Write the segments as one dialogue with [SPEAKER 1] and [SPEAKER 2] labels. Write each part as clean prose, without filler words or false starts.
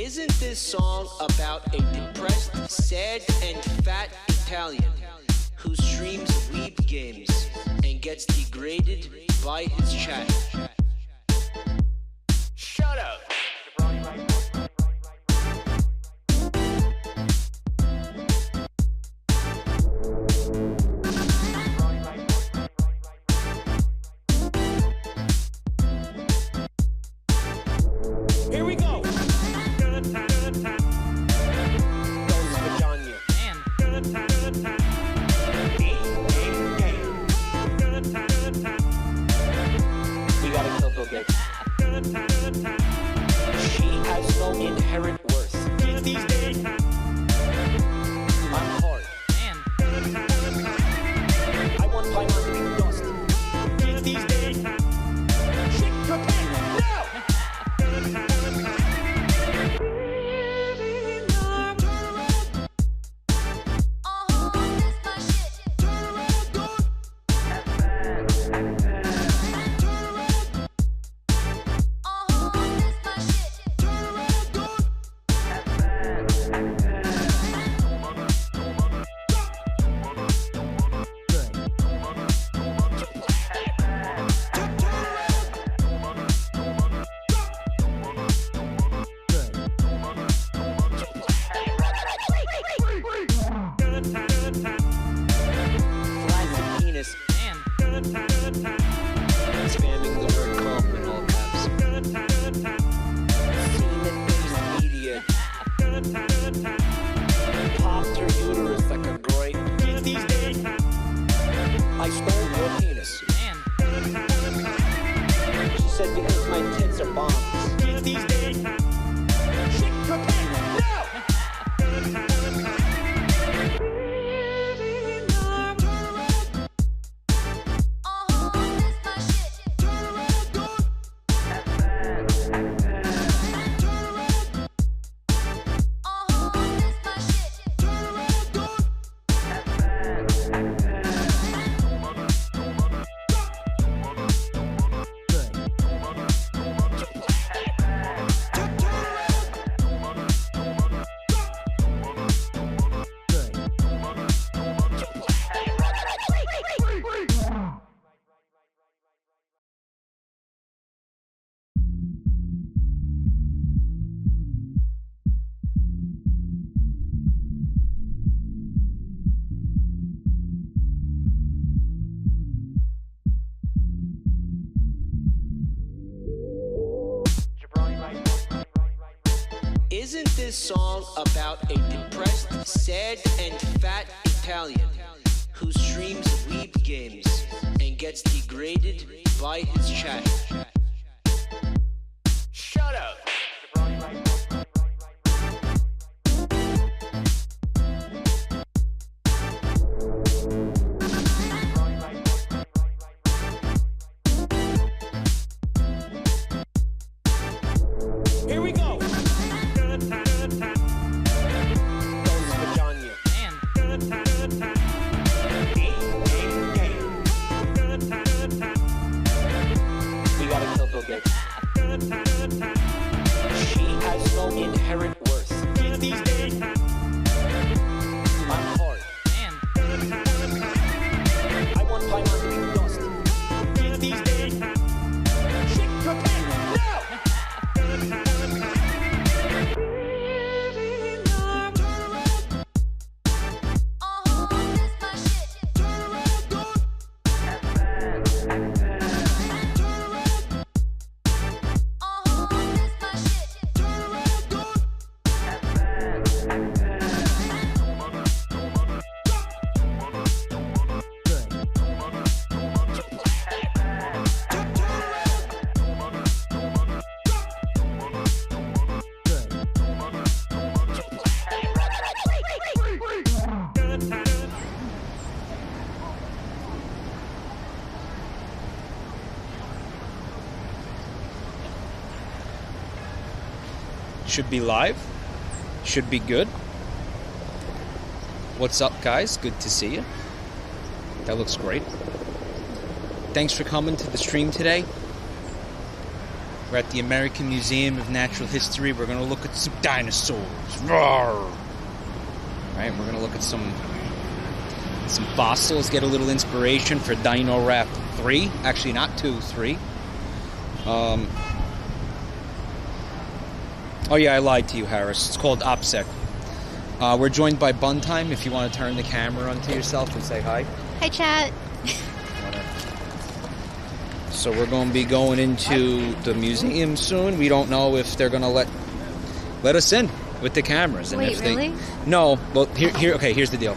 [SPEAKER 1] Isn't this song about a depressed, sad, and fat Italian who streams weeb games and gets degraded by his chat? Shut up! Here we go! We gotta kill Bill Gates. She has no inherent worth. These days, I'm hard. I want Paimon to be dust. These days, shit, prepare now! Spamming the word comp in all caps. Semen-based media. Popped her uterus like a grape. I stole your penis. She said because my tits are bombs. Shit, prepare now! Isn't this song about a depressed, sad, and fat Italian who streams weeb games and gets degraded by his chat? Shut up! Here we go! We gotta kill Bill Gates. She has no inherent worth. These days, I'm hard. I want Paimon to be dust. These days, shit, prepare now!
[SPEAKER 2] Should be live. Should be good. What's up, guys? Good to see you. That looks great. Thanks for coming to the stream today. We're at the American Museum of Natural History. We're going to look at some dinosaurs. Roar! Right, we're going to look at some fossils, get a little inspiration for Dino Raft 3. Actually, not 2, 3. Oh yeah, I lied to you, Harris. It's called OPSEC. We're joined by Buntime. If you want to turn the camera onto yourself and say hi.
[SPEAKER 3] Hi, chat.
[SPEAKER 2] So we're going to be going into the museum soon. We don't know if they're going to let us in with the cameras. And
[SPEAKER 3] Wait,
[SPEAKER 2] if they,
[SPEAKER 3] really?
[SPEAKER 2] No. Well, here's the deal.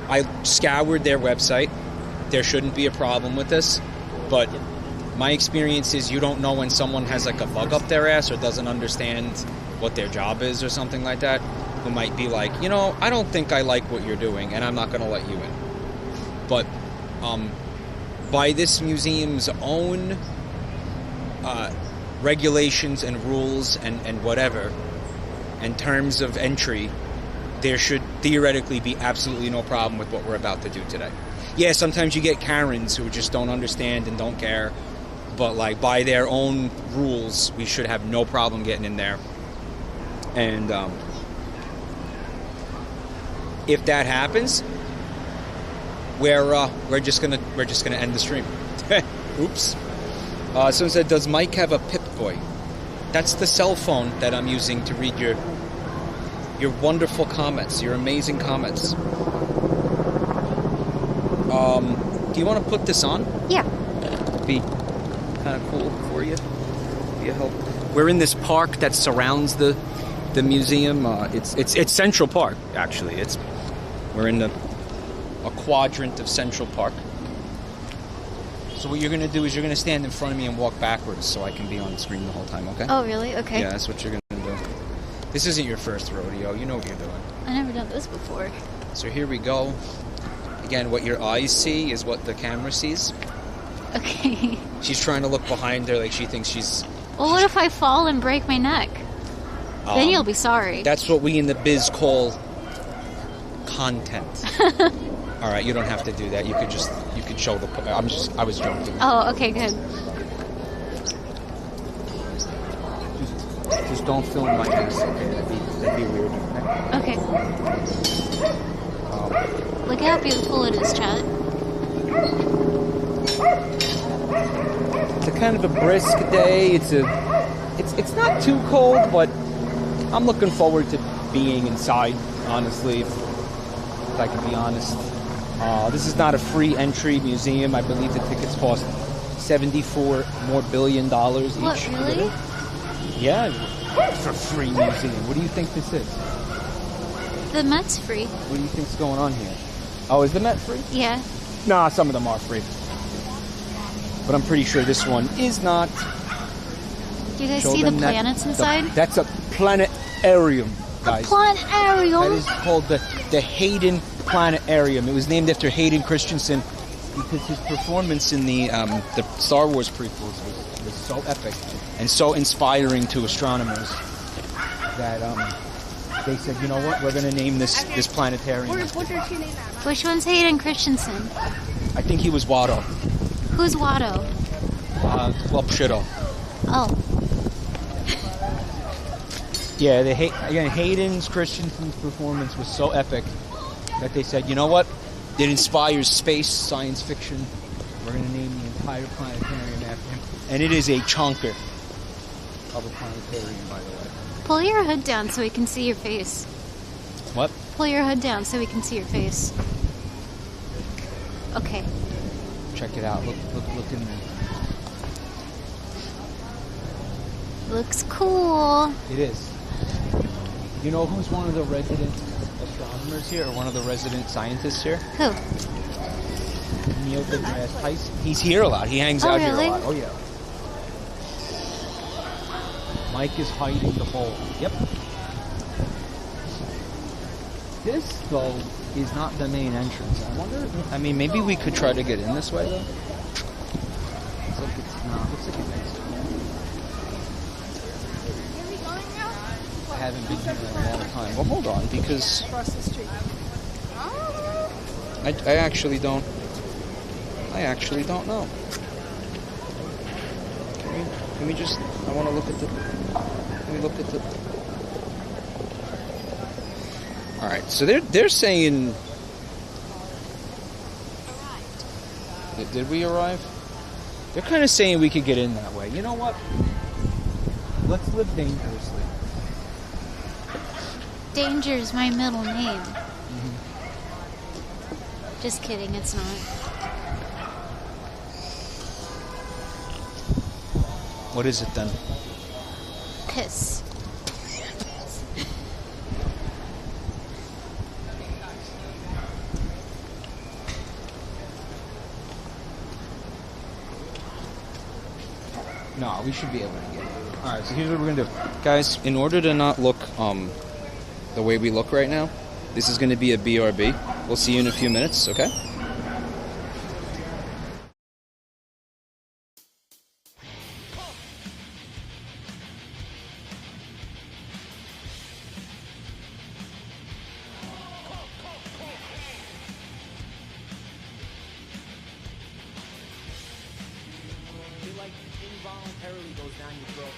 [SPEAKER 2] I scoured their website. There shouldn't be a problem with this, but my experience is you don't know when someone has like a bug up their ass or doesn't understand what their job is or something like that, who might be like, I don't think I like what you're doing and I'm not going to let you in. But by this museum's own regulations and rules and whatever, in terms of entry, there should theoretically be absolutely no problem with what we're about to do today. Yeah, sometimes you get Karens who just don't understand and don't care, but like by their own rules, we should have no problem getting in there. And if that happens, we're just gonna end the stream. Oops. Someone said, "Does Mike have a Pip-Boy?" That's the cell phone that I'm using to read your wonderful comments, your amazing comments. Do you want to put this on?
[SPEAKER 3] Yeah.
[SPEAKER 2] Be kind of cool for you. Be a help. We're in this park that surrounds the museum. It's Central Park, actually. We're in a quadrant of Central Park. So what you're going to do is you're going to stand in front of me and walk backwards so I can be on the screen the whole time, okay?
[SPEAKER 3] Oh, really? Okay.
[SPEAKER 2] Yeah, that's what you're going to do. This isn't your first rodeo. You know what you're doing.
[SPEAKER 3] I've never done this before.
[SPEAKER 2] So here we go. Again, what your eyes see is what the camera sees.
[SPEAKER 3] Okay.
[SPEAKER 2] She's trying to look behind her like she thinks she's...
[SPEAKER 3] Well, what if I fall and break my neck? Then you'll be sorry.
[SPEAKER 2] That's what we in the biz call content. All right, you don't have to do that. You could show the... I was joking.
[SPEAKER 3] Oh, okay, good.
[SPEAKER 2] Just don't film my ass, okay? That'd be weird.
[SPEAKER 3] Okay. Look how beautiful it is, chat.
[SPEAKER 2] It's a kind of a brisk day. It's not too cold, but I'm looking forward to being inside, honestly, if I can be honest. This is not a free entry museum. I believe the tickets cost $74 billion each.
[SPEAKER 3] What, really?
[SPEAKER 2] Yeah, it's a free museum. What do you think this is?
[SPEAKER 3] The Met's free.
[SPEAKER 2] What do you think's going on here? Oh, is the Met free?
[SPEAKER 3] Yeah.
[SPEAKER 2] Nah, some of them are free. But I'm pretty sure this one is not.
[SPEAKER 3] Do you guys see the planets inside?
[SPEAKER 2] That's a planetarium, guys.
[SPEAKER 3] A planetarium?
[SPEAKER 2] That is called the Hayden Planetarium. It was named after Hayden Christensen because his performance in the Star Wars prequels was so epic and so inspiring to astronomers that they said, you know what, we're going to name this planetarium.
[SPEAKER 3] Which one's Hayden Christensen?
[SPEAKER 2] I think he was Watto.
[SPEAKER 3] Who's Watto?
[SPEAKER 2] Well, Pshido.
[SPEAKER 3] Oh.
[SPEAKER 2] Yeah, Hayden's Christensen's performance was so epic that they said, you know what, it inspires space science fiction. We're going to name the entire planetarium after him. And it is a chonker of a planetarium, by the way.
[SPEAKER 3] Pull your hood down so we can see your face.
[SPEAKER 2] What?
[SPEAKER 3] Pull your hood down so we can see your face. Okay.
[SPEAKER 2] Check it out. Look in there.
[SPEAKER 3] Looks cool.
[SPEAKER 2] It is. You know who's one of the resident astronomers here, or one of the resident scientists here?
[SPEAKER 3] Who?
[SPEAKER 2] Neil deGrasse Tyson. He's here a lot. He hangs out
[SPEAKER 3] really?
[SPEAKER 2] here a lot. Oh, yeah. Mike is hiding the hole. Yep. This, though, is not the main entrance. I mean, maybe we could try to get in this way, though. Looks like it's not. Looks like it next to I haven't been here in a long time. Well, hold on, because
[SPEAKER 4] Across the street.
[SPEAKER 2] I actually don't know. Can we just? I want to look at the. Can we look at the? All right. So they're saying. Did we arrive? They're kind of saying we could get in that way. You know what? Let's live dangerously.
[SPEAKER 3] Danger's my middle name. Just kidding, it's not.
[SPEAKER 2] What is it then?
[SPEAKER 3] Piss.
[SPEAKER 2] No, we should be able to get it. Alright, so here's what we're gonna do. Guys, in order to not look the way we look right now, this is gonna be a BRB. We'll see you in a few minutes, okay?
[SPEAKER 1] It like involuntarily goes down your throat.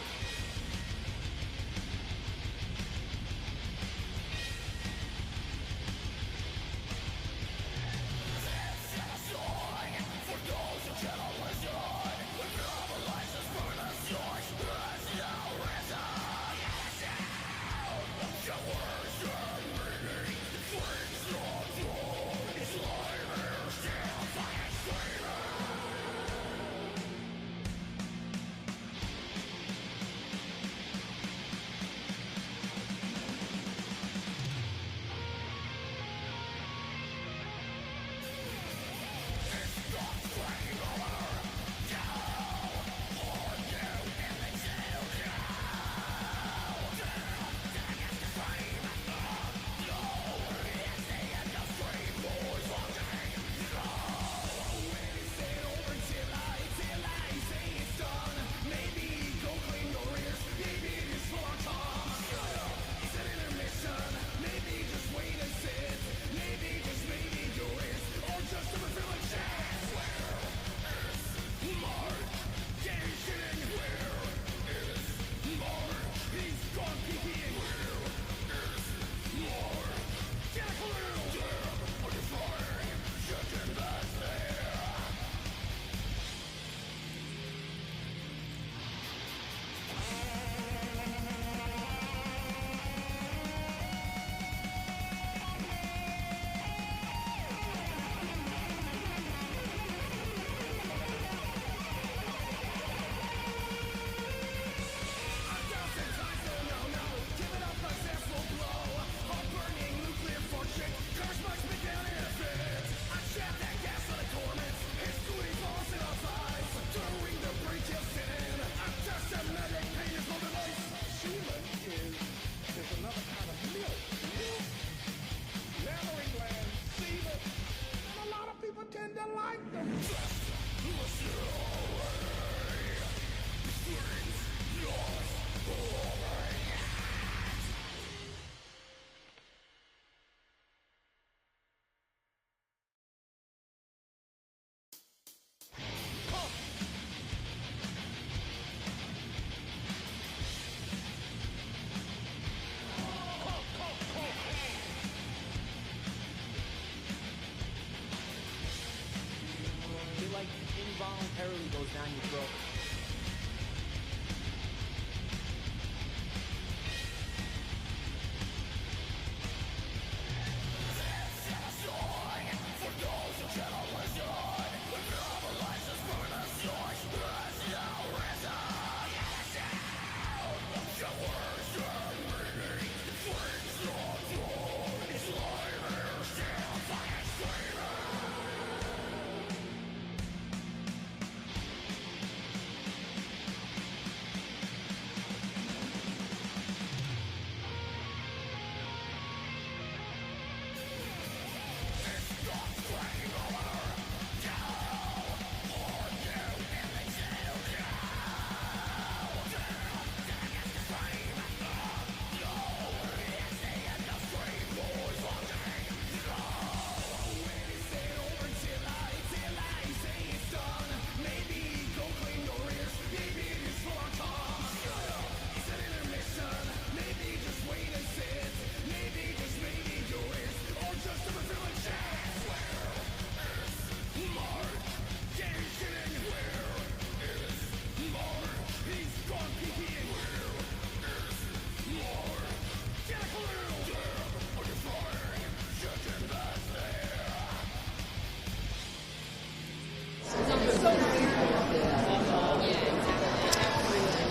[SPEAKER 1] Involuntarily goes down your throat.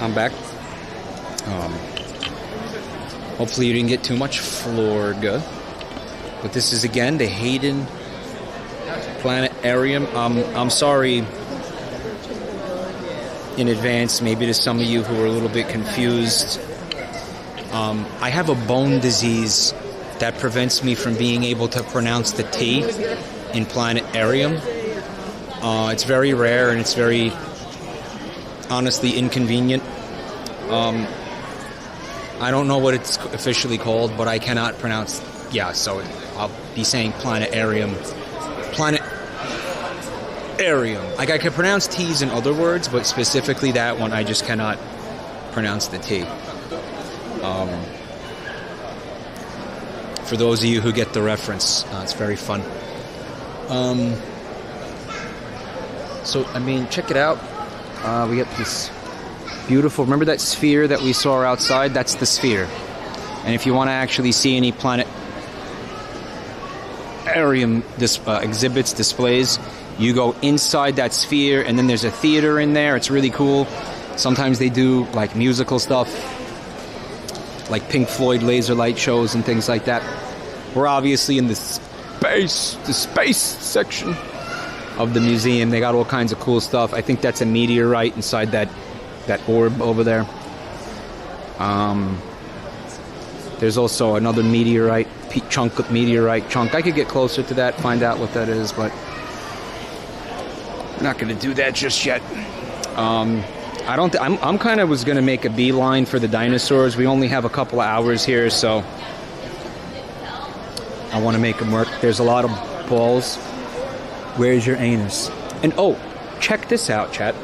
[SPEAKER 2] I'm back. Hopefully you didn't get too much Florga. But this is, again, the Hayden Planetarium. I'm sorry in advance, maybe to some of you who are a little bit confused. I have a bone disease that prevents me from being able to pronounce the T in planetarium. It's very rare and it's very, honestly, inconvenient. I don't know what it's officially called, but I cannot pronounce. Yeah, so I'll be saying planetarium. Planetarium. Like, I can pronounce T's in other words, but specifically that one, I just cannot pronounce the T. For those of you who get the reference, it's very fun. So, I mean, check it out. We got this beautiful... Remember that sphere that we saw outside? That's the sphere. And if you want to actually see any planetarium exhibits, displays, you go inside that sphere, and then there's a theater in there. It's really cool. Sometimes they do, like, musical stuff, like Pink Floyd laser light shows and things like that. We're obviously in the space section of the museum. They got all kinds of cool stuff. I think that's a meteorite inside that orb over there. There's also another meteorite chunk. I could get closer to that, find out what that is, but I'm not going to do that just yet. I'm kind of was going to make a beeline for the dinosaurs. We only have a couple of hours here, so I want to make them work. There's a lot of balls. Where's your anus? And oh, check this out, chat.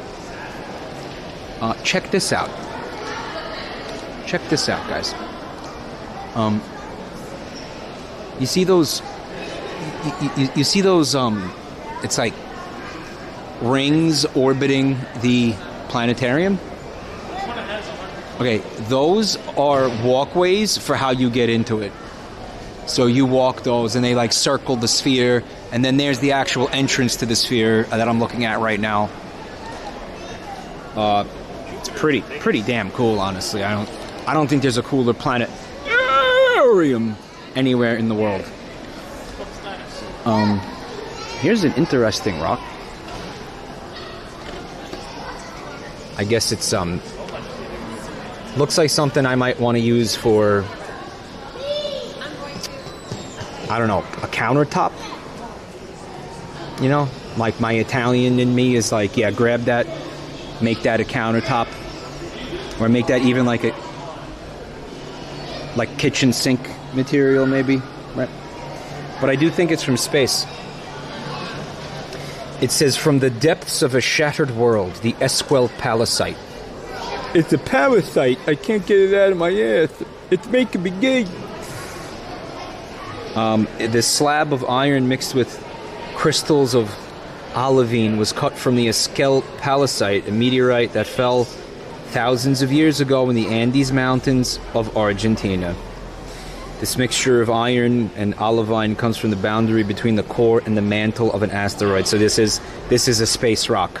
[SPEAKER 2] Check this out. Check this out, guys. You see those? You see those? It's like rings orbiting the planetarium. Okay, those are walkways for how you get into it. So you walk those, and they like circle the sphere, and then there's the actual entrance to the sphere that I'm looking at right now. It's pretty damn cool, honestly. I don't think there's a cooler planetarium anywhere in the world. Here's an interesting rock. I guess it's looks like something I might want to use for, I don't know, a countertop. You know, like my Italian in me is like, yeah, grab that, make that a countertop, or make that even like a kitchen sink material, maybe, right? But I do think it's from space. It says, from the depths of a shattered world, the Esquel Palisite. It's a parasite. I can't get it out of my ass. It's making me gay. This slab of iron mixed with crystals of olivine was cut from the Esquel Palisite, a meteorite that fell thousands of years ago in the Andes Mountains of Argentina. This mixture of iron and olivine comes from the boundary between the core and the mantle of an asteroid. So this is a space rock.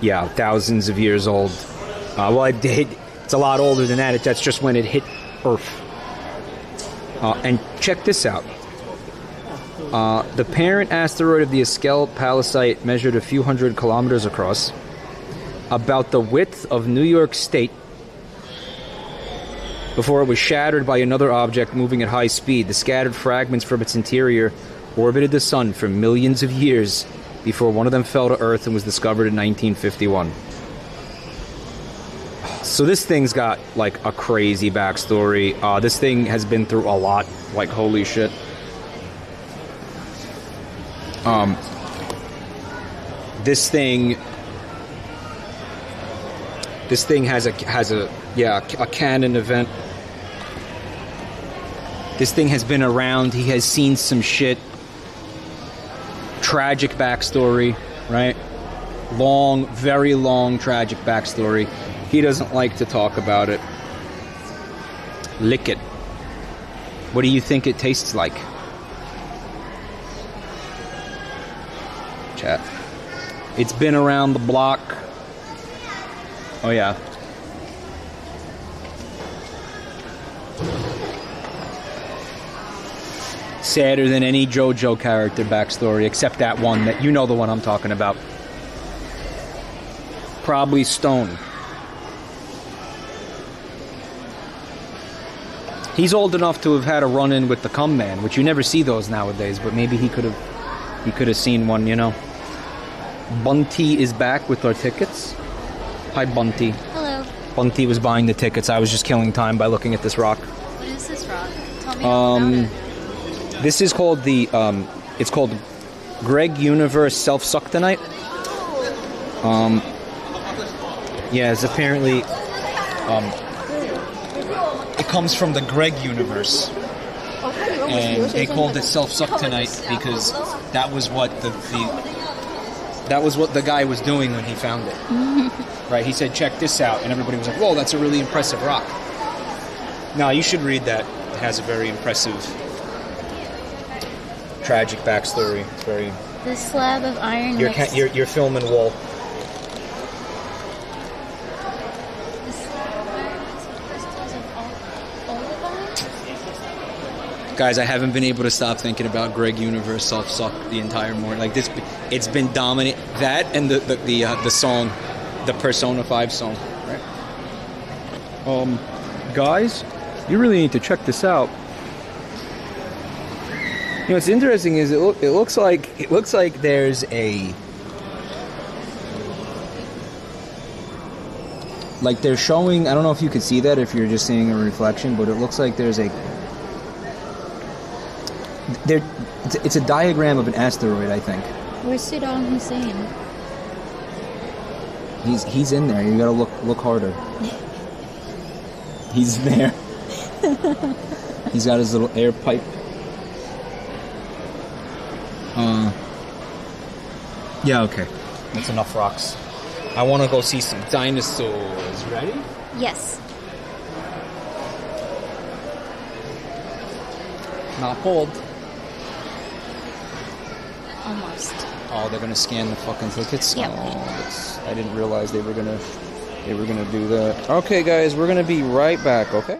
[SPEAKER 2] Yeah, thousands of years old. Well, it's a lot older than that. That's just when it hit Earth. And check this out. The parent asteroid of the Esquel Palisite measured a few hundred kilometers across, about the width of New York State, before it was shattered by another object moving at high speed. The scattered fragments from its interior orbited the sun for millions of years before one of them fell to Earth and was discovered in 1951. So this thing's got, like, a crazy backstory. This thing has been through a lot. Like, holy shit. This thing has a canon event. This thing has been around. He has seen some shit. Tragic backstory, right? Long, very long, tragic backstory. He doesn't like to talk about it. Lick it. What do you think it tastes like? Chat. It's been around the block. Oh, yeah. Sadder than any JoJo character backstory, except that one that you know the one I'm talking about. Probably Stone. He's old enough to have had a run-in with the Cum Man, which you never see those nowadays, but maybe he could have seen one, you know. Bunty is back with our tickets. Hi, Bunty.
[SPEAKER 3] Hello.
[SPEAKER 2] Bunty was buying the tickets. I was just killing time by looking at this rock.
[SPEAKER 3] What is this rock? Tell me all about it.
[SPEAKER 2] This is called it's called Greg Universe Self-Suctonite. Yeah, it's apparently, it comes from the Greg Universe. And they called it Self-Suctonite because that was what the guy was doing when he found it. Right, he said, check this out. And everybody was like, whoa, that's a really impressive rock. No, you should read that. It has a very impressive, tragic backstory. It's very...
[SPEAKER 3] This slab of iron
[SPEAKER 2] Your film and wall.
[SPEAKER 3] This slab of iron mixed with crystals of olivine?
[SPEAKER 2] Guys, I haven't been able to stop thinking about Greg Universe Self-Suck the entire morning. Like this, it's been dominant. That and the song, the Persona 5 song. Right? Guys, you really need to check this out. You know, what's interesting is it looks like there's a, like they're showing. I don't know if you could see that if you're just seeing a reflection, but it looks like there's a. It's a diagram of an asteroid, I think.
[SPEAKER 3] Where's Saddam Hussein?
[SPEAKER 2] He's in there. You gotta look harder. He's there. He's got his little air pipe. Yeah, okay. That's enough rocks. I want to go see some dinosaurs. Ready?
[SPEAKER 3] Yes.
[SPEAKER 2] Not cold.
[SPEAKER 3] Almost.
[SPEAKER 2] Oh, they're gonna scan the fucking tickets.
[SPEAKER 3] Yep.
[SPEAKER 2] Oh, I didn't realize they were gonna do that. Okay, guys, we're gonna be right back. Okay.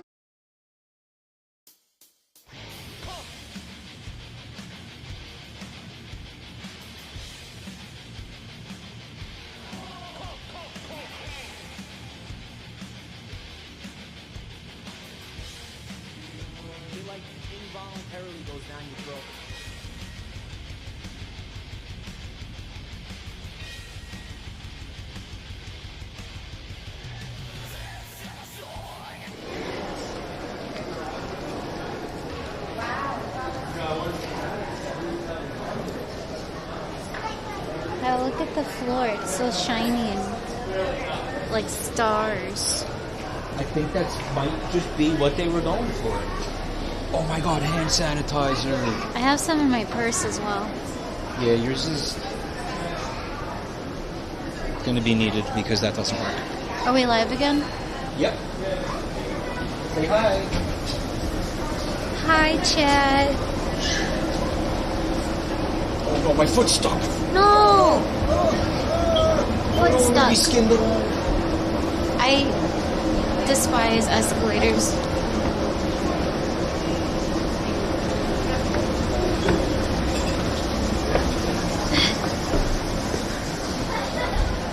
[SPEAKER 1] Involuntarily goes down your throat.
[SPEAKER 3] Oh, look at the floor. It's so shiny and like stars.
[SPEAKER 2] I think that might just be what they were going for. Oh my god, hand sanitizer.
[SPEAKER 3] I have some in my purse as well.
[SPEAKER 2] Yeah, yours is going to be needed because that doesn't work.
[SPEAKER 3] Are we live again?
[SPEAKER 2] Yep. Say hi.
[SPEAKER 3] Hi, Chad.
[SPEAKER 2] Oh no, my foot's stuck.
[SPEAKER 3] No! Foot
[SPEAKER 2] We
[SPEAKER 3] stuck.
[SPEAKER 2] skinned it.
[SPEAKER 3] I despise escalators.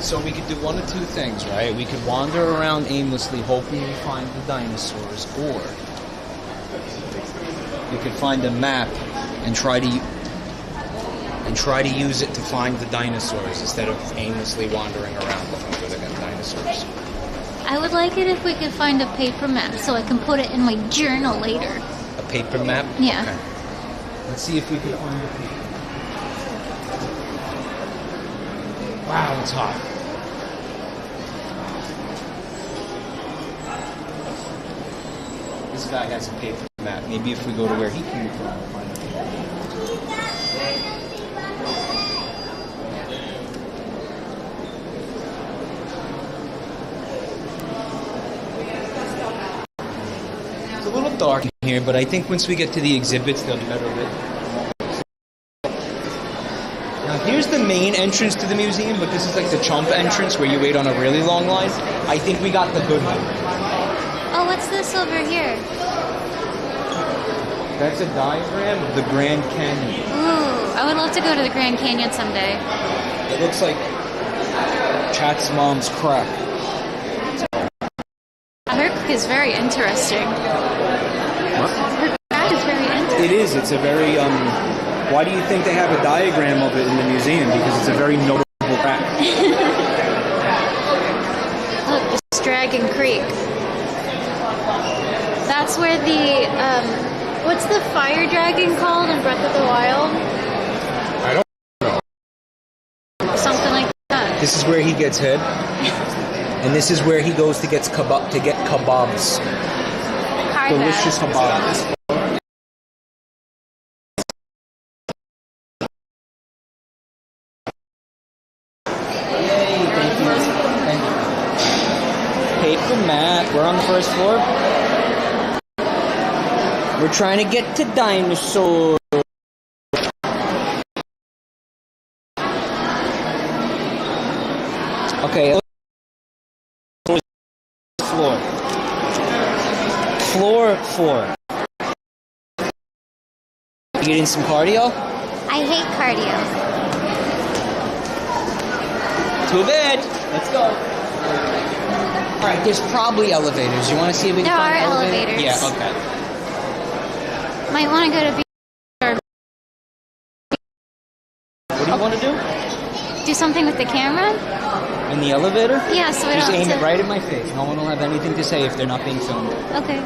[SPEAKER 2] So we could do one of two things, right? We could wander around aimlessly hoping we find the dinosaurs, or we could find a map and try to use it to find the dinosaurs instead of aimlessly wandering around looking for the dinosaurs.
[SPEAKER 3] I would like it if we could find a paper map so I can put it in my journal later.
[SPEAKER 2] A paper map?
[SPEAKER 3] Yeah.
[SPEAKER 2] Okay. Let's see if we can find a paper map. Wow, it's hot. This guy has a paper map. Maybe if we go to where he came from, we'll find a paper map. It's a little dark in here, but I think once we get to the exhibits, they'll be better lit. Now, here's the main entrance to the museum, but this is like the chump entrance where you wait on a really long line. I think we got the good one.
[SPEAKER 3] Oh, what's this over here?
[SPEAKER 2] That's a diagram of the Grand Canyon.
[SPEAKER 3] Ooh, I would love to go to the Grand Canyon someday.
[SPEAKER 2] It looks like Chat's mom's crack.
[SPEAKER 3] Her cook is very interesting.
[SPEAKER 2] What?
[SPEAKER 3] Her crack is very interesting.
[SPEAKER 4] It is. It's a very, why do you think they have a diagram of it in the museum? Because it's a very notable crack.
[SPEAKER 3] Look, it's Dragon Creek. That's where the, what's the fire dragon called in Breath of the Wild?
[SPEAKER 2] I don't know.
[SPEAKER 3] Something like that.
[SPEAKER 2] This is where he gets hit. And this is where he goes to get kebabs. Delicious kebabs.
[SPEAKER 5] Paper mat. We're on the first floor. We're trying to get to dinosaurs. Okay. Floor 4. You getting some cardio?
[SPEAKER 3] I hate cardio.
[SPEAKER 5] Too bad. Let's go.
[SPEAKER 2] All right, there's probably elevators. You want to see if we can
[SPEAKER 3] There
[SPEAKER 2] find
[SPEAKER 3] are
[SPEAKER 2] an elevator?
[SPEAKER 3] elevators.
[SPEAKER 2] Yeah, okay.
[SPEAKER 3] Might want to go to
[SPEAKER 2] What do you want to do?
[SPEAKER 3] do something with the camera.
[SPEAKER 2] In the elevator?
[SPEAKER 3] Yeah, so we
[SPEAKER 2] Just
[SPEAKER 3] don't
[SPEAKER 2] aim
[SPEAKER 3] have
[SPEAKER 2] it
[SPEAKER 3] to...
[SPEAKER 2] right in my face. No one will have anything to say if they're not being filmed.
[SPEAKER 3] Okay.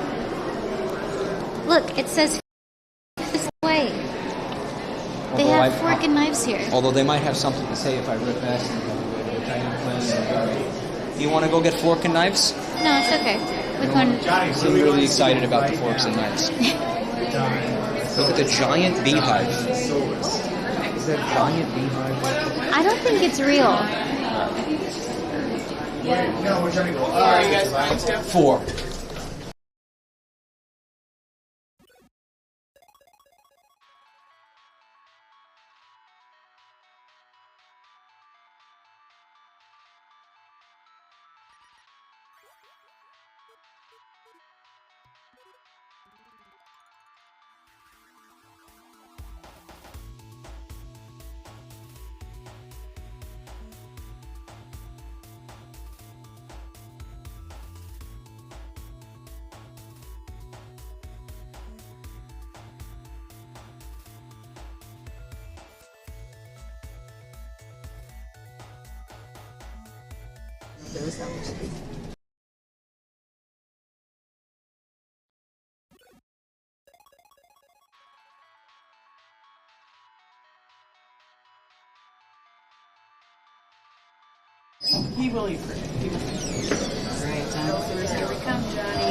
[SPEAKER 3] Look, it says this way. They
[SPEAKER 2] Although
[SPEAKER 3] have fork and knives here.
[SPEAKER 2] Although they might have something to say if I rip past them. Which I am planning on doing. You want to go get fork and knives?
[SPEAKER 3] No, it's okay. We can...
[SPEAKER 2] I'm really excited about the forks and knives. Look at the giant beehive. Is that a giant beehive?
[SPEAKER 3] I don't think it's real.
[SPEAKER 2] 4.
[SPEAKER 5] He will eat for it.
[SPEAKER 3] Alright, dinosaurs, here we come, Johnny.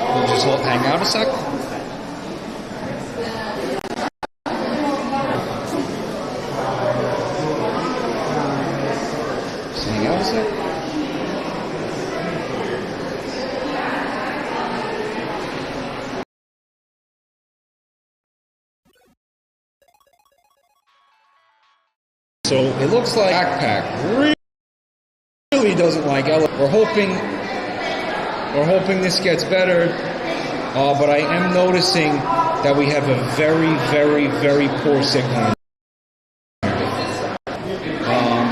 [SPEAKER 2] We'll just hang out a sec. Just hang out a sec. So it looks like backpack really doesn't like elephants. We're hoping this gets better, but I am noticing that we have a very, very, very poor signal. But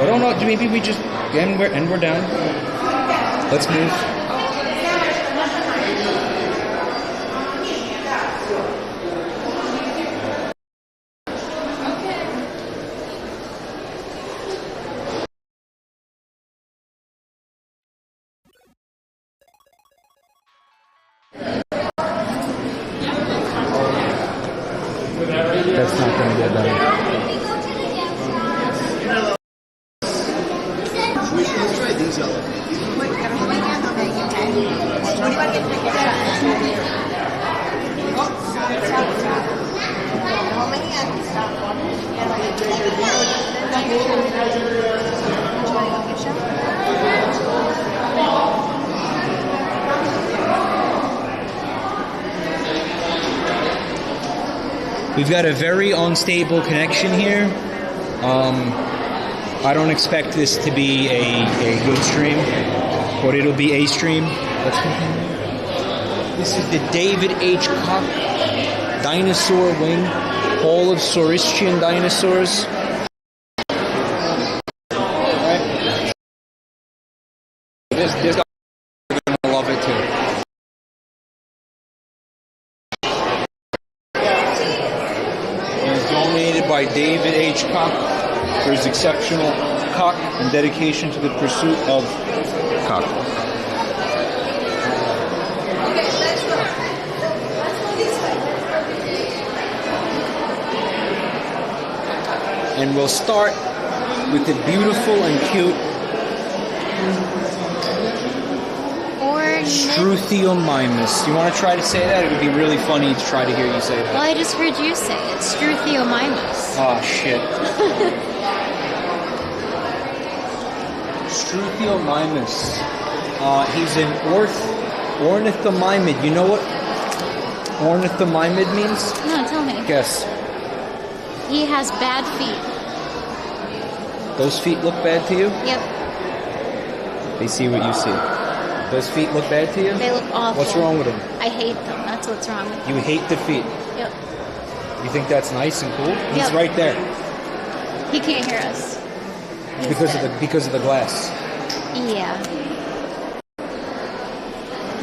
[SPEAKER 2] oh no, maybe we just and we're down. Let's move. That's not going to get done.
[SPEAKER 6] Let's try these
[SPEAKER 2] We've got a very unstable connection here. I don't expect this to be a good stream, but it'll be a stream. Let's continue. This is the David H. Koch dinosaur wing, Hall of Sauristian dinosaurs. Right. This guy is gonna love it too. It was donated by David H. Koch for his exceptional cock and dedication to the pursuit of cock. And we'll start with the beautiful and cute Struthiomimus. You want to try to say that? It would be really funny to try to hear you say that.
[SPEAKER 3] Well, I just heard you say it. Struthiomimus.
[SPEAKER 2] Oh, shit. Struthiomimus. He's an ornithomimid. You know what ornithomimid means?
[SPEAKER 3] No, tell me.
[SPEAKER 2] Guess.
[SPEAKER 3] He has bad feet.
[SPEAKER 2] Those feet look bad to you?
[SPEAKER 3] Yep.
[SPEAKER 2] They see what you see. Those feet look bad to you?
[SPEAKER 3] They look awful.
[SPEAKER 2] What's wrong with them?
[SPEAKER 3] I hate them. That's what's wrong with them.
[SPEAKER 2] You hate the feet.
[SPEAKER 3] Yep.
[SPEAKER 2] You think that's nice and cool? He's
[SPEAKER 3] Yep.
[SPEAKER 2] right there.
[SPEAKER 3] He can't hear us. He's
[SPEAKER 2] Because
[SPEAKER 3] dead.
[SPEAKER 2] of the glass.
[SPEAKER 3] Yeah.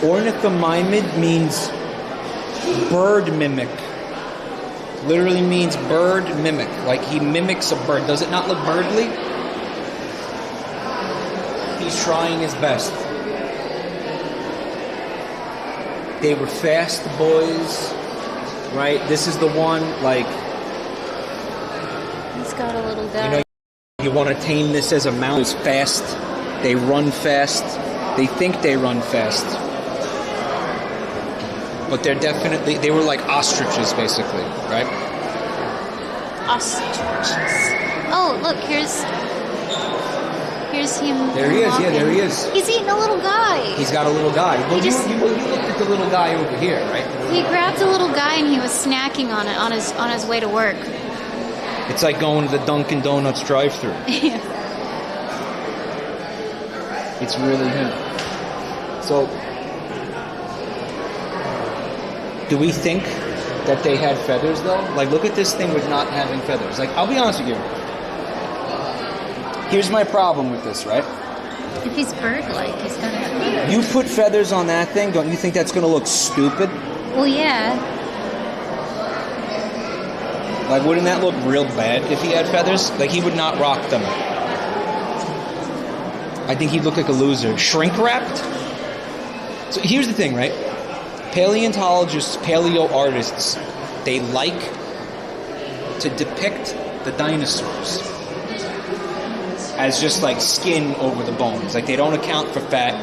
[SPEAKER 2] Ornithomimid means bird mimic. Literally means bird mimic. Like he mimics a bird. Does it not look birdly? He's trying his best. They were fast boys, right? This is the one, like,
[SPEAKER 3] He's got a little guy.
[SPEAKER 2] you know, you want to tame this as a mouse. It's fast. They run fast. They think they run fast. But they were like ostriches, basically, right?
[SPEAKER 3] Ostriches. Oh, look, here's him.
[SPEAKER 2] There he is,
[SPEAKER 3] walking.
[SPEAKER 2] yeah, there he is.
[SPEAKER 3] He's eating a little guy.
[SPEAKER 2] He's got a little guy. Well, you looked at the little guy over here, right?
[SPEAKER 3] He grabbed a little guy and he was snacking on it on his way to work.
[SPEAKER 2] It's like going to the Dunkin' Donuts drive-thru.
[SPEAKER 3] Yeah.
[SPEAKER 2] It's really him. So, do we think that they had feathers, though? Like, look at this thing with not having feathers. Like, I'll be honest with you. Here's my problem with this, right?
[SPEAKER 3] If he's bird-like, he's gonna have feathers.
[SPEAKER 2] You put feathers on that thing, don't you think that's going to look stupid?
[SPEAKER 3] Well, yeah.
[SPEAKER 2] Like, wouldn't that look real bad if he had feathers? Like, he would not rock them. I think he'd look like a loser. Shrink-wrapped? So here's the thing, right? Paleontologists, paleo artists, they like to depict the dinosaurs as just like skin over the bones. Like they don't account for fat.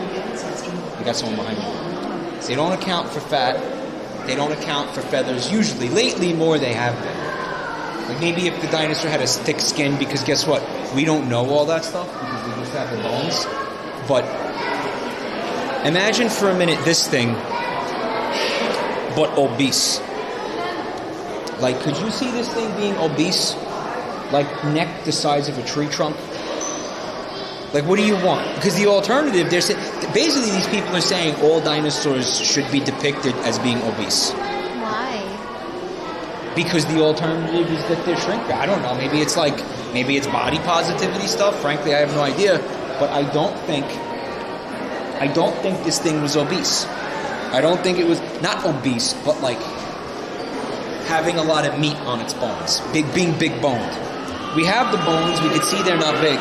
[SPEAKER 2] We got someone behind me. They don't account for fat. They don't account for feathers. Usually, lately more they have been. Like maybe if the dinosaur had a thick skin, because guess what? We don't know all that stuff because we just have the bones. But imagine for a minute this thing, but obese. Like, could you see this thing being obese? Like neck the size of a tree trunk? Like, what do you want? Because the alternative, basically these people are saying all dinosaurs should be depicted as being obese.
[SPEAKER 3] Why?
[SPEAKER 2] Because the alternative is that they're shrink. I don't know. Maybe it's body positivity stuff. Frankly, I have no idea. But I don't think this thing was obese. I don't think it was not obese, but like having a lot of meat on its bones, being big boned. We have the bones. We can see they're not big.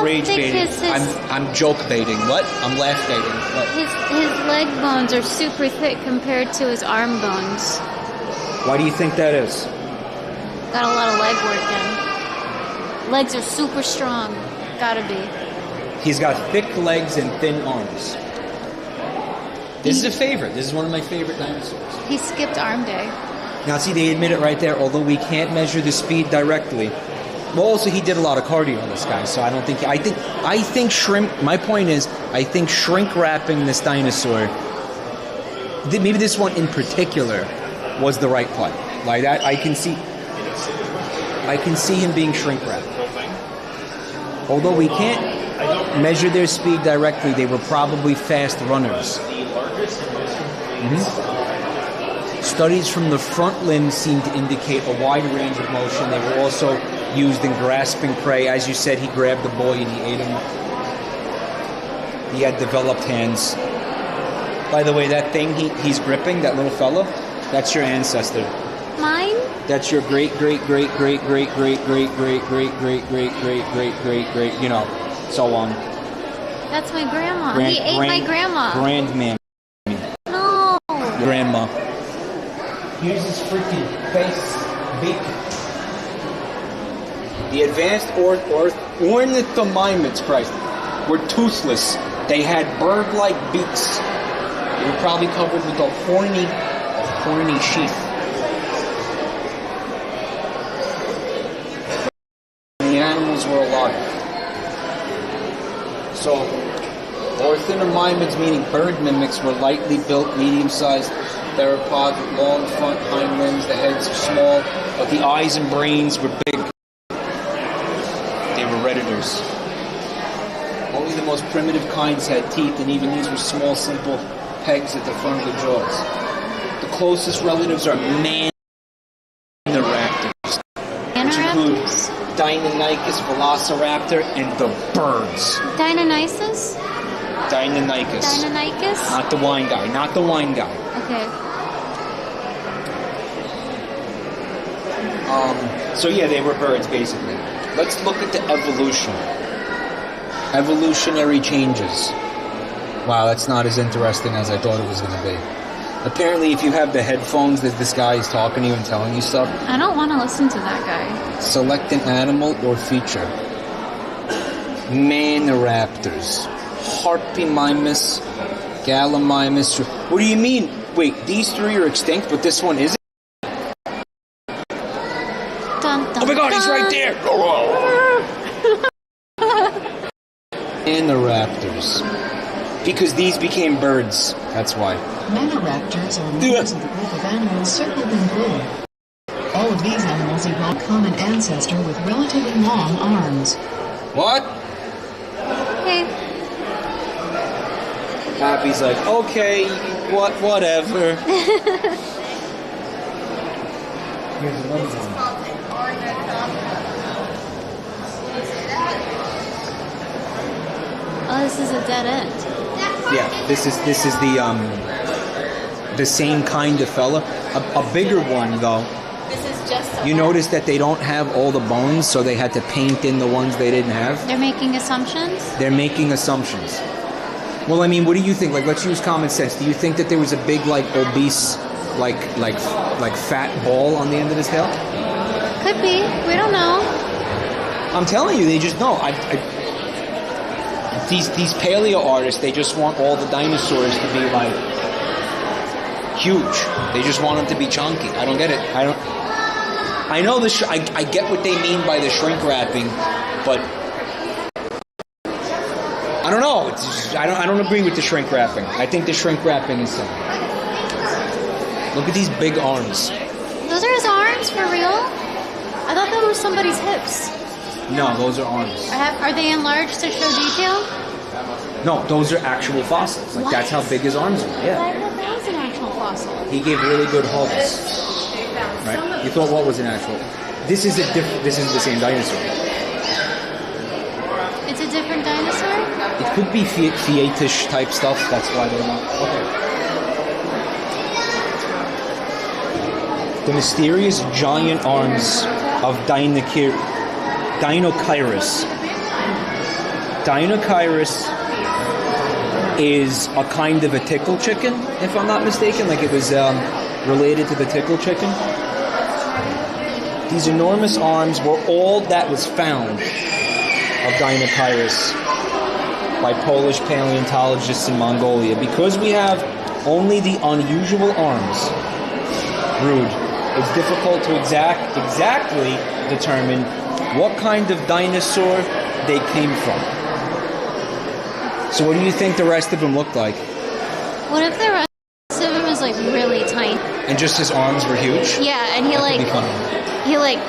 [SPEAKER 2] Rage baiting. I'm joke baiting. What? I'm laugh baiting. What?
[SPEAKER 3] His leg bones are super thick compared to his arm bones.
[SPEAKER 2] Why do you think that is?
[SPEAKER 3] Got a lot of leg work in. Legs are super strong. Gotta be.
[SPEAKER 2] He's got thick legs and thin arms. This is a favorite. This is one of my favorite dinosaurs.
[SPEAKER 3] He skipped arm day.
[SPEAKER 2] Now, see, they admit it right there. Although we can't measure the speed directly. Well, also he did a lot of cardio, this guy. So I don't think. I think shrimp. My point is, I think shrink wrapping this dinosaur
[SPEAKER 4] maybe this one in particular was the right play. Like that, I can see him being shrink wrapped. Although we can't measure their speed directly, they were probably fast runners. Studies from the front limbs seem to indicate a wide range of motion. They were also used in grasping prey. As you said, he grabbed the boy and he ate him. He had developed hands. By the way, that thing he's gripping, that little fella, that's your ancestor.
[SPEAKER 3] Mine?
[SPEAKER 4] That's your great, great, great, great, great, great, great, great, great, great, great, great, great, great, great, you know, so on.
[SPEAKER 3] That's my grandma. He ate my grandma.
[SPEAKER 4] Grandmammy.
[SPEAKER 3] No.
[SPEAKER 4] Grandma. Here's his freaking face. Beak. The advanced ornithomimids, Christ, were toothless. They had bird-like beaks. They were probably covered with a horny sheath. The animals were alive. So, ornithomimids, meaning bird mimics, were lightly built, medium-sized theropods with long front hind limbs. The heads are small, but the eyes and brains were big. They were redditors. Only the most primitive kinds had teeth, and even these were small, simple pegs at the front of the jaws. The closest relatives are manoraptors, which include Deinonychus, Velociraptor, and the birds.
[SPEAKER 3] Deinonychus?
[SPEAKER 4] Deinonychus.
[SPEAKER 3] Deinonychus?
[SPEAKER 4] Not the wine guy. Not the wine guy.
[SPEAKER 3] Okay.
[SPEAKER 4] So yeah, they were birds, basically. Let's look at the evolution. Evolutionary changes. Wow, that's not as interesting as I thought it was going to be. Apparently, if you have the headphones that this guy is talking to you and telling you stuff...
[SPEAKER 3] I don't want to listen to that guy.
[SPEAKER 4] Select an animal or feature. Manoraptors. Harpymimus. Gallimimus. What do you mean? Wait, these three are extinct, but this one isn't?
[SPEAKER 3] Dun, dun,
[SPEAKER 4] Oh my god, he's right there! Manoraptors. Because these became birds. That's why.
[SPEAKER 6] Manoraptors are members of the group of animals circled in blue. All of these animals evolved a common ancestor with relatively long arms.
[SPEAKER 4] What?
[SPEAKER 3] Okay.
[SPEAKER 4] Happy's like, okay, whatever. Here's another one.
[SPEAKER 3] Oh, this is a dead end.
[SPEAKER 4] Yeah, this is the same kind of fella. A bigger one though.
[SPEAKER 3] This is just
[SPEAKER 4] You notice that they don't have all the bones, so they had to paint in the ones they didn't have.
[SPEAKER 3] They're making assumptions?
[SPEAKER 4] They're making assumptions. Well, I mean, what do you think? Like, let's use common sense. Do you think that there was a big, like, obese, like fat ball on the end of his tail?
[SPEAKER 3] Could be. We don't know.
[SPEAKER 4] I'm telling you, they just know. These paleo artists, they just want all the dinosaurs to be like huge. They just want them to be chunky. I don't get it. I know this. I get what they mean by the shrink wrapping, but I don't know. It's just, I don't agree with the shrink wrapping. I think the shrink wrapping is something. Look at these big arms.
[SPEAKER 3] Those are his arms for real? I thought that were somebody's hips.
[SPEAKER 4] No, those are arms.
[SPEAKER 3] Are they enlarged to show detail?
[SPEAKER 4] No, those are actual fossils. Like, that's how big his arms are.
[SPEAKER 3] I
[SPEAKER 4] Yeah.
[SPEAKER 3] thought that was an actual fossil.
[SPEAKER 4] He gave really good hugs. Right? You thought what was an actual? This is the same dinosaur.
[SPEAKER 3] It's a different dinosaur?
[SPEAKER 4] It could be fietish type stuff. That's why they're not. Okay. The mysterious giant arms of Deinocheirus. Deinocheirus is a kind of a tickle chicken, if I'm not mistaken. Like, it was related to the tickle chicken. These enormous arms were all that was found of Deinocheirus by Polish paleontologists in Mongolia. Because we have only the unusual arms, Rude, it's difficult to exactly determine what kind of dinosaur they came from. So what do you think the rest of them looked like?
[SPEAKER 3] What if the rest of him is like really tiny.
[SPEAKER 2] And just his arms were huge.
[SPEAKER 3] Yeah, and he
[SPEAKER 2] That could
[SPEAKER 3] like
[SPEAKER 2] be funny.
[SPEAKER 3] he like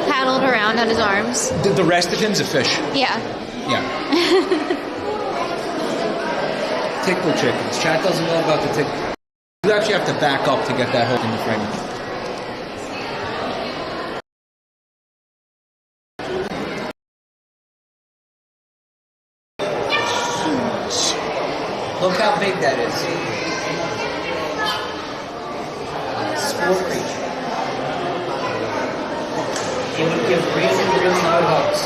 [SPEAKER 3] paddled around on his arms.
[SPEAKER 2] The rest of him's a fish.
[SPEAKER 3] Yeah.
[SPEAKER 2] Yeah. Tickle chickens. Chat doesn't know about the tickle. You actually have to back up to get that hook in the frame. Look how big that is. Sport creature. It would give really, really good hugs.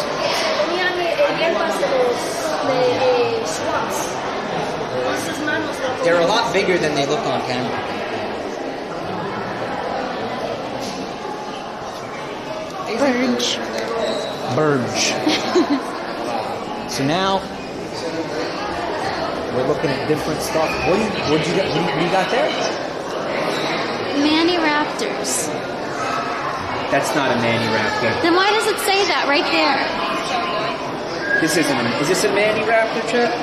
[SPEAKER 2] They're a lot bigger than they look on camera.
[SPEAKER 3] Burge.
[SPEAKER 2] Burge. So now we're looking at different stuff. What do you got there?
[SPEAKER 3] Manny raptors.
[SPEAKER 2] That's not a Manny raptor.
[SPEAKER 3] Then why does it say that right there?
[SPEAKER 2] This isn't. Is this a Manny raptor, Chet?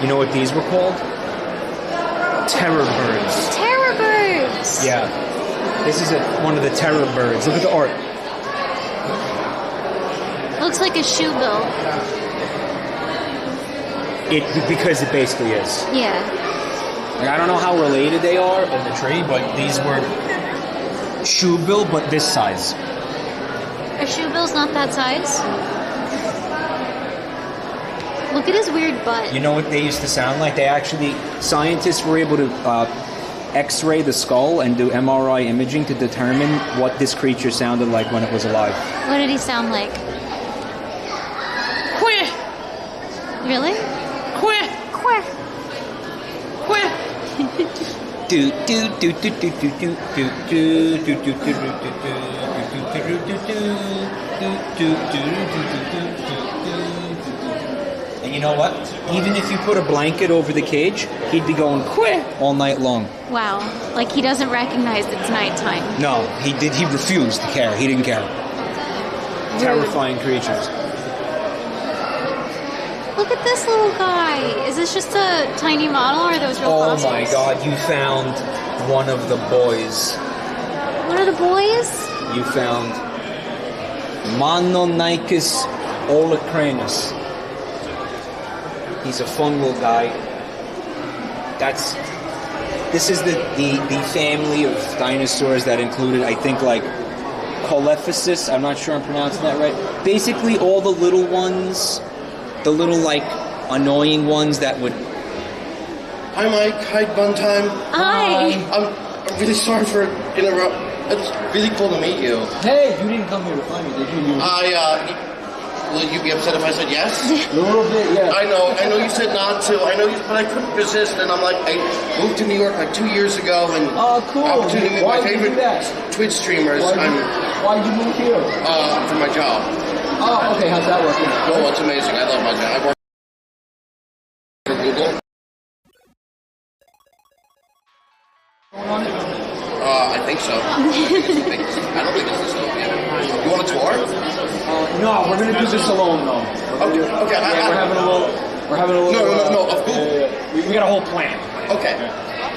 [SPEAKER 2] You know what these were called? Terror birds.
[SPEAKER 3] Terror birds.
[SPEAKER 2] Yeah. This is one of the terror birds. Look at the art.
[SPEAKER 3] Looks like a shoe bill.
[SPEAKER 2] Because it basically is.
[SPEAKER 3] Yeah.
[SPEAKER 2] Like, I don't know how related they are in the tree, but these were shoebill, but this size.
[SPEAKER 3] Are shoe bills not that size? Look at his weird butt.
[SPEAKER 2] You know what they used to sound like? Scientists were able to X-ray the skull and do MRI imaging to determine what this creature sounded like when it was alive.
[SPEAKER 3] What did he sound like? Queh! Really?
[SPEAKER 2] Queh!
[SPEAKER 3] Queh!
[SPEAKER 2] Queh! Do do do do do do do do do do do do And you know what? Even if you put a blanket over the cage, he'd be going queh all night long.
[SPEAKER 3] Wow. Like he doesn't recognize it's nighttime.
[SPEAKER 2] No, he refused to care. He didn't care. Terrifying creatures.
[SPEAKER 3] Look at this little guy. Is this just a tiny model or are those real
[SPEAKER 2] Oh
[SPEAKER 3] fossils?
[SPEAKER 2] my god, you found one of the boys.
[SPEAKER 3] What are the boys?
[SPEAKER 2] You found Mononychus olecranus. He's a fungal guy. This is the family of dinosaurs that included, I think, like Colephysis. I'm not sure I'm pronouncing that right. Basically, all the little ones, the little like annoying ones that would.
[SPEAKER 7] Hi, Mike. Hi, Buntime.
[SPEAKER 3] Hi.
[SPEAKER 7] I'm really sorry for interrupting. It's really cool to meet you.
[SPEAKER 2] Hey, you didn't come here to find me, did you?
[SPEAKER 7] Will you be upset if I said yes?
[SPEAKER 2] A little bit, yeah.
[SPEAKER 7] I know you said not to. But I couldn't resist, and I'm like, I moved to New York like 2 years ago, and
[SPEAKER 2] Cool.
[SPEAKER 7] opportunity to meet my favorite Twitch streamers.
[SPEAKER 2] Why'd you move here?
[SPEAKER 7] For my job.
[SPEAKER 2] Oh, okay. How's that working?
[SPEAKER 7] Oh, it's amazing. I love my job. I work for Google. I think so. I don't think it's dystopian. You want a tour?
[SPEAKER 2] No, we're gonna do this alone though.
[SPEAKER 7] Okay.
[SPEAKER 2] We're having a little.
[SPEAKER 7] No. Of Google.
[SPEAKER 2] We got a whole plan.
[SPEAKER 7] Okay.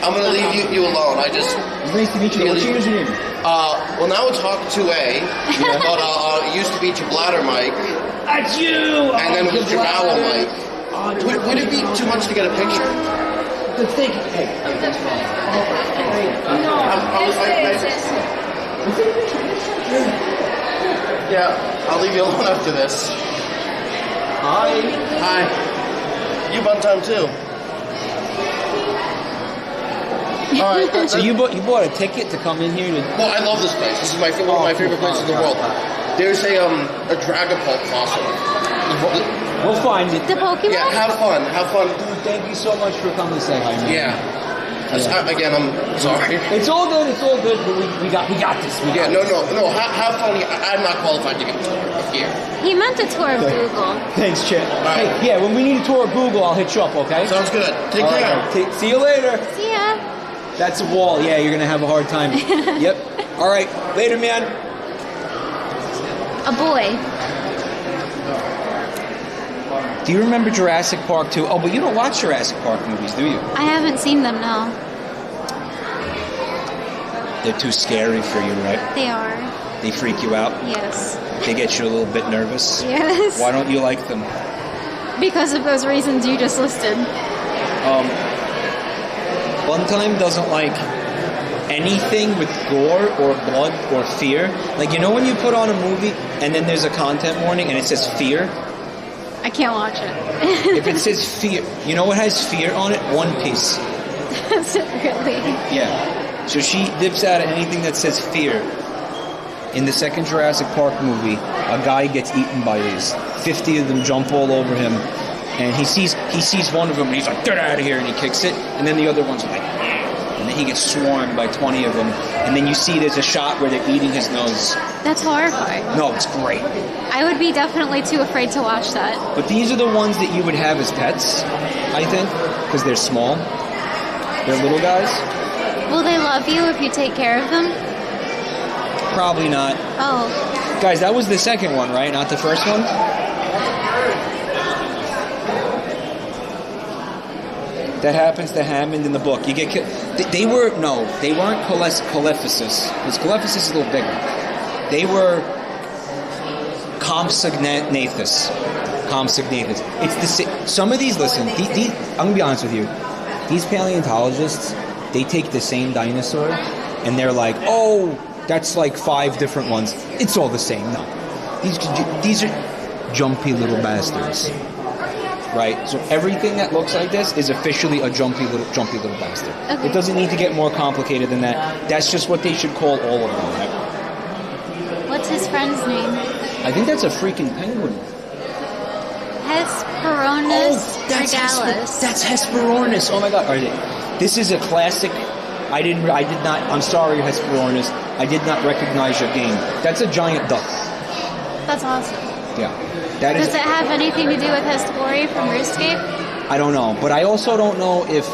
[SPEAKER 7] I'm gonna leave you alone.
[SPEAKER 2] It's nice to meet you. What's your name?
[SPEAKER 7] Well, now it's Hawk 2A, but it used to be Jablatter Mike.
[SPEAKER 2] That's you.
[SPEAKER 7] And then it was Jabala Mike. Would it be too much to get a picture? Yeah, I'll leave you alone after this. Hi. You Buntime too. All right.
[SPEAKER 2] So you bought a ticket to come in here to?
[SPEAKER 7] Well, I love this place. This is one of my favorite places in the world. There's a Dragapult fossil.
[SPEAKER 2] We'll find it.
[SPEAKER 3] The Pokemon?
[SPEAKER 7] Yeah, have fun.
[SPEAKER 2] Dude, thank you so much for coming to say hi. Man.
[SPEAKER 7] Yeah. Again, I'm sorry.
[SPEAKER 2] It's all good. But we got this.
[SPEAKER 7] No. Have fun. I'm not qualified to get a tour here.
[SPEAKER 3] He meant a tour of Google.
[SPEAKER 2] Thanks, Chip.
[SPEAKER 7] Right.
[SPEAKER 2] Hey, yeah, when we need a tour of Google, I'll hit you up. Okay.
[SPEAKER 7] Sounds good. Take care.
[SPEAKER 2] Right. See you later.
[SPEAKER 3] See ya.
[SPEAKER 2] That's a wall. Yeah, you're gonna have a hard time. Yep. All right. Later, man.
[SPEAKER 3] A boy.
[SPEAKER 4] Do you remember Jurassic Park 2? Oh, but you don't watch Jurassic Park movies, do you?
[SPEAKER 3] I haven't seen them, no.
[SPEAKER 4] They're too scary for you, right?
[SPEAKER 3] They are.
[SPEAKER 4] They freak you out?
[SPEAKER 3] Yes.
[SPEAKER 4] They get you a little bit nervous?
[SPEAKER 3] Yes.
[SPEAKER 4] Why don't you like them?
[SPEAKER 3] Because of those reasons you just listed.
[SPEAKER 4] Buntime doesn't like anything with gore or blood or fear. Like, you know when you put on a movie and then there's a content warning and it says fear?
[SPEAKER 3] I can't watch it.
[SPEAKER 4] If it says fear, you know what has fear on it? One Piece.
[SPEAKER 3] Does it really?
[SPEAKER 4] Yeah. So she dips out at anything that says fear. In the second Jurassic Park movie, a guy gets eaten by these. 50 of them jump all over him, and he sees one of them, and he's like, "Get out of here!" and he kicks it, and then the other one's like, and then he gets swarmed by 20 of them, and then you see there's a shot where they're eating his nose.
[SPEAKER 3] That's horrifying.
[SPEAKER 4] No, it's great.
[SPEAKER 3] I would be definitely too afraid to watch that.
[SPEAKER 4] But these are the ones that you would have as pets, I think, because they're small. They're little guys.
[SPEAKER 3] Will they love you if you take care of them?
[SPEAKER 4] Probably not.
[SPEAKER 3] Oh.
[SPEAKER 4] Guys, that was the second one, right? Not the first one? That happens to Hammond in the book. You get they weren't Colephysis. Because Colephysis is a little bigger. They were Compsognathus. It's the same. Some of these, listen, I'm going to be honest with you. These paleontologists, they take the same dinosaur and they're like, oh, that's like 5 different ones. It's all the same. No. These are jumpy little bastards. Right? So everything that looks like this is officially a jumpy little bastard.
[SPEAKER 3] Okay.
[SPEAKER 4] It doesn't need to get more complicated than that. That's just what they should call all of them, right?
[SPEAKER 3] What's his friend's name?
[SPEAKER 4] I think that's a freaking penguin.
[SPEAKER 3] Hesperornis regalis.
[SPEAKER 4] That's Hesperornis. Oh my god. All right. This is a classic. I'm sorry, Hesperornis. I did not recognize your game. That's a giant duck.
[SPEAKER 3] That's awesome.
[SPEAKER 4] Yeah.
[SPEAKER 3] Does it have anything to do with Hespori from RuneScape?
[SPEAKER 4] I don't know. But I also don't know if...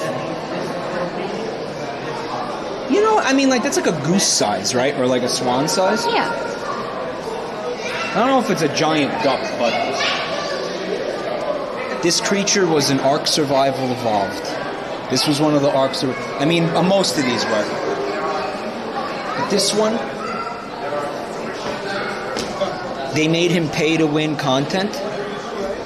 [SPEAKER 4] You know, I mean, like, that's like a goose size, right? Or like a swan size?
[SPEAKER 3] Yeah.
[SPEAKER 4] I don't know if it's a giant duck, but... This creature was an Ark survival evolved. This was one of the Ark I mean, most of these were. But this one... They made him pay to win content,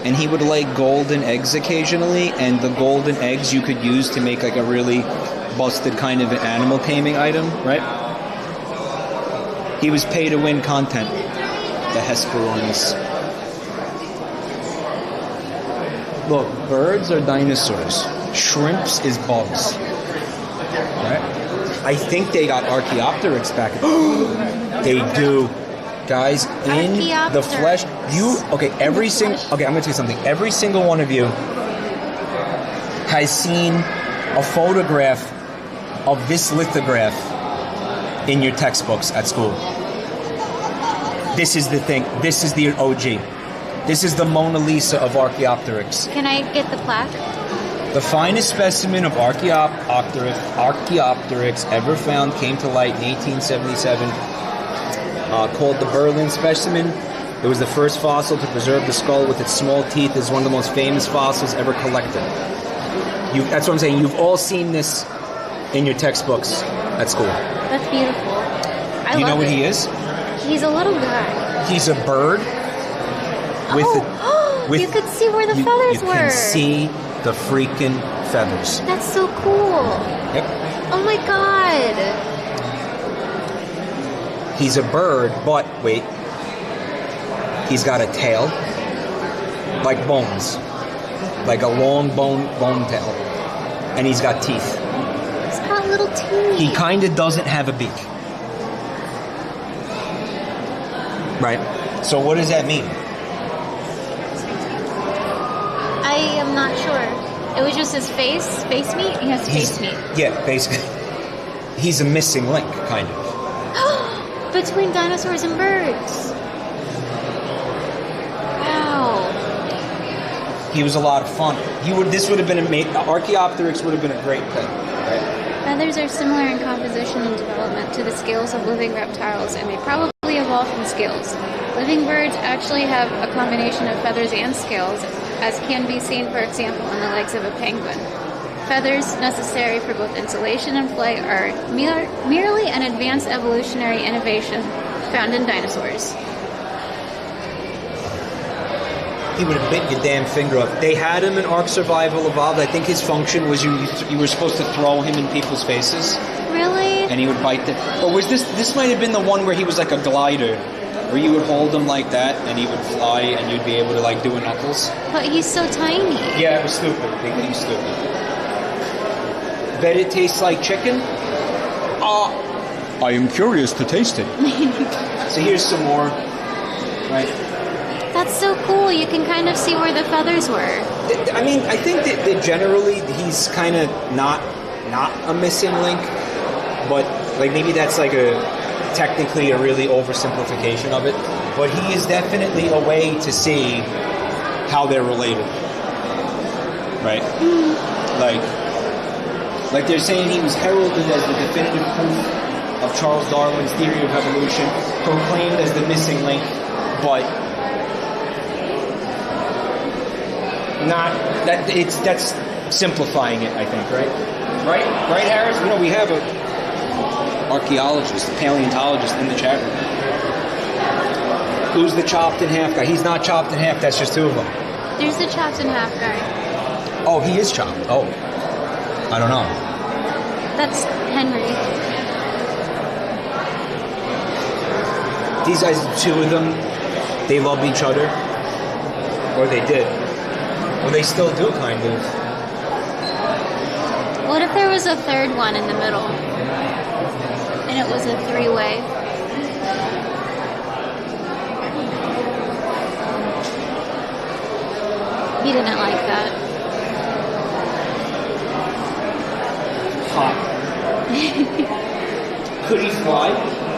[SPEAKER 4] and he would lay golden eggs occasionally, and the golden eggs you could use to make like a really busted kind of an animal taming item, right? He was pay to win content, the Hesperornis. Look, birds are dinosaurs. Shrimps is bugs. Right? I think they got Archaeopteryx back. They do. Guys, in the flesh, every single, I'm going to tell you something. Every single one of you has seen a photograph of this lithograph in your textbooks at school. This is the thing. This is the OG. This is the Mona Lisa of Archaeopteryx.
[SPEAKER 3] Can I get the plaque?
[SPEAKER 4] The finest specimen of Archaeopteryx ever found came to light in 1877. Called the Berlin specimen. It was the first fossil to preserve the skull with its small teeth. It's one of the most famous fossils ever collected. That's what I'm saying. You've all seen this in your textbooks at school.
[SPEAKER 3] That's beautiful.
[SPEAKER 4] You know what he is?
[SPEAKER 3] He's a little guy.
[SPEAKER 4] He's a bird. With
[SPEAKER 3] you could see where the feathers were.
[SPEAKER 4] You can see the freaking feathers.
[SPEAKER 3] That's so cool.
[SPEAKER 4] Yep.
[SPEAKER 3] Oh my god.
[SPEAKER 4] He's a bird, but wait. He's got a tail, like bones, like a long bone tail, and he's got teeth.
[SPEAKER 3] He's got little teeth.
[SPEAKER 4] He kind of doesn't have a beak, right? So what does that mean?
[SPEAKER 3] I am not sure. It was just his face meat. He has face meat.
[SPEAKER 4] Yeah, basically, he's a missing link, kind of.
[SPEAKER 3] Between dinosaurs and birds. Wow.
[SPEAKER 4] He was a lot of fun. This would have been Archaeopteryx would have been a great thing, right?
[SPEAKER 3] Feathers are similar in composition and development to the scales of living reptiles, and they probably evolved from scales. Living birds actually have a combination of feathers and scales, as can be seen, for example, on the legs of a penguin. Feathers necessary for both insulation and flight are merely an advanced evolutionary innovation found in dinosaurs.
[SPEAKER 4] He would have bit your damn finger off. They had him in Ark Survival Evolved. I think his function was you were supposed to throw him in people's faces.
[SPEAKER 3] Really?
[SPEAKER 4] And he would bite the... Or was this might have been the one where he was like a glider, where you would hold him like that and he would fly and you'd be able to like do a Knuckles.
[SPEAKER 3] But he's so tiny.
[SPEAKER 4] Yeah, it was stupid. They think he's stupid. Bet it tastes like chicken? I am curious to taste it. So here's some more. Right?
[SPEAKER 3] That's so cool. You can kind of see where the feathers were.
[SPEAKER 4] I mean, I think that generally he's kind of not a missing link, but like maybe that's like technically a really oversimplification of it. But he is definitely a way to see how they're related, right? Like they're saying he was heralded as the definitive proof of Charles Darwin's theory of evolution, proclaimed as the missing link, but not that that's simplifying it, I think, right, Harris? You know, we have a archaeologist, a paleontologist in the chat room. Who's the chopped in half guy? He's not chopped in half. That's just two of them.
[SPEAKER 3] There's the chopped in half guy.
[SPEAKER 4] Oh, he is chopped. Oh, I don't know.
[SPEAKER 3] That's Henry.
[SPEAKER 4] These guys, two of them, they love each other, or they did. Well, they still do, kind of.
[SPEAKER 3] What if there was a third one in the middle? And it was a three-way? He didn't like that.
[SPEAKER 4] Hot. Could he fly?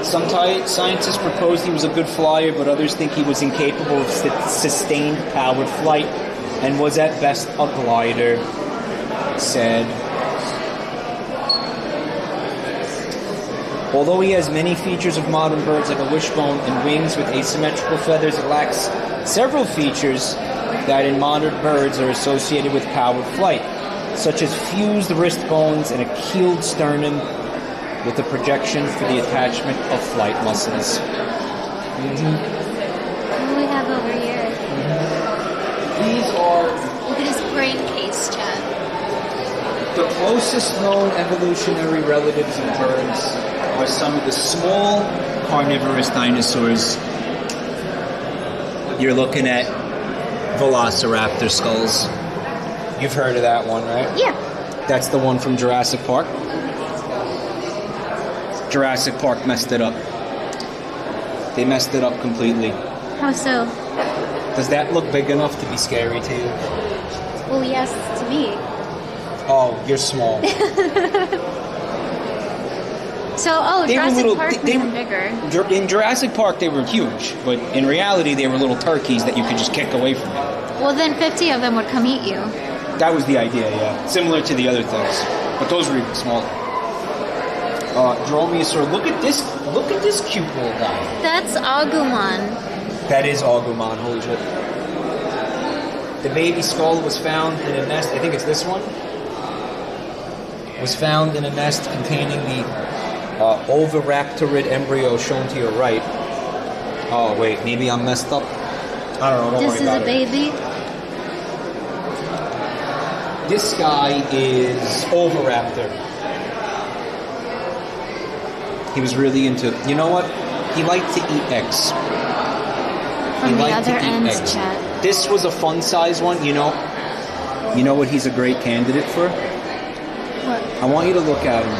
[SPEAKER 4] Some scientists proposed he was a good flyer, but others think he was incapable of sustained powered flight and was at best a glider, said. Although he has many features of modern birds like a wishbone and wings with asymmetrical feathers, it lacks several features that in modern birds are associated with powered flight, such as fused wrist bones and a keeled sternum with a projection for the attachment of flight muscles.
[SPEAKER 3] What do we have over here?
[SPEAKER 4] These are...
[SPEAKER 3] Look at his brain case, Chad.
[SPEAKER 4] The closest known evolutionary relatives of birds are some of the small carnivorous dinosaurs. You're looking at velociraptor skulls. You've heard of that one, right?
[SPEAKER 3] Yeah.
[SPEAKER 4] That's the one from Jurassic Park. Jurassic Park messed it up. They messed it up completely.
[SPEAKER 3] How so?
[SPEAKER 4] Does that look big enough to be scary to you?
[SPEAKER 3] Well, yes, to me.
[SPEAKER 4] Oh, you're small.
[SPEAKER 3] So, Jurassic Park made them bigger.
[SPEAKER 4] In Jurassic Park, they were huge, but in reality, they were little turkeys that you could just kick away from you.
[SPEAKER 3] Well, then 50 of them would come eat you.
[SPEAKER 4] That was the idea, yeah. Similar to the other things, but those were even smaller. Dromaeosaur, look at this cute little guy.
[SPEAKER 3] That's Agumon.
[SPEAKER 4] That is Agumon, holy shit. The baby skull was found in a nest, I think it's this one, was found in a nest containing the oviraptorid embryo shown to your right. Oh, wait, maybe I'm messed up. I don't know, don't worry about it.
[SPEAKER 3] This is a baby?
[SPEAKER 4] This guy is Oviraptor. He was really into... You know what? He liked to eat eggs.
[SPEAKER 3] From the other end, chat.
[SPEAKER 4] This was a fun-size one. You know what he's a great candidate for?
[SPEAKER 3] What?
[SPEAKER 4] I want you to look at him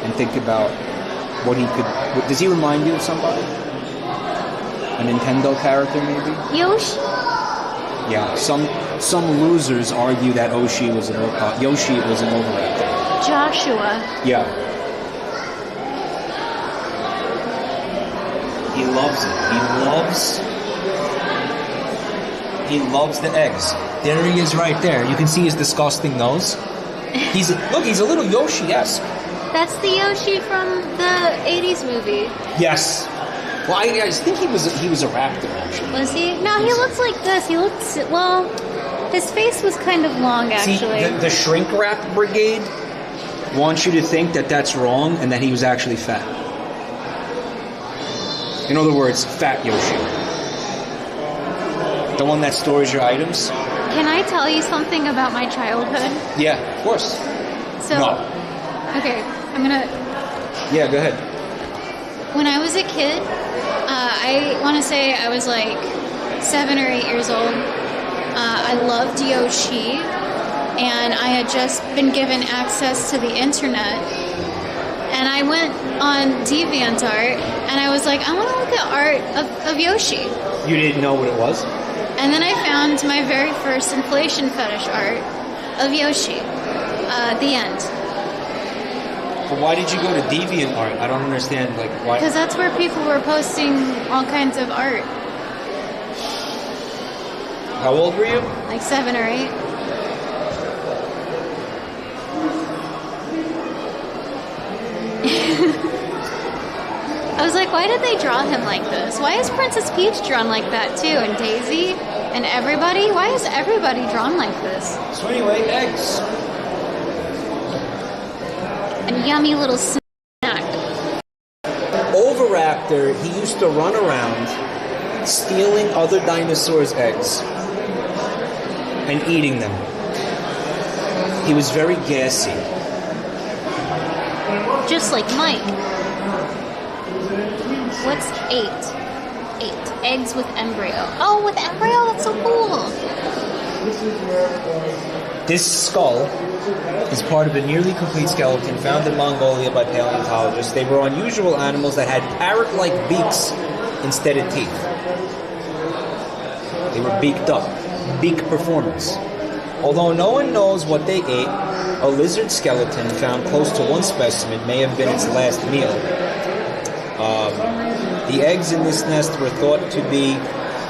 [SPEAKER 4] and think about what he could... Does he remind you of somebody? A Nintendo character, maybe?
[SPEAKER 3] Yoshi?
[SPEAKER 4] Yeah, some losers argue that Yoshi was an Oviraptor.
[SPEAKER 3] Joshua.
[SPEAKER 4] Yeah. He loves it. He loves the eggs. There he is right there. You can see his disgusting nose. He's a little Yoshi-esque.
[SPEAKER 3] That's the Yoshi from the 80s movie.
[SPEAKER 4] Yes. Well, I think he was a raptor, actually.
[SPEAKER 3] Was he? No, he looks like this. He looks, well, his face was kind of long, actually.
[SPEAKER 4] See, the shrink wrap brigade wants you to think that that's wrong and that he was actually fat. In other words, Fat Yoshi. The one that stores your items.
[SPEAKER 3] Can I tell you something about my childhood?
[SPEAKER 4] Yeah, of course.
[SPEAKER 3] So,
[SPEAKER 4] No.
[SPEAKER 3] okay, I'm gonna.
[SPEAKER 4] Yeah, go ahead.
[SPEAKER 3] When I was a kid, I want to say I was like 7 or 8 years old. I loved Yoshi, and I had just been given access to the internet. And I went on DeviantArt, and I was like, I want to look at art of Yoshi.
[SPEAKER 4] You didn't know what it was?
[SPEAKER 3] And then I found my very first inflation fetish art of Yoshi. The end.
[SPEAKER 4] But why did you go to DeviantArt? I don't understand, like, why?
[SPEAKER 3] Because that's where people were posting all kinds of art.
[SPEAKER 4] How old were you?
[SPEAKER 3] Like 7 or 8. I was like, why did they draw him like this? Why is Princess Peach drawn like that too? And Daisy? And everybody? Why is everybody drawn like this?
[SPEAKER 4] So anyway, eggs.
[SPEAKER 3] A yummy little snack.
[SPEAKER 4] Oviraptor, he used to run around stealing other dinosaurs' eggs and eating them. He was very gassy.
[SPEAKER 3] Just like Mike. What's 8? 8. Eggs with embryo. Oh, with embryo? That's so cool.
[SPEAKER 4] This skull is part of a nearly complete skeleton found in Mongolia by paleontologists. They were unusual animals that had parrot-like beaks instead of teeth. They were beaked up. Beak performance. Although no one knows what they ate, a lizard skeleton found close to one specimen may have been its last meal. The eggs in this nest were thought to be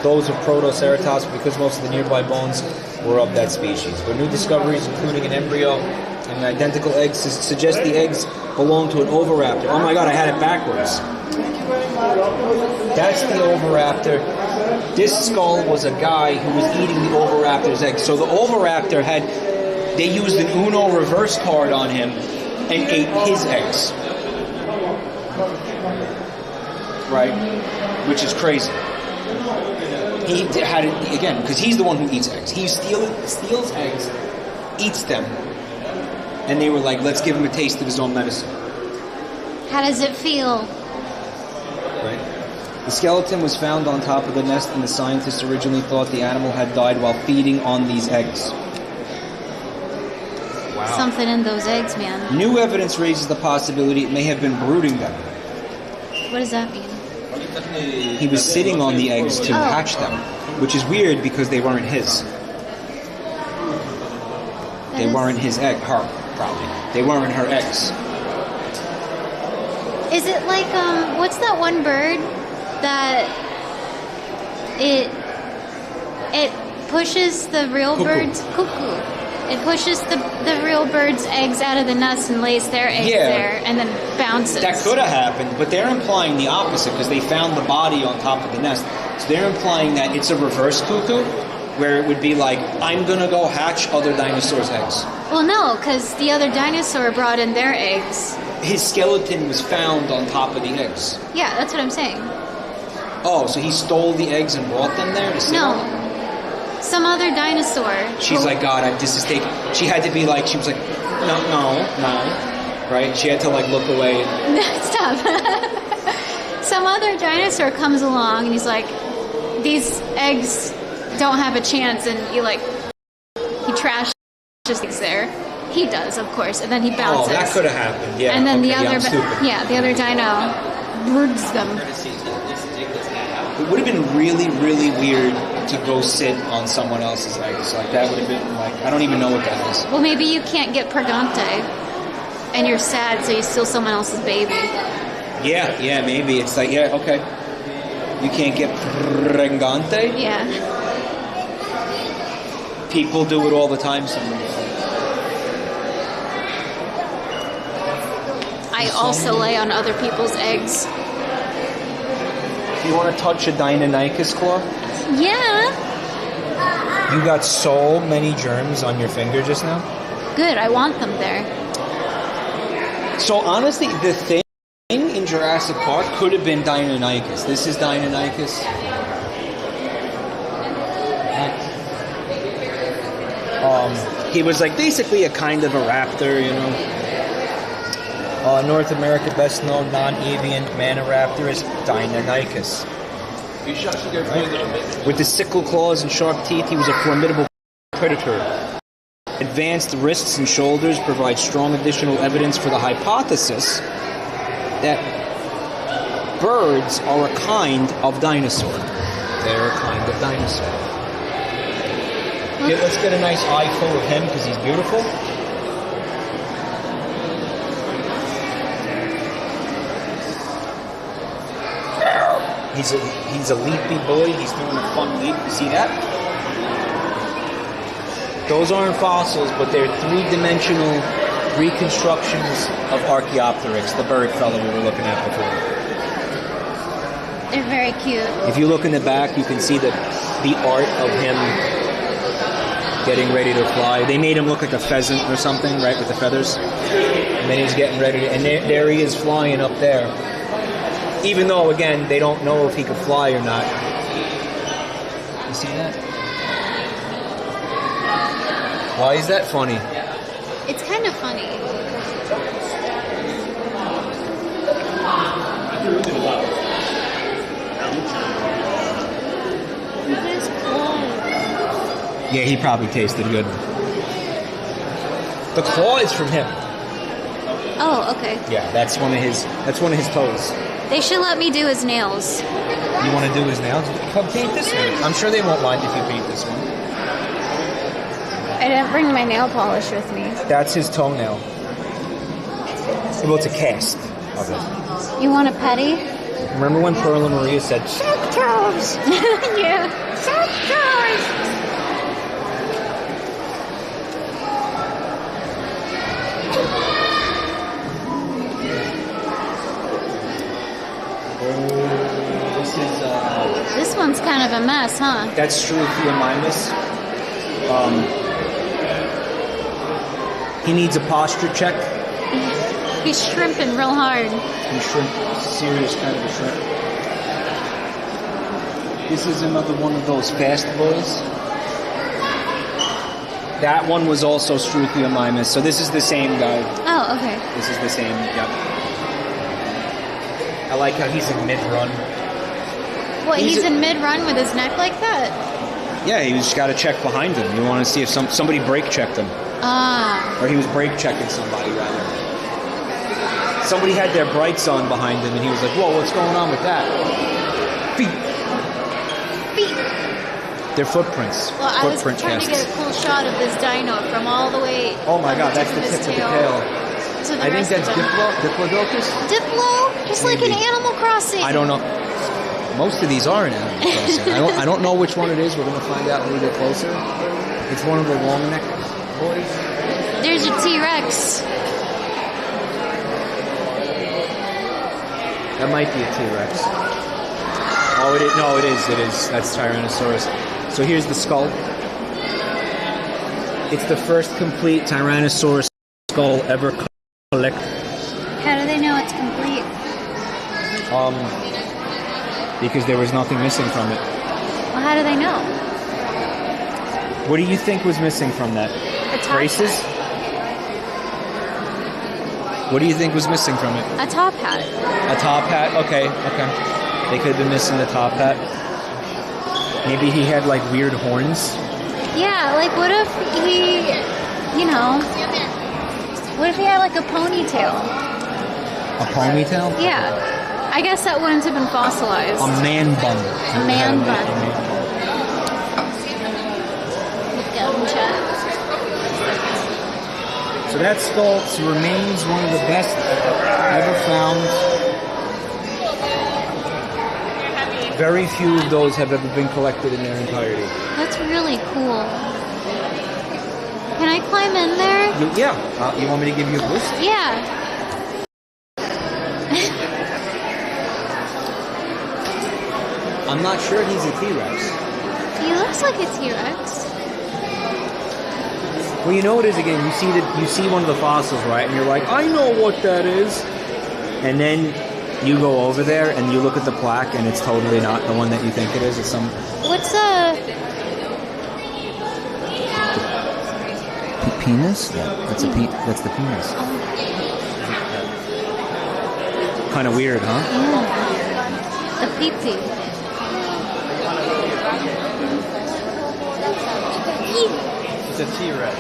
[SPEAKER 4] those of Protoceratops because most of the nearby bones were of that species. But new discoveries, including an embryo and identical eggs, suggest the eggs belong to an oviraptor. Oh my god, I had it backwards. That's the oviraptor. This skull was a guy who was eating the oviraptor's eggs. So the oviraptor they used an Uno reverse card on him and ate his eggs. Right? Which is crazy. He had it, again, because he's the one who eats eggs. He steals eggs, eats them, and they were like, let's give him a taste of his own medicine.
[SPEAKER 3] How does it feel?
[SPEAKER 4] Right? The skeleton was found on top of the nest, and the scientists originally thought the animal had died while feeding on these eggs. Wow.
[SPEAKER 3] Something in those eggs, man.
[SPEAKER 4] New evidence raises the possibility it may have been brooding them.
[SPEAKER 3] What does that mean?
[SPEAKER 4] He was sitting on the eggs to hatch them, which is weird because they weren't his. They weren't his egg. Her, probably. They weren't her eggs.
[SPEAKER 3] Is it like, what's that one bird that it pushes the real birds? Cuckoo. It pushes the real bird's eggs out of the nest and lays their eggs there and then bounces.
[SPEAKER 4] That could have happened, but they're implying the opposite because they found the body on top of the nest. So they're implying that it's a reverse cuckoo, where it would be like, I'm going to go hatch other dinosaurs' eggs.
[SPEAKER 3] Well, no, because the other dinosaur brought in their eggs.
[SPEAKER 4] His skeleton was found on top of the eggs.
[SPEAKER 3] Yeah, that's what I'm saying.
[SPEAKER 4] Oh, so he stole the eggs and brought them there to sit on?
[SPEAKER 3] Some other dinosaur.
[SPEAKER 4] She's like, God, this is taking... She had to be like, she was like, no. Right? She had to like look away.
[SPEAKER 3] Stop. Some other dinosaur comes along and he's like, these eggs don't have a chance, and he trashes eggs there. He does, of course, and then he bounces.
[SPEAKER 4] Oh, that could have happened, yeah.
[SPEAKER 3] And then
[SPEAKER 4] the
[SPEAKER 3] other dino broods them.
[SPEAKER 4] It would have been really, really weird to go sit on someone else's eggs. Like, that would have been, like, I don't even know what that is.
[SPEAKER 3] Well, maybe you can't get pregante, and you're sad, so you steal someone else's baby.
[SPEAKER 4] Yeah, maybe. It's like, yeah, okay. You can't get pregante?
[SPEAKER 3] Yeah.
[SPEAKER 4] People do it all the time sometimes.
[SPEAKER 3] I also lay on other people's eggs.
[SPEAKER 4] You want to touch a Deinonychus claw?
[SPEAKER 3] Yeah.
[SPEAKER 4] You got so many germs on your finger just now.
[SPEAKER 3] Good. I want them there.
[SPEAKER 4] So honestly, the thing in Jurassic Park could have been Deinonychus. This is Deinonychus. He was like basically a kind of a raptor, you know. North America best known non-avian maniraptor is Deinonychus. Right? With the sickle claws and sharp teeth, he was a formidable predator. Advanced wrists and shoulders provide strong additional evidence for the hypothesis that birds are a kind of dinosaur. They're a kind of dinosaur. Okay, let's get a nice eye full of him because he's beautiful. He's a leapy boy. He's doing a fun leap. You see that? Those aren't fossils, but they're three-dimensional reconstructions of Archaeopteryx, the bird fella we were looking at before.
[SPEAKER 3] They're very cute.
[SPEAKER 4] If you look in the back, you can see the art of him getting ready to fly. They made him look like a pheasant or something, right, with the feathers. And then he's getting ready to, and there he is flying up there. Even though, again, they don't know if he could fly or not. You see that? Why is that funny?
[SPEAKER 3] It's kind of funny.
[SPEAKER 4] Yeah, he probably tasted good. The claw is from him.
[SPEAKER 3] Oh, okay.
[SPEAKER 4] Yeah, that's one of his toes.
[SPEAKER 3] They should let me do his nails.
[SPEAKER 4] You want to do his nails? Come paint this one. I'm sure they won't mind if you paint this one.
[SPEAKER 3] I didn't bring my nail polish with me.
[SPEAKER 4] That's his toenail. Well, it's a cast of it.
[SPEAKER 3] You want a petty?
[SPEAKER 4] Remember when Pearl and Maria said, "Suck toes"?
[SPEAKER 3] Yeah. Suck toes. This one's kind of a mess, huh?
[SPEAKER 4] That's Struthiomimus. He needs a posture check.
[SPEAKER 3] He's shrimping real hard.
[SPEAKER 4] He's serious kind of a shrimp. This is another one of those fast boys. That one was also Struthiomimus, so this is the same guy.
[SPEAKER 3] Oh, okay.
[SPEAKER 4] This is the same, yep. I like how he's in mid-run.
[SPEAKER 3] What, he's in mid-run with his neck like that?
[SPEAKER 4] Yeah, he just got to check behind him. You want to see if somebody brake checked him.
[SPEAKER 3] Ah.
[SPEAKER 4] Or he was brake checking somebody, rather. Somebody had their brights on behind him, and he was like, whoa, what's going on with that? Feet. Their footprints.
[SPEAKER 3] Well, I was trying to get a cool shot of this dino from all the way.
[SPEAKER 4] Oh my god, that's the tip of the tail. I think that's Diplodocus?
[SPEAKER 3] Diplo? Just like in Animal Crossing.
[SPEAKER 4] I don't know. Most of these are in Animal Crossing. I don't know which one it is. We're going to find out when we get closer. It's one of the long neck boys.
[SPEAKER 3] There's a T-Rex.
[SPEAKER 4] That might be a T-Rex. Oh, it is. No, it is. That's Tyrannosaurus. So here's the skull. It's the first complete Tyrannosaurus skull ever collected.
[SPEAKER 3] How do they know it's complete?
[SPEAKER 4] Because there was nothing missing from it.
[SPEAKER 3] Well, how do they know?
[SPEAKER 4] What do you think was missing from that?
[SPEAKER 3] The top
[SPEAKER 4] Braces?
[SPEAKER 3] hat.
[SPEAKER 4] What do you think was missing from it?
[SPEAKER 3] A top hat.
[SPEAKER 4] A top hat? Okay. They could have been missing the top hat. Maybe he had like weird horns.
[SPEAKER 3] Yeah, like what if he, what if he had like a ponytail?
[SPEAKER 4] A ponytail?
[SPEAKER 3] Yeah. I guess that wouldn't have been fossilized.
[SPEAKER 4] A man bun.
[SPEAKER 3] A man bun.
[SPEAKER 4] So that skull remains one of the best ever found. Very few of those have ever been collected in their entirety.
[SPEAKER 3] That's really cool. Can I climb in there?
[SPEAKER 4] Yeah. You want me to give you a boost?
[SPEAKER 3] Yeah.
[SPEAKER 4] I'm not sure he's a T-Rex.
[SPEAKER 3] He looks like a T-Rex.
[SPEAKER 4] Well, you know what it is again. You see one of the fossils, right? And you're like, I know what that is. And then you go over there and you look at the plaque, and it's totally not the one that you think it is. It's some.
[SPEAKER 3] What's
[SPEAKER 4] penis? Yeah, that's that's the penis. Kind of weird, huh?
[SPEAKER 3] Yeah. The pee-pee.
[SPEAKER 5] It's a T-Rex.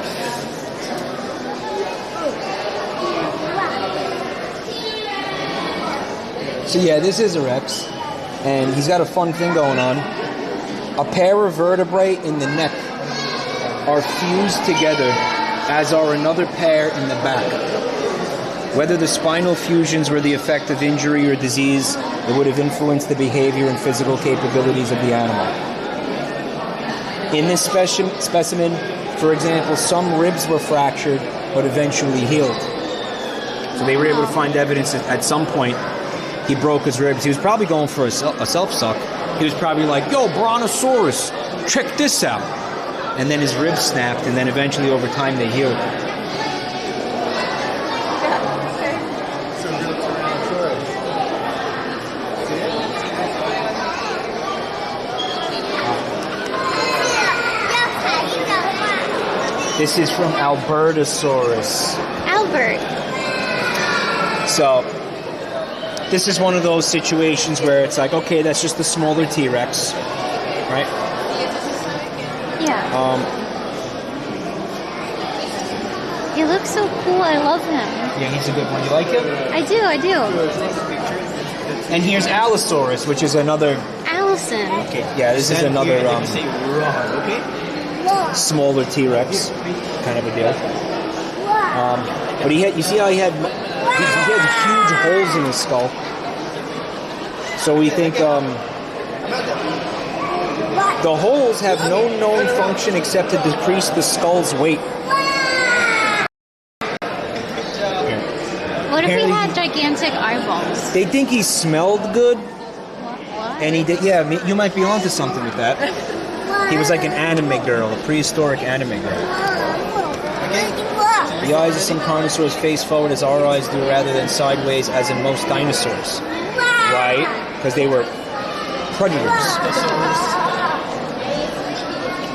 [SPEAKER 4] So yeah, this is a Rex, and he's got a fun thing going on. A pair of vertebrae in the neck are fused together, as are another pair in the back. Whether the spinal fusions were the effect of injury or disease, it would have influenced the behavior and physical capabilities of the animal. In this specimen, for example, some ribs were fractured but eventually healed. So they were able to find evidence that at some point he broke his ribs. He was probably going for a self-suck. He was probably like, yo, Brontosaurus, check this out. And then his ribs snapped, and then eventually over time they healed. This is from Albertosaurus.
[SPEAKER 3] Albert.
[SPEAKER 4] So, this is one of those situations where it's like, okay, that's just the smaller T-Rex, right?
[SPEAKER 3] Yeah. He looks so cool. I love him.
[SPEAKER 4] Yeah, he's a good one. You like him?
[SPEAKER 3] I do.
[SPEAKER 4] And here's Allosaurus, which is another...
[SPEAKER 3] Allison.
[SPEAKER 4] Okay, yeah, this is another smaller T-Rex kind of a deal. But you see how he had huge holes in his skull. So we think the holes have no known function except to decrease the skull's weight.
[SPEAKER 3] What if he had gigantic eyeballs?
[SPEAKER 4] They think he smelled good.
[SPEAKER 3] What?
[SPEAKER 4] And he did, yeah, you might be onto something with that. He was like an anime girl, a prehistoric anime girl. The eyes of some dinosaurs face forward as our eyes do rather than sideways as in most dinosaurs. Right? Because they were predators.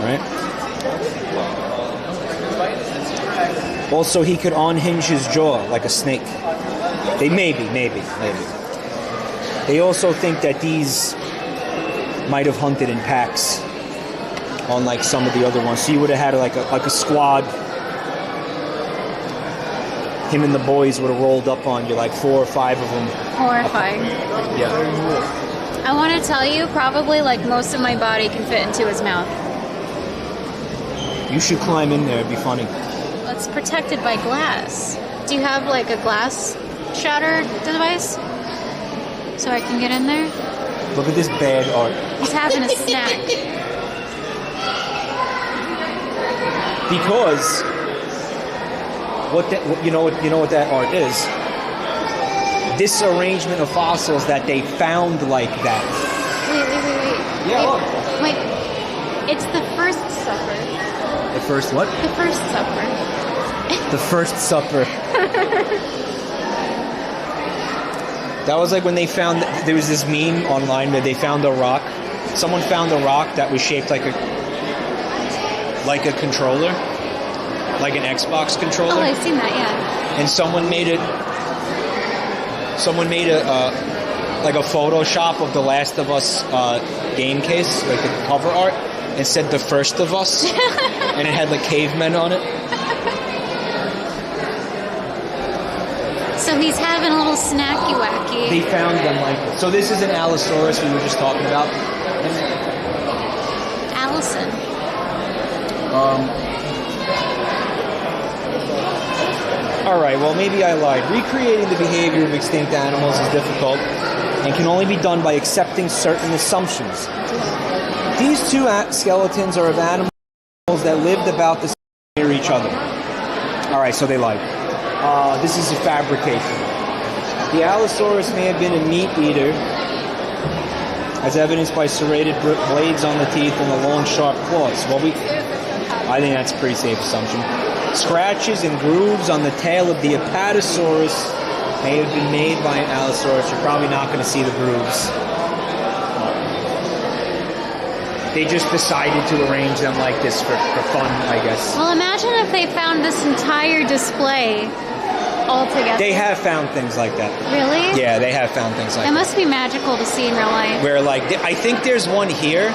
[SPEAKER 4] Right? Also, he could unhinge his jaw like a snake. Maybe. They also think that these might have hunted in packs, unlike some of the other ones. So you would have had like a squad. Him and the boys would have rolled up on you, like 4 or 5 of them.
[SPEAKER 3] Horrifying.
[SPEAKER 4] Yeah.
[SPEAKER 3] I want to tell you, probably like most of my body can fit into his mouth.
[SPEAKER 4] You should climb in there. It'd be funny.
[SPEAKER 3] It's protected by glass. Do you have like a glass shatter device? So I can get in there?
[SPEAKER 4] Look at this bad art.
[SPEAKER 3] He's having a snack.
[SPEAKER 4] Because you know what that art is? This arrangement of fossils that they found like that.
[SPEAKER 3] Wait.
[SPEAKER 4] Yeah, look.
[SPEAKER 3] Wait. It's the first supper.
[SPEAKER 4] The first what?
[SPEAKER 3] The first supper.
[SPEAKER 4] The First Supper. That was like when they found, there was this meme online where they found a rock. Someone found a rock that was shaped like a controller, like an Xbox controller.
[SPEAKER 3] Oh, I've seen that, yeah.
[SPEAKER 4] And someone made a like a Photoshop of the Last of Us game case, like the cover art, and said "The First of Us," and it had like cavemen on it.
[SPEAKER 3] So he's having a little snacky wacky.
[SPEAKER 4] They found them like this. So this is an Allosaurus we were just talking about.
[SPEAKER 3] Allison.
[SPEAKER 4] All right, well, maybe I lied. Recreating the behavior of extinct animals is difficult and can only be done by accepting certain assumptions. These two skeletons are of animals that lived about the same near each other. All right, so they lied. This is a fabrication. The Allosaurus may have been a meat eater as evidenced by serrated blades on the teeth and the long, sharp claws. Well, I think that's a pretty safe assumption. Scratches and grooves on the tail of the Apatosaurus may have been made by an Allosaurus. You're probably not going to see the grooves. They just decided to arrange them like this for fun, I guess.
[SPEAKER 3] Well, imagine if they found this entire display all together.
[SPEAKER 4] They have found things like that.
[SPEAKER 3] Really?
[SPEAKER 4] Yeah, they have found things like
[SPEAKER 3] That
[SPEAKER 4] that.
[SPEAKER 3] must be magical to see in real life.
[SPEAKER 4] Where, like, I think there's one here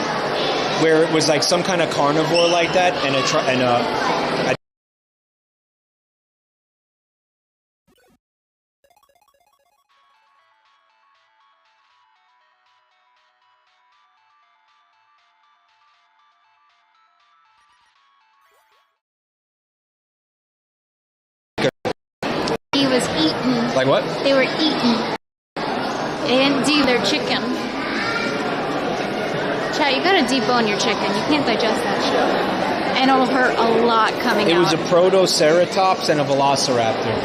[SPEAKER 4] where it was like some kind of carnivore like that, and a
[SPEAKER 3] He was eaten.
[SPEAKER 4] like what?
[SPEAKER 3] They were eaten. They didn't do their chicken. Chat, you gotta debone your chicken. You can't digest that shit. And it'll hurt a lot coming out.
[SPEAKER 4] It was a Protoceratops and a Velociraptor.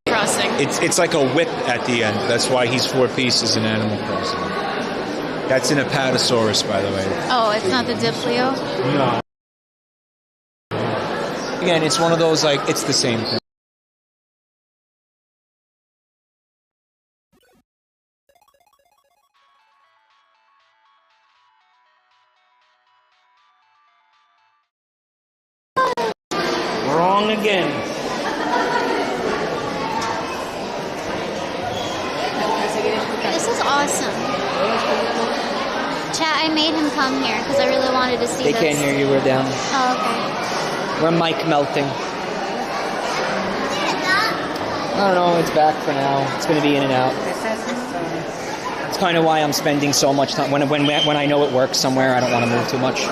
[SPEAKER 3] Crossing.
[SPEAKER 4] It's like a whip at the end. That's why he's 4 pieces in Animal Crossing. That's an Apatosaurus, by the way.
[SPEAKER 3] Oh, it's not the Diplio?
[SPEAKER 4] No. Again, it's one of those, like, it's the same thing. Wrong again.
[SPEAKER 3] This is awesome. Chat, I made him come here because I really wanted to see
[SPEAKER 4] They
[SPEAKER 3] this.
[SPEAKER 4] can't hear you. We're down.
[SPEAKER 3] Oh, okay.
[SPEAKER 4] We're mic melting. I don't know. It's back for now. It's going to be in and out. It's kind of why I'm spending so much time. When I know it works somewhere, I don't want to move too much.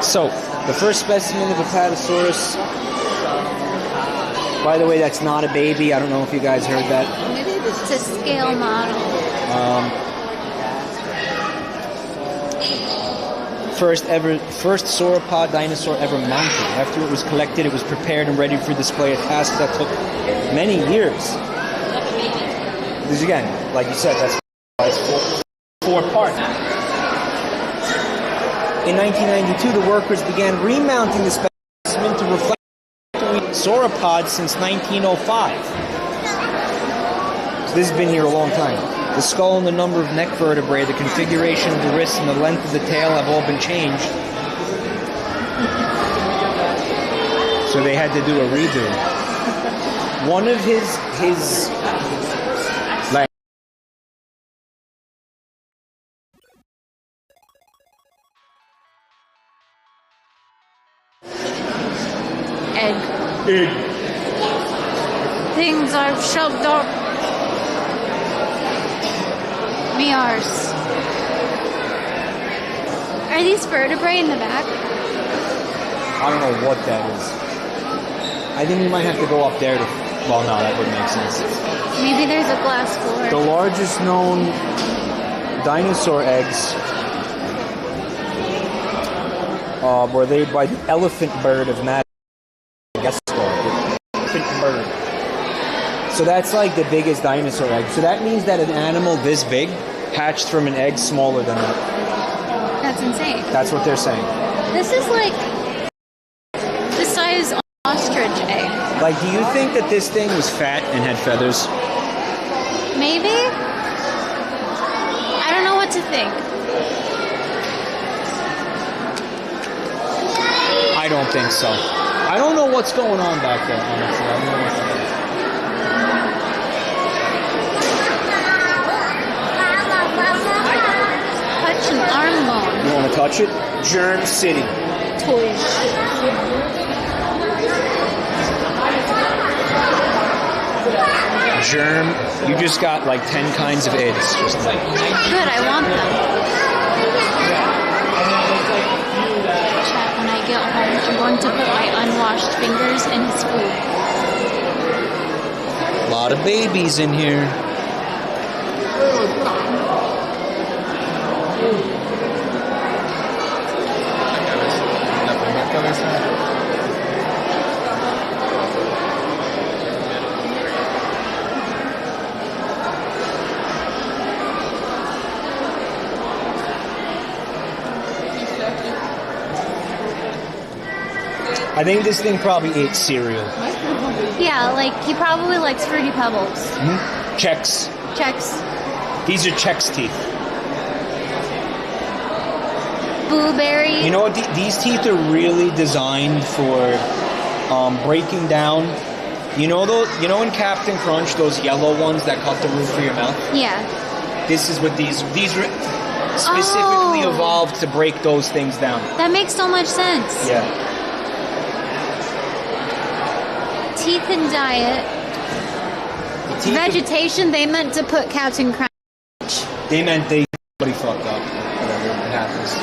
[SPEAKER 4] So, the first specimen of Apatosaurus. By the way, that's not a baby. I don't know if you guys heard that.
[SPEAKER 3] It's a scale model.
[SPEAKER 4] First sauropod dinosaur ever mounted. After it was collected, it was prepared and ready for display, a task that took many years. This again, like you said, that's 4 parts. In 1992, the workers began remounting the specimen to reflect sauropods since 1905. So this has been here a long time. The skull and the number of neck vertebrae, the configuration of the wrists, and the length of the tail have all been changed. So they had to do a redo. One of his like
[SPEAKER 3] Egg. Things I've shoved up. Me arse. Are these vertebrae in the back?
[SPEAKER 4] I don't know what that is. I think we might have to go up there to... Well, no, that wouldn't make sense.
[SPEAKER 3] Maybe there's a glass floor.
[SPEAKER 4] The largest known dinosaur eggs were laid by the elephant bird of Madagascar. The elephant bird. So that's like the biggest dinosaur egg. So that means that an animal this big hatched from an egg smaller than that.
[SPEAKER 3] That's insane.
[SPEAKER 4] That's what they're saying.
[SPEAKER 3] This is like the size of an ostrich egg.
[SPEAKER 4] Like, do you think that this thing was fat and had feathers?
[SPEAKER 3] Maybe? I don't know what to think.
[SPEAKER 4] I don't think so. I don't know what's going on back there, honestly. I don't know what's going on.
[SPEAKER 3] Touch an arm bone.
[SPEAKER 4] You want to touch it? Germ City.
[SPEAKER 3] Toys.
[SPEAKER 4] Germ. You just got like 10 kinds of IDs. Just like.
[SPEAKER 3] Good, I want them. get home, I'm going to put my unwashed fingers in his food.
[SPEAKER 2] A lot of babies in here.
[SPEAKER 4] I think this thing probably ate cereal.
[SPEAKER 3] Yeah, like he probably likes Fruity Pebbles.
[SPEAKER 4] Chex.
[SPEAKER 3] Checks.
[SPEAKER 4] These are Chex teeth.
[SPEAKER 3] Blueberry.
[SPEAKER 4] You know what? These teeth are really designed for breaking down. You know in Captain Crunch, those yellow ones that cut the roof of your mouth?
[SPEAKER 3] Yeah.
[SPEAKER 4] This is what these are specifically evolved to break those things down.
[SPEAKER 3] That makes so much sense.
[SPEAKER 4] Yeah.
[SPEAKER 3] Teeth and diet. Vegetation, they meant to put Captain Crunch.
[SPEAKER 4] They meant somebody fucked up. Whatever it happens.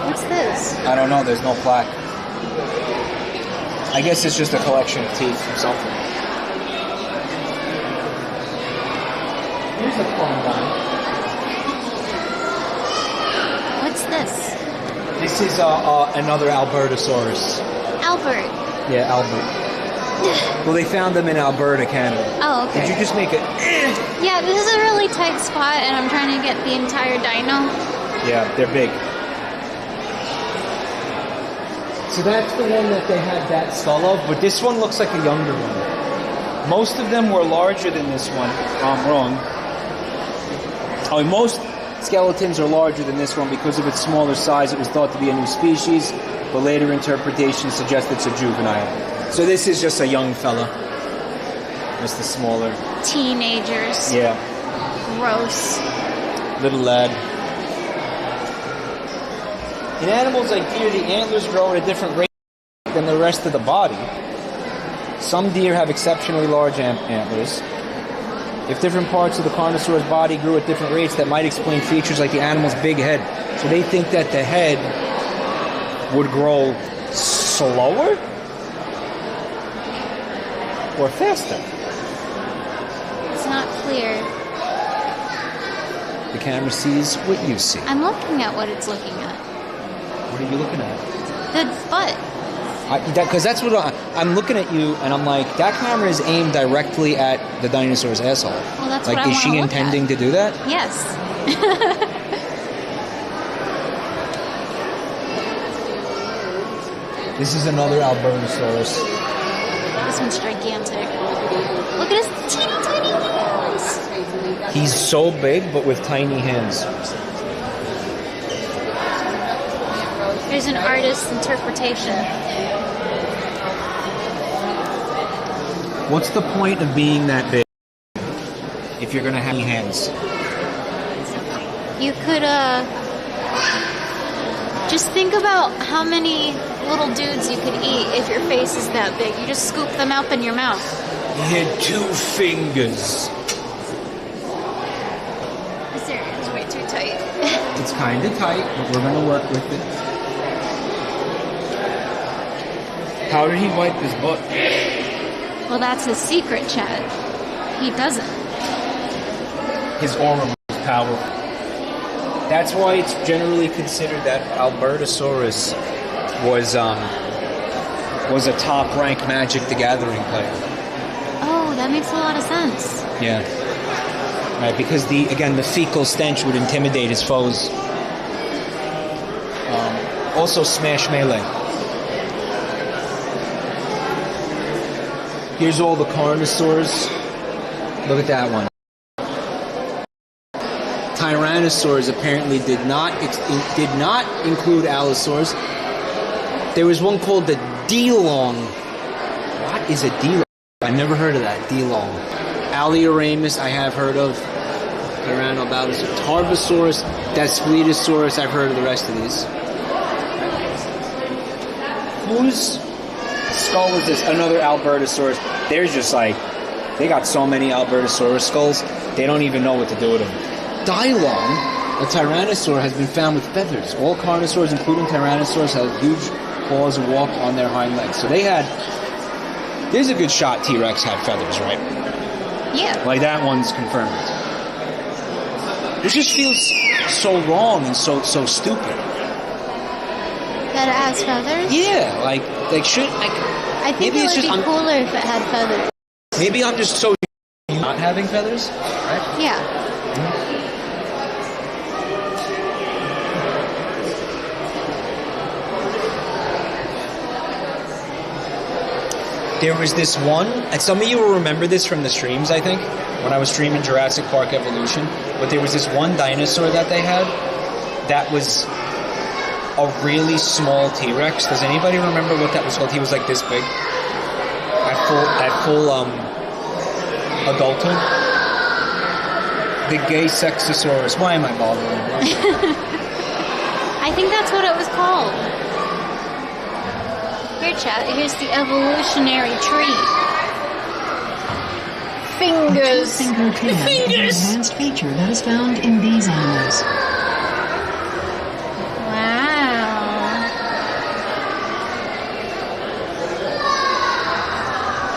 [SPEAKER 3] What's this?
[SPEAKER 4] I don't know. There's no plaque. I guess it's just a collection of teeth from something. Here's a fun one.
[SPEAKER 3] What's this?
[SPEAKER 4] This is another Albertosaurus.
[SPEAKER 3] Albert.
[SPEAKER 4] Yeah, Albert. Well, they found them in Alberta, Canada.
[SPEAKER 3] Oh, okay.
[SPEAKER 4] Did you just make it?
[SPEAKER 3] Yeah, this is a really tight spot, and I'm trying to get the entire dino.
[SPEAKER 4] Yeah, they're big. So that's the one that they had that skull of, but this one looks like a younger one. Most of them were larger than this one. I'm wrong. Oh, most skeletons are larger than this one because of its smaller size. It was thought to be a new species, but later interpretations suggest it's a juvenile. So this is just a young fella. Just the smaller.
[SPEAKER 3] Teenagers.
[SPEAKER 4] Yeah.
[SPEAKER 3] Gross.
[SPEAKER 4] Little lad. In animals like deer, the antlers grow at a different rate than the rest of the body. Some deer have exceptionally large antlers. If different parts of the carnosaur's body grew at different rates, that might explain features like the animal's big head. So they think that the head would grow slower or faster.
[SPEAKER 3] It's not clear.
[SPEAKER 4] The camera sees what you see.
[SPEAKER 3] I'm looking at what it's looking at.
[SPEAKER 4] What are you looking at?
[SPEAKER 3] The butt.
[SPEAKER 4] Because that's what I'm looking at you, and I'm like, that camera is aimed directly at the dinosaur's asshole.
[SPEAKER 3] Well, that's
[SPEAKER 4] like,
[SPEAKER 3] what I
[SPEAKER 4] is she intending to do that?
[SPEAKER 3] Yes.
[SPEAKER 4] This is another Albertosaurus.
[SPEAKER 3] This one's gigantic. Look at his teeny tiny hands.
[SPEAKER 4] He's so big, but with tiny hands.
[SPEAKER 3] There's an artist's interpretation.
[SPEAKER 4] What's the point of being that big if you're gonna have hands?
[SPEAKER 3] You could, just think about how many little dudes you could eat if your face is that big. You just scoop them up in your mouth.
[SPEAKER 4] He had 2 fingers.
[SPEAKER 3] This area is way too tight.
[SPEAKER 4] It's kind of tight, but we're gonna work with it. How did he wipe his butt?
[SPEAKER 3] Well, that's his secret, Chad. He doesn't.
[SPEAKER 4] His aura was powerful. That's why it's generally considered that Albertosaurus was a top-ranked Magic the Gathering player.
[SPEAKER 3] Oh, that makes a lot of sense.
[SPEAKER 4] Yeah. Right, because the fecal stench would intimidate his foes. Also, Smash Melee. Here's all the carnosaurs. Look at that one. Tyrannosaurs apparently did not include allosaurs. There was one called the Delong. What is a Delong? I've never heard of that. Delong. Alioramus, I have heard of. Tyrannobaltus, Tarbosaurus, Daspletosaurus. I've heard of the rest of these. Whose skull is this? Another Albertosaurus. There's just like, they got so many Albertosaurus skulls, they don't even know what to do with them. Dylon? a tyrannosaur has been found with feathers. All carnosaurs, including tyrannosaurs, have huge paws and walk on their hind legs. So they had... There's a good shot T-Rex had feathers, right?
[SPEAKER 3] Yeah.
[SPEAKER 4] Like that one's confirmed. It just feels so wrong and so stupid.
[SPEAKER 3] That it has feathers?
[SPEAKER 4] Yeah, like should like.
[SPEAKER 3] I think it would be cooler if it had feathers.
[SPEAKER 4] Maybe I'm just so not having feathers, right?
[SPEAKER 3] Yeah.
[SPEAKER 4] There was this one, and some of you will remember this from the streams, I think, when I was streaming Jurassic Park Evolution, but there was this one dinosaur that they had that was a really small T-Rex. Does anybody remember what that was called? He was like this big. At full adulthood. The gay Sexosaurus. Why am I bothering?
[SPEAKER 3] I think that's what it was called. Here, chat. Here's the evolutionary tree. Fingers.
[SPEAKER 6] Two-fingered hand is an enhanced feature that is found in these animals.
[SPEAKER 3] Wow.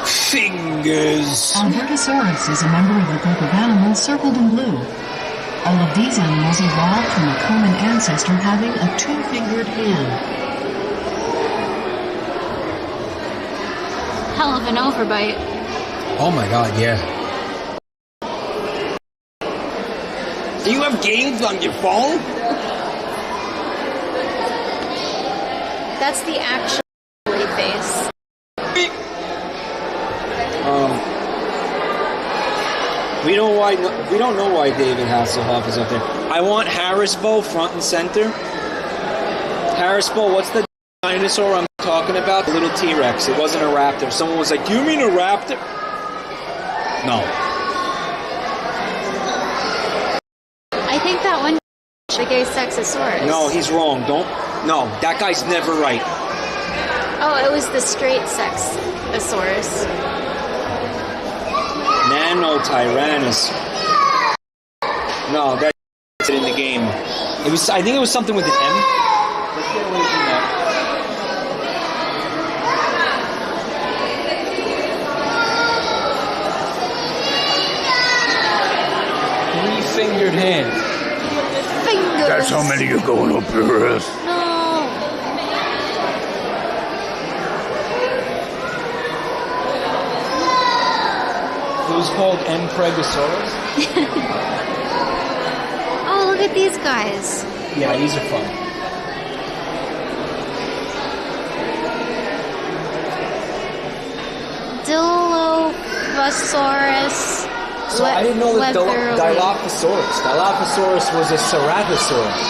[SPEAKER 4] Fingers.
[SPEAKER 6] Albertosaurus is a member of the group of animals circled in blue. All of these animals evolved from a common ancestor having a two-fingered hand.
[SPEAKER 3] Hell of an overbite.
[SPEAKER 4] Oh my god, yeah. Do you have games on your phone?
[SPEAKER 3] That's the actual face.
[SPEAKER 4] We don't know why David Hasselhoff is up there. I want Harrisbo front and center. Harrisbo, what's the dinosaur I'm talking about? The little T-Rex. It wasn't a raptor. Someone was like, "Do you mean a raptor?" No.
[SPEAKER 3] I think that one the gay Sexosaurus.
[SPEAKER 4] No, he's wrong. No, that guy's never right.
[SPEAKER 3] Oh, it was the straight Sexosaurus.
[SPEAKER 4] Nanotyrannus. No, that's in the game. I think it was something with an M. Let's get away from that. Three-fingered hand.
[SPEAKER 3] Fingers.
[SPEAKER 8] That's how many are going up your ass.
[SPEAKER 3] No.
[SPEAKER 4] It was called Empregosaurus.
[SPEAKER 3] Oh, look at these guys.
[SPEAKER 4] Yeah, these are fun.
[SPEAKER 3] Dilophosaurus.
[SPEAKER 4] So I didn't know that Dilophosaurus was a ceratosaurus,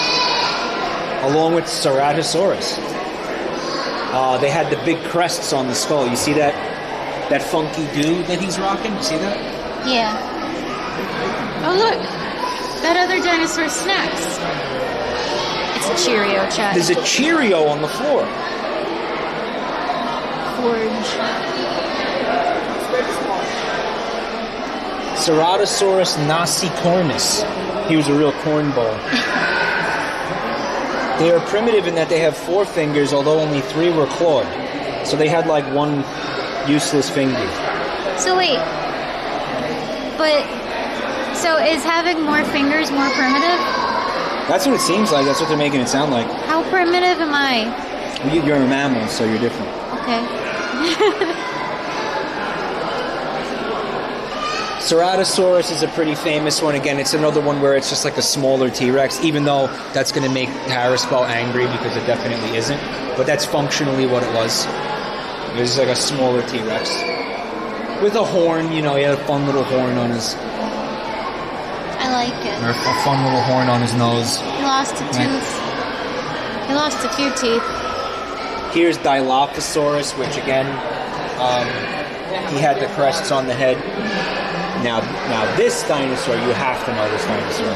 [SPEAKER 4] along with Ceratosaurus. They had the big crests on the skull. You see that? That funky dude that he's rocking? You see that?
[SPEAKER 3] Yeah. Oh, look. That other dinosaur snacks. It's a Cheerio, chat.
[SPEAKER 4] There's a Cheerio on the floor.
[SPEAKER 3] Forge.
[SPEAKER 4] Ceratosaurus nasicornis. He was a real cornball. They are primitive in that they have 4 fingers, although only 3 were clawed. So they had like one useless finger.
[SPEAKER 3] So wait. So is having more fingers more primitive?
[SPEAKER 4] That's what it seems like. That's what they're making it sound like.
[SPEAKER 3] How primitive am I?
[SPEAKER 4] You're a mammal, so you're different.
[SPEAKER 3] Okay.
[SPEAKER 4] Ceratosaurus is a pretty famous one. Again, it's another one where it's just like a smaller T-Rex, even though that's going to make Harrisbo angry because it definitely isn't. But that's functionally what it was. It was like a smaller T-Rex. With a horn, he had a fun little horn on his...
[SPEAKER 3] I like it.
[SPEAKER 4] Or a fun little horn on his nose.
[SPEAKER 3] He lost a tooth. He lost a few teeth.
[SPEAKER 4] Here's Dilophosaurus, which again, he had the crests on the head. Now this dinosaur, you have to know this dinosaur.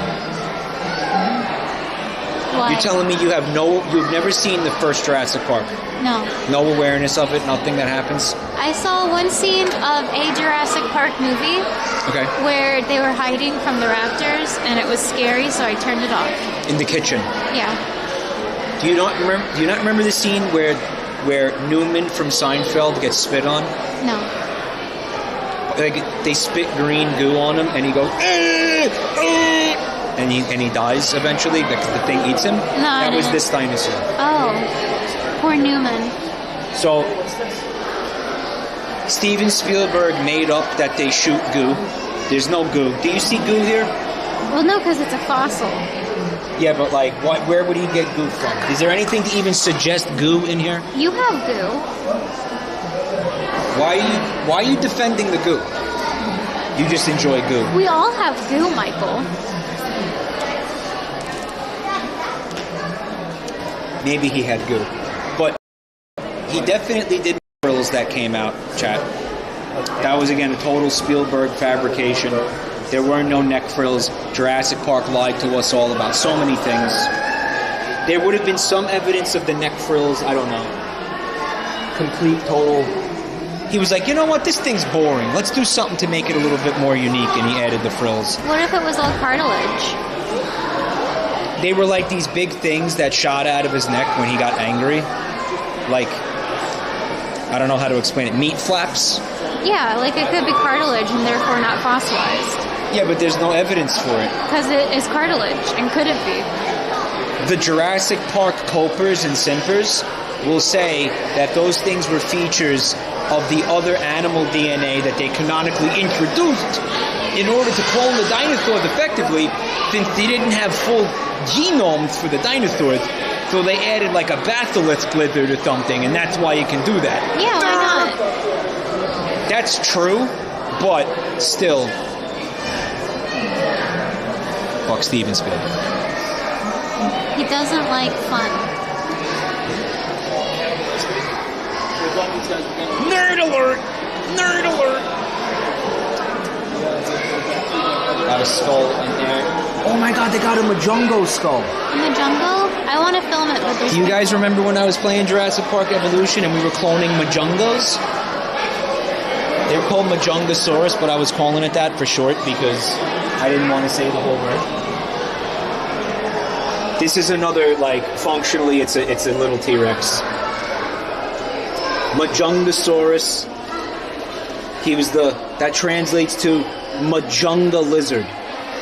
[SPEAKER 3] Why?
[SPEAKER 4] You're telling me you've never seen the first Jurassic Park?
[SPEAKER 3] No.
[SPEAKER 4] No awareness of it, nothing that happens?
[SPEAKER 3] I saw one scene of a Jurassic Park movie,
[SPEAKER 2] Okay.
[SPEAKER 3] where they were hiding from the raptors, and it was scary, so I turned it off.
[SPEAKER 2] In the kitchen.
[SPEAKER 3] Yeah.
[SPEAKER 2] Do you not remember the scene where Newman from Seinfeld gets spit on?
[SPEAKER 3] No.
[SPEAKER 2] Like they spit green goo on him, and he goes, and he dies eventually. The thing eats him.
[SPEAKER 3] No,
[SPEAKER 2] that was this dinosaur.
[SPEAKER 3] Oh, poor Newman.
[SPEAKER 2] So Steven Spielberg made up that they shoot goo. There's no goo. Do you see goo here?
[SPEAKER 3] Well, no, because it's a fossil.
[SPEAKER 2] Yeah, but like, where would he get goo from? Is there anything to even suggest goo in here?
[SPEAKER 3] You have goo.
[SPEAKER 2] Why are you defending the goo? You just enjoy goo.
[SPEAKER 3] We all have goo, Michael.
[SPEAKER 2] Maybe he had goo, but he definitely did frills that came out, chat. That was again a total Spielberg fabrication. There were no neck frills. Jurassic Park lied to us all about so many things. There would have been some evidence of the neck frills. I don't know. Complete, total. He was like, you know what? This thing's boring. Let's do something to make it a little bit more unique, and he added the frills.
[SPEAKER 3] What if it was all cartilage?
[SPEAKER 2] They were like these big things that shot out of his neck when he got angry. Like, I don't know how to explain it. Meat flaps?
[SPEAKER 3] Yeah, like it could be cartilage and therefore not fossilized.
[SPEAKER 2] Yeah, but there's no evidence for it.
[SPEAKER 3] Because it is cartilage, and could it be?
[SPEAKER 2] The Jurassic Park copers and simpers will say that those things were features of the other animal DNA that they canonically introduced in order to clone the dinosaurs effectively, since they didn't have full genomes for the dinosaurs, so they added like a basilisk lizard or something, and that's why you can do that.
[SPEAKER 3] Yeah, why not?
[SPEAKER 2] That's true, but still. Fuck Steven Spielberg.
[SPEAKER 3] He doesn't like fun.
[SPEAKER 2] Nerd alert! Nerd alert! Got a skull in there. Oh my god, they got a Majongo skull.
[SPEAKER 3] In the jungle? I want to film it with this.
[SPEAKER 2] Do you guys remember when I was playing Jurassic Park Evolution and we were cloning Majongos? They were called Majongosaurus, but I was calling it that for short because I didn't want to say the whole word. This is another, like, functionally, it's a little T-Rex. Majongosaurus. He was that translates to Majonga lizard.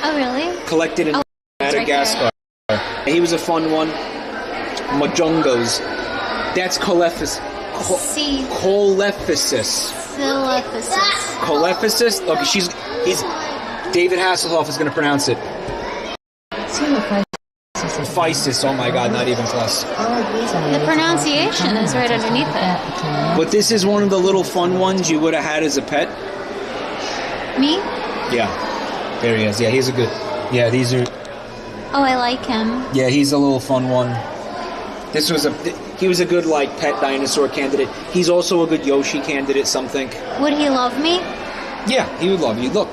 [SPEAKER 3] Oh, really?
[SPEAKER 2] Collected in Madagascar.
[SPEAKER 3] Right.
[SPEAKER 2] He was a fun one. Majongos. That's Colephysis. Colephysis. Colephysis? Okay, David Hasselhoff is going to pronounce it. Physis. Oh my god, not even close.
[SPEAKER 3] The pronunciation is right underneath it.
[SPEAKER 2] But this is one of the little fun ones you would have had as a pet.
[SPEAKER 3] Me?
[SPEAKER 2] Yeah. There he is. Yeah, he's a good. Yeah, these are.
[SPEAKER 3] Oh, I like him.
[SPEAKER 2] Yeah, he's a little fun one. He was a good, like, pet dinosaur candidate. He's also a good Yoshi candidate, some think.
[SPEAKER 3] Would he love me?
[SPEAKER 2] Yeah, he would love you. Look.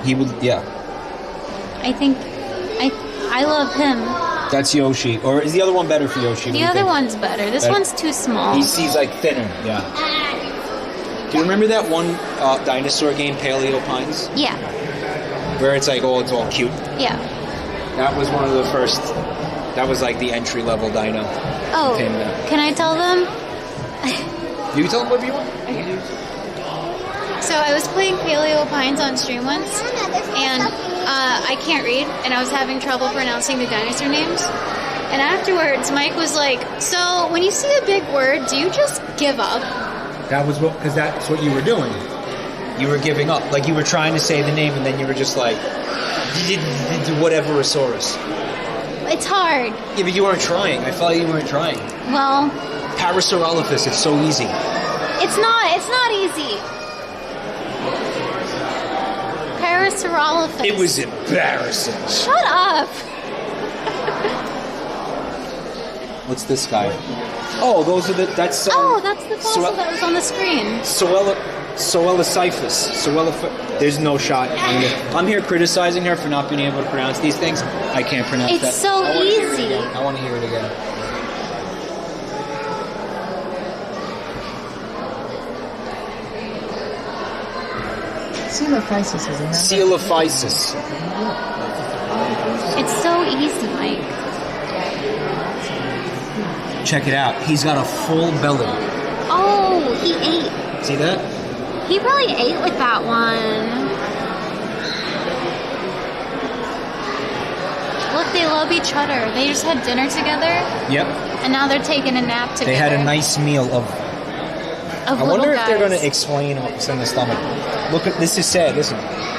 [SPEAKER 2] He would, yeah.
[SPEAKER 3] I think I love him.
[SPEAKER 2] That's Yoshi. Or is the other one better for Yoshi?
[SPEAKER 3] The other one's better. This one's too small.
[SPEAKER 2] He's like thinner, yeah. Do you remember that one dinosaur game, Paleo Pines?
[SPEAKER 3] Yeah.
[SPEAKER 2] Where it's like, oh, it's all cute.
[SPEAKER 3] Yeah.
[SPEAKER 2] That was one of the first. That was like the entry level dino.
[SPEAKER 3] Oh, can I tell them?
[SPEAKER 2] You can tell them whatever you want.
[SPEAKER 3] So I was playing Paleo Pines on stream once, and I can't read, and I was having trouble pronouncing the dinosaur names. And afterwards, Mike was like, "So when you see a big word, do you just give up?"
[SPEAKER 2] That was because that's what you were doing. You were giving up, like you were trying to say the name, and then you were just like, whatever-osaurus.
[SPEAKER 3] It's hard.
[SPEAKER 2] Yeah, but you weren't trying. I felt you weren't trying.
[SPEAKER 3] Well,
[SPEAKER 2] Parasaurolophus, it's so easy.
[SPEAKER 3] It's not easy. Parasaurolophus.
[SPEAKER 2] It was embarrassing.
[SPEAKER 3] Shut up.
[SPEAKER 2] What's this guy? Oh, those are that's the
[SPEAKER 3] fossil that was on the screen.
[SPEAKER 2] Soelacyphus. There's no shot. I'm here criticizing her for not being able to pronounce these things. I can't pronounce that.
[SPEAKER 3] It's so easy.
[SPEAKER 2] I want to hear it again.
[SPEAKER 6] Coelophysis is a member.
[SPEAKER 4] Coelophysis.
[SPEAKER 3] It's so easy, Mike.
[SPEAKER 4] Check it out. He's got a full belly.
[SPEAKER 3] Oh, he ate.
[SPEAKER 4] See that?
[SPEAKER 3] He probably ate with that one. Look, they love each other. They just had dinner together,
[SPEAKER 4] Yep.
[SPEAKER 3] and now they're taking a nap together.
[SPEAKER 4] They had a nice meal of. I wonder if they're going to explain what's in the stomach. Look at this is sad. Listen,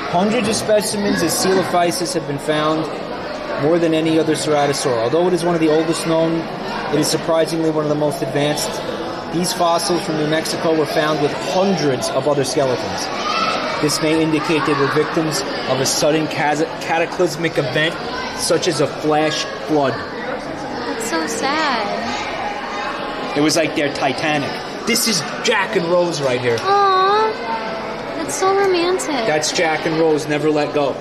[SPEAKER 4] hundreds of specimens of Coelophysis have been found, more than any other ceratosaur. Although it is one of the oldest known, it is surprisingly one of the most advanced. These fossils from New Mexico were found with hundreds of other skeletons. This may indicate they were victims of a sudden cataclysmic event, such as a flash flood.
[SPEAKER 3] That's so sad.
[SPEAKER 4] It was like their Titanic. This is Jack and Rose right here.
[SPEAKER 3] Aww, that's so romantic.
[SPEAKER 4] That's Jack and Rose, never let go.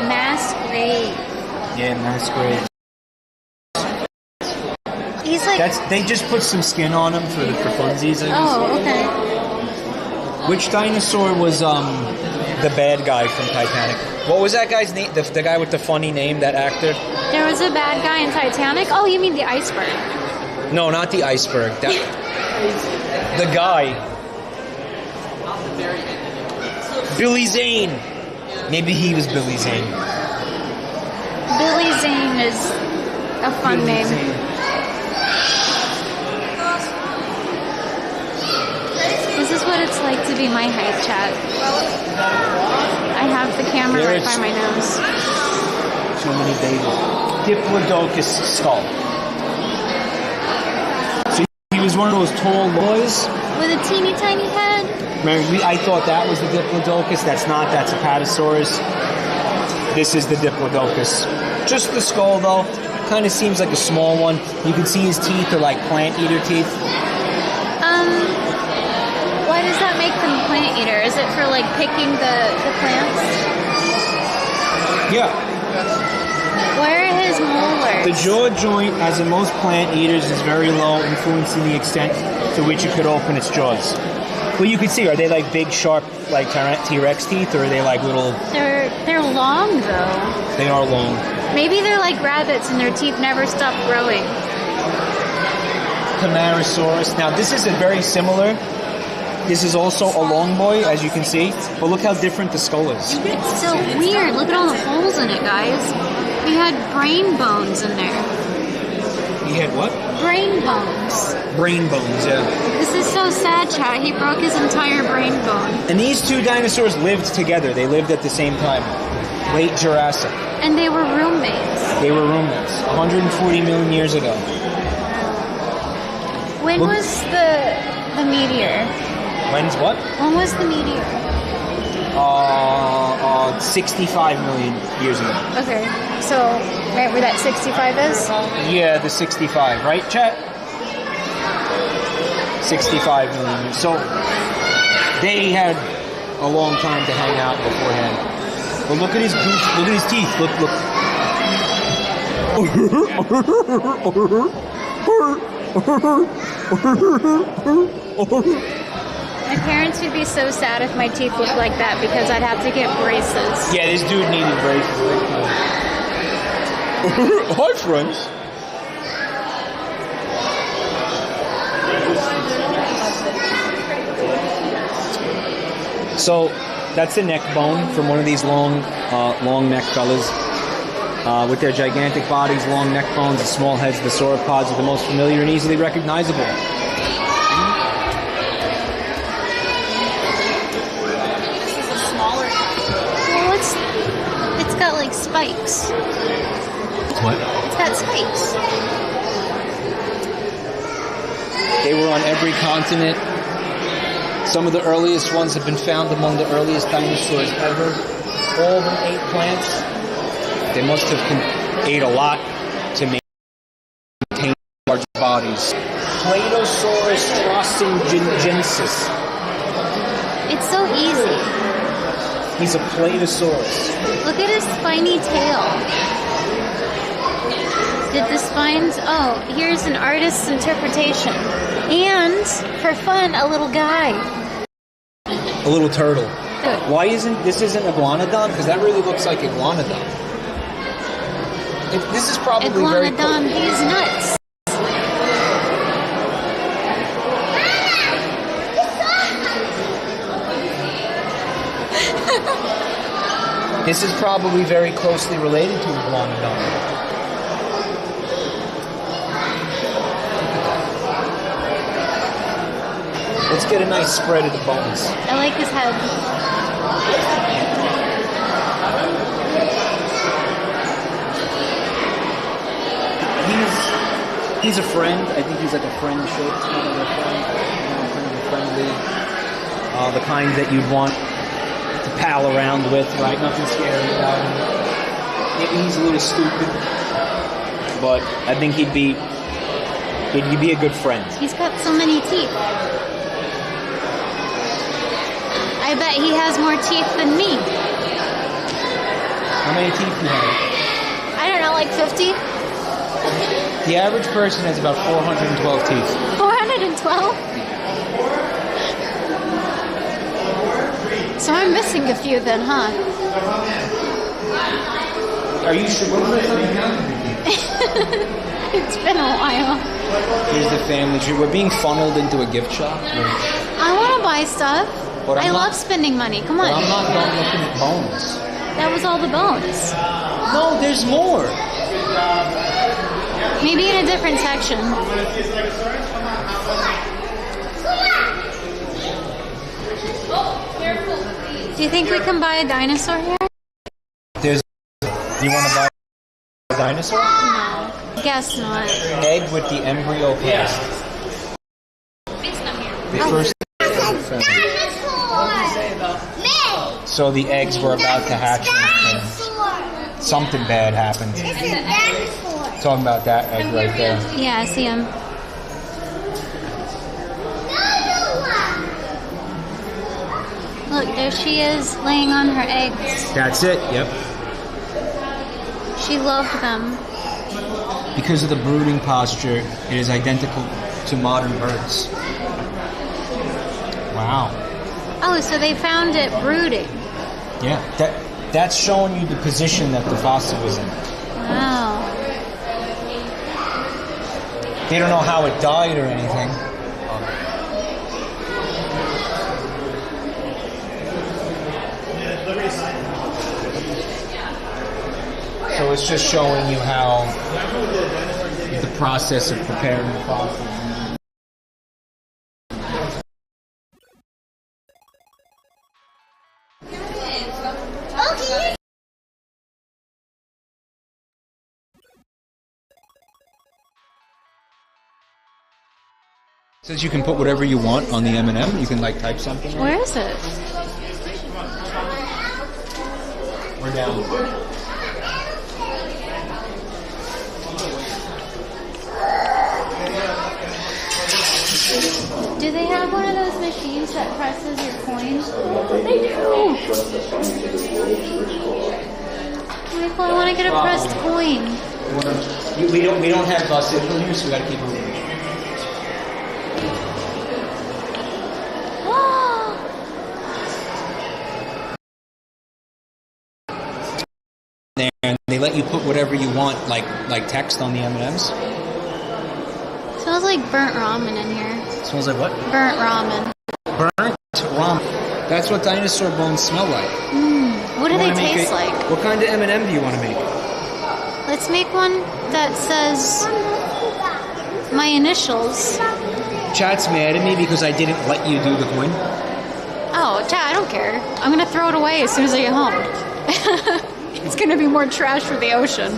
[SPEAKER 3] Mass grave.
[SPEAKER 4] Yeah, mass grave.
[SPEAKER 3] He's like.
[SPEAKER 4] They just put some skin on him for funsies. I guess.
[SPEAKER 3] Oh, okay.
[SPEAKER 4] Which dinosaur was the bad guy from Titanic? What was that guy's name? The guy with the funny name, that actor?
[SPEAKER 3] There was a bad guy in Titanic. Oh, you mean the iceberg?
[SPEAKER 4] No, not the iceberg. The guy. Billy Zane. Maybe he was Billy Zane.
[SPEAKER 3] Billy Zane is a fun
[SPEAKER 4] Billy
[SPEAKER 3] name.
[SPEAKER 4] Zane.
[SPEAKER 3] This is what it's like to be my height, chat. I have the camera right by my nose.
[SPEAKER 4] Too many babies. Diplodocus skull. So he was one of those tall boys.
[SPEAKER 3] With a teeny tiny head.
[SPEAKER 4] Remember, I thought that was the Diplodocus. That's not. That's Apatosaurus. This is the Diplodocus. Just the skull, though. Kind of seems like a small one. You can see his teeth are like plant eater teeth.
[SPEAKER 3] Why does that make them plant eater? Is it for like picking the plants?
[SPEAKER 4] Yeah.
[SPEAKER 3] Where are his molars?
[SPEAKER 4] The jaw joint, as in most plant eaters, is very low, influencing the extent to which it could open its jaws. Well, you can see, are they like big, sharp, like T-Rex teeth, or are they like little...
[SPEAKER 3] They're long, though.
[SPEAKER 4] They are long.
[SPEAKER 3] Maybe they're like rabbits and their teeth never stop growing.
[SPEAKER 4] Camarasaurus. Now, this is a very similar... This is also a long boy, as you can see, but look how different the skull is.
[SPEAKER 3] It's so weird. Look at all the holes in it, guys. He had brain bones in there.
[SPEAKER 4] He had what?
[SPEAKER 3] Brain bones.
[SPEAKER 4] Brain bones, yeah.
[SPEAKER 3] This is so sad, chat. He broke his entire brain bone.
[SPEAKER 4] And these two dinosaurs lived together. They lived at the same time. Late Jurassic.
[SPEAKER 3] And they were roommates.
[SPEAKER 4] They were roommates. 140 million years ago.
[SPEAKER 3] When
[SPEAKER 4] Look.
[SPEAKER 3] was the meteor?
[SPEAKER 4] When's what?
[SPEAKER 3] When was the meteor?
[SPEAKER 4] 65 million years ago.
[SPEAKER 3] Okay, so right where that 65 is?
[SPEAKER 4] Yeah, the 65, right, chat? 65 million years. So they had a long time to hang out beforehand. But look at his goof, look at his teeth. Look.
[SPEAKER 3] My parents would be so sad if my teeth looked like that because I'd have to get braces.
[SPEAKER 4] Yeah, this dude needed braces. Hi, friends. So that's the neck bone from one of these long neck fellas. With their gigantic bodies, long neck bones, and small heads, the sauropods are the most familiar and easily recognizable.
[SPEAKER 3] It's got like spikes.
[SPEAKER 4] What?
[SPEAKER 3] It's got spikes.
[SPEAKER 2] They were on every continent. Some of the earliest ones have been found among the earliest dinosaurs ever. All of them ate plants. They must have ate a lot to maintain large bodies.
[SPEAKER 4] Platosaurus trossingensis.
[SPEAKER 3] It's so easy.
[SPEAKER 4] He's a Platosaurus.
[SPEAKER 3] Look at his spiny tail. Did the spines? Oh, here's an artist's interpretation. And, for fun, a little guy.
[SPEAKER 4] A little turtle. Why isn't this iguanodon? Because that really looks like iguanodon. This is probably very cool.
[SPEAKER 3] Iguanodon, he's nuts.
[SPEAKER 4] This is probably very closely related to iguanodon. Let's get a nice spread of the bones.
[SPEAKER 3] I like his head.
[SPEAKER 4] He's a friend. I think he's like a friendship, kind of a friend, kind of a friendly, the kind that you'd want to pal around with, right? Nothing scary about him. Maybe he's a little stupid, but I think he'd be a good friend.
[SPEAKER 3] He's got so many teeth. I bet he has more teeth than me.
[SPEAKER 4] How many teeth do you have?
[SPEAKER 3] I don't know, like 50?
[SPEAKER 4] The average person has about 412 teeth.
[SPEAKER 3] 412? So I'm missing a few then, huh?
[SPEAKER 4] Are you sure? When was the last time you counted your teeth?
[SPEAKER 3] It's been a while.
[SPEAKER 4] Here's the family tree. We're being funneled into a gift shop.
[SPEAKER 3] I want to buy stuff. I love spending money. Come on.
[SPEAKER 4] But I'm not done looking at bones.
[SPEAKER 3] That was all the bones.
[SPEAKER 4] No, there's more.
[SPEAKER 3] Maybe in a different section. Do you think we can buy a dinosaur here?
[SPEAKER 4] You want to buy a dinosaur?
[SPEAKER 3] No. Guess not.
[SPEAKER 4] Egg with the embryo cast. The first So the eggs were about to hatch and something bad happened. Talking about that egg right there.
[SPEAKER 3] Yeah, I see him. Look, there she is, laying on her eggs.
[SPEAKER 4] That's it, yep.
[SPEAKER 3] She loved them.
[SPEAKER 4] Because of the brooding posture, it is identical to modern birds. Wow.
[SPEAKER 3] Oh, so they found it brooding.
[SPEAKER 4] Yeah, that's showing you the position that the fossil was in.
[SPEAKER 3] Wow.
[SPEAKER 4] They don't know how it died or anything. So it's just showing you how the process of preparing the fossil. It says you can put whatever you want on the M&M. You can like type something.
[SPEAKER 3] Where is it?
[SPEAKER 4] We're down.
[SPEAKER 3] Do they have one of those machines that presses your coins? They do. Michael, I want to get a pressed coin.
[SPEAKER 4] We don't have signal here, so we got to keep moving. And they let you put whatever you want, like text on the M&Ms.
[SPEAKER 3] Smells like burnt ramen in here.
[SPEAKER 4] Smells like what?
[SPEAKER 3] Burnt ramen.
[SPEAKER 4] Burnt ramen. That's what dinosaur bones smell like.
[SPEAKER 3] What do they taste like?
[SPEAKER 4] What kind of M&M do you want to make?
[SPEAKER 3] Let's make one that says my initials.
[SPEAKER 4] Chat's mad at me because I didn't let you do the coin.
[SPEAKER 3] Oh, Chat, I don't care. I'm going to throw it away as soon as I get home. It's going to be more trash for the ocean.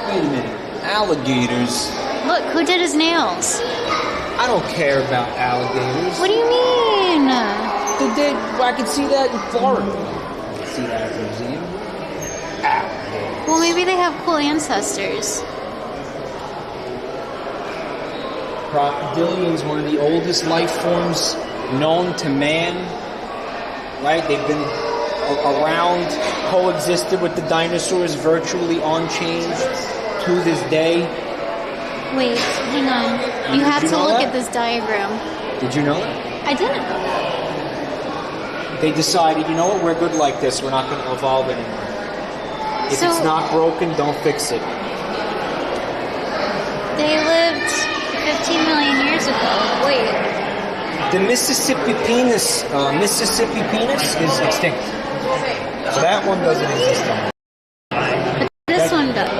[SPEAKER 4] Wait a minute. Alligators.
[SPEAKER 3] Look, who did his nails?
[SPEAKER 4] I don't care about alligators.
[SPEAKER 3] What do you mean?
[SPEAKER 4] I can see that in Florida. I can see that at the museum. Alligators.
[SPEAKER 3] Well, maybe they have cool ancestors.
[SPEAKER 4] Crocodilians, one of the oldest life forms known to man. Right? They've been around, coexisted with the dinosaurs virtually unchanged to this day.
[SPEAKER 3] Wait, hang on. You have to look at this diagram.
[SPEAKER 4] Did you know that?
[SPEAKER 3] I didn't.
[SPEAKER 4] They decided, you know what, we're good like this. We're not going to evolve anymore. If
[SPEAKER 3] So-
[SPEAKER 4] it's not broken, don't fix it.
[SPEAKER 3] They lived 15 million years ago. Wait.
[SPEAKER 4] The Mississippi penis is extinct. So that one doesn't exist anymore.
[SPEAKER 3] This one does.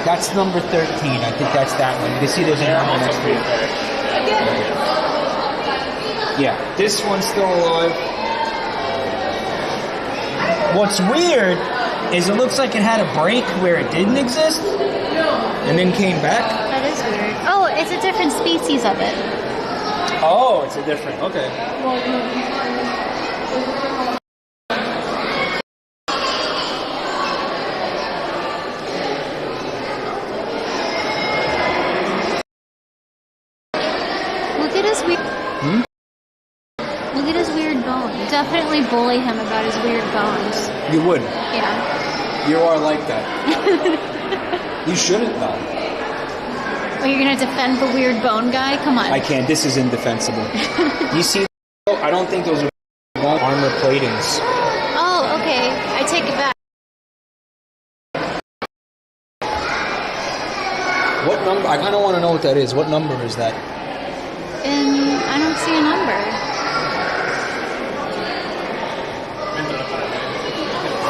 [SPEAKER 4] That's number 13. I think that's that one. You can see there's a number next to it. Yeah, this one's still alive. What's weird is it looks like it had a break where it didn't exist and then came back.
[SPEAKER 3] That is weird. Oh, it's a different species of it.
[SPEAKER 4] Oh, it's a different. Okay.
[SPEAKER 3] Look at his weird. Look at his weird bones. Definitely bully him about his weird bones.
[SPEAKER 4] You would.
[SPEAKER 3] Yeah.
[SPEAKER 4] You are like that. You shouldn't though.
[SPEAKER 3] Are you gonna defend the weird bone guy? Come on.
[SPEAKER 4] I can't. This is indefensible. You see, I don't think those are armor platings.
[SPEAKER 3] Oh, okay. I take it back.
[SPEAKER 4] What number? I kind of want to know what that is. What number is that?
[SPEAKER 3] And I don't see a number.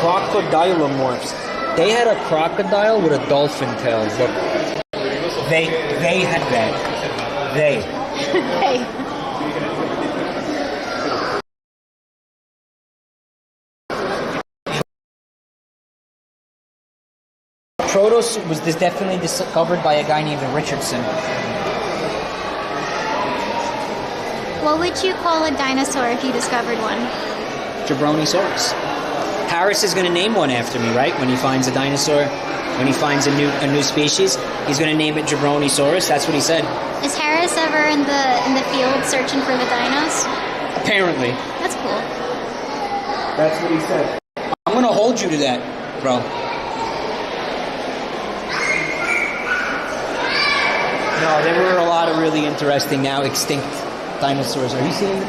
[SPEAKER 4] Crocodilomorphs. They had a crocodile with a dolphin tail. Look, they had that. They.
[SPEAKER 3] Hey.
[SPEAKER 4] Protos was definitely discovered by a guy named Richardson.
[SPEAKER 3] What would you call a dinosaur if you discovered one?
[SPEAKER 4] Jabronisaurus. Harris is going to name one after me, right? When he finds a dinosaur, when he finds a new species, he's going to name it Jabronisaurus. That's what he said.
[SPEAKER 3] Is Harris ever in the field searching for the dinos?
[SPEAKER 4] Apparently.
[SPEAKER 3] That's cool.
[SPEAKER 4] That's what he said. I'm going to hold you to that, bro. No, there were a lot of really interesting, now extinct dinosaurs. Are you seeing it?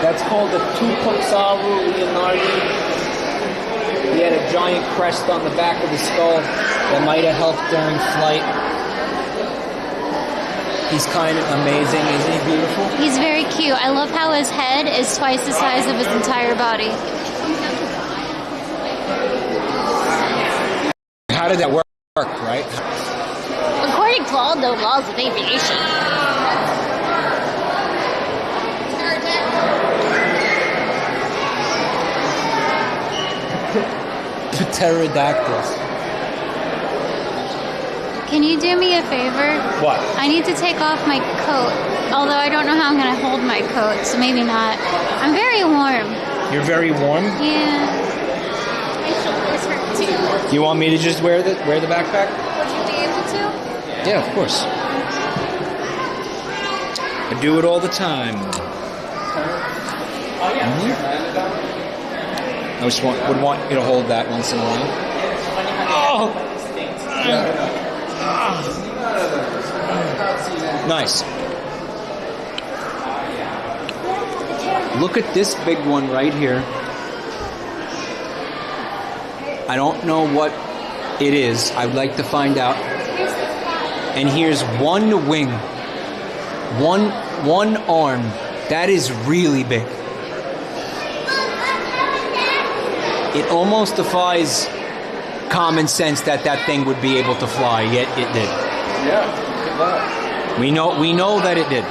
[SPEAKER 4] That's called the Tupuxaru leonardi. He had a giant crest on the back of his skull that might have helped during flight. He's kind of amazing, isn't he beautiful?
[SPEAKER 3] He's very cute. I love how his head is twice the size of his entire body.
[SPEAKER 4] How did that work, right?
[SPEAKER 3] According to all the laws of aviation.
[SPEAKER 4] Pterodactyls.
[SPEAKER 3] Can you do me a favor?
[SPEAKER 4] What?
[SPEAKER 3] I need to take off my coat. Although I don't know how I'm going to hold my coat, so maybe not. I'm very warm.
[SPEAKER 4] You're very warm?
[SPEAKER 3] Yeah. My shoulders hurt too.
[SPEAKER 4] You want me to just wear the backpack?
[SPEAKER 3] Would you be able to?
[SPEAKER 4] Yeah, of course. I do it all the time. I just would want you to hold that once in a while. Oh! Nice. Look at this big one right here. I don't know what it is. I'd like to find out. And here's one wing. One arm. That is really big. It almost defies common sense that thing would be able to fly, yet it did.
[SPEAKER 7] Yeah.
[SPEAKER 4] We know that it did.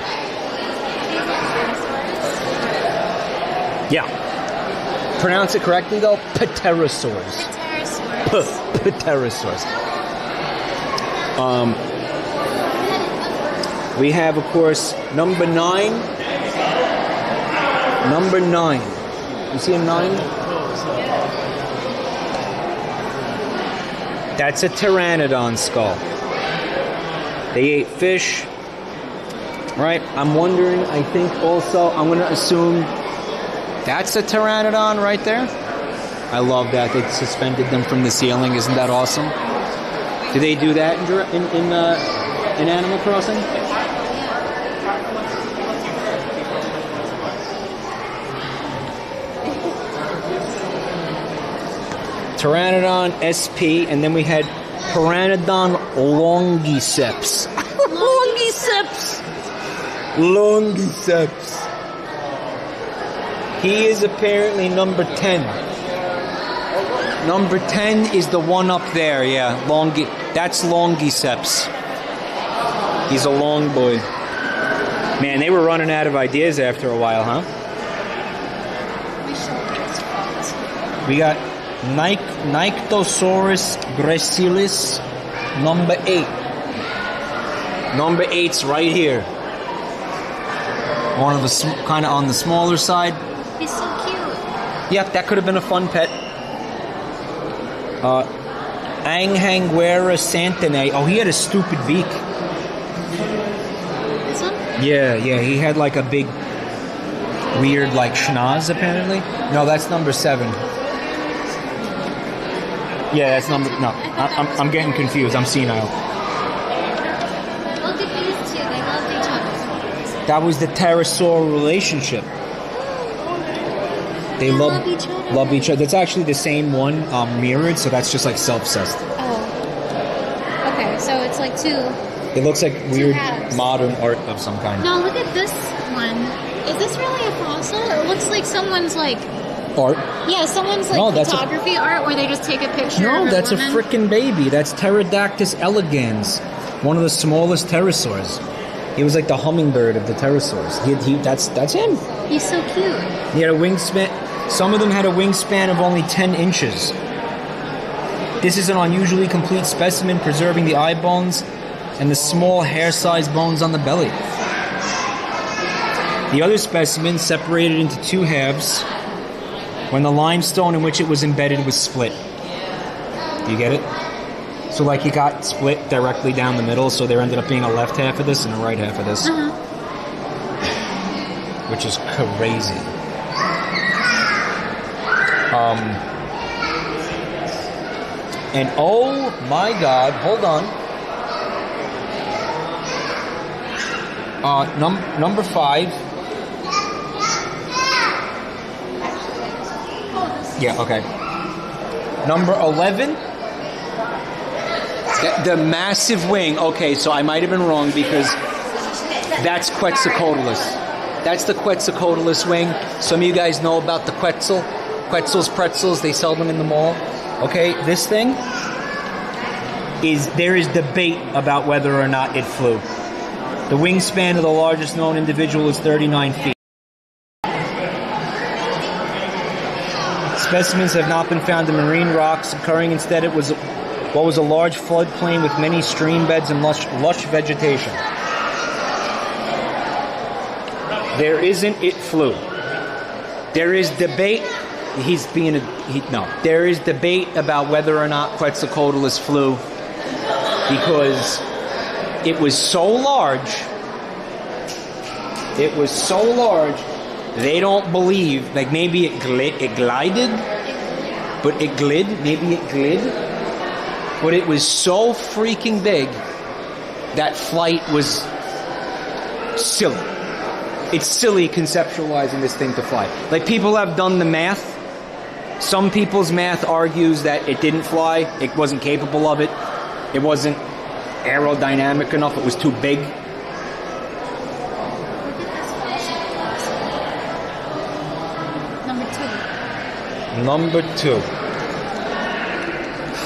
[SPEAKER 4] Yeah. Pronounce it correctly though. Pterosaurs. Pterosaurs. We have, of course, number 9. Number 9. You see a 9? That's a pteranodon skull. They ate fish. Right? I'm wondering, I think also, I'm going to assume that's a pteranodon right there. I love that. They suspended them from the ceiling. Isn't that awesome? Do they do that in Animal Crossing? Pteranodon SP, and then we had Pteranodon longiceps. Longiceps. He is apparently number 10. Number 10 is the one up there, yeah. That's longiceps. He's a long boy. Man, they were running out of ideas after a while, huh? We got Nyctosaurus gracilis, number 8. Number 8's right here. One of the kind of on the smaller side.
[SPEAKER 3] He's so cute.
[SPEAKER 4] Yep, that could have been a fun pet. Anghanguera santanae. Oh, he had a stupid beak.
[SPEAKER 3] This one?
[SPEAKER 4] Yeah, he had like a big, weird like schnoz apparently. No, that's number 7. Yeah, that's number. No, I'm getting confused. I'm senile.
[SPEAKER 3] Look at these two. They loved each other.
[SPEAKER 4] That was the pterosaur relationship. They
[SPEAKER 3] love each other.
[SPEAKER 4] Love each other. That's actually the same one, mirrored. So that's just like self-cessed.
[SPEAKER 3] Oh. Okay, so it's like two.
[SPEAKER 4] It looks like weird
[SPEAKER 3] halves.
[SPEAKER 4] modern art of some kind.
[SPEAKER 3] No, look at this one. Is this really a fossil? It looks like someone's like.
[SPEAKER 4] Art?
[SPEAKER 3] Yeah, someone's like photography art where they just take a picture.
[SPEAKER 4] No,
[SPEAKER 3] of
[SPEAKER 4] that's
[SPEAKER 3] woman.
[SPEAKER 4] a freaking baby. That's Pterodactys elegans, one of the smallest pterosaurs. He was like the hummingbird of the pterosaurs. That's him.
[SPEAKER 3] He's so cute.
[SPEAKER 4] He had a wingspan. Some of them had a wingspan of only 10 inches. This is an unusually complete specimen, preserving the eye bones and the small hair-sized bones on the belly. The other specimen separated into 2 halves when the limestone in which it was embedded was split. Do you get it? So like it got split directly down the middle, so there ended up being a left half of this and a right half of this. Which is crazy. And oh my god, hold on. Number 5. Yeah, okay. Number 11. The massive wing. Okay, so I might have been wrong because that's Quetzalcoatlus. That's the Quetzalcoatlus wing. Some of you guys know about the Quetzal. Quetzal's pretzels, they sell them in the mall. Okay, this thing there is debate about whether or not it flew. The wingspan of the largest known individual is 39 feet. Specimens have not been found in marine rocks occurring. Instead, it was what was a large floodplain with many stream beds and lush vegetation. There isn't it flew. There is debate. There is debate about whether or not Quetzalcoatlus flew because it was so large. It was so large. They don't believe, like maybe it glided, but it glid. Maybe it glid, but it was so freaking big that flight was silly. It's silly conceptualizing this thing to fly. Like people have done the math. Some people's math argues that it didn't fly. It wasn't capable of it. It wasn't aerodynamic enough. It was too big. Number 2.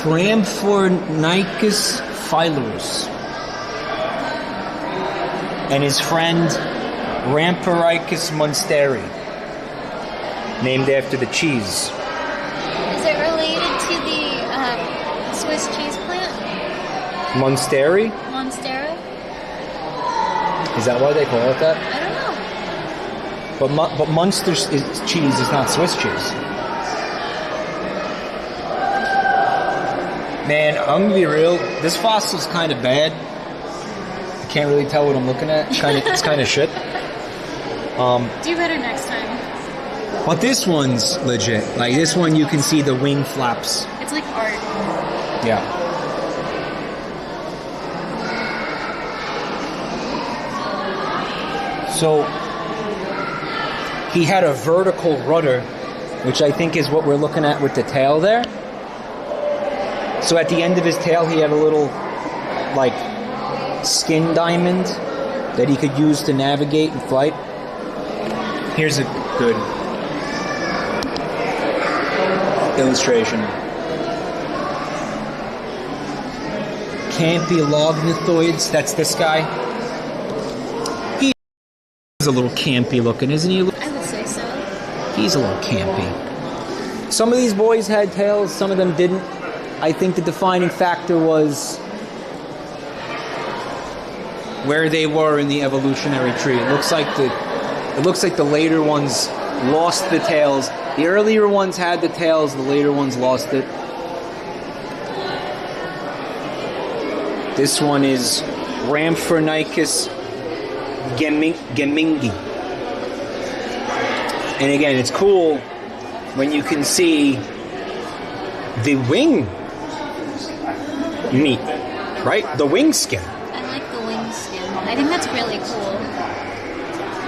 [SPEAKER 4] Cramphornicus philurus. And his friend Ramphoricus monsteri. Named after the cheese.
[SPEAKER 3] Is it related to the Swiss cheese plant?
[SPEAKER 4] Monsteri?
[SPEAKER 3] Monstera?
[SPEAKER 4] Is that why they call it that?
[SPEAKER 3] I don't know.
[SPEAKER 4] But Munster cheese is not Swiss cheese. Man, I'm gonna be real. This fossil's kind of bad. I can't really tell what I'm looking at. It's kind of shit.
[SPEAKER 3] Do better next time.
[SPEAKER 4] But this one's legit. Like this one, you can see the wing flaps.
[SPEAKER 3] It's like art.
[SPEAKER 4] Yeah. So he had a vertical rudder, which I think is what we're looking at with the tail there. So at the end of his tail, he had a little, like, skin diamond that he could use to navigate in flight. Here's a good illustration. Campy lognathoids, that's this guy. He's a little campy looking, isn't he?
[SPEAKER 3] I would say so.
[SPEAKER 4] He's a little campy. Some of these boys had tails, some of them didn't. I think the defining factor was where they were in the evolutionary tree. It looks like the later ones lost the tails. The earlier ones had the tails, the later ones lost it. This one is Rhamphorhynchus gemingi. And again, it's cool when you can see the wing meat, right? The wing skin.
[SPEAKER 3] I like the wing skin. I think that's really cool.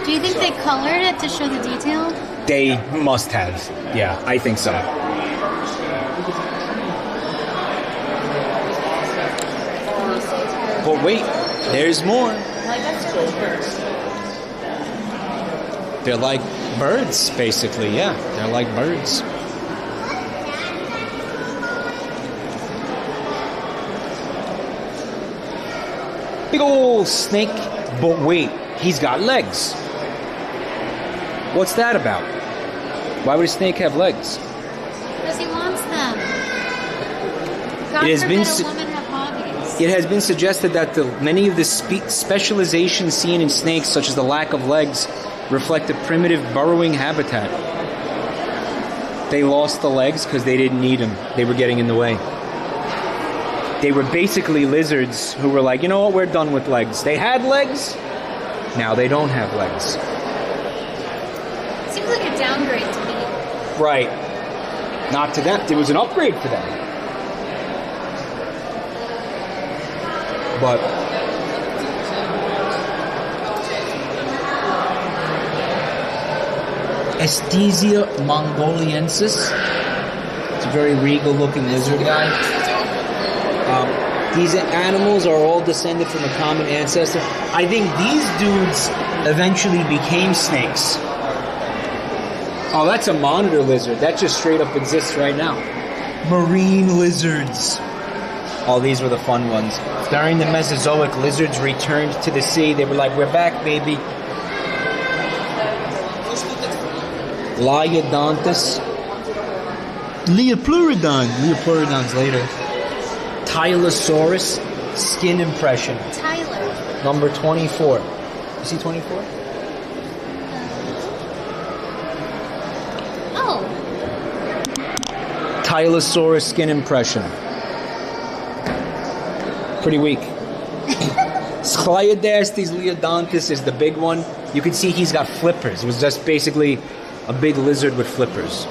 [SPEAKER 3] Do you think they colored it to show the detail?
[SPEAKER 4] They must have. Yeah, I think so. But wait, there's more. They're like birds, basically. Yeah, they're like birds. Big old snake, but wait, he's got legs. What's that about? Why would a snake have legs?
[SPEAKER 3] Because he wants them. God
[SPEAKER 4] It has
[SPEAKER 3] forbid
[SPEAKER 4] been
[SPEAKER 3] a woman have hobbies.
[SPEAKER 4] It has been suggested that many of the specializations seen in snakes, such as the lack of legs, reflect a primitive burrowing habitat. They lost the legs because they didn't need them. They were getting in the way. They were basically lizards who were like, you know what, we're done with legs. They had legs, now they don't have legs.
[SPEAKER 3] Seems like a downgrade to me.
[SPEAKER 4] Right. Not to them. There was an upgrade for them. But Estesia mongoliensis. It's a very regal looking lizard guy. These animals are all descended from a common ancestor. I think these dudes eventually became snakes. Oh, that's a monitor lizard. That just straight up exists right now. Marine lizards. Oh, these were the fun ones. During the Mesozoic, lizards returned to the sea. They were like, we're back, baby. Liodontus. Leopluridon's later. Tylosaurus, skin impression.
[SPEAKER 3] Tyler.
[SPEAKER 4] Number 24. You see 24?
[SPEAKER 3] Oh.
[SPEAKER 4] Tylosaurus skin impression. Pretty weak. Scliodastes leodontus is the big one. You can see he's got flippers. It was just basically a big lizard with flippers.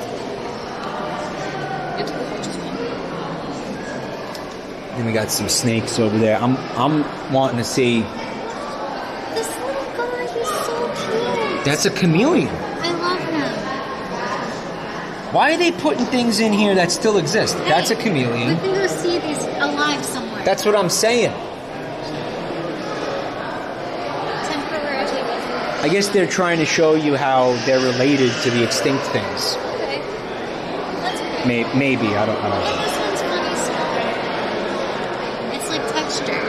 [SPEAKER 4] Then we got some snakes over there. I'm wanting to see.
[SPEAKER 3] This little guy, he's so cute.
[SPEAKER 4] That's a chameleon.
[SPEAKER 3] I love him.
[SPEAKER 4] Why are they putting things in here that still exist? That's a
[SPEAKER 3] We
[SPEAKER 4] chameleon.
[SPEAKER 3] can go see these alive somewhere.
[SPEAKER 4] That's what I'm saying.
[SPEAKER 3] Temporarily.
[SPEAKER 4] I guess they're trying to show you how they're related to the extinct things.
[SPEAKER 3] Okay. That's great.
[SPEAKER 4] Maybe I don't
[SPEAKER 3] Oh,
[SPEAKER 4] know.
[SPEAKER 3] this one's funny small. It's like texture.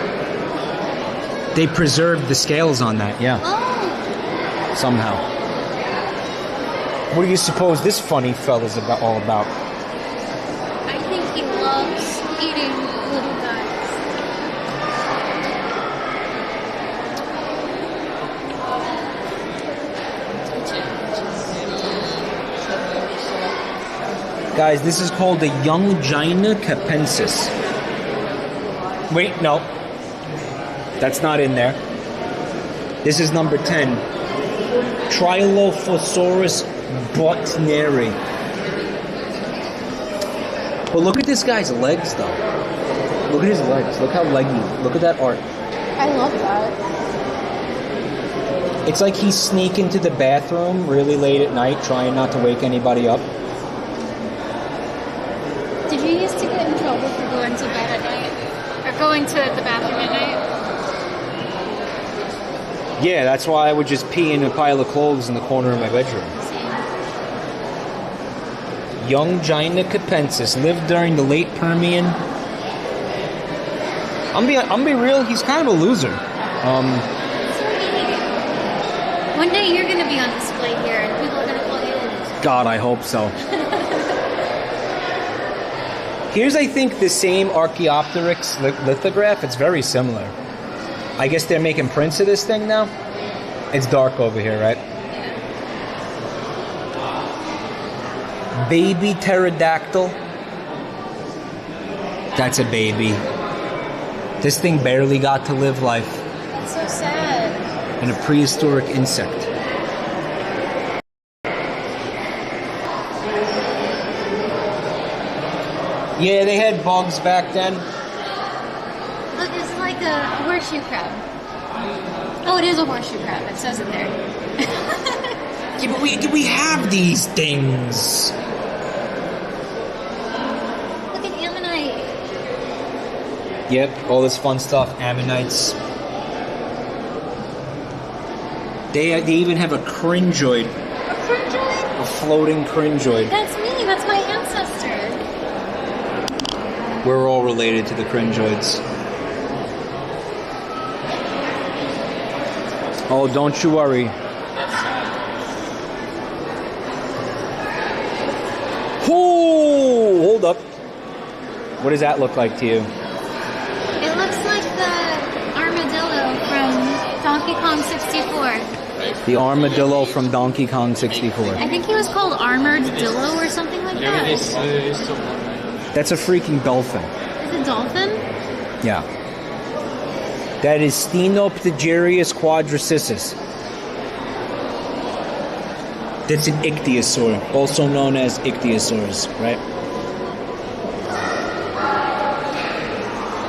[SPEAKER 4] They preserved the scales on that, yeah,
[SPEAKER 3] Oh.
[SPEAKER 4] somehow. What do you suppose this funny fella's all about?
[SPEAKER 3] I think he loves eating little guys.
[SPEAKER 4] Guys, this is called the Youngina capensis. Wait, no. That's not in there. This is number 10. Trilophosaurus botneri. But look at this guy's legs, though. Look at his legs. Look how leggy. Look at that art.
[SPEAKER 3] I love that.
[SPEAKER 4] It's like he's sneaking to the bathroom really late at night, trying not to wake anybody up.
[SPEAKER 3] Did you used to get in trouble for going to bed at night? Or going to the bathroom at night?
[SPEAKER 4] Yeah, that's why I would just pee in a pile of clothes in the corner of my bedroom. Young Gina capensis lived during the late Permian. I'm be real, he's kind of a loser.
[SPEAKER 3] One day you're going to be on display here and people are going to call you in.
[SPEAKER 4] God, I hope so. Here's, I think, the same Archaeopteryx lithograph. It's very similar. I guess they're making prints of this thing now. It's dark over here, right? Baby pterodactyl. That's a baby. This thing barely got to live life.
[SPEAKER 3] That's so sad.
[SPEAKER 4] And a prehistoric insect. Yeah, they had bugs back then.
[SPEAKER 3] Look, it's like a horseshoe crab. Oh, it is a horseshoe crab. It says it there.
[SPEAKER 4] Yeah, but we have these things.
[SPEAKER 3] Look at ammonite.
[SPEAKER 4] Yep, all this fun stuff. Ammonites. They even have a cringoid.
[SPEAKER 3] A cringoid?
[SPEAKER 4] A floating cringoid.
[SPEAKER 3] That's me. That's my ancestor.
[SPEAKER 4] We're all related to the cringoids. Oh, don't you worry. Whoa! Hold up. What does that look like to you?
[SPEAKER 3] It looks like the armadillo from Donkey Kong 64.
[SPEAKER 4] The armadillo from Donkey Kong 64.
[SPEAKER 3] I think he was called Armored Dillo or something like that.
[SPEAKER 4] That's a freaking dolphin.
[SPEAKER 3] Is it a dolphin?
[SPEAKER 4] Yeah. That is Stenopterygius quadricetus. That's an ichthyosaur, also known as ichthyosaurs, right?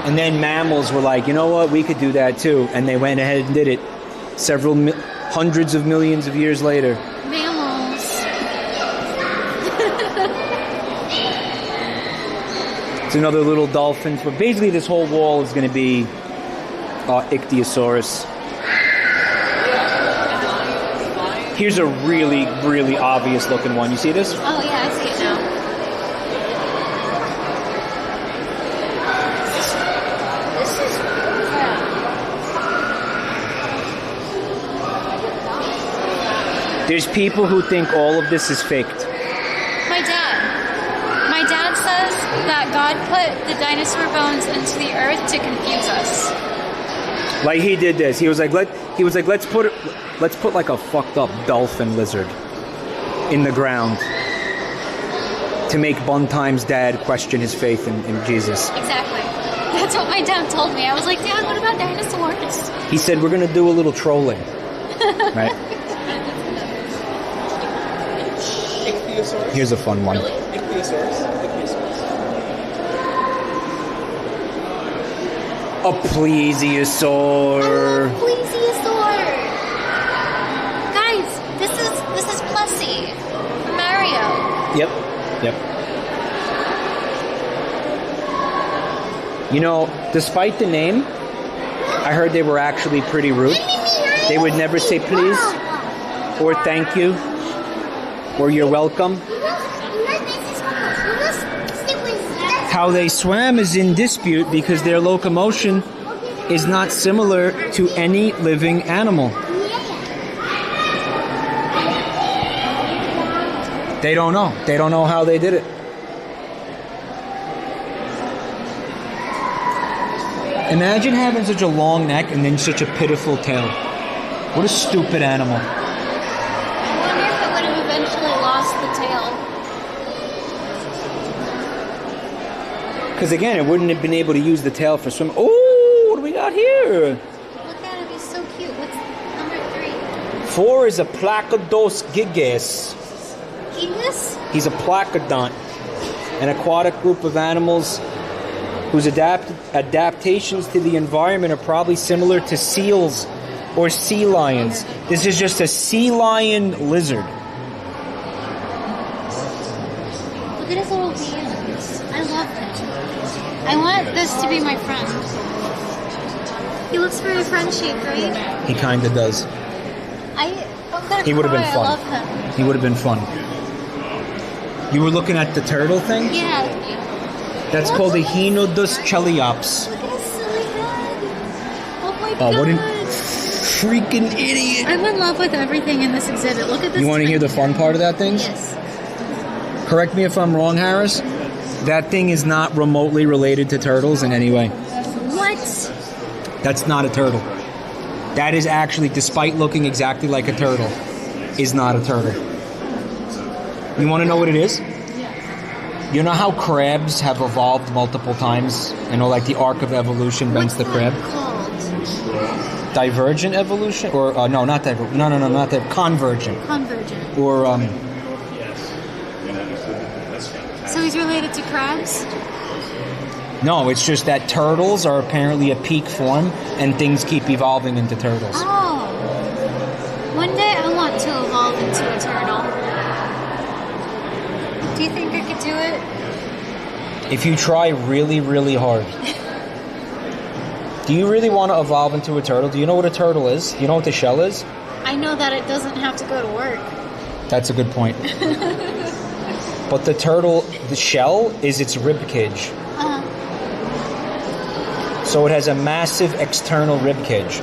[SPEAKER 4] And then mammals were like, you know what, we could do that too. And they went ahead and did it hundreds of millions of years later.
[SPEAKER 3] Mammals.
[SPEAKER 4] It's another little dolphin. But basically this whole wall is going to be Ichthyosaurus. Here's a really, really obvious looking one. You see this?
[SPEAKER 3] Oh yeah, I see it now.
[SPEAKER 4] There's people who think all of this is faked.
[SPEAKER 3] My dad says that God put the dinosaur bones into the earth to confuse us.
[SPEAKER 4] Like he did this. He was like, let's put like a fucked up dolphin lizard in the ground to make Buntime's dad question his faith in Jesus.
[SPEAKER 3] Exactly. That's what my dad told me. I was like, Dad, what about dinosaurs?
[SPEAKER 4] He said we're gonna do a little trolling, right? Here's a fun one.
[SPEAKER 2] Really? Ichthyosaurus?
[SPEAKER 4] A plesiosaur.
[SPEAKER 3] Plesiosaur. Guys, this is Plessy from Mario.
[SPEAKER 4] Yep. You know, despite the name, I heard they were actually pretty rude. They would never say please, or thank you, or you're welcome. How they swam is in dispute because their locomotion is not similar to any living animal. They don't know. They don't know how they did it. Imagine having such a long neck and then such a pitiful tail. What a stupid animal.
[SPEAKER 3] I wonder if it would have eventually lost the tail.
[SPEAKER 4] Because again, it wouldn't have been able to use the tail for swim. Oh, what do we got here?
[SPEAKER 3] Look at him, he's so cute. What's number 3?
[SPEAKER 4] 4 is a Placodos gigas.
[SPEAKER 3] Gigas?
[SPEAKER 4] He's a placodont, an aquatic group of animals whose adaptations to the environment are probably similar to seals or sea lions. This is just a sea lion lizard.
[SPEAKER 3] Look at his little hands. I love him. I want this to be my friend. He looks very friend-shaped, right?
[SPEAKER 4] He kind of does.
[SPEAKER 3] I'm gonna
[SPEAKER 4] He would have been
[SPEAKER 3] cry.
[SPEAKER 4] fun.
[SPEAKER 3] I love him.
[SPEAKER 4] He would have been fun. You were looking at the turtle thing?
[SPEAKER 3] Yeah.
[SPEAKER 4] That's called a Hinodus cheliops.
[SPEAKER 3] Look at his silly head. Oh my
[SPEAKER 4] Oh,
[SPEAKER 3] god.
[SPEAKER 4] what an freaking idiot.
[SPEAKER 3] I'm in love with everything in this exhibit. Look at this.
[SPEAKER 4] You want to hear the fun part of that thing?
[SPEAKER 3] Yes.
[SPEAKER 4] Correct me if I'm wrong, Harris. That thing is not remotely related to turtles in any way.
[SPEAKER 3] What?
[SPEAKER 4] That's not a turtle. That is actually, despite looking exactly like a turtle, is not a turtle. You want to know what it is? You know how crabs have evolved multiple times? You know, like the arc of evolution bends the crab?
[SPEAKER 3] Called?
[SPEAKER 4] Divergent evolution? Or, no, not divergent. No, not that. Convergent.
[SPEAKER 3] Convergent.
[SPEAKER 4] Or,
[SPEAKER 3] So he's related to crabs?
[SPEAKER 4] no, it's just that turtles are apparently a peak form, and things keep evolving into turtles.
[SPEAKER 3] Oh. One day I want to evolve into a turtle. Do you think I could do it?
[SPEAKER 4] If you try really, really hard. Do you really want to evolve into a turtle? Do you know what a turtle is? Do you know what the shell is?
[SPEAKER 3] I know that it doesn't have to go to work.
[SPEAKER 4] That's a good point. But the turtle, the shell is its rib cage.
[SPEAKER 3] Uh-huh.
[SPEAKER 4] So it has a massive external rib cage.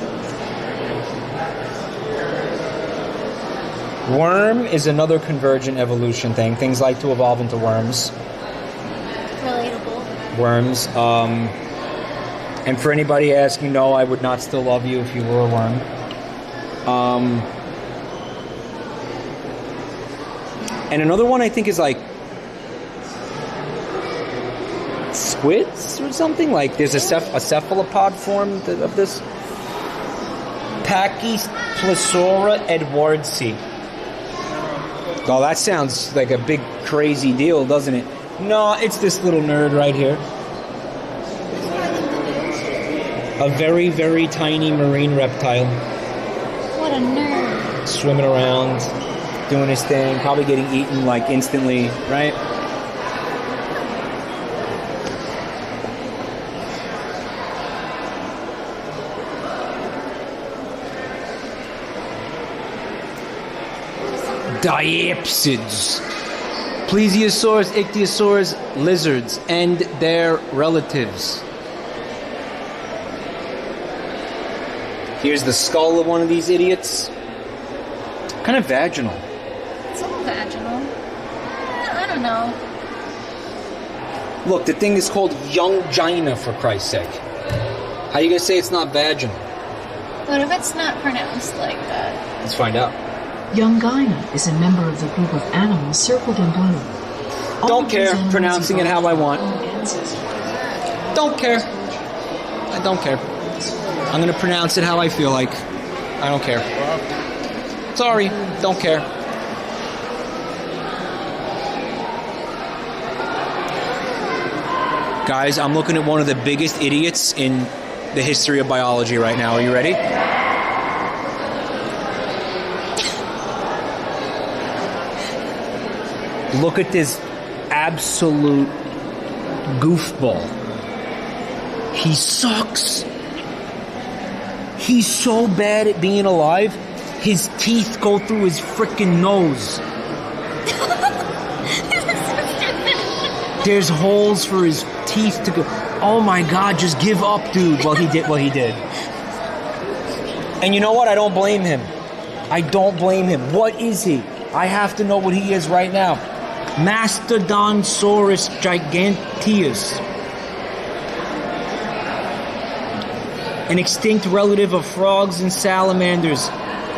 [SPEAKER 4] Worm is another convergent evolution thing. Things like to evolve into worms.
[SPEAKER 3] Relatable.
[SPEAKER 4] Worms. And for anybody asking, no, I would not still love you if you were a worm. And another one I think is like squids or something. Like there's a cephalopod form of this. Pachyplosora edwardsi. Oh, that sounds like a big crazy deal, doesn't it? No, it's this little nerd right here. A very, very tiny marine reptile.
[SPEAKER 3] What a nerd.
[SPEAKER 4] Swimming around, doing his thing, probably getting eaten like instantly, right? Diapsids. Plesiosaurs, ichthyosaurs, lizards, and their relatives. Here's the skull of one of these idiots. Kind of vaginal.
[SPEAKER 3] It's all vaginal. I don't know.
[SPEAKER 4] Look, the thing is called youngina, for Christ's sake. How you gonna say it's not vaginal?
[SPEAKER 3] What if it's not pronounced like that?
[SPEAKER 4] Let's find out.
[SPEAKER 6] Youngina is a member of the group of animals circled in blue. All
[SPEAKER 4] Don't
[SPEAKER 6] of
[SPEAKER 4] care,
[SPEAKER 6] these animals
[SPEAKER 4] pronouncing it how I want.
[SPEAKER 6] evolved from ancestors.
[SPEAKER 4] Don't care. I don't care. I'm gonna pronounce it how I feel like. I don't care. Sorry, don't care. Guys, I'm looking at one of the biggest idiots in the history of biology right now. Are you ready? Look at this absolute goofball. He sucks. He's so bad at being alive, his teeth go through his freaking nose. There's holes for his teeth to go. Oh my God, just give up, dude. Well, he did what he did. And you know what? I don't blame him. I don't blame him. What is he? I have to know what he is right now. Mastodonsaurus giganteus. An extinct relative of frogs and salamanders,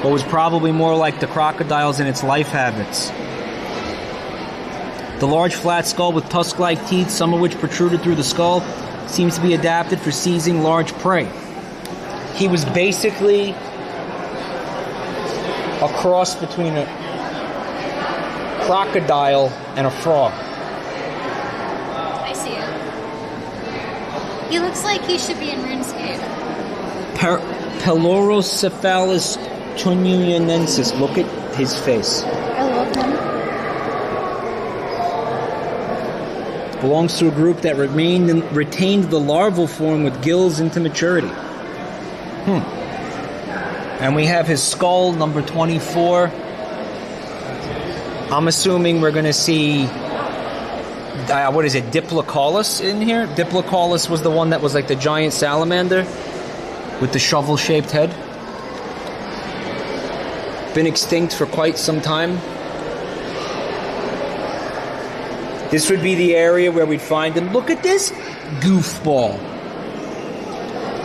[SPEAKER 4] but was probably more like the crocodiles in its life habits. The large flat skull with tusk-like teeth, some of which protruded through the skull, seems to be adapted for seizing large prey. He was basically a cross between a crocodile and a frog.
[SPEAKER 3] I see it. He looks like he should be in RuneScape.
[SPEAKER 4] Pelorocephalus tunuyanensis. Look at his face.
[SPEAKER 3] I love him.
[SPEAKER 4] Belongs to a group that retained the larval form with gills into maturity. And we have his skull, number 24. I'm assuming we're going to see, what is it, Diplocaulus in here? Diplocaulus was the one that was like the giant salamander with the shovel-shaped head. Been extinct for quite some time. This would be the area where we'd find him. Look at this goofball.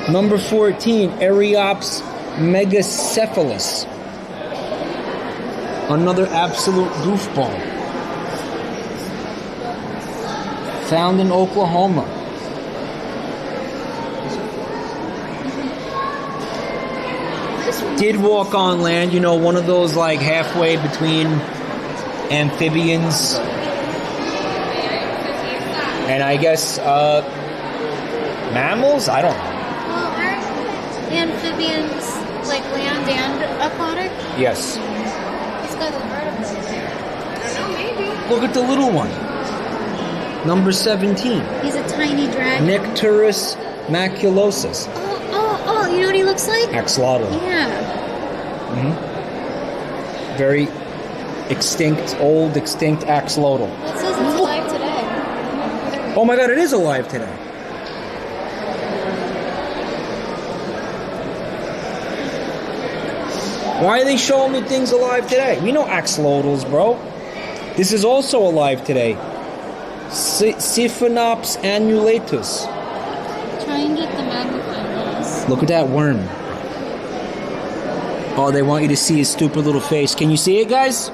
[SPEAKER 4] Number 14, Eriops megacephalus. Another absolute goofball. Found in Oklahoma. Did walk on land, you know, one of those like halfway between amphibians and I guess mammals? I don't know.
[SPEAKER 3] Well, aren't amphibians like land and aquatic?
[SPEAKER 4] Yes.
[SPEAKER 3] He's got the vertebrae there. I don't know, maybe.
[SPEAKER 4] Look at the little one. Number 17.
[SPEAKER 3] He's a tiny dragon.
[SPEAKER 4] Nectarus maculosus.
[SPEAKER 3] Oh, you know what he looks like?
[SPEAKER 4] Axolotl.
[SPEAKER 3] Yeah.
[SPEAKER 4] Very old extinct axolotl.
[SPEAKER 3] It says it's alive today.
[SPEAKER 4] Oh my god, it is alive today. Why are they showing me things alive today? We know axolotls, bro. This is also alive today. Siphonops annulatus.
[SPEAKER 3] Try and get the magnifying glass.
[SPEAKER 4] Look at that worm. Oh, they want you to see his stupid little face. Can you see it, guys?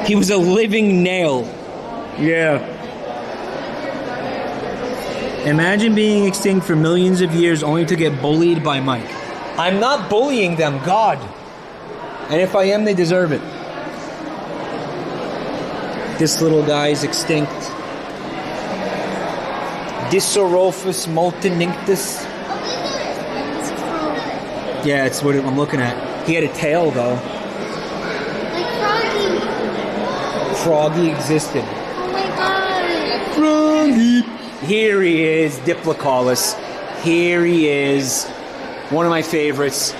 [SPEAKER 4] He was a living nail. Yeah. Imagine being extinct for millions of years only to get bullied by Mike. I'm not bullying them, God. And if I am, they deserve it. This little guy is extinct. Disorophus multininctus. Yeah, it's what I'm looking at. He had a tail, though.
[SPEAKER 3] Like Froggy.
[SPEAKER 4] Froggy existed.
[SPEAKER 3] Oh my god.
[SPEAKER 4] Froggy. Here he is, Diplocaulus. Here he is. One of my favorites.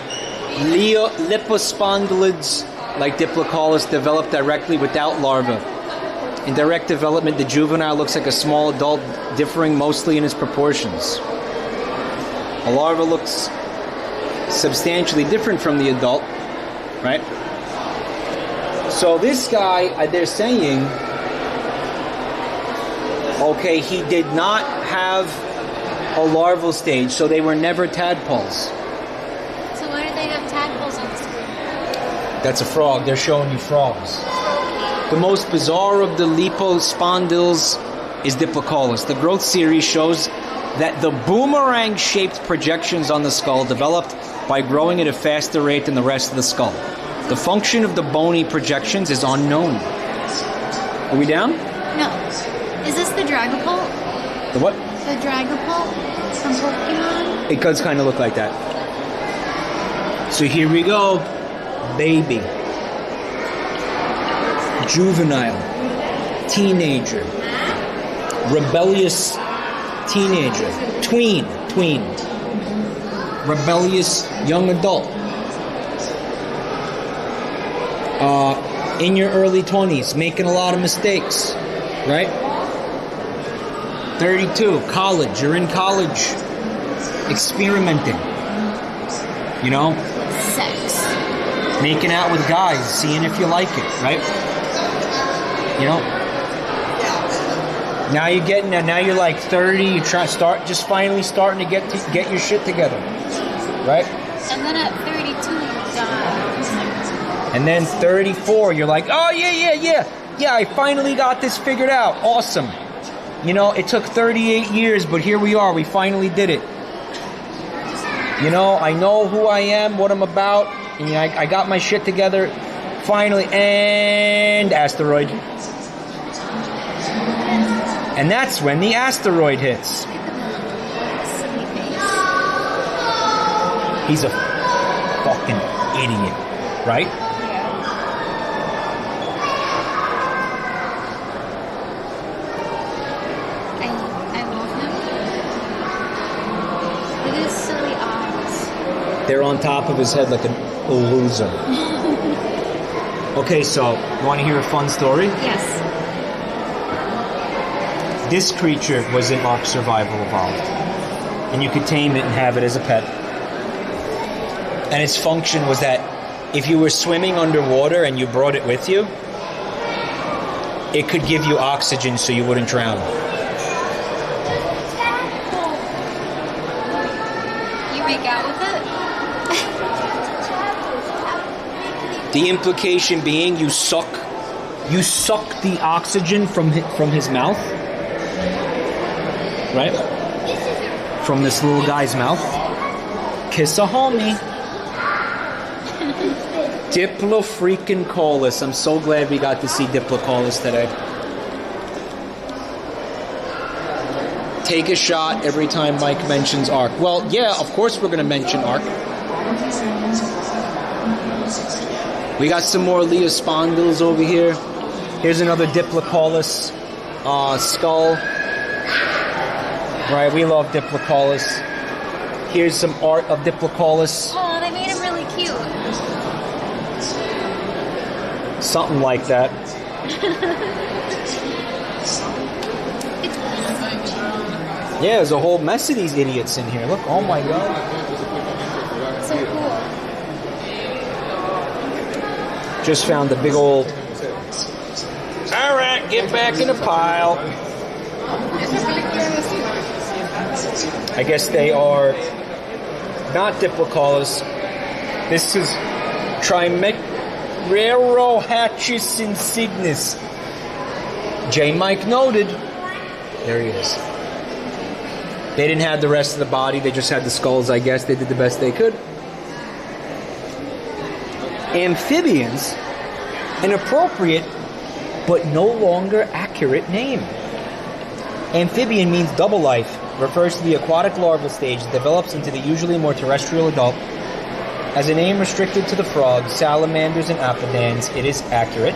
[SPEAKER 4] Lipospondilids, like Diplocaulus, developed directly without larvae. In direct development, the juvenile looks like a small adult, differing mostly in its proportions. A larva looks substantially different from the adult, right? So this guy, they're saying, okay, he did not have a larval stage, so they were never tadpoles.
[SPEAKER 3] So why do they have tadpoles on the screen?
[SPEAKER 4] That's a frog. They're showing you frogs. The most bizarre of the lipospondyls is Diplocaulus. The growth series shows that the boomerang-shaped projections on the skull developed by growing at a faster rate than the rest of the skull. The function of the bony projections is unknown. Are we down?
[SPEAKER 3] No. Is this the Dragapult?
[SPEAKER 4] The what?
[SPEAKER 3] The Dragapult from Pokemon?
[SPEAKER 4] It does kind of look like that. So here we go. Baby. Juvenile. Teenager. Rebellious teenager. Tween. Rebellious young adult. In your early 20s, making a lot of mistakes, right? 32, college. You're in college, experimenting. You know?
[SPEAKER 3] Sex.
[SPEAKER 4] Making out with guys, seeing if you like it, right? You know? Now you're getting there. Now you're like 30. You finally starting to get your shit together, right?
[SPEAKER 3] And then at 32, you die.
[SPEAKER 4] And then 34, you're like, oh, yeah, I finally got this figured out. Awesome. You know, it took 38 years, but here we are. We finally did it. You know, I know who I am, what I'm about, and I got my shit together. Finally, and asteroid. And that's when the asteroid hits. He's a fucking idiot, right?
[SPEAKER 3] I love him. It is silly eyes.
[SPEAKER 4] They're on top of his head like a loser. Okay, so, you want to hear a fun story?
[SPEAKER 3] Yes.
[SPEAKER 4] This creature was in Ark Survival Evolved. And you could tame it and have it as a pet. And its function was that if you were swimming underwater and you brought it with you, it could give you oxygen so you wouldn't drown.
[SPEAKER 3] You make out with it?
[SPEAKER 4] The implication being you suck the oxygen from his mouth, right? From this little guy's mouth. Kiss a homie. Diplofreaking-colus. I'm so glad we got to see Diplocolus today. Take a shot every time Mike mentions Ark. Well, yeah, of course we're going to mention Ark. We got some more Leospondylus over here. Here's another Diplocolus skull. Right, we love Diplocolus. Here's some art of Diplocolus.
[SPEAKER 3] Oh, they made him really cute.
[SPEAKER 4] Something like that. Yeah, there's a whole mess of these idiots in here. Look, oh my god.
[SPEAKER 3] So cool.
[SPEAKER 4] Just found a big old... Alright, get back in the pile. I guess they are not Diplocolus. This is Trimererohatchus insignis. J. Mike noted. There he is. They didn't have the rest of the body. They just had the skulls, I guess. They did the best they could. Amphibians, an appropriate but no longer accurate name. Amphibian means double life, refers to the aquatic larval stage that develops into the usually more terrestrial adult. As a name restricted to the frogs, salamanders, and apodans, it is accurate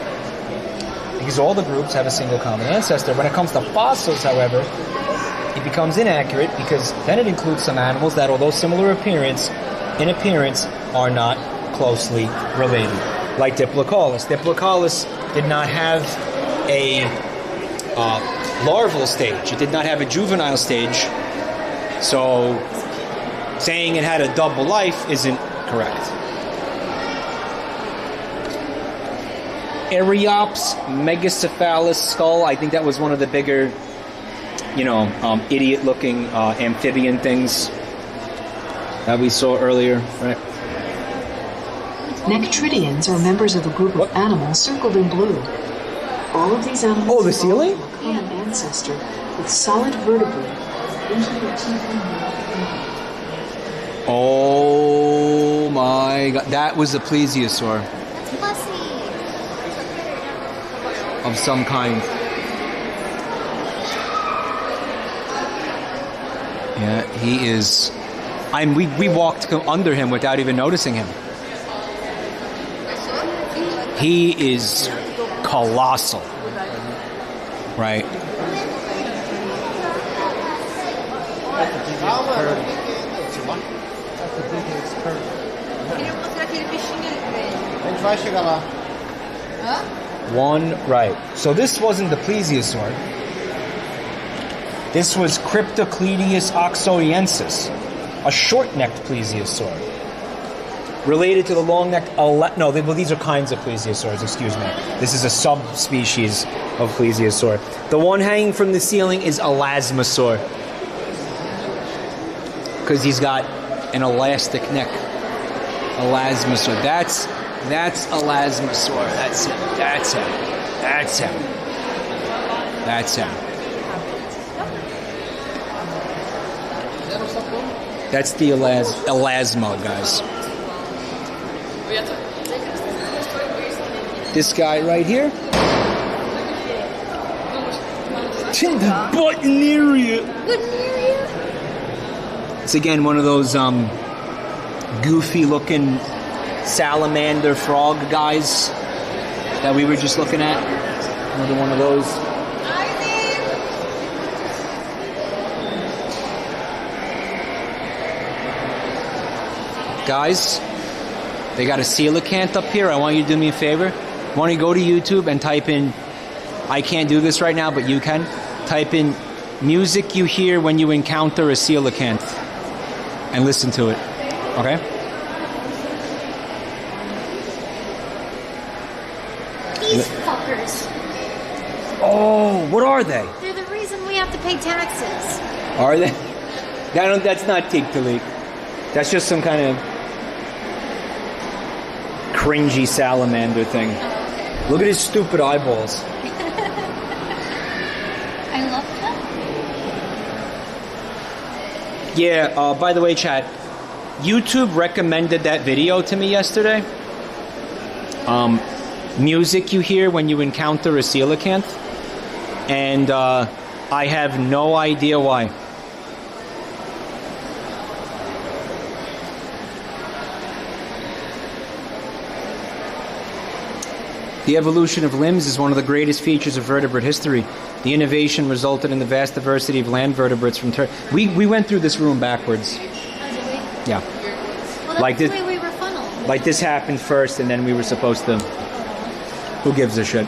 [SPEAKER 4] because all the groups have a single common ancestor. When it comes to fossils, however, it becomes inaccurate because then it includes some animals that, although similar in appearance, are not closely related, like Diplocolus. Diplocolus did not have a larval stage. It did not have a juvenile stage. So saying it had a double life isn't correct. Eriops megacephalus skull. I think that was one of the bigger, idiot-looking amphibian things that we saw earlier, right?
[SPEAKER 6] Nectridians are members of a group of animals circled in blue. All of these animals
[SPEAKER 4] Oh, the ceiling?
[SPEAKER 6] have a common ancestor with solid vertebrae.
[SPEAKER 4] Oh my god, that was a plesiosaur of some kind. Yeah, he is. We walked under him without even noticing him. He is colossal, right? One, right. So this wasn't the plesiosaur. This was Cryptocleidius oxoriensis, a short-necked plesiosaur. Related to the long-necked... these are kinds of plesiosaurs, excuse me. This is a subspecies of plesiosaur. The one hanging from the ceiling is elasmosaur, because he's got an elastic neck. Elasmosaur. That's That's elasmosaur. That's him. That's him. That's him. That's him. That's the elasmo, guys. This guy right here. In the button area. It's again one of those goofy looking salamander frog guys that we were just looking at. Another one of those. Guys, they got a coelacanth up here. I want you to do me a favor. I want you to go to YouTube and type in, I can't do this right now, but you can. Type in music you hear when you encounter a coelacanth and listen to it. Okay?
[SPEAKER 3] These fuckers.
[SPEAKER 4] Oh, what are they?
[SPEAKER 3] They're the reason we have to pay taxes.
[SPEAKER 4] Are they? That's not Tig Talik. That's just some kind of cringy salamander thing. Look at his stupid eyeballs.
[SPEAKER 3] I love them.
[SPEAKER 4] Yeah, by the way, chat, YouTube recommended that video to me yesterday. Music you hear when you encounter a coelacanth. And I have no idea why. The evolution of limbs is one of the greatest features of vertebrate history. The innovation resulted in the vast diversity of land vertebrates from we went through this room backwards.
[SPEAKER 3] Oh, did we?
[SPEAKER 4] Yeah.
[SPEAKER 3] Well, that's
[SPEAKER 4] Like
[SPEAKER 3] the
[SPEAKER 4] this-
[SPEAKER 3] way we were funneled.
[SPEAKER 4] Like this happened first and then we were supposed to... Who gives a shit?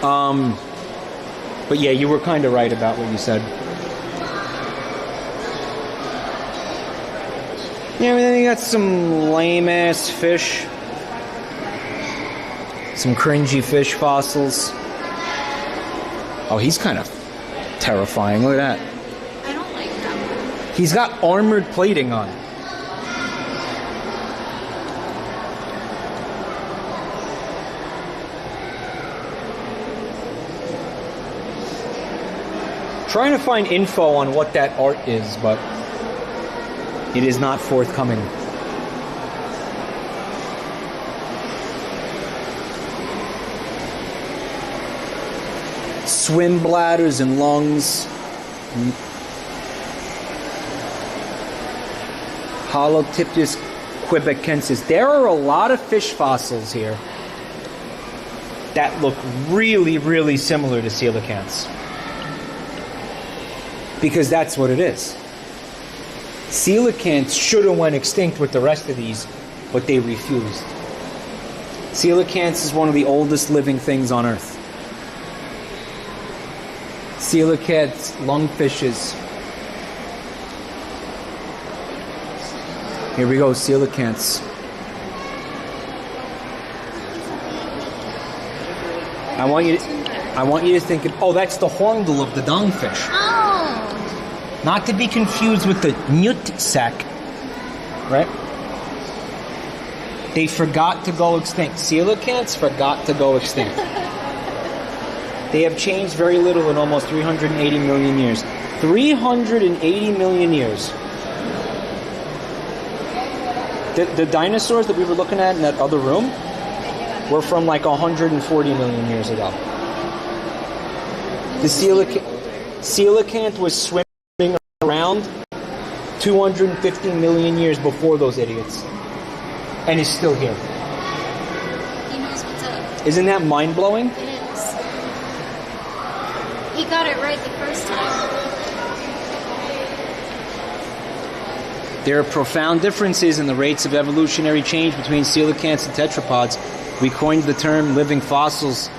[SPEAKER 4] But yeah, you were kind of right about what you said. Yeah, then you got some lame-ass fish. Some cringy fish fossils. Oh, he's kind of terrifying. Look at that.
[SPEAKER 3] I don't like them.
[SPEAKER 4] He's got armored plating on. Trying to find info on what that art is, but it is not forthcoming. Swim bladders and lungs. Holotyptus quebecensis. There are a lot of fish fossils here that look really, really similar to coelacanths. Because that's what it is. Coelacanths should have went extinct with the rest of these, but they refused. Coelacanths is one of the oldest living things on Earth. Coelacanths, lungfishes. Here we go, coelacanths. I want you to think of, oh, that's the hornbill of the dongfish.
[SPEAKER 3] Oh!
[SPEAKER 4] Not to be confused with the newt sack, right? They forgot to go extinct. Coelacanths forgot to go extinct. They have changed very little in almost 380 million years. 380 million years. The dinosaurs that we were looking at in that other room were from like 140 million years ago. The coelacanth was swimming around 250 million years before those idiots. And is still here.
[SPEAKER 3] He knows what's up.
[SPEAKER 4] Isn't that mind-blowing?
[SPEAKER 3] It is. He got it right the first time.
[SPEAKER 4] There are profound differences in the rates of evolutionary change between coelacanths and tetrapods. We coined the term living fossils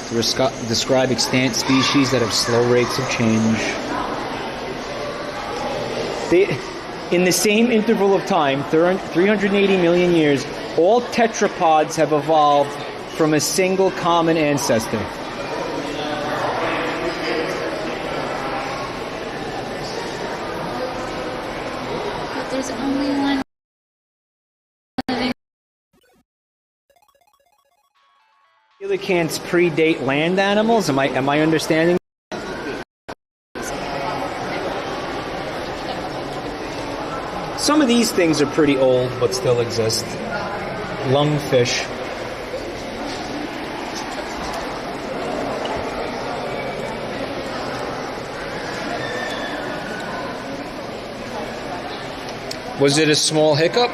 [SPEAKER 4] to describe extant species that have slow rates of change. In the same interval of time, 380 million years, all tetrapods have evolved from a single common ancestor.
[SPEAKER 3] But there's only one living.
[SPEAKER 4] Coelacanths predate land animals. Am I understanding? Some of these things are pretty old, but still exist. Lungfish.
[SPEAKER 2] Was it a small hiccup?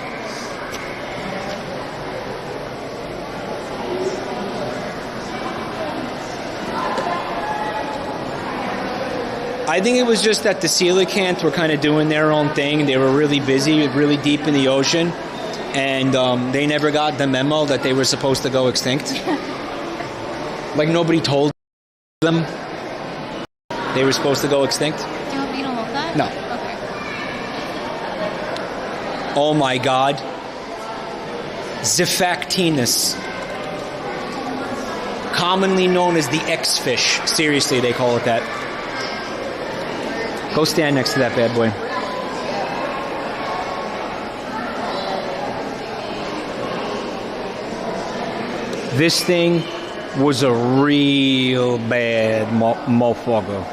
[SPEAKER 4] I think it was just that the coelacanths were kind of doing their own thing. They were really busy, really deep in the ocean, and they never got the memo that they were supposed to go extinct. Like nobody told them they were supposed to go extinct.
[SPEAKER 3] Do you want me to hold that?
[SPEAKER 4] No.
[SPEAKER 3] Okay.
[SPEAKER 4] Oh my God. Xiphactinus. Commonly known as the X-fish. Seriously, they call it that. Go stand next to that bad boy. This thing was a real bad motherfucker.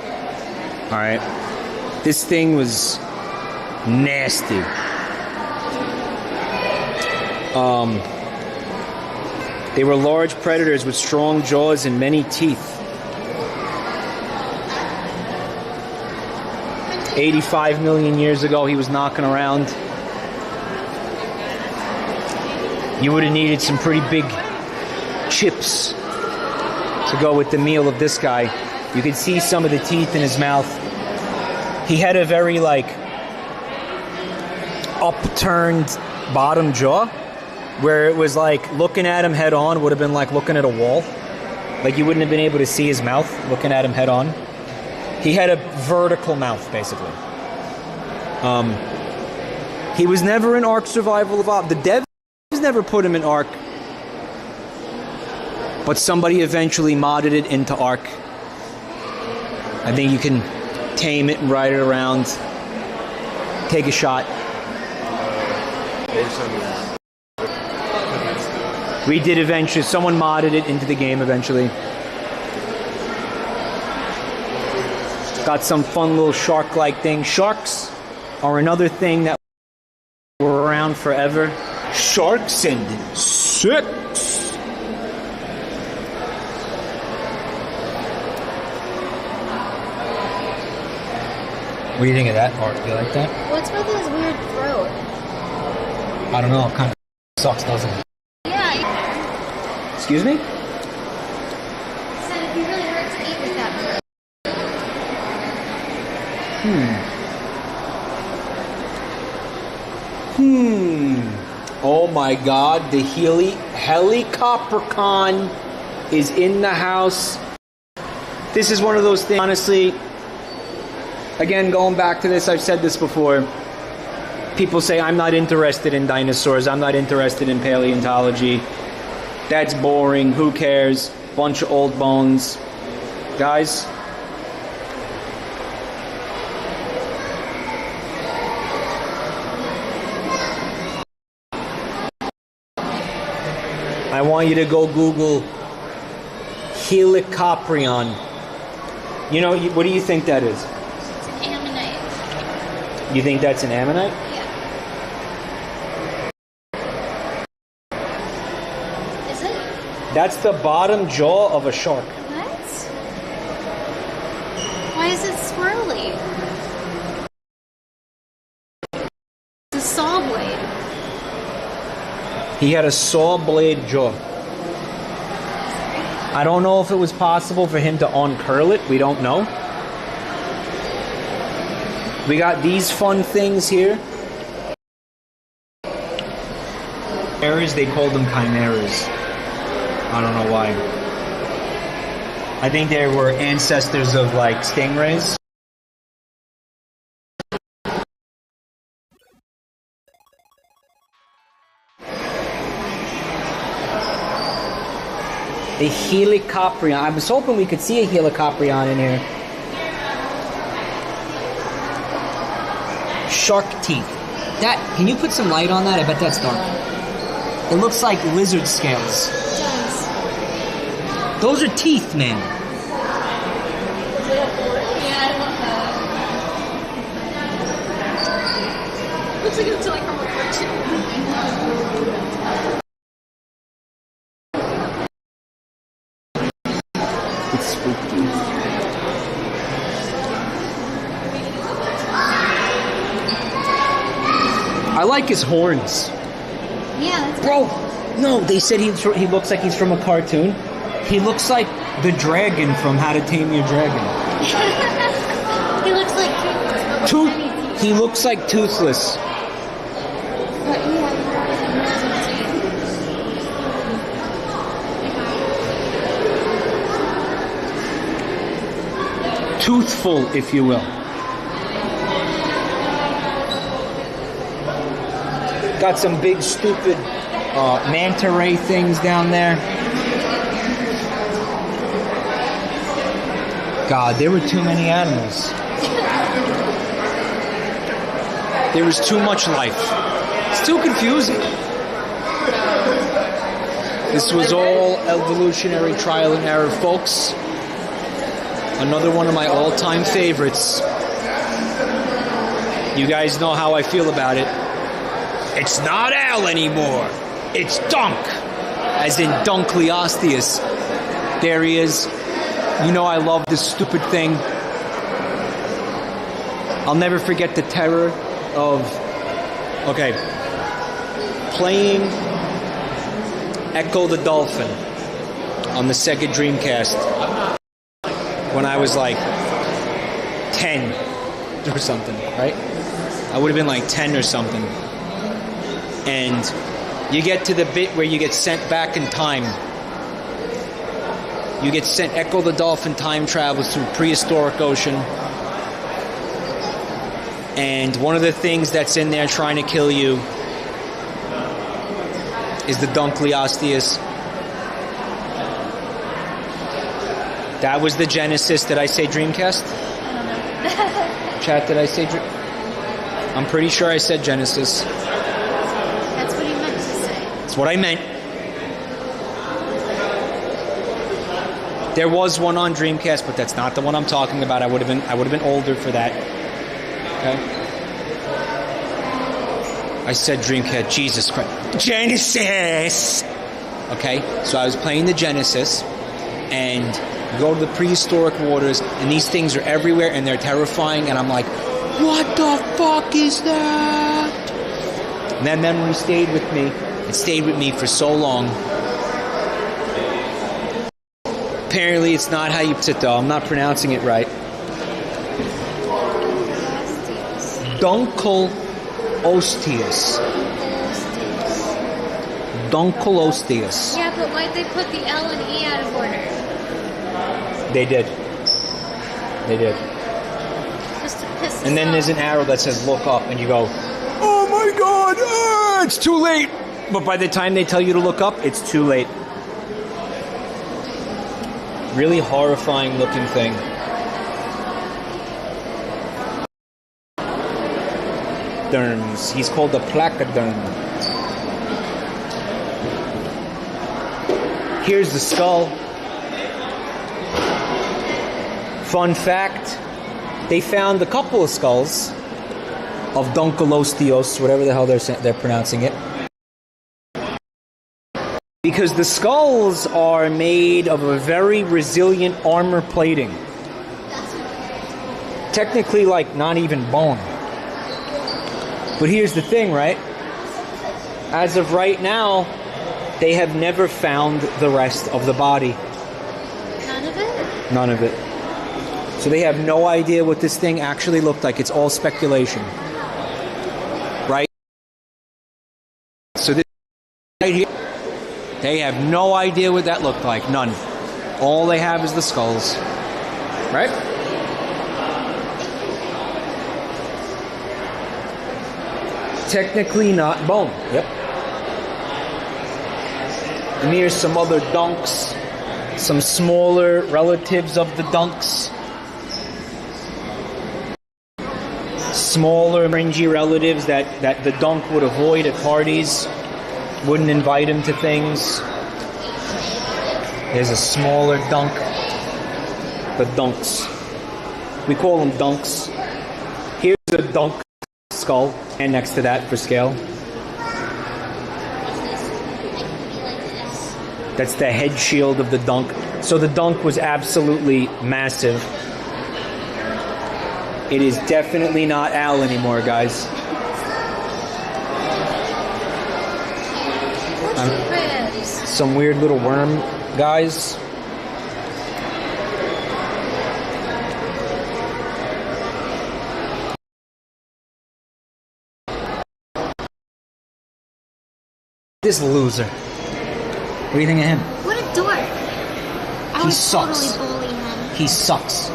[SPEAKER 4] Alright? This thing was nasty. They were large predators with strong jaws and many teeth. 85 million years ago, he was knocking around. You would have needed some pretty big chips to go with the meal of this guy. You could see some of the teeth in his mouth. He had a very, upturned bottom jaw, where it was like looking at him head on would have been like looking at a wall. Like you wouldn't have been able to see his mouth looking at him head on. He had a vertical mouth, basically. He was never in Ark Survival Evolved. The devs never put him in Ark, but somebody eventually modded it into Ark. I think you can tame it and ride it around. Take a shot. We did eventually. Someone modded it into the game eventually. Got some fun little shark-like thing. Sharks are another thing that were around forever. Sharks and sex. What do you think of that art? Do you like that?
[SPEAKER 3] What's with his weird throat?
[SPEAKER 4] I don't know. It kind of sucks, doesn't it?
[SPEAKER 3] Yeah.
[SPEAKER 4] Excuse me?
[SPEAKER 3] Said it'd be really hard to eat with that throat.
[SPEAKER 4] Oh my God, the Helicoptercon is in the house. This is one of those things, honestly, again, going back to this, I've said this before. People say, I'm not interested in dinosaurs, I'm not interested in paleontology. That's boring, who cares? Bunch of old bones. Guys, I want you to go Google Helicoprion. You know, what do you think that is?
[SPEAKER 3] It's an ammonite.
[SPEAKER 4] You think that's an ammonite?
[SPEAKER 3] Yeah. Is it?
[SPEAKER 4] That's the bottom jaw of a shark.
[SPEAKER 3] What? Why is it swirly? It's a saw blade.
[SPEAKER 4] He had a saw blade jaw. I don't know if it was possible for him to uncurl it. We don't know. We got these fun things here. Chimeras, they called them chimeras. I don't know why. I think they were ancestors of stingrays. A Helicoprion. I was hoping we could see a Helicoprion in here. Shark teeth. Can you put some light on that? I bet that's dark. It looks like lizard scales.
[SPEAKER 3] It does.
[SPEAKER 4] Those are teeth, man.
[SPEAKER 3] Looks like it's like from a cartoon.
[SPEAKER 4] It's spooky. I like his horns.
[SPEAKER 3] Yeah, that's
[SPEAKER 4] Bro, no, they said he looks like he's from a cartoon. He looks like the dragon from How to Tame Your Dragon.
[SPEAKER 3] He looks like Toothless.
[SPEAKER 4] He looks like Toothless.
[SPEAKER 3] But he has
[SPEAKER 4] Toothful, if you will. Got some big, stupid manta ray things down there. God, there were too many animals. There was too much life. It's too confusing. This was all evolutionary trial and error, folks. Another one of my all-time favorites. You guys know how I feel about it. It's not Al anymore. It's Dunk. As in Dunkleosteus. There he is. You know I love this stupid thing. I'll never forget the terror of... Okay. Playing Echo the Dolphin on the Sega Dreamcast when I was like 10 or something, right? I would have been like 10 or something. And you get to the bit where you get sent back in time. You get sent, Echo the Dolphin time travels through prehistoric ocean. And one of the things that's in there trying to kill you is the Dunkleosteus. That was the Genesis. Did I say Dreamcast?
[SPEAKER 3] I don't know.
[SPEAKER 4] Chat, did I say I'm pretty sure I said Genesis.
[SPEAKER 3] That's what he meant to say.
[SPEAKER 4] That's what I meant. There was one on Dreamcast, but that's not the one I'm talking about. I would have been older for that. Okay. I said Dreamcast. Jesus Christ. Genesis. Okay. So I was playing the Genesis, and you go to the prehistoric waters, and these things are everywhere, and they're terrifying. And I'm like, what the fuck is that? And that memory stayed with me. It stayed with me for so long. Apparently, it's not how you put it, though. I'm not pronouncing it right. Dunkleosteus. Dunkleosteus.
[SPEAKER 3] Yeah, but why'd they put the L and E out of order?
[SPEAKER 4] They did. They did.
[SPEAKER 3] Just to piss us
[SPEAKER 4] And then
[SPEAKER 3] off.
[SPEAKER 4] there's an arrow that says look up, and you go, oh my god, it's too late. But by the time they tell you to look up, it's too late. Really horrifying looking thing. Derms. He's called a placoderm. Here's the skull. Fun fact, they found a couple of skulls of Dunkleosteus, whatever the hell they're pronouncing it. Because the skulls are made of a very resilient armor plating. Technically, like, not even bone. But here's the thing, right? As of right now, they have never found the rest of the body.
[SPEAKER 3] None of it?
[SPEAKER 4] None of it. So they have no idea what this thing actually looked like. It's all speculation. Right? So this right here, they have no idea what that looked like. None. All they have is the skulls. Right? Technically not bone. Yep. And here's some other dunks. Some smaller relatives of the dunks. Smaller, fringy relatives that the dunk would avoid at parties. Wouldn't invite him to things. There's a smaller dunk. The dunks. We call them dunks. Here's a dunk skull, and next to that for scale. That's the head shield of the dunk. So the dunk was absolutely massive. It is definitely not Al anymore, guys. Some weird little worm, guys. This loser. What do you think of him?
[SPEAKER 3] What a dork. I
[SPEAKER 4] He
[SPEAKER 3] would
[SPEAKER 4] sucks.
[SPEAKER 3] totally bully him.
[SPEAKER 4] He sucks.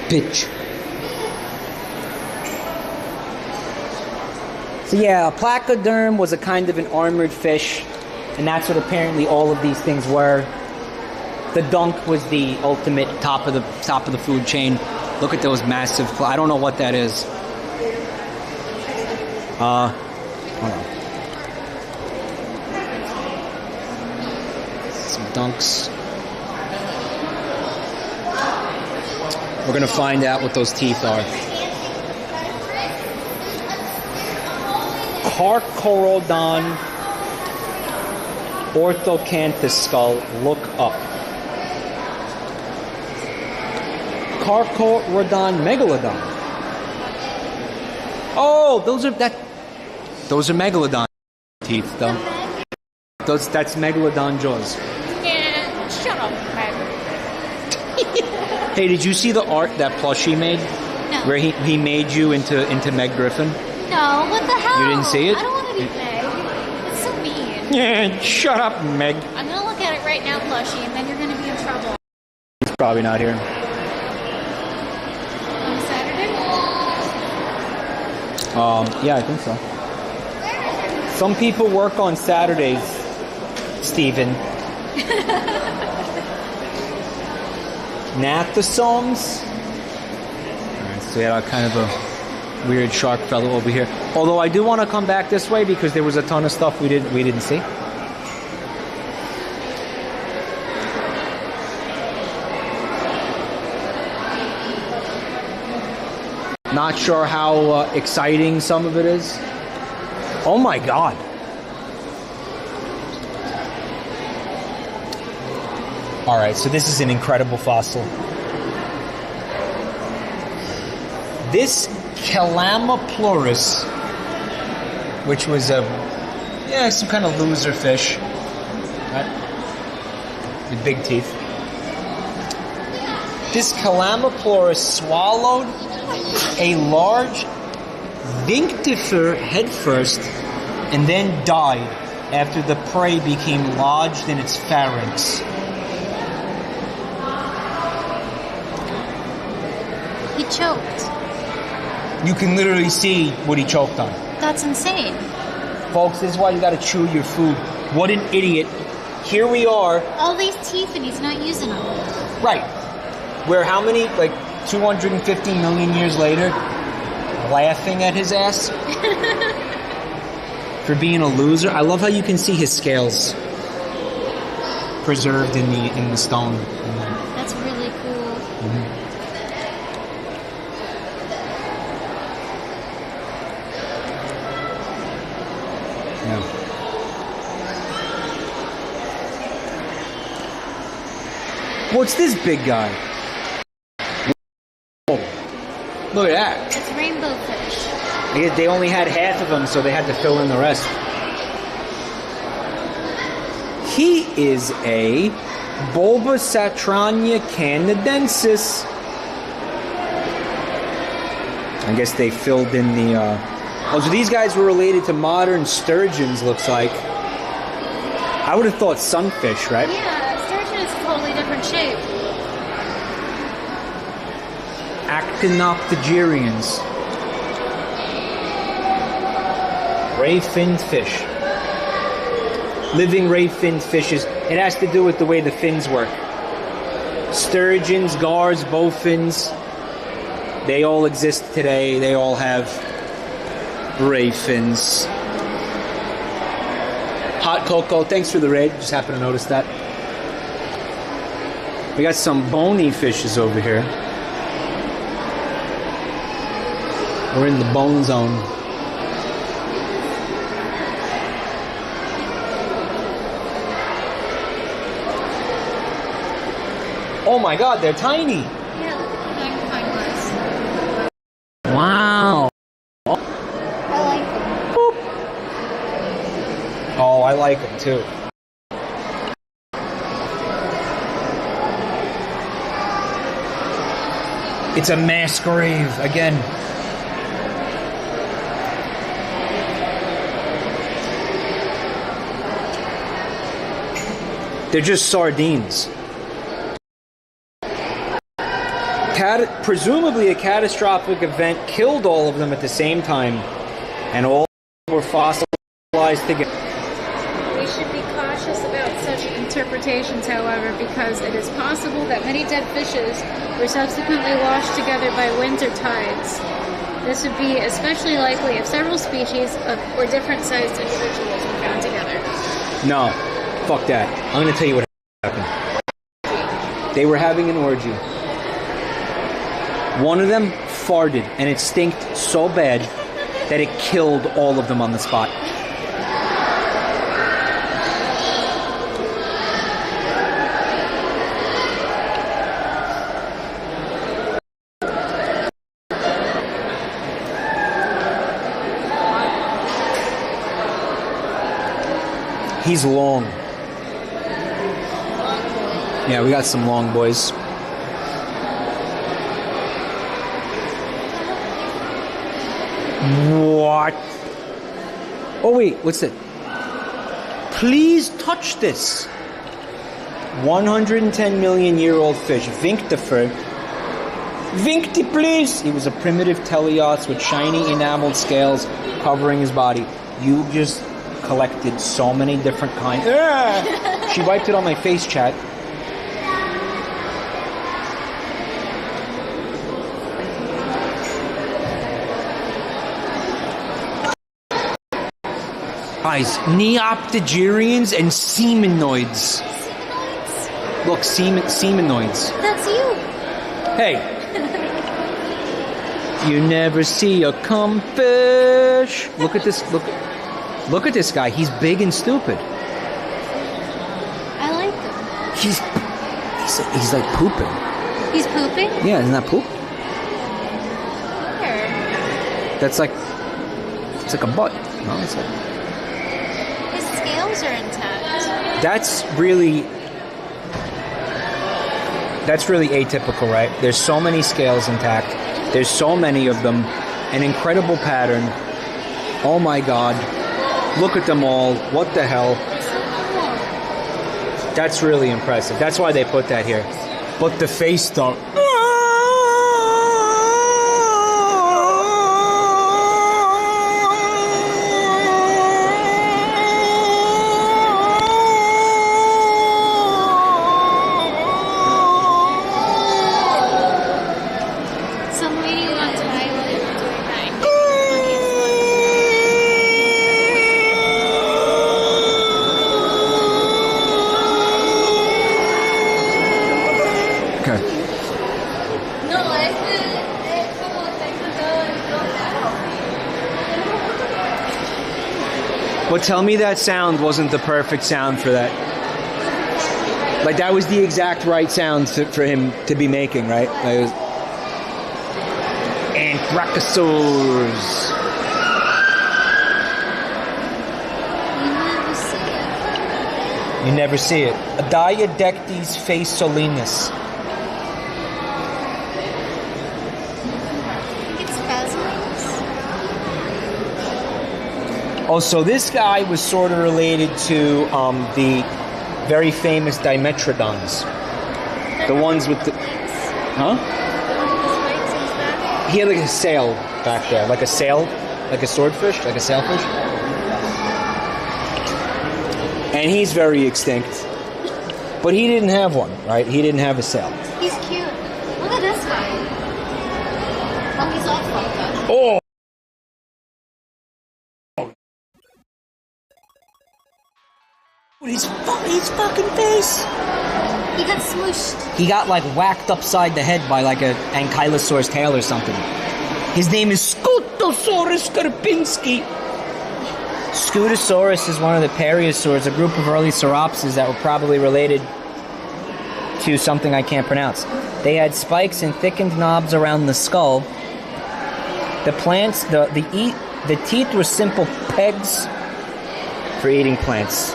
[SPEAKER 4] Bitch. So yeah, a placoderm was a kind of an armored fish, and that's what apparently all of these things were. The dunk was the ultimate top of the food chain. Look at those massive. I don't know what that is. Hold on. Some dunks. We're gonna find out what those teeth are. Carcharodon orthocanthus skull. Look up. Carcharodon megalodon. Oh, those are megalodon teeth, though. That's megalodon jaws.
[SPEAKER 3] Yeah, shut up, Meg.
[SPEAKER 4] Hey, did you see the art that plushie made?
[SPEAKER 3] No.
[SPEAKER 4] Where he made you into Meg Griffin?
[SPEAKER 3] No, what the hell?
[SPEAKER 4] You didn't see it?
[SPEAKER 3] I don't want to be Meg. It's so mean.
[SPEAKER 4] Yeah, shut up, Meg.
[SPEAKER 3] I'm going to look at it right now, plushie, and then you're going to be in trouble.
[SPEAKER 4] He's probably not here.
[SPEAKER 3] On Saturday?
[SPEAKER 4] Yeah, I think so. Some people work on Saturdays, Steven. Gnathosomes. Alright, so we had kind of a weird shark fellow over here. Although I do want to come back this way because there was a ton of stuff we didn't see. Not sure how exciting some of it is. Oh my God. All right, so this is an incredible fossil. This Calamaplurus, which was some kind of loser fish, right? With big teeth. This Calamaplurus swallowed a large vinctifer headfirst and then died after the prey became lodged in its pharynx.
[SPEAKER 3] He choked.
[SPEAKER 4] You can literally see what he choked on.
[SPEAKER 3] That's insane.
[SPEAKER 4] Folks, this is why you gotta chew your food. What an idiot. Here we are.
[SPEAKER 3] All these teeth and he's not using them.
[SPEAKER 4] Right. Where how many, 250 million years later, laughing at his ass for being a loser. I love how you can see his scales preserved in the stone.
[SPEAKER 3] That's really cool.
[SPEAKER 4] Mm-hmm. Yeah. What's this big guy? Whoa. Look at that.
[SPEAKER 3] It's rainbow fish.
[SPEAKER 4] I guess they only had half of them, so they had to fill in the rest. He is a Bulbosatrania canadensis. I guess they filled in the... Oh, so these guys were related to modern sturgeons, looks like. I would have thought sunfish, right?
[SPEAKER 3] Yeah, sturgeon is a totally different shape.
[SPEAKER 4] Actinopterygians. Ray-finned fish. Living ray-finned fishes. It has to do with the way the fins work. Sturgeons, gars, bowfins, they all exist today. They all have ray fins. Hot cocoa. Thanks for the raid. Just happened to notice that. We got some bony fishes over here. We're in the bone zone. Oh my god, they're tiny.
[SPEAKER 3] Yeah, look at the magnifying glass.
[SPEAKER 4] Wow.
[SPEAKER 3] I like them.
[SPEAKER 4] Boop. Oh, I like them too. It's a mass grave again. They're just sardines. Presumably a catastrophic event killed all of them at the same time, and all were fossilized together.
[SPEAKER 3] We should be cautious about such interpretations, however, because it is possible that many dead fishes were subsequently washed together by winter tides. This would be especially likely if several species or different sized individuals were found together.
[SPEAKER 4] No, fuck that. I'm gonna tell you what happened. They were having an orgy. One of them farted, and it stinked so bad that it killed all of them on the spot. He's long. Yeah, we got some long boys. What? Oh wait, what's it? Please touch this. 110 million year old fish, Vinctifer. Vincti, please! He was a primitive teleost with shiny enameled scales covering his body. You just collected so many different kinds. She wiped it on my face, chat. Guys, neopterygians and seminoids.
[SPEAKER 3] Seminoids?
[SPEAKER 4] Look, seminoids.
[SPEAKER 3] That's you.
[SPEAKER 4] Hey. You never see a cum fish. Look at this. Look at this guy. He's big and stupid.
[SPEAKER 3] I like them.
[SPEAKER 4] He's like pooping.
[SPEAKER 3] He's pooping?
[SPEAKER 4] Yeah, isn't that poop?
[SPEAKER 3] Where?
[SPEAKER 4] It's like a butt. No, it's like.
[SPEAKER 3] His scales are intact.
[SPEAKER 4] That's really atypical, right? There's so many scales intact. There's so many of them. An incredible pattern. Oh my god. Look at them all. What the hell? That's really impressive. That's why they put that here. But the face don't.
[SPEAKER 3] Some lady on Thailand doing that.
[SPEAKER 4] Okay.
[SPEAKER 3] No, es como tengo todo el
[SPEAKER 4] Well, tell me that sound wasn't the perfect sound for that. Like, that was the exact right sound for him to be making, right? Like, it was... Anthracosaurs. You never see it. Diadectes facialinus.
[SPEAKER 3] It's phasilides.
[SPEAKER 4] Oh, so this guy was sort of related to the very famous Dimetrodons. The ones with the... Huh? He had like a sail back there. Like a sail? Like a swordfish? Like a sailfish? And he's very extinct. But he didn't have one, right? He didn't have a sail.
[SPEAKER 3] He's cute. Look at this guy. Oh, he's all fucked up.
[SPEAKER 4] Oh! His fucking face.
[SPEAKER 3] He got smooshed.
[SPEAKER 4] He got like whacked upside the head by like a ankylosaur's tail or something. His name is Scutosaurus Karpinski. Scutosaurus is one of the periosaurs, a group of early sauropsids that were probably related to something I can't pronounce. They had spikes and thickened knobs around the skull. The plants, the teeth were simple pegs for eating plants.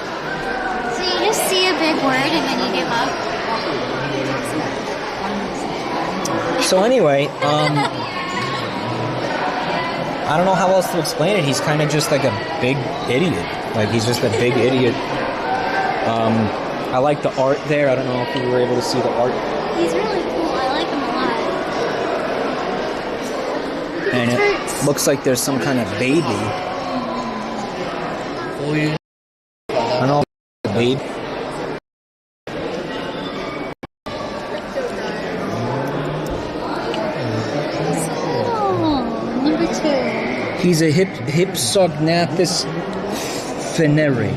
[SPEAKER 3] So you just see a big word and then you give up?
[SPEAKER 4] So anyway, I don't know how else to explain it. He's kind of just like a big idiot. Like, he's just a big idiot. I like the art there. I don't know if you were able to see the art.
[SPEAKER 3] He's really cool. I like him a lot.
[SPEAKER 4] And it looks like there's some kind of baby. I don't know if it's a baby.
[SPEAKER 3] Number 2.
[SPEAKER 4] He's a Hypsognathus feneri,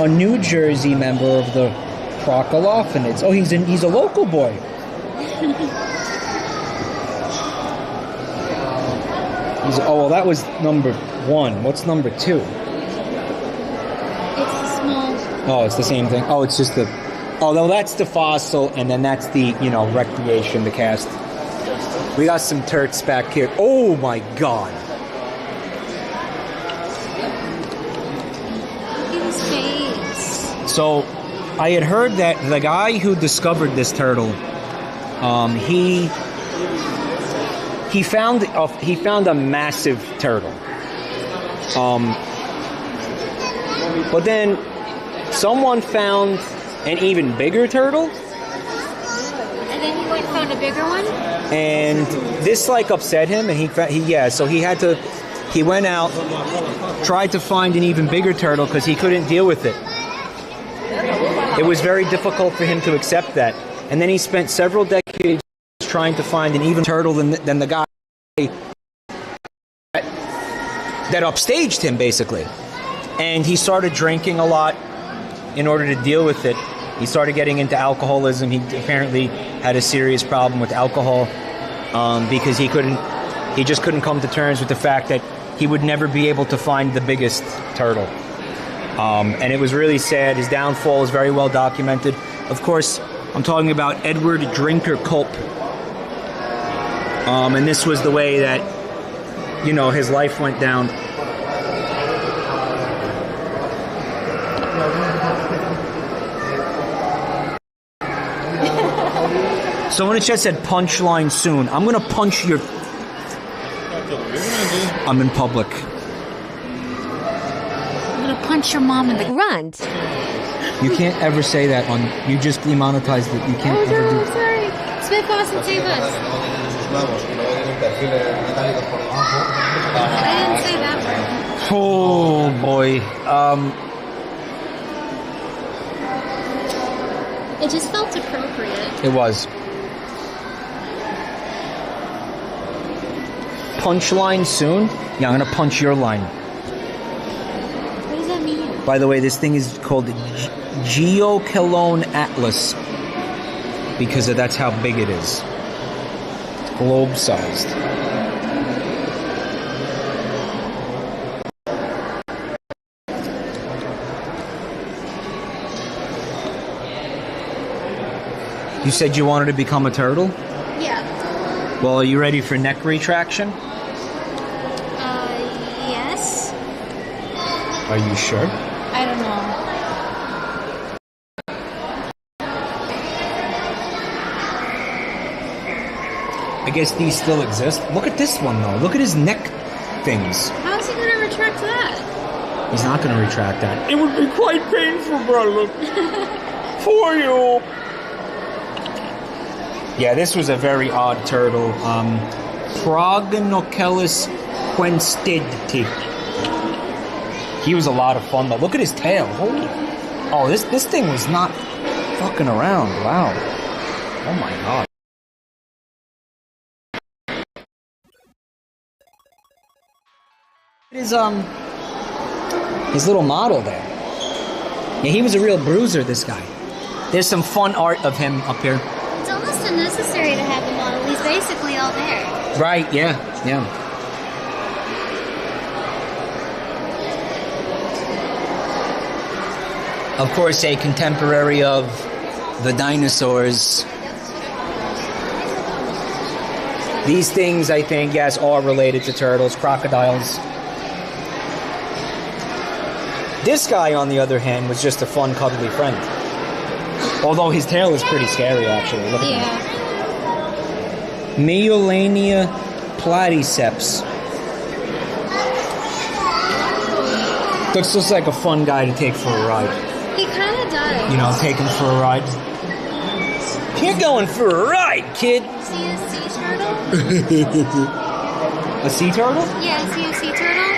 [SPEAKER 4] a New Jersey member of the Procolophonids. Oh, he's a local boy. Well, that was number 1. What's number 2?
[SPEAKER 3] It's the small.
[SPEAKER 4] Oh, it's the same thing. Oh, it's just the. Oh, no, that's the fossil, and then that's the recreation, the cast. We got some turds back here. Oh my God!
[SPEAKER 3] Look at his face.
[SPEAKER 4] So, I had heard that the guy who discovered this turtle, he found a massive turtle. But then someone found an even bigger turtle.
[SPEAKER 3] And then he went and found a bigger one?
[SPEAKER 4] And this upset him, and he went out, tried to find an even bigger turtle because he couldn't deal with it. It was very difficult for him to accept that. And then he spent several decades trying to find an even turtle than the guy that upstaged him, basically. And he started drinking a lot in order to deal with it. He started getting into alcoholism. He apparently had a serious problem with alcohol because he just couldn't come to terms with the fact that he would never be able to find the biggest turtle. And it was really sad. His downfall is very well documented. Of course, I'm talking about Edward Drinker Culp. And this was the way that, his life went down. Someone in chat said punchline soon. I'm going to punch your... I'm in public.
[SPEAKER 3] I'm going to punch your mom in the grunt.
[SPEAKER 4] You can't ever say that on... You just demonetized it. You can't ever do...
[SPEAKER 3] Oh, no, sorry. Smith Boston, save us. I didn't say that part.
[SPEAKER 4] Oh, boy.
[SPEAKER 3] It just felt appropriate.
[SPEAKER 4] It was. Punchline soon? Yeah, I'm going to punch your line.
[SPEAKER 3] What does that mean?
[SPEAKER 4] By the way, this thing is called Geochelone Atlas because that's how big it is. It's globe-sized. You said you wanted to become a turtle?
[SPEAKER 3] Yeah.
[SPEAKER 4] Well, are you ready for neck retraction?
[SPEAKER 3] Yes.
[SPEAKER 4] Are you sure?
[SPEAKER 3] I don't know.
[SPEAKER 4] I guess these still exist. Look at this one, though. Look at his neck things.
[SPEAKER 3] How is he going to retract that?
[SPEAKER 4] He's not going to retract that. It would be quite painful, brother. For you. Yeah, this was a very odd turtle. Progonochelys quenstedti. He was a lot of fun, though. Look at his tail. Holy. Oh, this thing was not fucking around. Wow. Oh my God. His little model there. Yeah, he was a real bruiser, this guy. There's some fun art of him up here.
[SPEAKER 3] It's almost unnecessary to have the model. He's basically all there.
[SPEAKER 4] Right, yeah, yeah. Of course, a contemporary of the dinosaurs. These things, I think, yes, are related to turtles, crocodiles. This guy, on the other hand, was just a fun, cuddly friend. Although his tail is pretty scary, actually. Look at that. Meolania platyceps. Looks like a fun guy to take for a ride.
[SPEAKER 3] He kind of does.
[SPEAKER 4] You know, take him for a ride. You're going for a ride, kid.
[SPEAKER 3] See a sea turtle?
[SPEAKER 4] A sea turtle?
[SPEAKER 3] Yeah, see a sea turtle?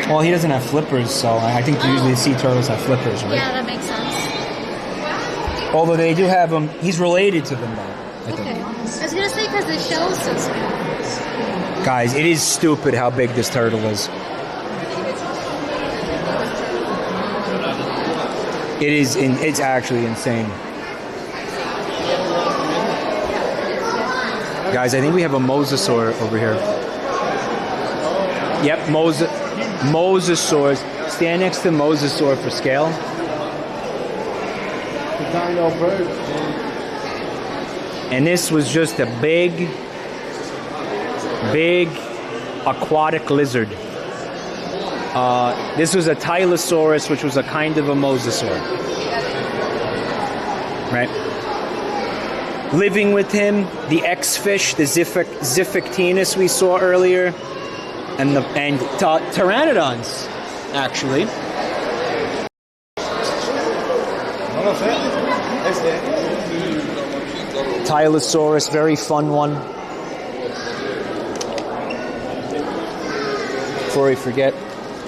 [SPEAKER 4] Well, he doesn't have flippers, so I think usually sea turtles have flippers, right?
[SPEAKER 3] Yeah, that makes sense.
[SPEAKER 4] Although they do have them. He's related to them, though, I think.
[SPEAKER 3] Okay. I was going to say because the shell's so small.
[SPEAKER 4] Guys, it is stupid how big this turtle is. It's actually insane. Guys, I think we have a mosasaur over here. Yep, mosasaurs. Stand next to mosasaur for scale.
[SPEAKER 7] The dino bird.
[SPEAKER 4] And this was just a big aquatic lizard. This was a Tylosaurus, which was a kind of a mosasaur. Right? Living with him, the X-fish, the Xiphictinus we saw earlier, and pteranodons, actually. Tylosaurus, very fun one. Before we forget,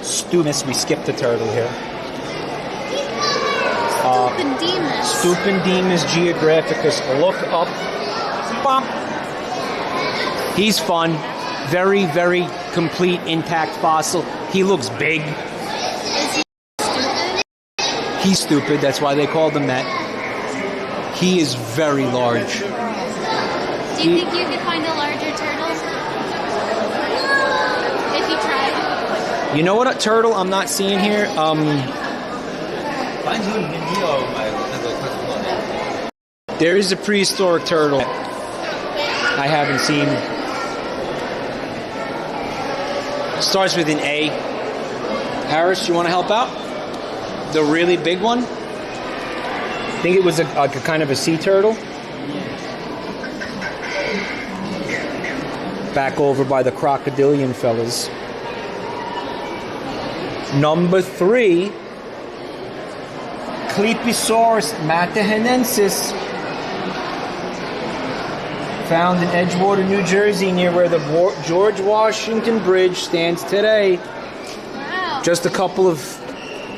[SPEAKER 4] Stumis, we skipped the turtle here. Stupendemus geographicus. Look up. Bump. He's fun. Very, very complete, intact fossil. He looks big.
[SPEAKER 3] Is he stupid?
[SPEAKER 4] He's stupid. That's why they called him that. He is very large.
[SPEAKER 3] Do you think you could find a larger turtle? If you tried?
[SPEAKER 4] You know what a turtle I'm not seeing here? There is a prehistoric turtle I haven't seen. Starts with an A. Harris, you want to help out? The really big one? I think it was a kind of a sea turtle. Back over by the crocodilian fellas. Number 3, Clepisaurus matahenensis, found in Edgewater, New Jersey, near where the George Washington Bridge stands today.
[SPEAKER 3] Wow.
[SPEAKER 4] Just a couple of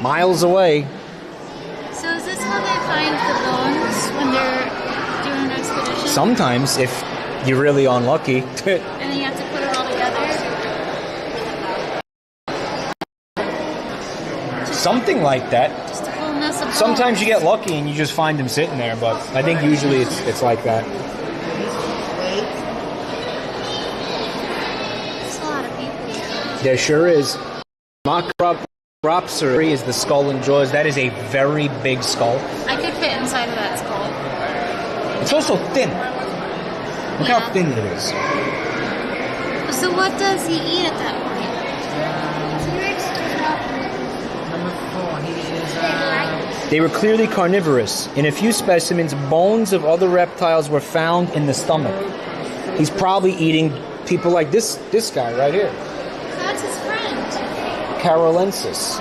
[SPEAKER 4] miles away.
[SPEAKER 3] So is this how they find the bones when they're doing an expedition?
[SPEAKER 4] Sometimes, if you're really unlucky.
[SPEAKER 3] And then you have to put it all together?
[SPEAKER 4] Something like that.
[SPEAKER 3] Just a whole mess of bones.
[SPEAKER 4] Sometimes you get lucky and you just find them sitting there, but I think usually it's like that.
[SPEAKER 3] There's a lot of people here.
[SPEAKER 4] There sure is. Macropsary is the skull and jaws. That is a very big skull.
[SPEAKER 3] I could fit inside of that skull.
[SPEAKER 4] It's also thin. Look how thin it is.
[SPEAKER 3] So what does he eat at that point?
[SPEAKER 4] They were clearly carnivorous. In a few specimens, bones of other reptiles were found in the stomach. He's probably eating people like this guy right here.
[SPEAKER 3] That's his friend.
[SPEAKER 4] Carolensis.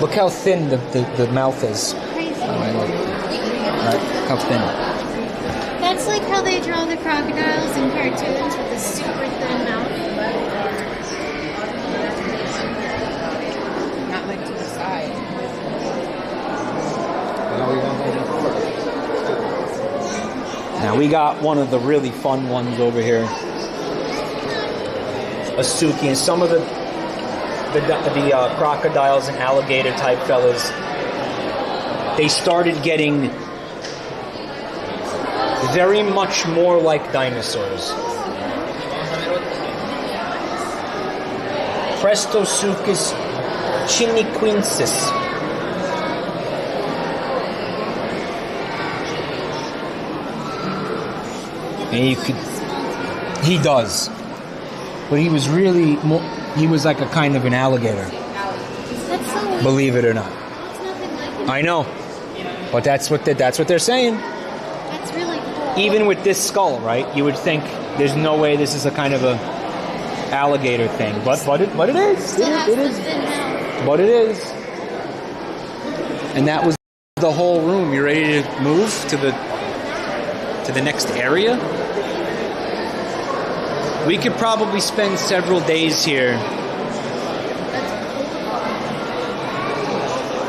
[SPEAKER 4] Look how thin the mouth is.
[SPEAKER 3] Crazy.
[SPEAKER 4] Right? How thin.
[SPEAKER 3] That's like how they draw the crocodiles in cartoons with a super thin mouth.
[SPEAKER 9] Not like to the side.
[SPEAKER 4] Now we got one of the really fun ones over here. A Suki, and some of the the crocodiles and alligator type fellas, they started getting very much more like dinosaurs. Prestosuchus chiniquensis. And he does. But he was really more, he was like a kind of an alligator.
[SPEAKER 3] That's so
[SPEAKER 4] Believe it or not.
[SPEAKER 3] It's nothing like it.
[SPEAKER 4] I know. But that's what they're saying.
[SPEAKER 3] That's really cool.
[SPEAKER 4] Even with this skull, right? You would think there's no way this is a kind of a alligator thing. But it is. It is. But it is. And that was the whole room. You ready to move to the next area? We could probably spend several days here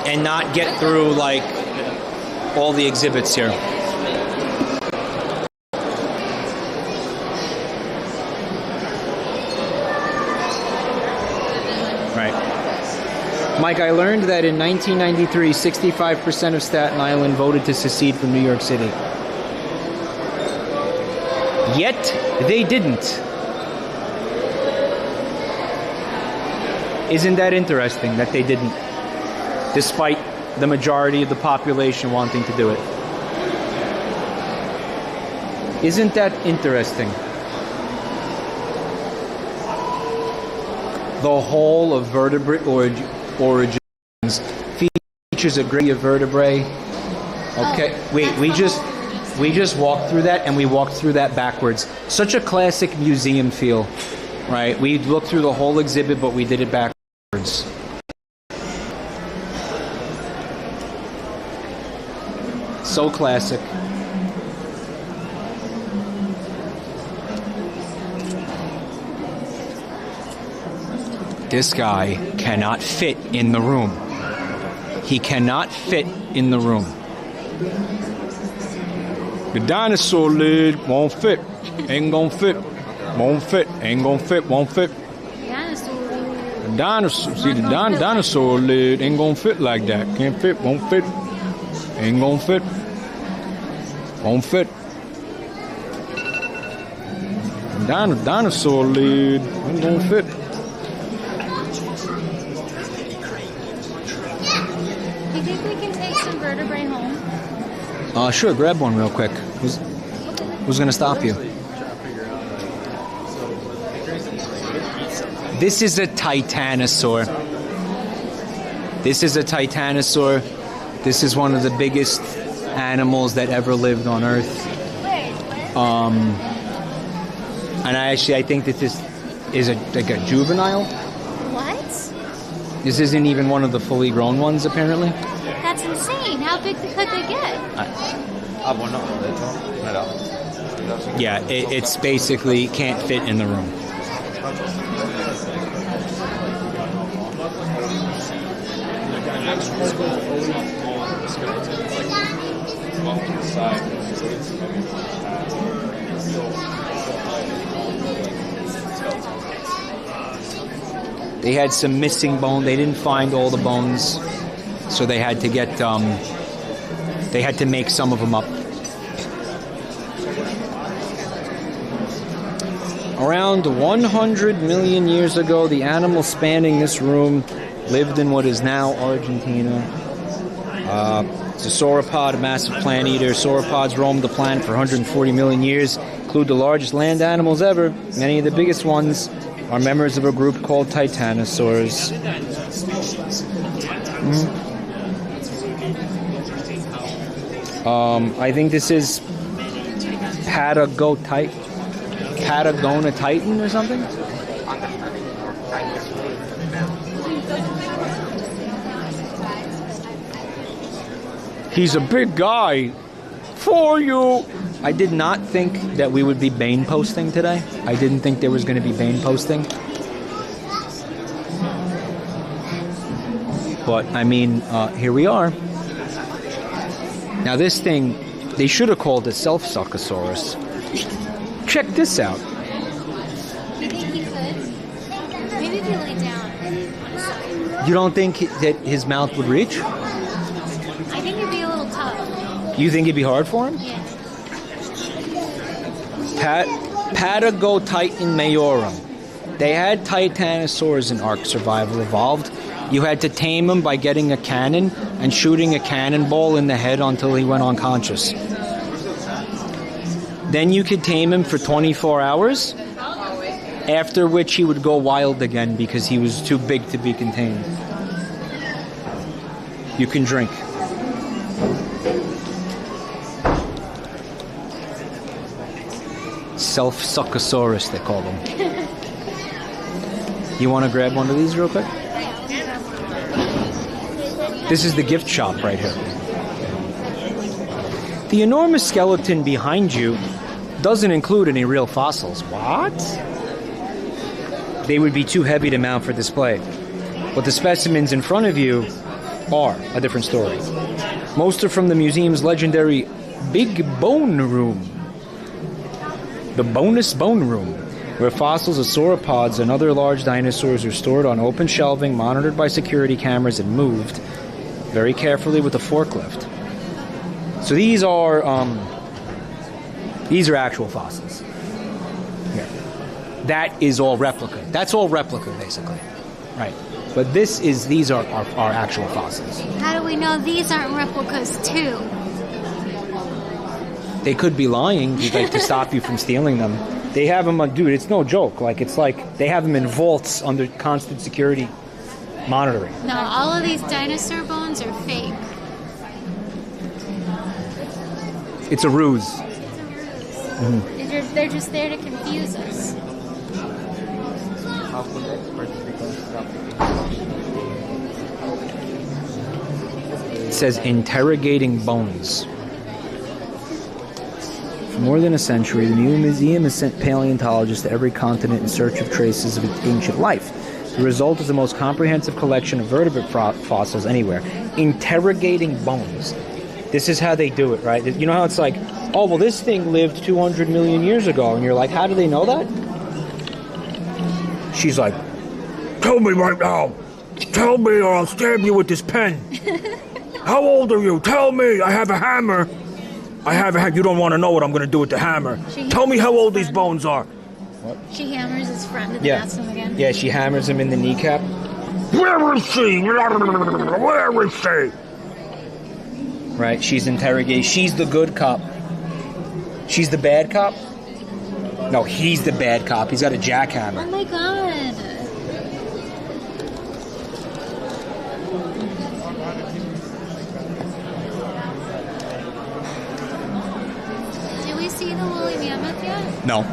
[SPEAKER 4] and not get through like all the exhibits here. Right. Mike, I learned that in 1993, 65% of Staten Island voted to secede from New York City. Yet, they didn't. Isn't that interesting that they didn't, despite the majority of the population wanting to do it? Isn't that interesting? The whole of vertebrate origins features a great vertebrae. Okay, wait, we just walked through that, and we walked through that backwards. Such a classic museum feel, right? We looked through the whole exhibit, but we did it backwards. So classic. This guy cannot fit in the room. He cannot fit in the room. The dinosaur lid won't fit. Ain't gonna fit. Won't fit. Ain't gonna fit. Won't fit. The dinosaur. See, the dinosaur lid ain't gonna fit like that. Can't fit. Won't fit. Ain't gonna fit. Won't fit. Dinosaur lid ain't gonna fit.
[SPEAKER 3] You think we can take some vertebrae home?
[SPEAKER 4] Sure, grab one real quick. Who's gonna stop you? This is a titanosaur. This is a titanosaur. This is one of the biggest animals that ever lived on Earth. And I think that this is like a juvenile.
[SPEAKER 3] What?
[SPEAKER 4] This isn't even one of the fully grown ones, apparently.
[SPEAKER 3] That's insane. How big could they get?
[SPEAKER 4] Yeah, it's basically can't fit in the room. They had some missing bone. They didn't find all the bones, so they had to get. They had to make some of them up. Around 100 million years ago, the animals spanning this room lived in what is now Argentina. It's a sauropod, a massive plant eater. Sauropods roamed the planet for 140 million years, include the largest land animals ever. Many of the biggest ones are members of a group called titanosaurs. I think this is Patagona Titan or something? He's a big guy. For you. I did not think that we would be Bane posting today. I didn't think there was going to be Bane posting. But, I mean, here we are. Now this thing, they should have called it Self-Suckosaurus. Check this out.
[SPEAKER 3] You think he could? Maybe if you lay down on his side.
[SPEAKER 4] You don't think that his mouth would reach?
[SPEAKER 3] I think it'd be a little tough.
[SPEAKER 4] You think it'd be hard for him?
[SPEAKER 3] Yeah.
[SPEAKER 4] Patagotitan majorum. They had titanosaurs in Ark Survival Evolved. You had to tame him by getting a cannon and shooting a cannonball in the head until he went unconscious. Then you could tame him for 24 hours, after which he would go wild again because he was too big to be contained. You can drink. Self-succosaurus, they call them. You want to grab one of these real quick? This is the gift shop right here. The enormous skeleton behind you doesn't include any real fossils. What? They would be too heavy to mount for display. But the specimens in front of you are a different story. Most are from the museum's legendary Big Bone Room. The Bonus Bone Room, where fossils of sauropods and other large dinosaurs are stored on open shelving, monitored by security cameras, and moved very carefully with a forklift. So these are actual fossils. Here. That is all replica. That's all replica, basically, right? But these are actual fossils.
[SPEAKER 3] How do we know these aren't replicas too?
[SPEAKER 4] They could be lying, like, to stop you from stealing them. They have them on, dude, it's no joke. It's like they have them in vaults under constant security monitoring.
[SPEAKER 3] No, all of these dinosaur bones are fake.
[SPEAKER 4] It's a ruse.
[SPEAKER 3] They're just there to confuse us.
[SPEAKER 4] It says interrogating bones. For more than a century, the museum has sent paleontologists to every continent in search of traces of ancient life. The result is the most comprehensive collection of vertebrate fossils anywhere. Interrogating bones. This is how they do it, right? You know how it's like, oh, well, this thing lived 200 million years ago. And you're like, how do they know that? She's like, tell me right now. Tell me or I'll stab you with this pen. How old are you? Tell me. I have a hammer. I have a hammer. You don't want to know what I'm going to do with the hammer. Tell me how old these bones are. What?
[SPEAKER 3] She hammers his friend and then asks him again.
[SPEAKER 4] Yeah, she hammers him in the kneecap. Where is she? Where is she? Right, she's interrogating. She's the good cop. She's the bad cop? No, he's the bad cop. He's got a jackhammer.
[SPEAKER 3] Oh my god. Did we see the woolly mammoth yet?
[SPEAKER 4] No.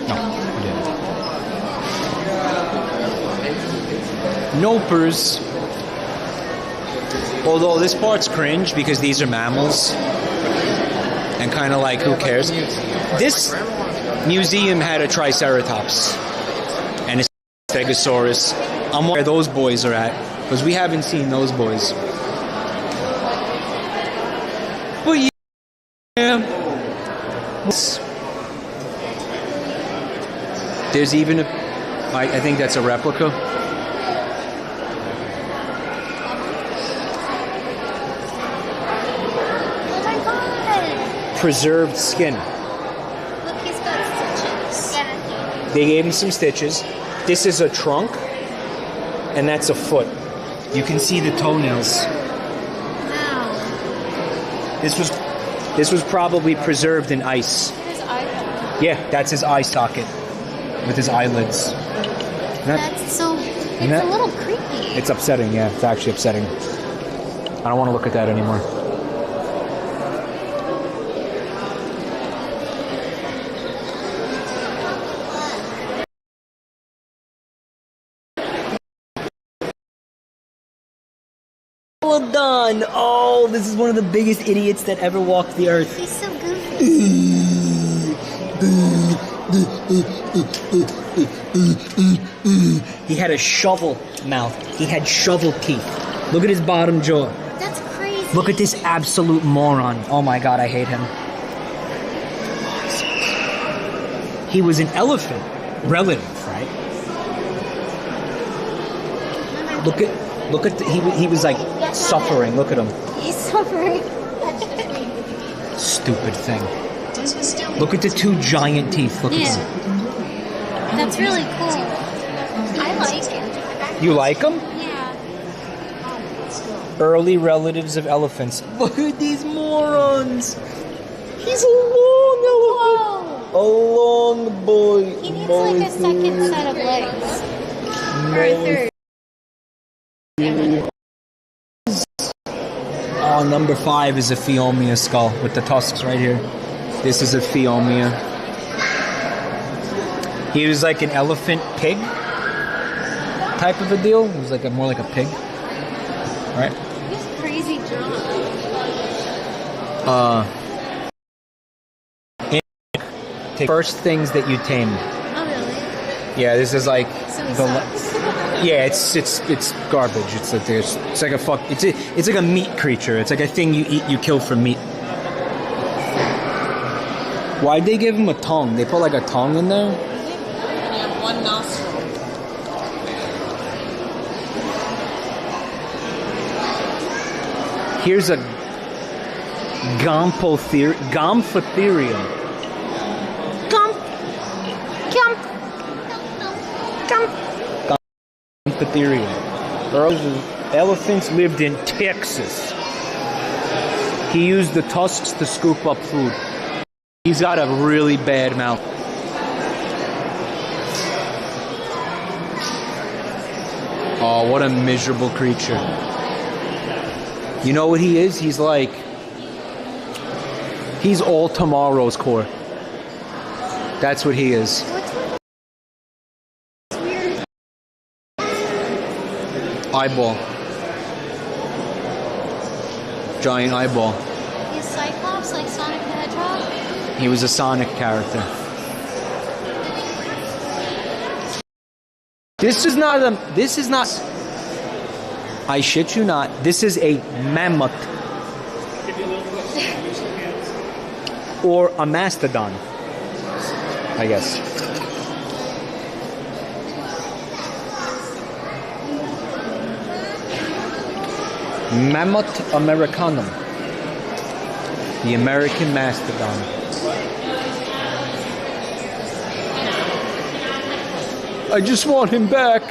[SPEAKER 4] No. Nopers. Although this part's cringe because these are mammals. And kind of like, who cares? This museum had a Triceratops. And a Stegosaurus. I'm wondering where those boys are at. Because we haven't seen those boys. But yeah. There's even I think that's a replica.
[SPEAKER 3] Oh my god!
[SPEAKER 4] Preserved skin.
[SPEAKER 3] Look, he's got stitches. Yeah.
[SPEAKER 4] They gave him some stitches. This is a trunk, and that's a foot. You can see the toenails.
[SPEAKER 3] Wow.
[SPEAKER 4] This was probably preserved in ice.
[SPEAKER 3] His eye.
[SPEAKER 4] Yeah, that's his eye socket with his eyelids.
[SPEAKER 3] That's so. It's a little creepy.
[SPEAKER 4] It's upsetting. Yeah, it's actually upsetting. I don't want to look at that anymore. Well done. Oh, this is one of the biggest idiots that ever walked the earth.
[SPEAKER 3] He's so goofy.
[SPEAKER 4] He had a shovel mouth. He had shovel teeth. Look at his bottom jaw.
[SPEAKER 3] That's crazy.
[SPEAKER 4] Look at this absolute moron. Oh my god, I hate him. He was an elephant relative, right? Look at he was like suffering. Look at him.
[SPEAKER 3] He's suffering.
[SPEAKER 4] Stupid thing. Look at the two giant teeth. Look at them.
[SPEAKER 3] That's really cool. I like it.
[SPEAKER 4] You like them?
[SPEAKER 3] Yeah.
[SPEAKER 4] Early relatives of elephants. Look at these morons. He's a long elephant.
[SPEAKER 3] Whoa.
[SPEAKER 4] A long boy.
[SPEAKER 3] He needs like a second set of legs. Or a third.
[SPEAKER 4] Oh, number 5 is a Phiomia skull with the tusks right here. This is a Phiomia. He was like an elephant pig type of a deal. He was like more like a pig. Right?
[SPEAKER 3] He's crazy drunk.
[SPEAKER 4] First things that you tame.
[SPEAKER 3] Oh really?
[SPEAKER 4] Yeah, this is like
[SPEAKER 3] So he sucks.
[SPEAKER 4] yeah, it's garbage. It's like it's like a meat creature. It's like a thing you eat, you kill for meat. Why'd they give him a tongue? They put like a tongue in there?
[SPEAKER 9] And you have one nostril.
[SPEAKER 4] Here's a Gomphotherium. Gomphotherium. Elephants lived in Texas. He used the tusks to scoop up food. He's got a really bad mouth. Oh, what a miserable creature. You know what he is? He's all tomorrow's core. That's what he is. Eyeball. Giant eyeball.
[SPEAKER 3] He's Cyclops like Sonic the Hedgehog?
[SPEAKER 4] He was a Sonic character. This is not, I shit you not, this is a mammoth. Or a mastodon, I guess. Mammoth americanum. The American mastodon. I just want him back.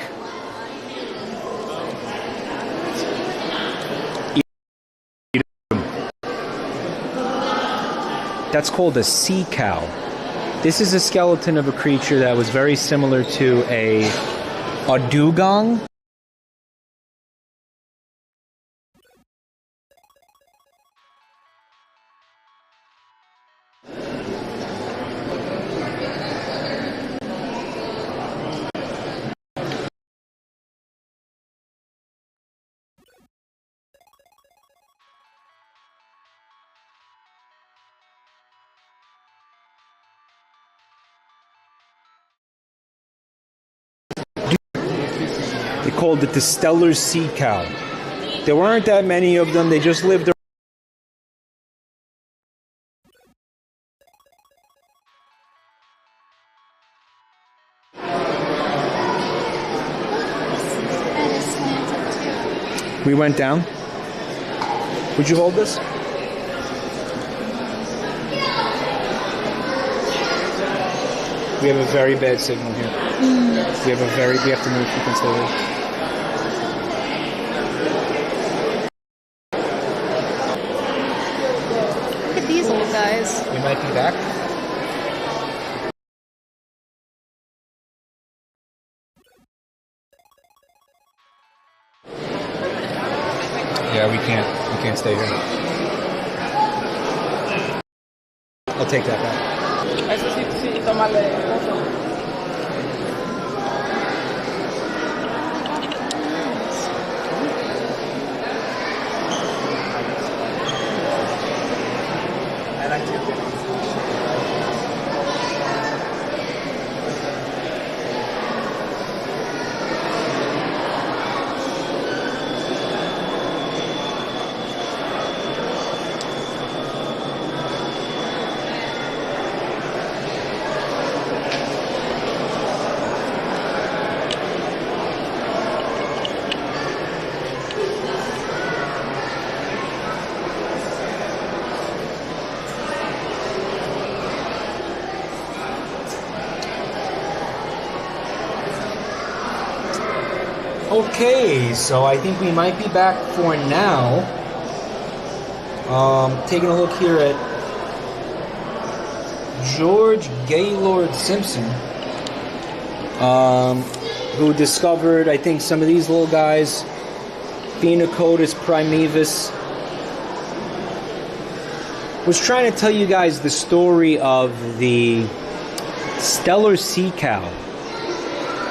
[SPEAKER 4] That's called a sea cow. This is a skeleton of a creature that was very similar to a dugong. They called it the Stellar Sea Cow. There weren't that many of them. They just lived. We went down. Would you hold this? We have a very bad signal here. We have to move. You can stay there.
[SPEAKER 3] Look at these old guys.
[SPEAKER 4] We might be back. Yeah, we can't stay here. I'll take that back.
[SPEAKER 9] Eso sí, sí, tomarle foto.
[SPEAKER 4] Okay, so I think we might be back for now. Taking a look here at George Gaylord Simpson, who discovered, I think, some of these little guys, Phenocodus primaevus. Was trying to tell you guys the story of the stellar sea cow,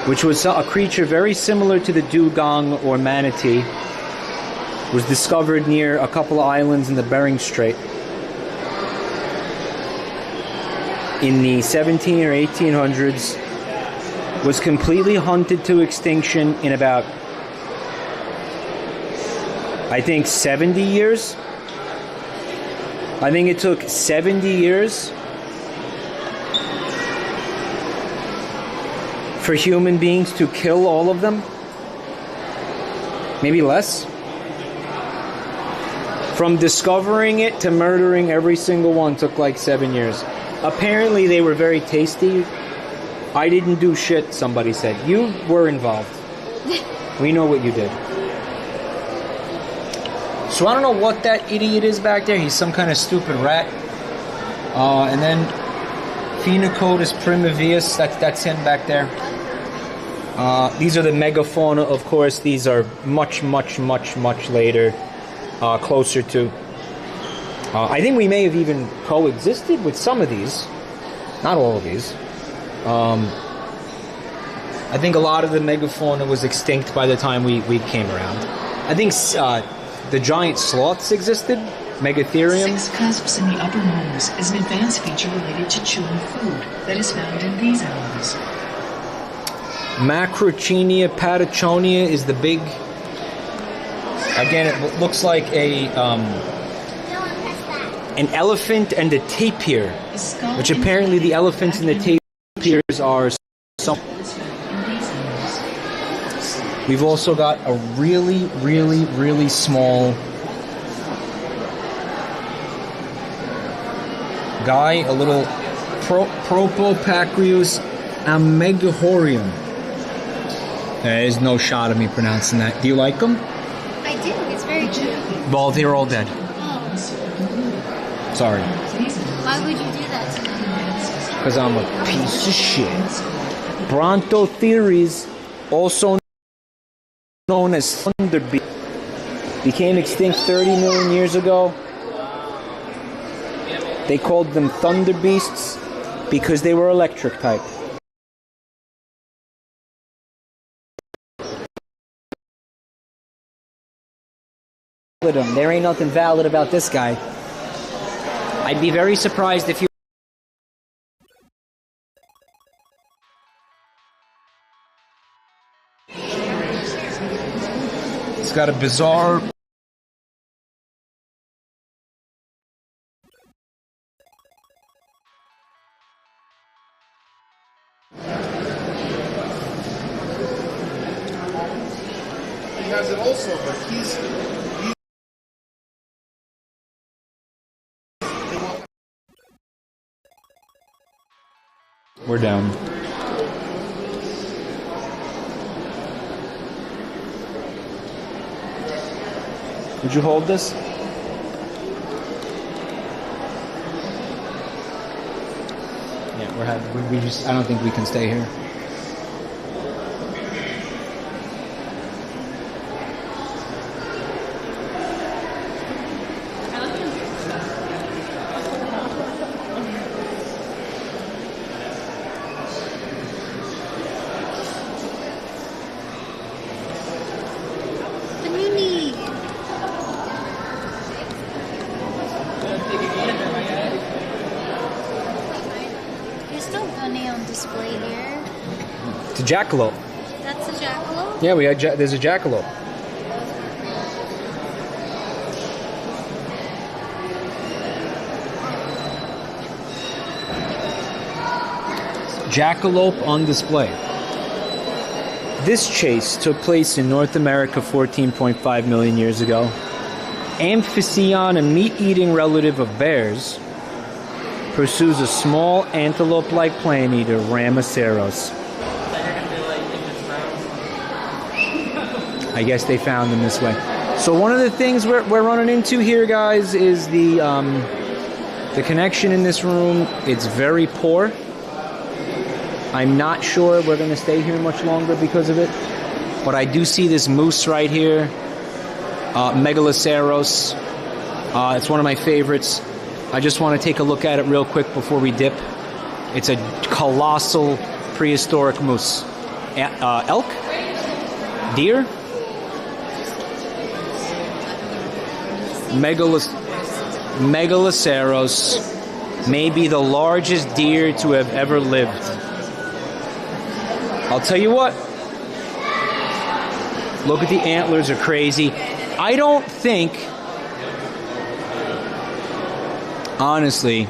[SPEAKER 4] which was a creature very similar to the dugong or manatee. Was discovered near a couple of islands in the Bering Strait in the 17 or 1800s. Was completely hunted to extinction in about, I think, 70 years. I think it took 70 years for human beings to kill all of them. Maybe less. From discovering it to murdering every single one took like 7 years. Apparently they were very tasty. I didn't do shit, somebody said. You were involved. We know what you did. So I don't know what that idiot is back there. He's some kind of stupid rat. And then Phenocodus primaevus, that's him back there. These are the megafauna, of course. These are much, much, much, much later. Closer to. I think we may have even coexisted with some of these. Not all of these. I think a lot of the megafauna was extinct by the time we came around. I think the giant sloths existed. Megatherium.
[SPEAKER 6] 6 cusps in the upper nose is an advanced feature related to chewing food that is found in these animals.
[SPEAKER 4] Macrochenia patachonia is the big. Again, it looks like an elephant and a tapir, which apparently the elephants and the tapirs are some. We've also got a really, really, really small guy, a little Propopacreus amegahorium. There is no shot of me pronouncing that. Do you like them?
[SPEAKER 3] I do. It's very cute.
[SPEAKER 4] Well, they're all dead.
[SPEAKER 3] Oh.
[SPEAKER 4] Sorry.
[SPEAKER 3] Why would you do that to me?
[SPEAKER 4] Because I'm a piece of shit. Brontotheres, also known as thunderbeast, became extinct 30 million years ago. They called them thunderbeasts because they were electric type. There ain't nothing valid about this guy. I'd be very surprised if you. It's got a bizarre.
[SPEAKER 7] He has it also, but he's
[SPEAKER 4] We're down. Would you hold this? Yeah, we just. I don't think we can stay here.
[SPEAKER 3] Display here.
[SPEAKER 4] It's a jackalope.
[SPEAKER 3] That's a jackalope?
[SPEAKER 4] Yeah, there's a jackalope. Jackalope on display. This chase took place in North America 14.5 million years ago. Amphision, a meat-eating relative of bears, pursues a small antelope-like plant eater, Rhinoceros. I guess they found them this way. So one of the things we're running into here, guys, is the connection in this room. It's very poor. I'm not sure we're going to stay here much longer because of it. But I do see this moose right here, Megaloceros. It's one of my favorites. I just want to take a look at it real quick before we dip. It's a colossal prehistoric moose. Elk? Deer? Megaloceros may be the largest deer to have ever lived. I'll tell you what. Look at the antlers, are crazy. I don't think, honestly,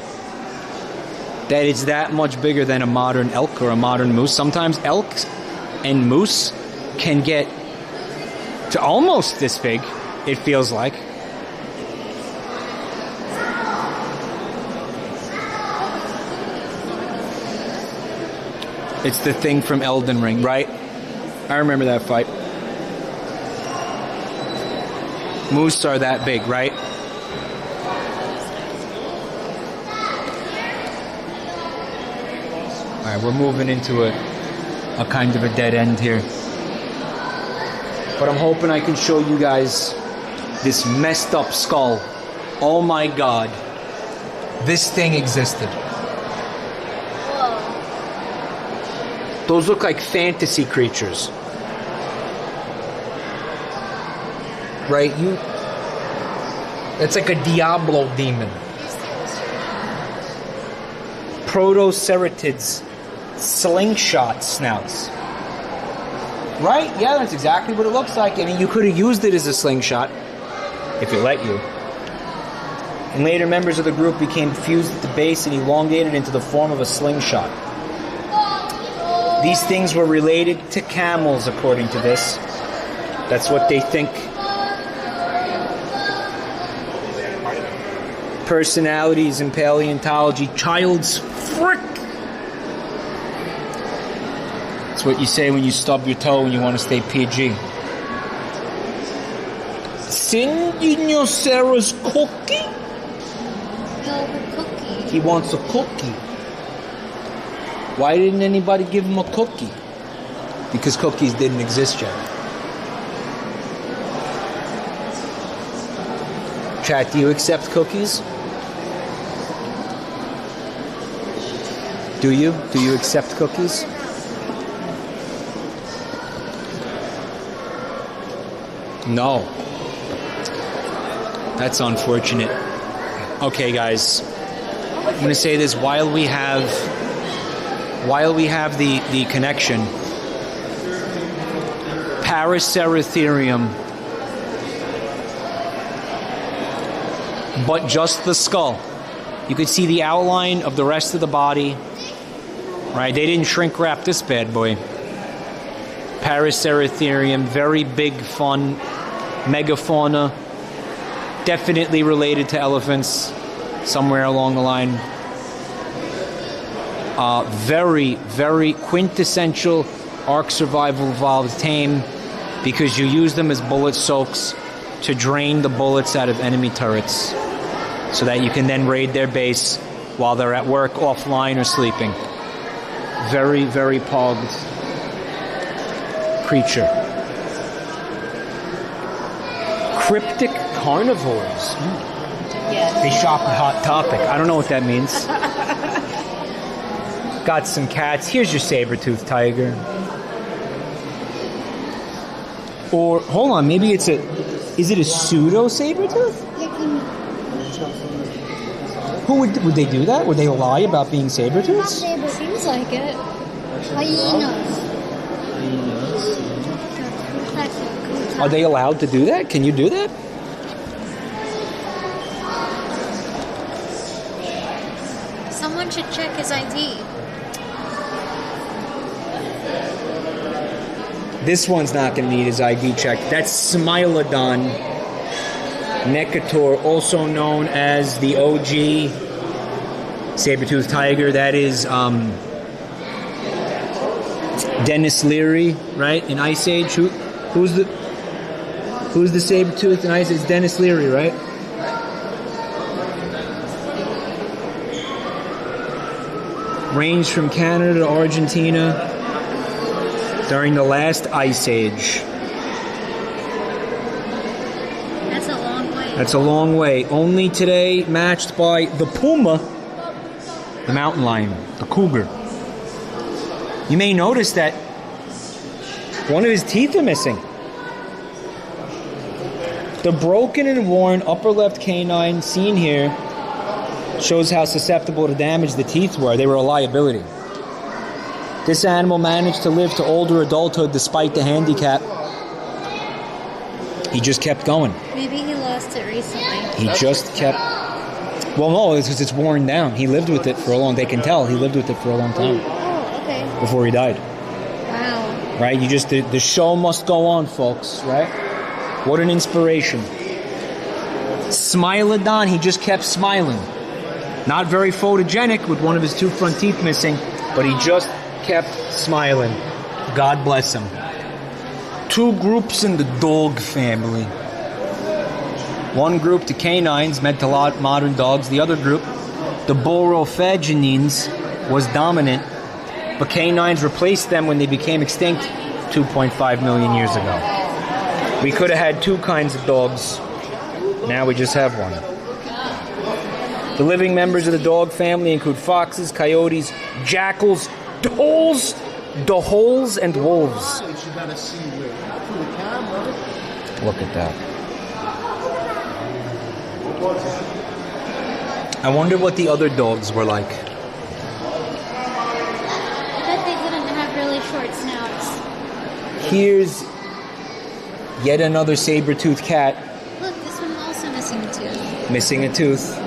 [SPEAKER 4] that it's that much bigger than a modern elk or a modern moose. Sometimes elks and moose can get to almost this big, it feels like. It's the thing from Elden Ring, right? I remember that fight. Moose are that big, right? Alright, we're moving into a kind of a dead end here. But I'm hoping I can show you guys this messed up skull. Oh my god. This thing existed. Those look like fantasy creatures. Right? It's like a Diablo demon. Protoceratids, slingshot snouts. Right? Yeah, that's exactly what it looks like. I mean, you could have used it as a slingshot, if it let you. And later members of the group became fused at the base and elongated into the form of a slingshot. These things were related to camels, according to this. That's what they think. Personalities in paleontology. Child's frick! That's what you say when you stub your toe and you want to stay PG. Sarah's cookie?
[SPEAKER 3] No, cookie.
[SPEAKER 4] He wants a cookie. Why didn't anybody give him a cookie? Because cookies didn't exist yet. Chat, do you accept cookies? Do you? Do you accept cookies? No. That's unfortunate. Okay, guys. I'm going to say this while we have the connection. Paraceratherium. But just the skull. You could see the outline of the rest of the body. Right? They didn't shrink wrap this bad boy. Paraceratherium, very big, fun megafauna. Definitely related to elephants somewhere along the line. Very, very quintessential ark survival evolved tame, because you use them as bullet soaks to drain the bullets out of enemy turrets so that you can then raid their base while they're at work, offline, or sleeping. Very, very pogged creature. Cryptic carnivores.
[SPEAKER 3] Yes.
[SPEAKER 4] They shop at Hot Topic. I don't know what that means. Got some cats. Here's your saber-toothed tiger. Or, hold on, maybe it's is it a pseudo saber-tooth? Who would they do that? Would they lie about being saber-tooths?
[SPEAKER 3] Seems like it. Hyenas.
[SPEAKER 4] Are they allowed to do that? Can you do that?
[SPEAKER 3] Someone should check his ID.
[SPEAKER 4] This one's not going to need his ID check. That's Smilodon necator, also known as the OG saber-toothed tiger. That is Dennis Leary, right? In Ice Age. Who's the Who's the saber-toothed and ice? It's Dennis Leary, right? Ranged from Canada to Argentina during the last ice age.
[SPEAKER 3] That's a long way.
[SPEAKER 4] That's a long way. Only today matched by the puma, the mountain lion, the cougar. You may notice that one of his teeth are missing. The broken and worn upper left canine seen here shows how susceptible to damage the teeth were. They were a liability. This animal managed to live to older adulthood despite the handicap. He just kept going.
[SPEAKER 3] Maybe he lost it recently.
[SPEAKER 4] He just kept... Well, no, it's because it's worn down. He lived with it for a long... They can tell he lived with it for a long time.
[SPEAKER 3] Oh, okay.
[SPEAKER 4] Before he died.
[SPEAKER 3] Wow.
[SPEAKER 4] Right? You just... The show must go on, folks. Right? What an inspiration. Smilodon, he just kept smiling. Not very photogenic with one of his two front teeth missing, but he just kept smiling. God bless him. Two groups in the dog family. One group, the canines, meant to modern dogs. The other group, the Borophaginines, was dominant, but canines replaced them when they became extinct 2.5 million years ago. We could have had two kinds of dogs. Now we just have one. The living members of the dog family include foxes, coyotes, jackals, doles, and wolves. Look at that. I wonder what the other dogs were like.
[SPEAKER 3] I bet they didn't have really short snouts.
[SPEAKER 4] Here's yet another saber-toothed cat.
[SPEAKER 3] Look, this one's also missing a tooth.
[SPEAKER 4] Missing a tooth.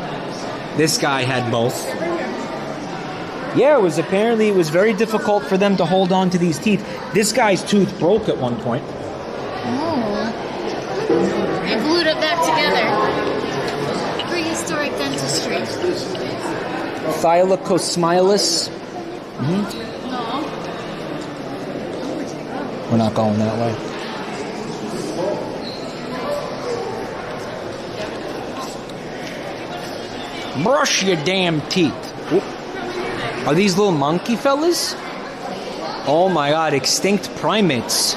[SPEAKER 4] This guy had both. Yeah, it was very difficult for them to hold on to these teeth. This guy's tooth broke at one point.
[SPEAKER 3] Oh. I glued it back together. Prehistoric dentistry.
[SPEAKER 4] Thylacosmilus.
[SPEAKER 3] No.
[SPEAKER 4] We're not going that way. Brush your damn teeth. Whoop. Are these little monkey fellas? Oh my god, extinct primates.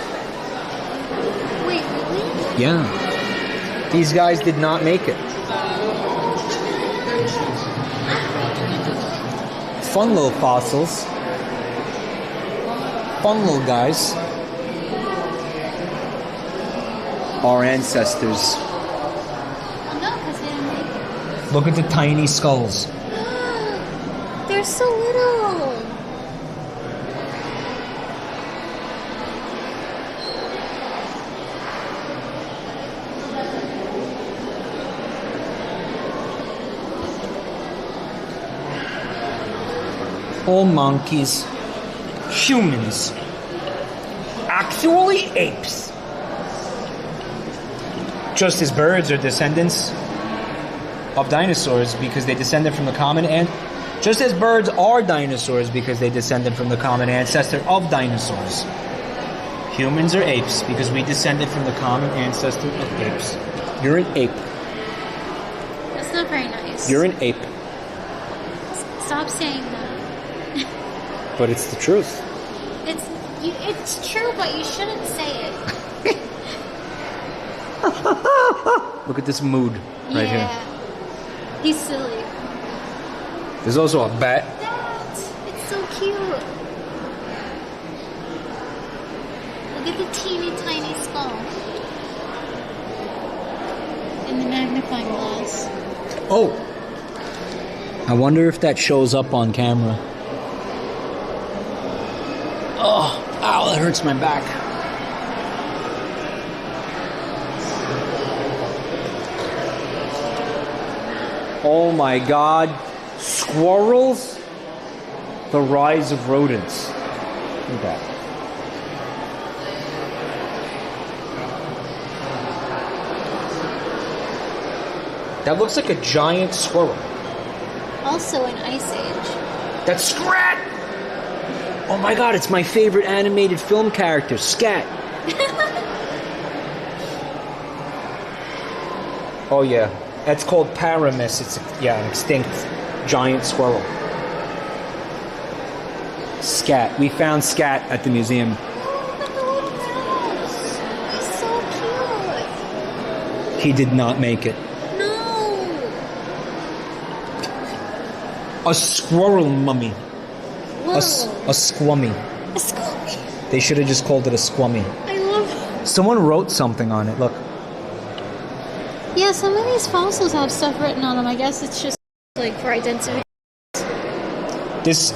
[SPEAKER 3] Wait, really?
[SPEAKER 4] Yeah. These guys did not make it. Fun little fossils. Fun little guys. Our ancestors.
[SPEAKER 3] No, because they didn't make it.
[SPEAKER 4] Look at the tiny skulls.
[SPEAKER 3] They're so little.
[SPEAKER 4] All monkeys. Humans. Actually apes. Just as birds are descendants of dinosaurs because they descended from the common just as birds are dinosaurs because they descended from the common ancestor of dinosaurs. Humans are apes because we descended from the common ancestor of apes. You're an ape.
[SPEAKER 3] That's not very nice.
[SPEAKER 4] You're an ape.
[SPEAKER 3] Stop saying that.
[SPEAKER 4] But it's the truth.
[SPEAKER 3] It's true, but you shouldn't say it.
[SPEAKER 4] Look at this mood right here.
[SPEAKER 3] He's silly.
[SPEAKER 4] There's also a bat.
[SPEAKER 3] It's so cute. Look at the teeny tiny skull. In the magnifying glass.
[SPEAKER 4] Oh! I wonder if that shows up on camera. Oh, ow, that hurts my back. Oh my god. Squirrels? The rise of rodents. Look at that. That looks like a giant squirrel.
[SPEAKER 3] Also an ice age.
[SPEAKER 4] That's Scrat! Oh my god, it's my favorite animated film character, Scat. Oh yeah, that's called Paramus. It's an extinct giant squirrel. Scat. We found scat at the museum.
[SPEAKER 3] It's so cute.
[SPEAKER 4] He did not make it.
[SPEAKER 3] No.
[SPEAKER 4] A squirrel mummy.
[SPEAKER 3] Whoa.
[SPEAKER 4] A squummy.
[SPEAKER 3] A squummy.
[SPEAKER 4] They should have just called it a squummy.
[SPEAKER 3] I love it.
[SPEAKER 4] Someone wrote something on it. Look.
[SPEAKER 3] Yeah, some of these fossils have stuff written on them. I guess it's just like for identification.
[SPEAKER 4] This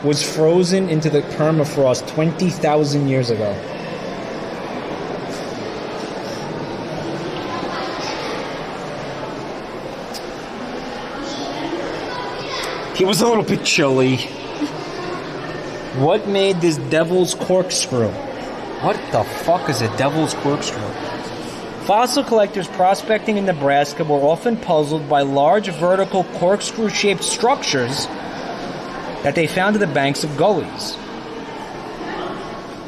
[SPEAKER 4] was frozen into the permafrost 20,000 years ago. He was a little bit chilly. What made this devil's corkscrew? What the fuck is a devil's corkscrew? Fossil collectors prospecting in Nebraska were often puzzled by large vertical corkscrew-shaped structures that they found at the banks of gullies.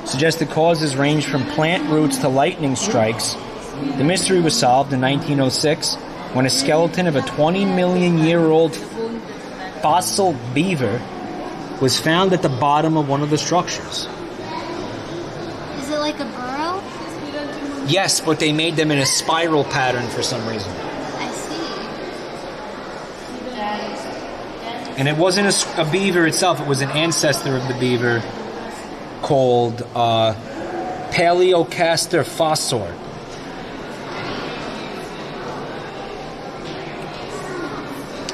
[SPEAKER 4] Suggested causes range from plant roots to lightning strikes. The mystery was solved in 1906 when a skeleton of a 20-million-year-old fossil beaver was found at the bottom of one of the structures.
[SPEAKER 3] Is it like a burrow?
[SPEAKER 4] Yes, but they made them in a spiral pattern for some reason.
[SPEAKER 3] I see.
[SPEAKER 4] And it wasn't a beaver itself, it was an ancestor of the beaver called Paleocastor fossor.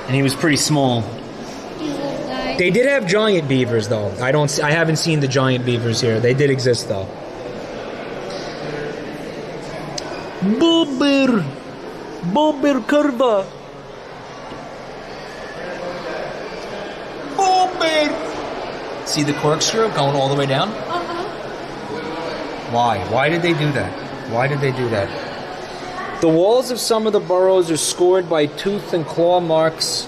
[SPEAKER 4] And he was pretty small. They did have giant beavers, though. I haven't seen the giant beavers here. They did exist, though. Bobber curva. Bobber. See the corkscrew going all the way down? Why? Why did they do that? Why did they do that? The walls of some of the burrows are scored by tooth and claw marks,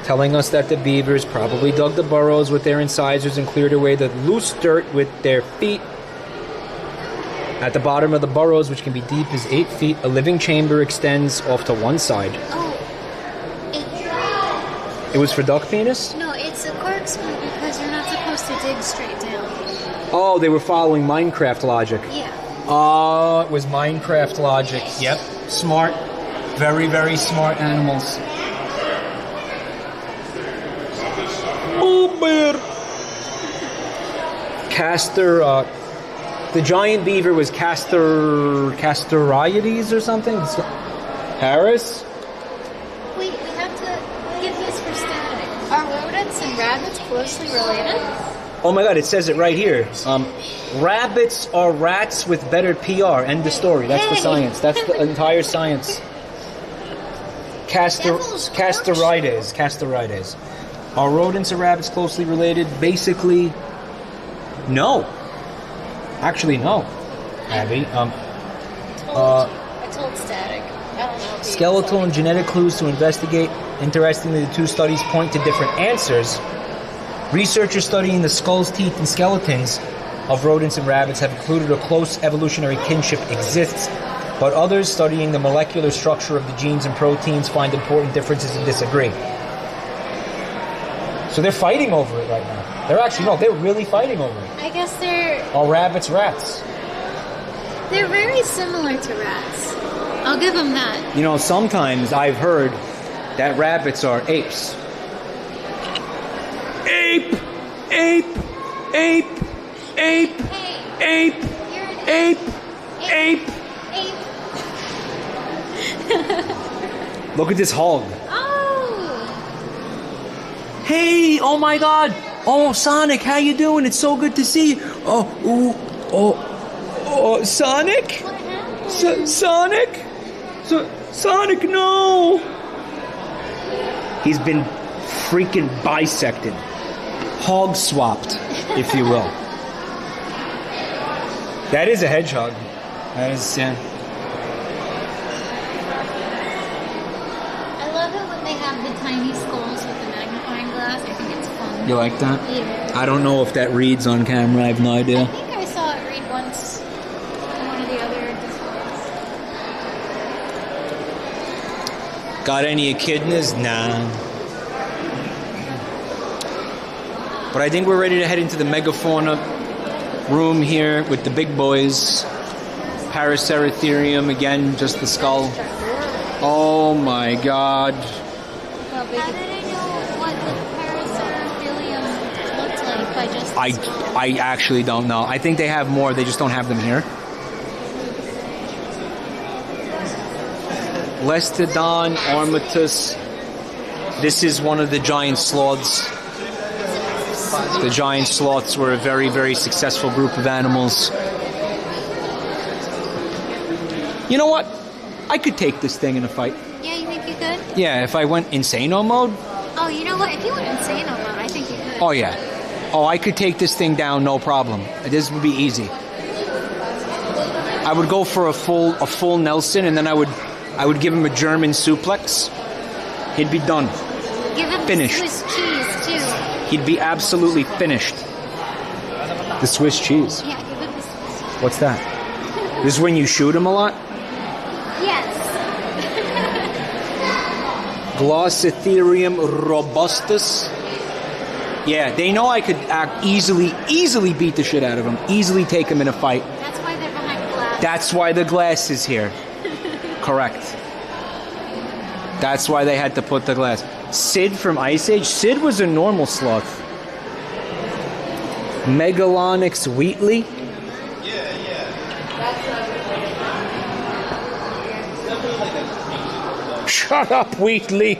[SPEAKER 4] telling us that the beavers probably dug the burrows with their incisors and cleared away the loose dirt with their feet. At the bottom of the burrows, which can be deep as 8 feet, a living chamber extends off to one side.
[SPEAKER 3] Oh.
[SPEAKER 4] It was for duck penis?
[SPEAKER 3] No, it's a corkscrew because you're not supposed to dig straight down.
[SPEAKER 4] Oh, they were following Minecraft logic.
[SPEAKER 3] Yeah.
[SPEAKER 4] Oh, it was Minecraft logic. Yep. Smart. Very, very smart animals. Castor, the giant beaver was Castoriades or something? Harris?
[SPEAKER 3] Wait, we have to get this for static. Are rodents and rabbits closely related?
[SPEAKER 4] Oh my god, it says it right here. Rabbits are rats with better PR. End of story. That's the science. That's the entire science. Castorides. Are rodents and rabbits closely related? Basically, no. Actually, no. Abby.
[SPEAKER 3] I told static. I don't know.
[SPEAKER 4] Skeletal and genetic clues to investigate. Interestingly, the two studies point to different answers. Researchers studying the skulls, teeth, and skeletons of rodents and rabbits have concluded a close evolutionary kinship exists, but others studying the molecular structure of the genes and proteins find important differences and disagree. So they're fighting over it right now. They're really fighting over it.
[SPEAKER 3] I guess they're
[SPEAKER 4] Are rabbits rats?
[SPEAKER 3] very similar to rats. I'll give them that.
[SPEAKER 4] You know, sometimes I've heard that rabbits are apes. Ape! Ape! Ape! Ape!
[SPEAKER 3] Hey,
[SPEAKER 4] Ape!
[SPEAKER 3] you're an
[SPEAKER 4] Ape! Ape!
[SPEAKER 3] ape.
[SPEAKER 4] Look at this hog.
[SPEAKER 3] Oh!
[SPEAKER 4] Hey! Oh my god! Oh, Sonic, how you doing? It's so good to see you. Oh, Sonic?
[SPEAKER 3] What happened?
[SPEAKER 4] Sonic? Sonic, no! He's been freaking bisected. Hog swapped, if you will. That is a hedgehog. That is,
[SPEAKER 3] I love it when they have the tiny skulls with the magnifying glass. I think it's fun.
[SPEAKER 4] You like that?
[SPEAKER 3] Yeah.
[SPEAKER 4] I don't know if that reads on camera. I have no
[SPEAKER 3] I
[SPEAKER 4] idea.
[SPEAKER 3] think I saw it read once on one of the other displays.
[SPEAKER 2] Got any echidnas? Nah. But I think we're ready to head into the megafauna room here with the big boys. Paraceratherium, again, just the skull. Oh my god.
[SPEAKER 3] How did I know what the paraceratherium looked like by just the skull?
[SPEAKER 2] I actually don't know. I think they have more, they just don't have them here. Lestodon, Armatus. This is one of the giant sloths. The giant sloths were a very, very successful group of animals. You know what? I could take this thing in a fight.
[SPEAKER 3] Yeah, you think you could?
[SPEAKER 2] Yeah, if I went insano mode.
[SPEAKER 3] Oh, you know what? If you went insano mode, I think you could.
[SPEAKER 2] Oh yeah. Oh, I could take this thing down, no problem. This would be easy. I would go for a full Nelson, and then I would give him a German suplex. He'd be done.
[SPEAKER 3] Give him
[SPEAKER 2] Finished.
[SPEAKER 3] the Swiss cheese too.
[SPEAKER 2] He'd be absolutely finished. The Swiss cheese.
[SPEAKER 3] Yeah, give him the Swiss cheese.
[SPEAKER 2] What's that? This is when you shoot him a lot?
[SPEAKER 3] Yes.
[SPEAKER 2] Glossitherium robustus. Yeah, they know I could easily beat the shit out of him. Easily take him in a fight.
[SPEAKER 3] That's why they're behind glass.
[SPEAKER 2] That's why the glass is here. Correct. That's why they had to put the glass. Sid from Ice Age. Sid was a normal sloth. Megalonyx Wheatley. Shut up, Wheatley.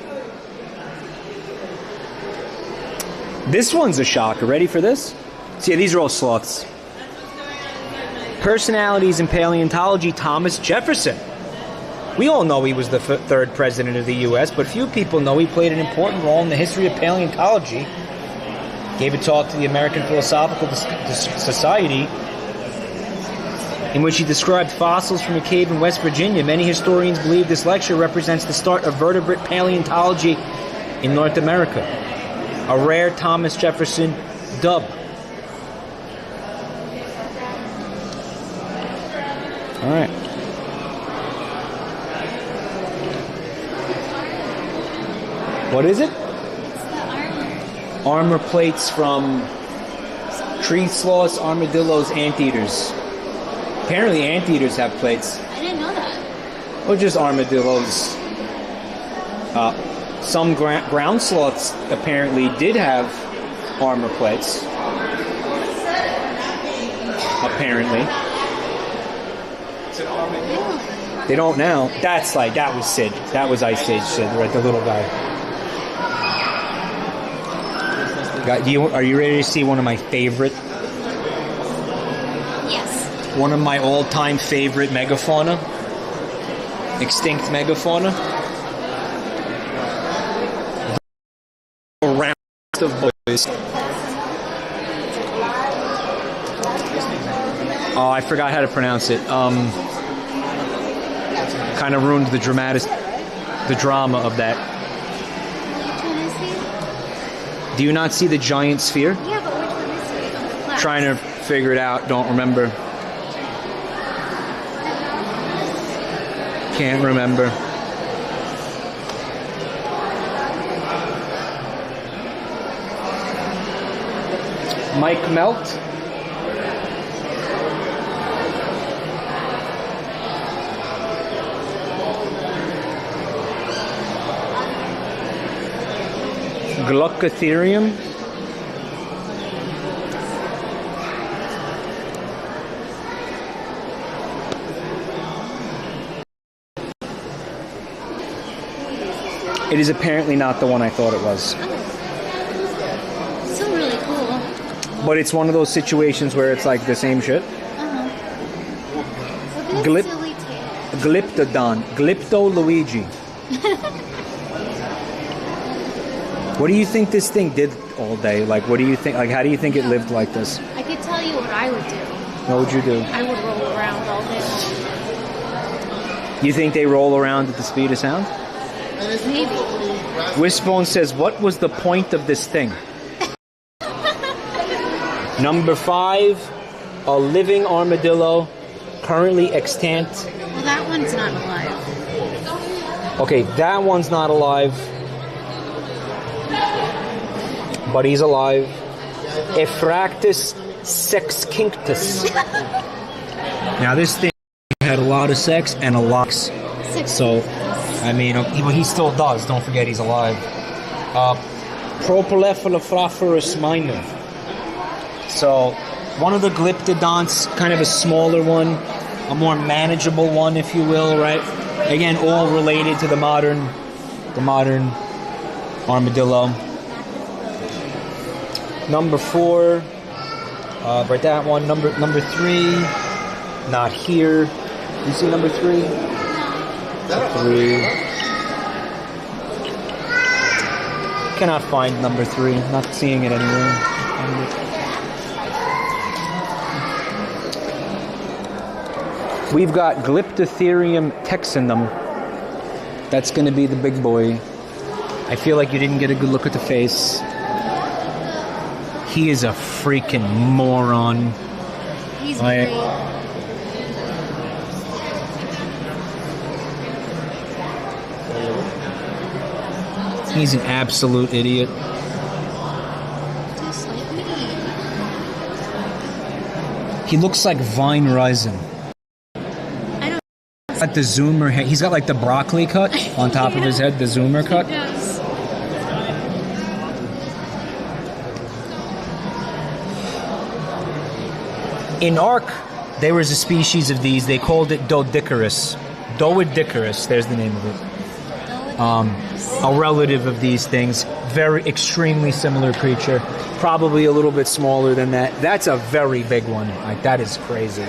[SPEAKER 2] This one's a shocker. Ready for this? See, these are all sloths. Personalities in paleontology, Thomas Jefferson. We all know he was the third president of the U.S., but few people know he played an important role in the history of paleontology. Gave a talk to the American Philosophical Society in which he described fossils from a cave in West Virginia. Many historians believe this lecture represents the start of vertebrate paleontology in North America. A rare Thomas Jefferson dub. All right. What is it?
[SPEAKER 3] It's the armor.
[SPEAKER 2] Armor plates from tree sloths, armadillos, anteaters. Apparently anteaters have plates.
[SPEAKER 3] I didn't know that.
[SPEAKER 2] Or just armadillos. Some ground sloths apparently did have armor plates. Apparently. They don't now. That was Sid. That was Ice Age Sid, right? The little guy. Are you ready to see one of my favorite?
[SPEAKER 3] Yes.
[SPEAKER 2] One of my all-time favorite megafauna? Extinct megafauna? Around of boys. Oh, I forgot how to pronounce it. Kind of ruined the drama of that.
[SPEAKER 3] Which one is he?
[SPEAKER 2] Do you not see the giant sphere?
[SPEAKER 3] Yeah, but which one is he? Of the class.
[SPEAKER 2] Trying to figure it out. Don't remember. Can't remember. Mike Melt. Glucotherium. It is apparently not the one I thought it was.
[SPEAKER 3] Oh. Still really cool.
[SPEAKER 2] But it's one of those situations where it's like the same shit.
[SPEAKER 3] Uh-huh.
[SPEAKER 2] Glyptodon. Glypto-Luigi. What do you think this thing did all day? Like, what do you think? Like, how do you think it lived like this?
[SPEAKER 3] I could tell you what I would do.
[SPEAKER 2] What would you do?
[SPEAKER 3] I would roll around all day.
[SPEAKER 2] You think they roll around at the speed of sound?
[SPEAKER 3] Maybe.
[SPEAKER 2] Wishbone says, what was the point of this thing? Number 5, a living armadillo, currently extant.
[SPEAKER 3] Well, that one's not alive.
[SPEAKER 4] Okay, that one's not alive. But he's alive. Ephractus sexcinctus. Now this thing had a lot of sex and a lot. So, I mean, he still does. Don't forget he's alive. Propolephalophophorus minor. So, one of the glyptodonts, kind of a smaller one, a more manageable one, if you will, right? Again, all related to the modern armadillo. Number 4, right, that one. Number 3, not here. You see number 3? 3. Cannot find number 3. Not seeing it anywhere. We've got Glyptotherium texanum. That's going to be the big boy. I feel like you didn't get a good look at the face. He is a freaking moron.
[SPEAKER 3] He's great.
[SPEAKER 4] He's an absolute idiot.
[SPEAKER 3] Just like me.
[SPEAKER 4] He looks like Vine Ryzen.
[SPEAKER 3] I don't.
[SPEAKER 4] Got the zoomer head. He's got like the broccoli cut on top of his head, the zoomer cut.
[SPEAKER 3] Yes.
[SPEAKER 4] In Ark, there was a species of these. They called it Doedicarus. Doedicarus, there's the name of it. A relative of these things. Very, extremely similar creature. Probably a little bit smaller than that. That's a very big one. Like, that is crazy.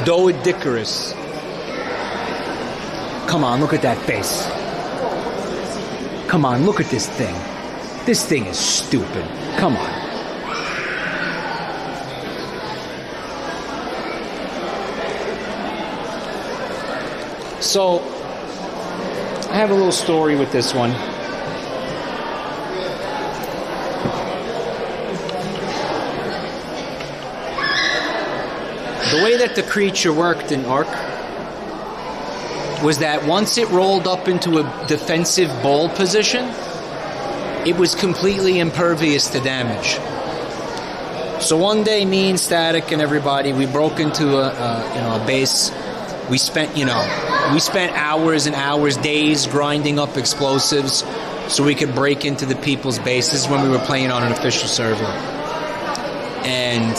[SPEAKER 4] Doedicarus. Come on, look at that face. Come on, look at this thing. This thing is stupid. Come on. So, I have a little story with this one. The way that the creature worked in Ark was that once it rolled up into a defensive ball position, it was completely impervious to damage. So one day, me and Static and everybody, we broke into a base. We spent hours and hours, days grinding up explosives so we could break into the people's bases when we were playing on an official server. And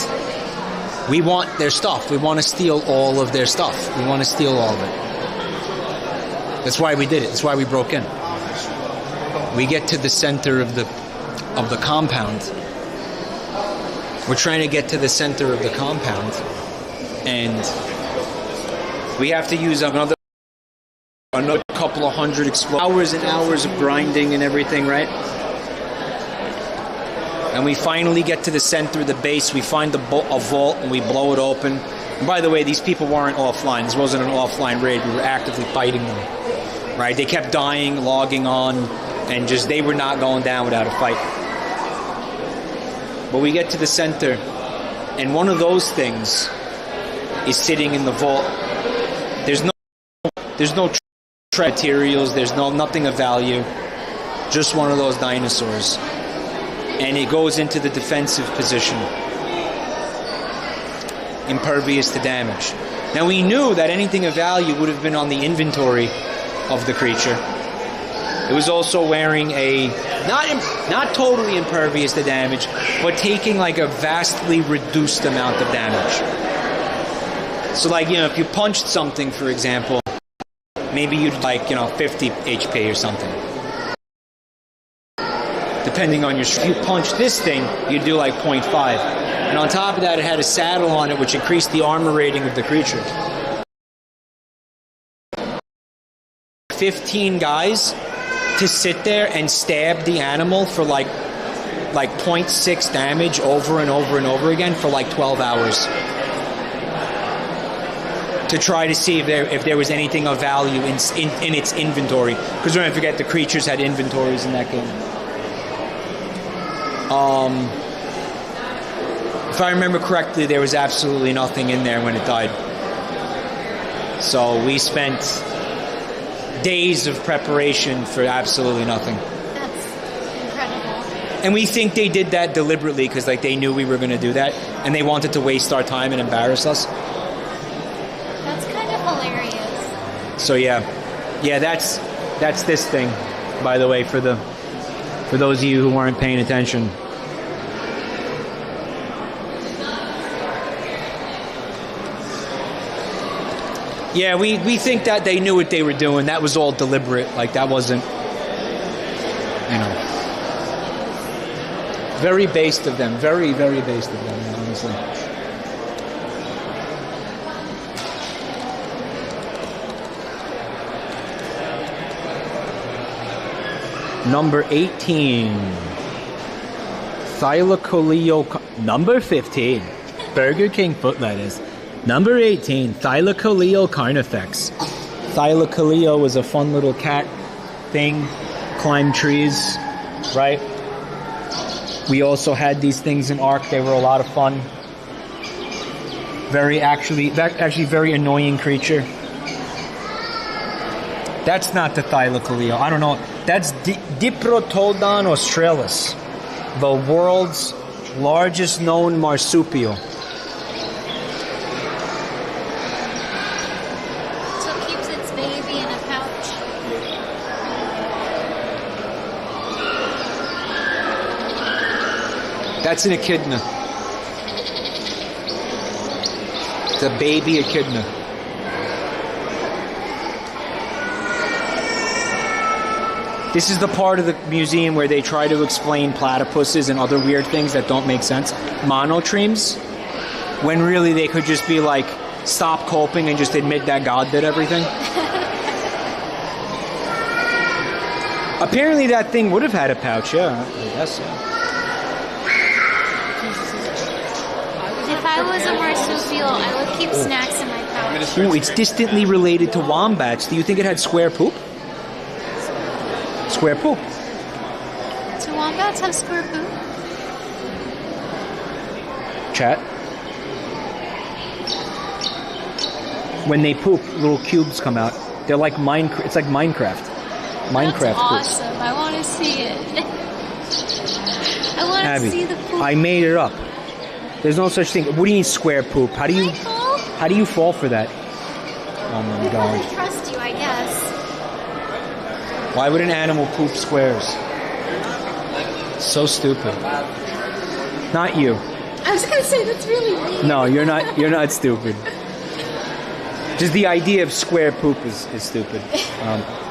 [SPEAKER 4] we want their stuff. We want to steal all of their stuff. We want to steal all of it. That's why we did it. That's why we broke in. We get to the center of the compound. We're trying to get to the center of the compound, and we have to use another couple of hundred hours and hours of grinding and everything, right? And we finally get to the center of the base. We find a vault and we blow it open. And by the way, these people weren't offline. This wasn't an offline raid. We were actively fighting them, right? They kept dying, logging on, and just they were not going down without a fight. But we get to the center, and one of those things is sitting in the vault. There's no materials. There's nothing of value. Just one of those dinosaurs, and it goes into the defensive position, impervious to damage. Now we knew that anything of value would have been on the inventory of the creature. It was also wearing a not totally impervious to damage, but taking like a vastly reduced amount of damage. So like, if you punched something, for example, maybe you'd 50 HP or something. Depending on if you punch this thing, you'd do like 0.5. And on top of that, it had a saddle on it, which increased the armor rating of the creature. 15 guys to sit there and stab the animal for like 0.6 damage over and over and over again for like 12 hours to try to see if there was anything of value in its inventory. Because don't forget, the creatures had inventories in that game. If I remember correctly, there was absolutely nothing in there when it died.
[SPEAKER 2] So we spent days of preparation for absolutely nothing.
[SPEAKER 3] That's incredible.
[SPEAKER 2] And we think they did that deliberately because like they knew we were going to do that, and they wanted to waste our time and embarrass us.
[SPEAKER 3] That's kind of hilarious.
[SPEAKER 2] So yeah, that's this thing, by the way, for those of you who weren't paying attention. Yeah, we think that they knew what they were doing. That was all deliberate. Like that wasn't, very based of them. Very, very based of them, honestly. Number 18. Thylacoleo. Number 15. Burger King foot lettuce. Number 18. Thylacoleo carnifex. Thylacoleo is a fun little cat thing. Climb trees, right? We also had these things in ARC. They were a lot of fun. Actually very annoying creature. That's not the Thylacoleo. I don't know. That's Diprotodon australis, the world's largest known marsupial.
[SPEAKER 3] So it keeps its baby in a pouch.
[SPEAKER 2] That's an echidna. It's a baby echidna. This is the part of the museum where they try to explain platypuses and other weird things that don't make sense. Monotremes, when really they could just be like, stop coping and just admit that God did everything. Apparently that thing would have had a pouch, yeah. I guess so.
[SPEAKER 3] If I was a marsupial, I would keep snacks in my pouch.
[SPEAKER 2] Ooh, it's distantly related to wombats. Do you think it had square poop? Square poop.
[SPEAKER 3] Do wombats have square poop?
[SPEAKER 2] Chat. When they poop, little cubes come out. They're like Minecraft. It's like Minecraft. Minecraft
[SPEAKER 3] That's
[SPEAKER 2] poop.
[SPEAKER 3] awesome. I want to see it. I want to
[SPEAKER 2] Abby,
[SPEAKER 3] see the poop.
[SPEAKER 2] I made it up. There's no such thing. What do you mean square poop? How do you fall for that? Oh my
[SPEAKER 3] Because
[SPEAKER 2] god.
[SPEAKER 3] I trust you, I guess.
[SPEAKER 2] Why would an animal poop squares? So stupid. Not you.
[SPEAKER 3] I was gonna say that's really weird.
[SPEAKER 2] No, you're not stupid. Just the idea of square poop is stupid.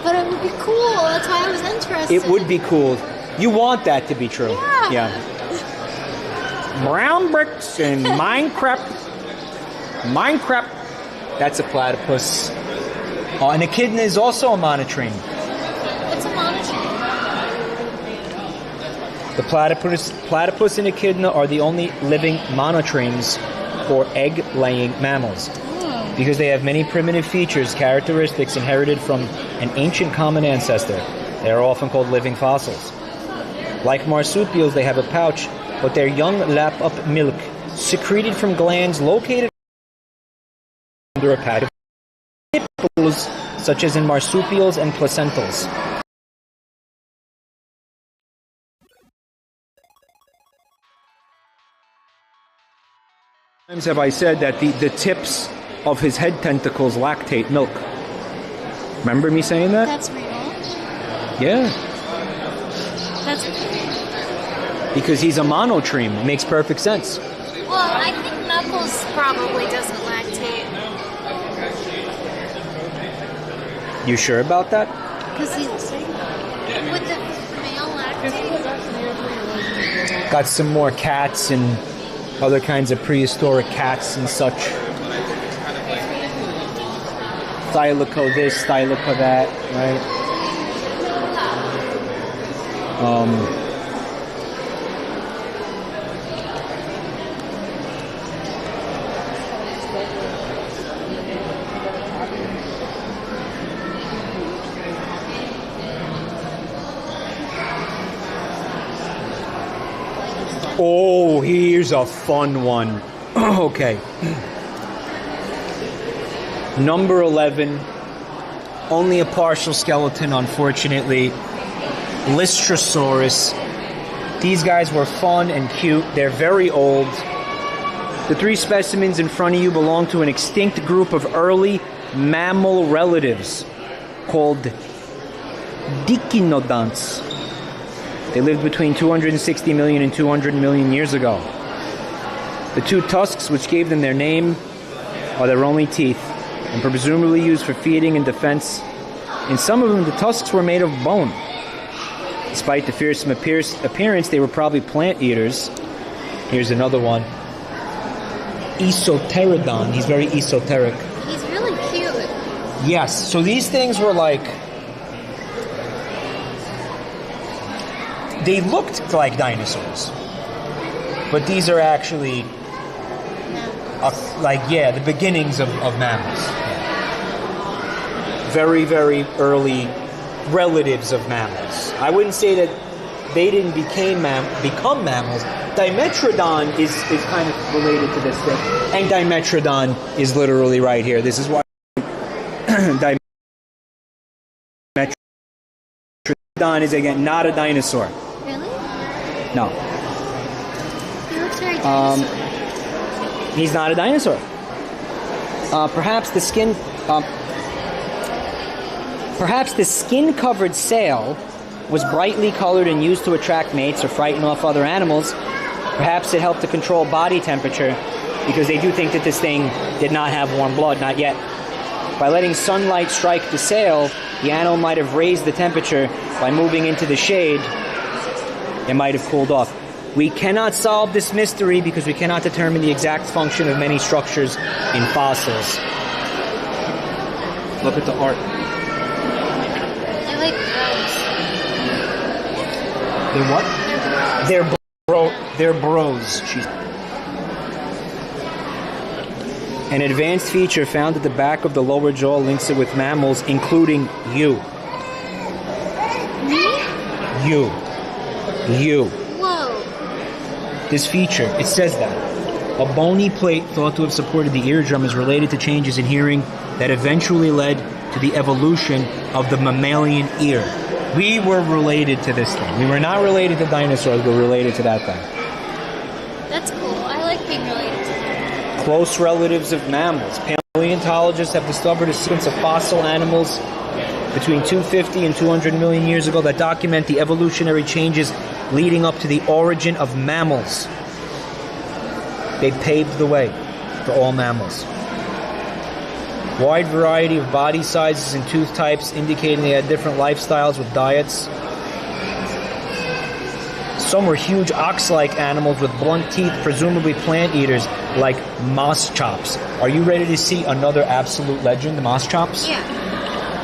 [SPEAKER 3] But it would be cool. That's why I was interested.
[SPEAKER 2] It would be cool. You want that to be true.
[SPEAKER 3] Yeah.
[SPEAKER 2] Brown bricks and Minecraft. Minecraft. That's a platypus. An echidna is also a monotreme.
[SPEAKER 3] What's a monotreme?
[SPEAKER 2] The platypus and echidna are the only living monotremes or egg-laying mammals. Because they have many primitive features, characteristics inherited from an ancient common ancestor. They are often called living fossils. Like marsupials, they have a pouch, but their young lap up milk, secreted from glands located under a pad of nipples, such as in marsupials and placentals. Times have I said that the tips of his head tentacles lactate milk. Remember me saying that?
[SPEAKER 3] That's real.
[SPEAKER 2] Yeah.
[SPEAKER 3] That's
[SPEAKER 2] Because he's a monotreme. It makes perfect sense.
[SPEAKER 3] well. I think Knuckles probably doesn't lactate
[SPEAKER 2] You sure about that?
[SPEAKER 3] because he's with the male lactate.
[SPEAKER 2] Got some more cats and other kinds of prehistoric cats and such. Thylaco this, Thylaco that, right? Oh, here's a fun one. Okay.
[SPEAKER 4] Number 11, only a partial skeleton, unfortunately. Lystrosaurus. These guys were fun and cute. They're very old. The three specimens in front of you belong to an extinct group of early mammal relatives called Dicynodonts. They lived between 260 million and 200 million years ago. The two tusks which gave them their name are their only teeth, and presumably used for feeding and defense. In some of them, the tusks were made of bone. Despite the fearsome appearance, they were probably plant eaters. Here's another one. Esoterodon. He's very esoteric.
[SPEAKER 3] He's really cute.
[SPEAKER 4] Yes, so these things were like... They looked like dinosaurs. But these are actually... the beginnings of mammals. Very, very early relatives of mammals. I wouldn't say that they didn't become mammals. Dimetrodon is kind of related to this thing. And Dimetrodon is literally right here. This is why Dimetrodon is, again, not a dinosaur.
[SPEAKER 3] Really?
[SPEAKER 4] No.
[SPEAKER 3] He looks very dinosaur.
[SPEAKER 4] He's not a dinosaur. Perhaps the skin-covered sail was brightly colored and used to attract mates or frighten off other animals. Perhaps it helped to control body temperature, because they do think that this thing did not have warm blood, not yet. By letting sunlight strike the sail, the animal might have raised the temperature. By moving into the shade, it might have cooled off. We cannot solve this mystery because we cannot determine the exact function of many structures in fossils. Look at the art.
[SPEAKER 3] They're like bros.
[SPEAKER 4] They're what? They're bros. An advanced feature found at the back of the lower jaw links it with mammals, including you.
[SPEAKER 3] Me?
[SPEAKER 4] You.
[SPEAKER 3] Whoa.
[SPEAKER 4] This feature, it says that. A bony plate thought to have supported the eardrum is related to changes in hearing that eventually led to the evolution of the mammalian ear. We were related to this thing. We were not related to dinosaurs, we were related to that thing.
[SPEAKER 3] That's cool. I like being related to them.
[SPEAKER 4] Close relatives of mammals. Paleontologists have discovered a sequence of fossil animals between 250 and 200 million years ago that document the evolutionary changes leading up to the origin of mammals. They paved the way for all mammals. Wide variety of body sizes and tooth types, indicating they had different lifestyles with diets. Some were huge ox-like animals with blunt teeth, presumably plant eaters, like moss chops. Are you ready to see another absolute legend, the moss chops?
[SPEAKER 3] Yeah.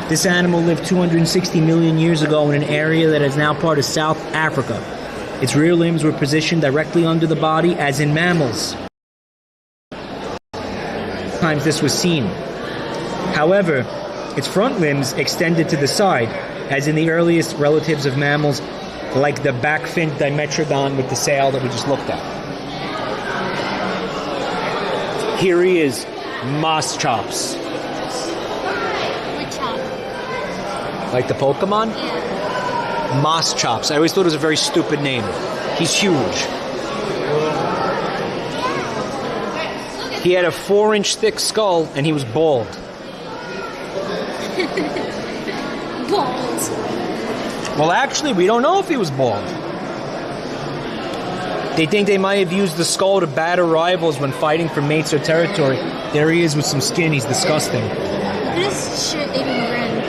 [SPEAKER 4] This animal lived 260 million years ago in an area that is now part of South Africa. Its rear limbs were positioned directly under the body, as in mammals. Sometimes this was seen. However, its front limbs extended to the side, as in the earliest relatives of mammals, like the back-finned Dimetrodon with the sail that we just looked at. Here he is, Moss Chops.
[SPEAKER 3] Like chop.
[SPEAKER 4] Like the Pokemon?
[SPEAKER 3] Yeah.
[SPEAKER 4] Moss Chops. I always thought it was a very stupid name. He's huge. He had a 4-inch thick skull, and he was bald.
[SPEAKER 3] Balls.
[SPEAKER 4] Well, actually, we don't know if he was bald. They think they might have used the skull to batter rivals when fighting for mates or territory. There he is with some skin. He's disgusting.
[SPEAKER 3] Look at his shit-eating grin.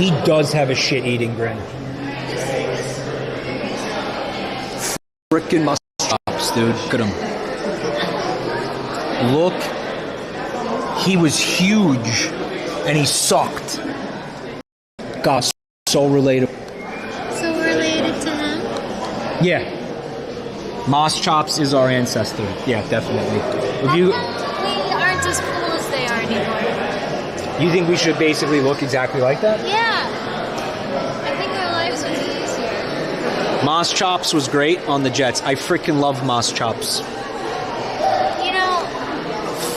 [SPEAKER 4] He does have a shit-eating grin. Frickin' chops, dude. Look at him. Look. He was huge, and he sucked. Gosh, so relatable.
[SPEAKER 3] So related to him?
[SPEAKER 4] Yeah. Moss Chops is our ancestor. Yeah, definitely. If you,
[SPEAKER 3] We aren't as cool as they are anymore.
[SPEAKER 4] you think we should basically look exactly like that?
[SPEAKER 3] Yeah. I think our lives would be easier.
[SPEAKER 4] Moss Chops was great on the Jets. I freaking love Moss Chops.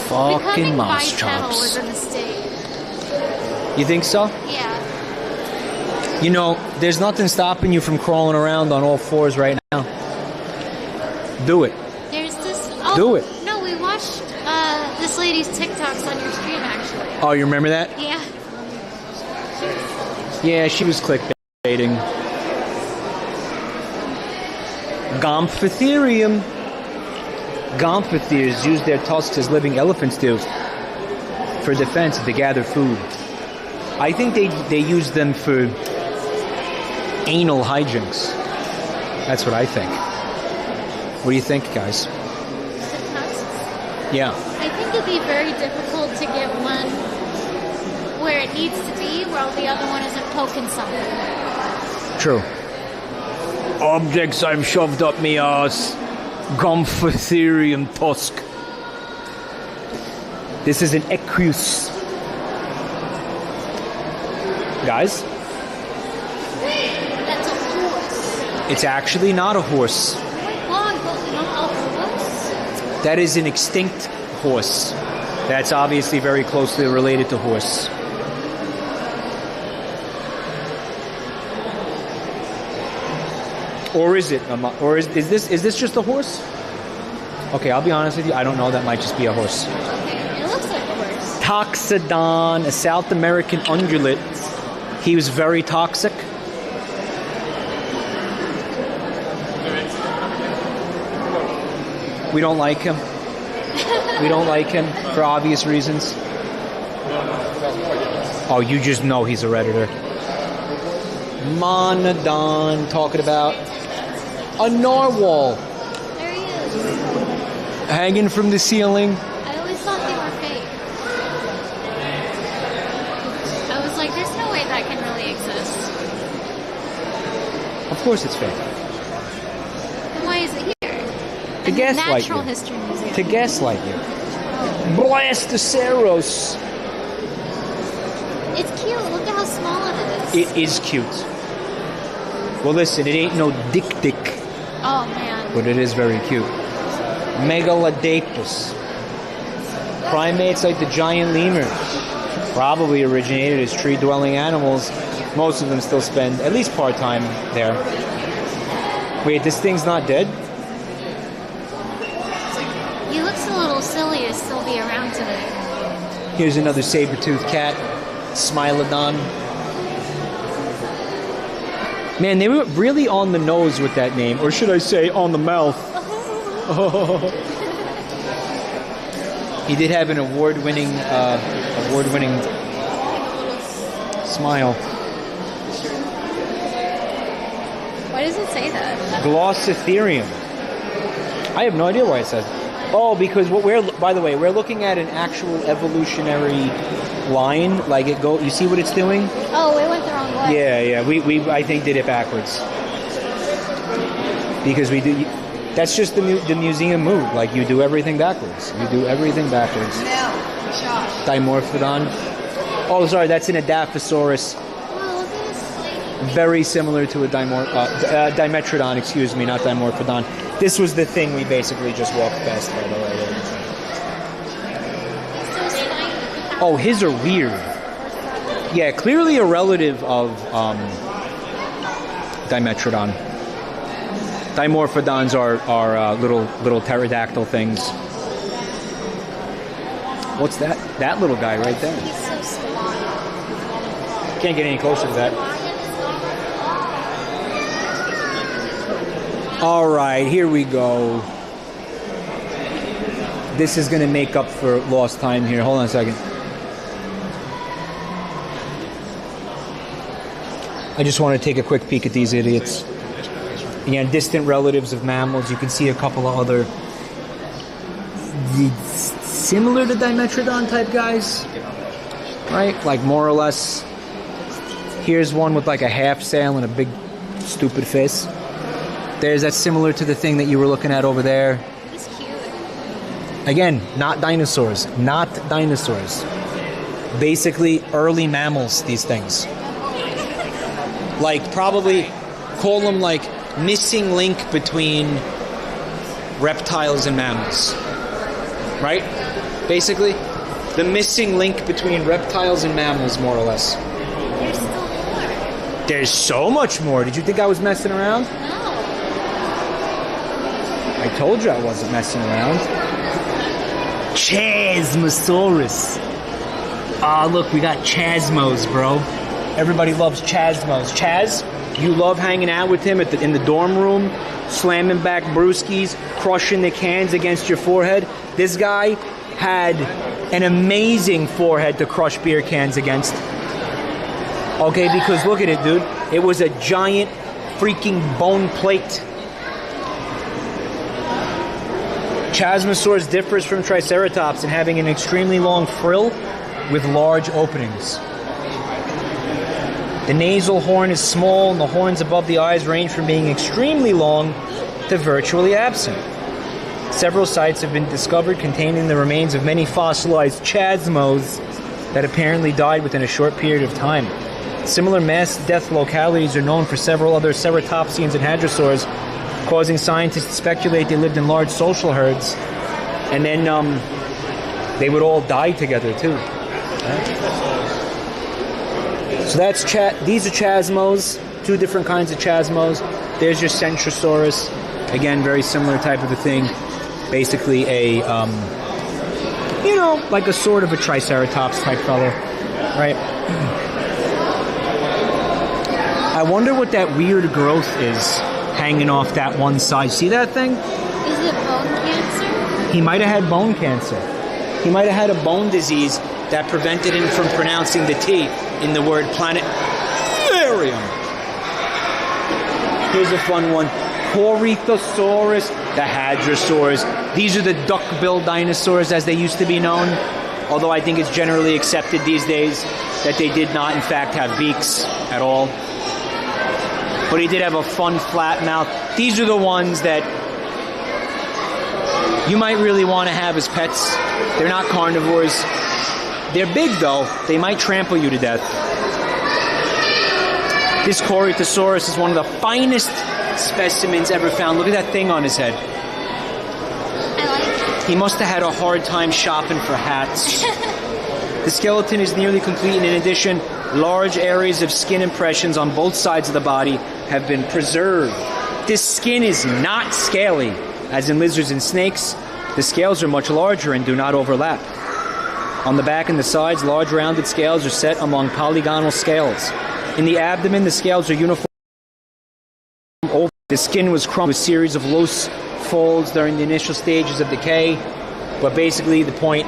[SPEAKER 4] Fucking
[SPEAKER 3] Becoming
[SPEAKER 4] mouse
[SPEAKER 3] bipedal was
[SPEAKER 4] chops.
[SPEAKER 3] a mistake.
[SPEAKER 4] You think so?
[SPEAKER 3] Yeah.
[SPEAKER 4] You know, there's nothing stopping you from crawling around on all fours right now. Do it.
[SPEAKER 3] There's this. Oh,
[SPEAKER 4] Do it.
[SPEAKER 3] No, we watched this lady's TikToks on your stream actually.
[SPEAKER 4] Oh, you remember that?
[SPEAKER 3] Yeah.
[SPEAKER 4] Yeah, she was clickbaiting. Gomphotherium. Gomphotheres use their tusks as living elephants do for defense to gather food. I think they use them for anal hijinks. That's what I think. What do you think, guys?
[SPEAKER 3] The tusks.
[SPEAKER 4] Yeah.
[SPEAKER 3] I think it'd be very difficult to get one where it needs to be, while the other one isn't poking something.
[SPEAKER 4] True. Objects I've shoved up me ass. Gomphotherium tusk. This is an ecrus. Guys,
[SPEAKER 3] That's a horse.
[SPEAKER 4] it's actually not a horse.
[SPEAKER 3] Oh my god, but not a horse?
[SPEAKER 4] That is an extinct horse. That's obviously very closely related to horse. Or is it? Or is this just a horse? Okay, I'll be honest with you. I don't know. That might just be a horse.
[SPEAKER 3] Okay, it looks like a horse.
[SPEAKER 4] Toxodon, a South American ungulate. He was very toxic. We don't like him. We don't like him for obvious reasons. Oh, you just know he's a Redditor. Monodon, talking about a narwhal
[SPEAKER 3] There he is.
[SPEAKER 4] hanging from the ceiling.
[SPEAKER 3] I always thought they were fake. I was like, there's no way that can really exist.
[SPEAKER 4] Of course it's fake.
[SPEAKER 3] Then why is it here?
[SPEAKER 4] To
[SPEAKER 3] In the
[SPEAKER 4] gaslight
[SPEAKER 3] Natural
[SPEAKER 4] you.
[SPEAKER 3] History Museum.
[SPEAKER 4] To gaslight you. Blastoceros.
[SPEAKER 3] It's cute. Look at how small it is.
[SPEAKER 4] It is cute. Well, listen, it ain't no dick,
[SPEAKER 3] Oh man.
[SPEAKER 4] but it is very cute. Megalodapus. Primates like the giant lemur probably originated as tree-dwelling animals. Most of them still spend at least part-time there. Wait, this thing's not dead?
[SPEAKER 3] He looks a little silly to still be around today.
[SPEAKER 4] Here's another saber-toothed cat. Smilodon. Man, they were really on the nose with that name, or should I say on the mouth. He did have an award-winning smile.
[SPEAKER 3] Why does it say that?
[SPEAKER 4] Glossitherium. I have no idea why it says. Oh, because by the way, we're looking at an actual evolutionary line. Like it go. You see what it's doing?
[SPEAKER 3] Oh, it went the wrong way.
[SPEAKER 4] Yeah. We I think did it backwards. Because we do. That's just the museum move. Like you do everything backwards. You do everything backwards. Dimorphodon. Oh, sorry, that's an Adaphosaurus.
[SPEAKER 3] Oh, look at this lady.
[SPEAKER 4] Very similar to a Dimetrodon, excuse me, not Dimorphodon. This was the thing we basically just walked past, by the way.
[SPEAKER 3] So tiny.
[SPEAKER 4] Oh, his are weird. Yeah, clearly a relative of Dimetrodon. Dimorphodons are little pterodactyl things. What's that? That little guy right there.
[SPEAKER 3] He's so small.
[SPEAKER 4] Can't get any closer to that. All right, here we go. This is going to make up for lost time here. Hold on a second. I just want to take a quick peek at these idiots. Again, distant relatives of mammals. You can see a couple of other similar to Dimetrodon type guys, right? Like more or less. Here's one with like a half sail and a big stupid face. That's similar to the thing that you were looking at over there.
[SPEAKER 3] He's cute.
[SPEAKER 4] Again, not dinosaurs. Not dinosaurs. Basically early mammals, these things. Like probably call them like missing link between reptiles and mammals.
[SPEAKER 2] right? Basically, the missing link between reptiles and mammals, more or less.
[SPEAKER 3] There's still more.
[SPEAKER 2] There's so much more. Did you think I was messing around?
[SPEAKER 3] No.
[SPEAKER 2] I told you I wasn't messing around. Chasmosaurus. Ah, look, we got Chasmos, bro. Everybody loves Chasmos. Chaz, you love hanging out with him in the dorm room, slamming back brewskis, crushing the cans against your forehead. This guy had an amazing forehead to crush beer cans against. Okay, because look at it, dude. It was a giant freaking bone plate. Chasmosaurus differs from Triceratops in having an extremely long frill with large openings. The nasal horn is small, and the horns above the eyes range from being extremely long to virtually absent. Several sites have been discovered containing the remains of many fossilized chasmos that apparently died within a short period of time. Similar mass death localities are known for several other ceratopsians and hadrosaurs, causing scientists to speculate they lived in large social herds, and then they would all die together too. Right? So that's these are chasmos, two different kinds of chasmos. There's your Centrosaurus, again, very similar type of a thing. Basically a, like a sort of a Triceratops type fellow, right? I wonder what that weird growth is hanging off that one side. See that thing?
[SPEAKER 3] Is it bone cancer?
[SPEAKER 2] He might have had bone cancer. He might have had a bone disease that prevented him from pronouncing the T in the word planetarium. Here's a fun one. Corythosaurus, the hadrosaurs. These are the duck-billed dinosaurs as they used to be known, although I think it's generally accepted these days that they did not in fact have beaks at all. But he did have a fun flat mouth. These are the ones that you might really want to have as pets. They're not carnivores. They're big though. They might trample you to death. This Corythosaurus is one of the finest specimens ever found. Look at that thing on his head.
[SPEAKER 3] I like it.
[SPEAKER 2] He must have had a hard time shopping for hats. The skeleton is nearly complete, and in addition, large areas of skin impressions on both sides of the body have been preserved. This skin is not scaly, as in lizards and snakes. The scales are much larger and do not overlap. On the back and the sides, large rounded scales are set among polygonal scales. In the abdomen, the scales are uniform. The skin was crumpled with a series of loose folds during the initial stages of decay. But basically, the point,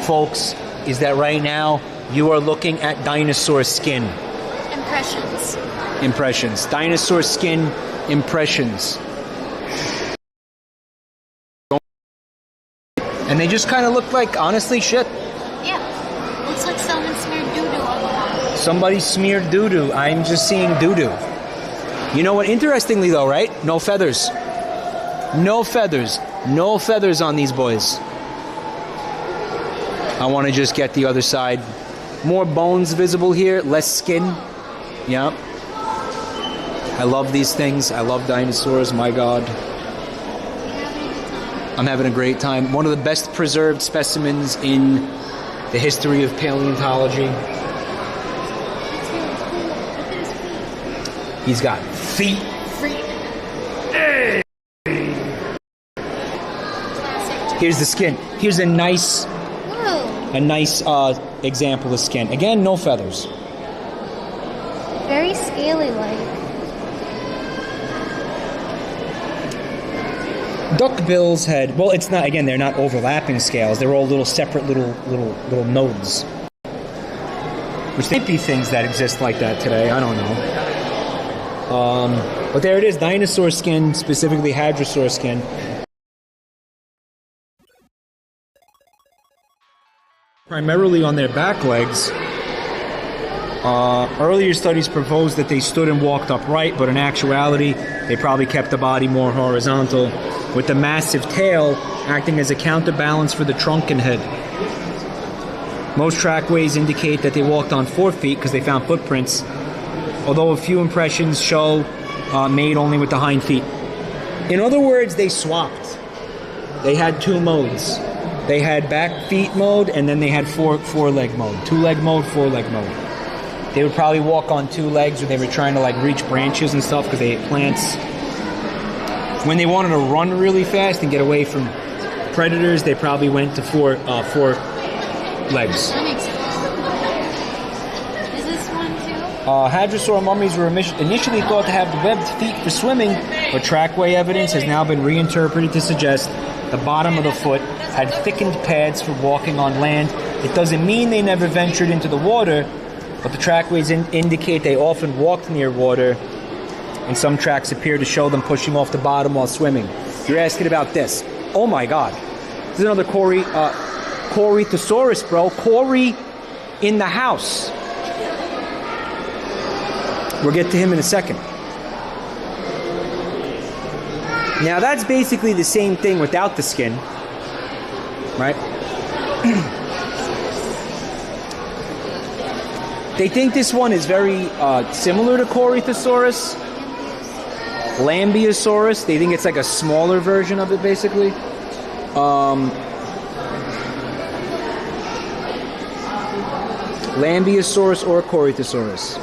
[SPEAKER 2] folks, is that right now you are looking at dinosaur skin.
[SPEAKER 3] Impressions.
[SPEAKER 2] Impressions. Dinosaur skin impressions. And they just kind of look like, honestly, shit.
[SPEAKER 3] Yeah. Looks like someone smeared doo-doo on the wall.
[SPEAKER 2] Somebody smeared doo-doo. I'm just seeing doo-doo. You know what? Interestingly, though, right? No feathers. No feathers. No feathers on these boys. I want to just get the other side. More bones visible here, less skin. Yeah. I love these things. I love dinosaurs. My God. I'm having a great time. One of the best preserved specimens in the history of paleontology. He's got feet. Hey. Here's the skin. Here's a nice example of skin. Again, no feathers.
[SPEAKER 3] Very scaly-like.
[SPEAKER 2] Duckbills had, well, it's not, again, they're not overlapping scales. They're all little separate little nodes. Which might be things that exist like that today. I don't know. But there it is, dinosaur skin, specifically hadrosaur skin. Primarily on their back legs. Earlier studies proposed that they stood and walked upright, but in actuality, they probably kept the body more horizontal, with the massive tail acting as a counterbalance for the trunk and head. Most trackways indicate that they walked on 4 feet because they found footprints, although a few impressions show made only with the hind feet. In other words, they swapped. They had two modes.
[SPEAKER 4] They had back feet mode, and then they had four leg mode. 2-leg mode, 4-leg mode. They would probably walk on 2 legs when they were trying to like reach branches and stuff because they ate plants. When they wanted to run really fast and get away from predators, they probably went to four legs.
[SPEAKER 3] That makes sense. Is this one too?
[SPEAKER 4] Hadrosaur mummies were initially thought to have webbed feet for swimming, but trackway evidence has now been reinterpreted to suggest the bottom of the foot had thickened pads for walking on land. It doesn't mean they never ventured into the water, but the trackways indicate they often walked near water, and some tracks appear to show them pushing off the bottom while swimming. You're asking about this. Oh my God. This is another Corythosaurus, bro. Cory in the house. We'll get to him in a second. Now that's basically the same thing without the skin, right? They think this one is very similar to Corythosaurus. Lambeosaurus. They think it's like a smaller version of it, basically. Lambeosaurus or Corythosaurus.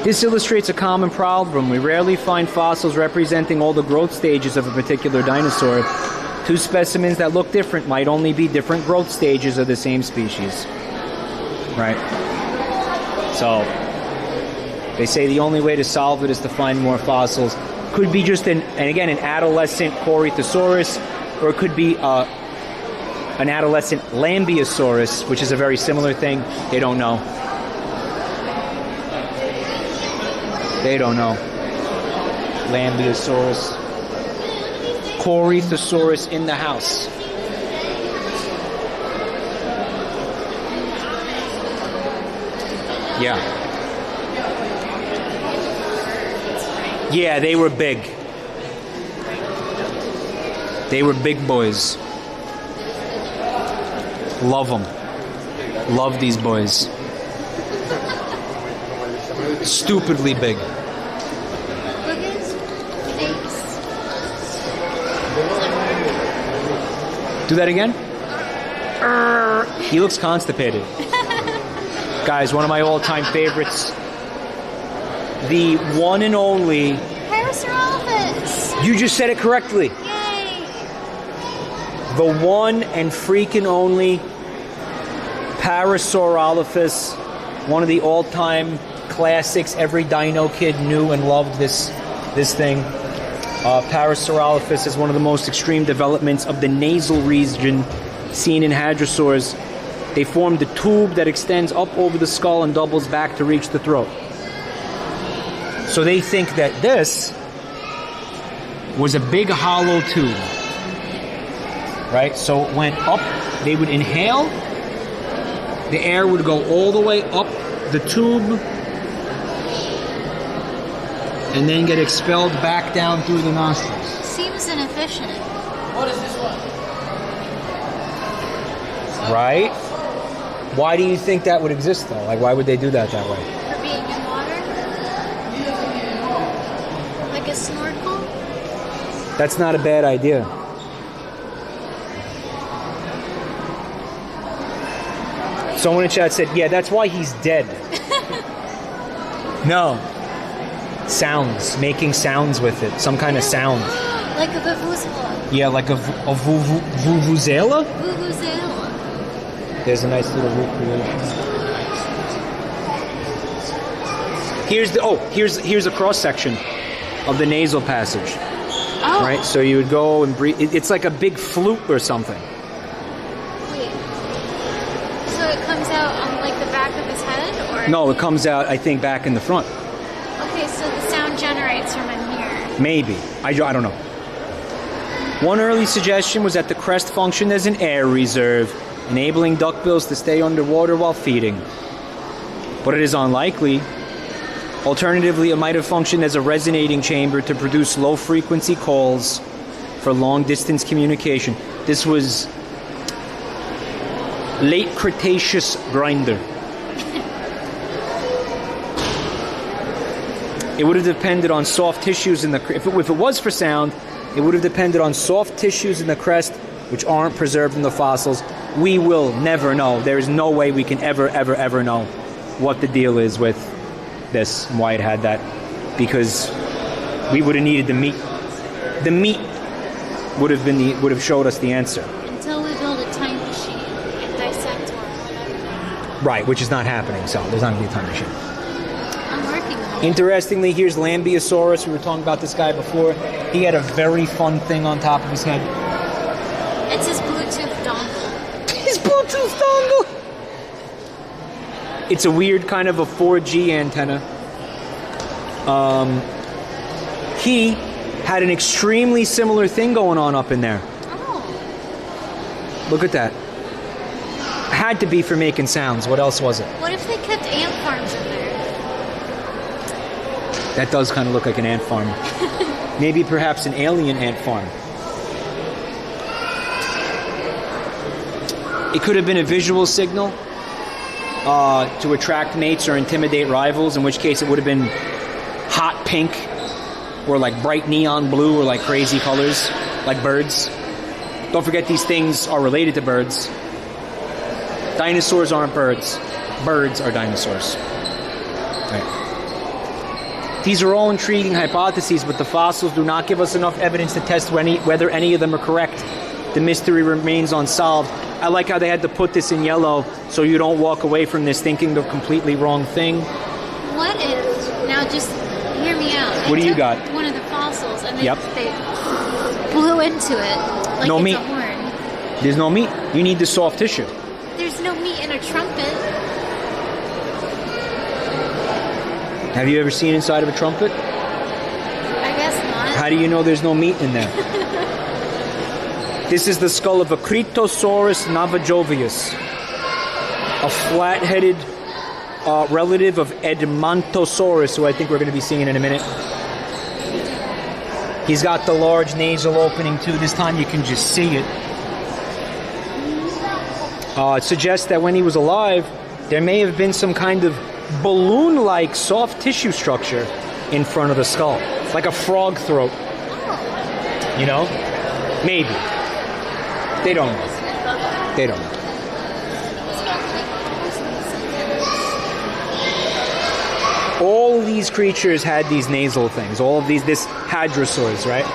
[SPEAKER 4] This illustrates a common problem. We rarely find fossils representing all the growth stages of a particular dinosaur. 2 specimens that look different might only be different growth stages of the same species. Right? So, they say the only way to solve it is to find more fossils. Could be just an adolescent Corythosaurus, or it could be an adolescent Lambeosaurus, which is a very similar thing. They don't know. They don't know. Lambeosaurus. Corythosaurus in the house. Yeah. Yeah, they were big. They were big boys. Love them. Love these boys. Stupidly big.
[SPEAKER 3] Look at his face.
[SPEAKER 4] Do that again. He looks constipated. Guys, one of my all-time favorites. The one and only...
[SPEAKER 3] Parasaurolophus.
[SPEAKER 4] You just said it correctly.
[SPEAKER 3] Yay.
[SPEAKER 4] The one and freaking only Parasaurolophus. One of the all-time classics. Every dino kid knew and loved this thing. Parasaurolophus is one of the most extreme developments of the nasal region seen in hadrosaurs. They formed a tube that extends up over the skull and doubles back to reach the throat. So they think that this was a big hollow tube. Right? So it went up, they would inhale, the air would go all the way up the tube, and then get expelled back down through the nostrils.
[SPEAKER 3] Seems inefficient.
[SPEAKER 9] What is this one?
[SPEAKER 4] Right? Why do you think that would exist, though? Like, why would they do that way?
[SPEAKER 3] For being in water? Like a snorkel?
[SPEAKER 4] That's not a bad idea. Someone in chat said, yeah, that's why he's dead. No. Sounds. Making sounds with it. Some kind of sound.
[SPEAKER 3] Like a vuvuzela.
[SPEAKER 4] Yeah, like a vuvuzela?
[SPEAKER 3] Vuvuzela.
[SPEAKER 4] There's a nice little recreation. Here's a cross section of the nasal passage.
[SPEAKER 3] Oh.
[SPEAKER 4] Right? So you would go and breathe. It's like a big flute or something.
[SPEAKER 3] Wait. So it comes out on like the back of his head, or?
[SPEAKER 4] No, it comes out, I think, back in the front.
[SPEAKER 3] Okay, so the sound generates from in here.
[SPEAKER 4] Maybe. I don't know. One early suggestion was that the crest functioned as an air reserve, enabling duckbills to stay underwater while feeding. But it is unlikely. Alternatively, it might have functioned as a resonating chamber to produce low-frequency calls for long-distance communication. This was late Cretaceous grinder. It would have depended on soft tissues in the... If it was for sound, it would have depended on soft tissues in the crest which aren't preserved in the fossils, we will never know. There is no way we can ever know what the deal is with this and why it had that, because we would have needed the meat. The meat would have showed us the answer.
[SPEAKER 3] Until we build a time machine and dissect or whatever.
[SPEAKER 4] Right, which is not happening, so there's not going to be a time machine.
[SPEAKER 3] I'm working on it.
[SPEAKER 4] Interestingly, here's Lambeosaurus. We were talking about this guy before. He had a very fun thing on top of his head.
[SPEAKER 3] It's his Bluetooth dongle.
[SPEAKER 4] His Bluetooth dongle! It's a weird kind of a 4G antenna. He had an extremely similar thing going on up in there.
[SPEAKER 3] Oh.
[SPEAKER 4] Look at that. Had to be for making sounds. What else was it?
[SPEAKER 3] What if they kept ant farms in there?
[SPEAKER 4] That does kind of look like an ant farm. Maybe perhaps an alien ant farm. It could have been a visual signal to attract mates or intimidate rivals, in which case it would have been hot pink or like bright neon blue or like crazy colors, like birds. Don't forget these things are related to birds. Dinosaurs aren't birds. Birds are dinosaurs. Right. These are all intriguing hypotheses, but the fossils do not give us enough evidence to test whether any of them are correct. The mystery remains unsolved. I like how they had to put this in yellow so you don't walk away from this thinking the completely wrong thing.
[SPEAKER 3] What if, now just hear me out.
[SPEAKER 4] What do you
[SPEAKER 3] took
[SPEAKER 4] got?
[SPEAKER 3] One of the fossils and they
[SPEAKER 4] Yep.
[SPEAKER 3] blew into it like
[SPEAKER 4] No
[SPEAKER 3] it's
[SPEAKER 4] meat.
[SPEAKER 3] a horn.
[SPEAKER 4] There's no meat. You need the soft tissue.
[SPEAKER 3] There's no meat in a trumpet.
[SPEAKER 4] Have you ever seen inside of a trumpet?
[SPEAKER 3] I guess not.
[SPEAKER 4] How do you know there's no meat in there? This is the skull of a Critosaurus navajovius, a flat-headed relative of Edmontosaurus, who I think we're going to be seeing in a minute. He's got the large nasal opening too. This time you can just see it. It suggests that when he was alive, there may have been some kind of balloon-like soft tissue structure in front of the skull, like a frog throat. You know? Maybe. They don't know. They don't know. All of these creatures had these nasal things. All of these, this hadrosaurs, right?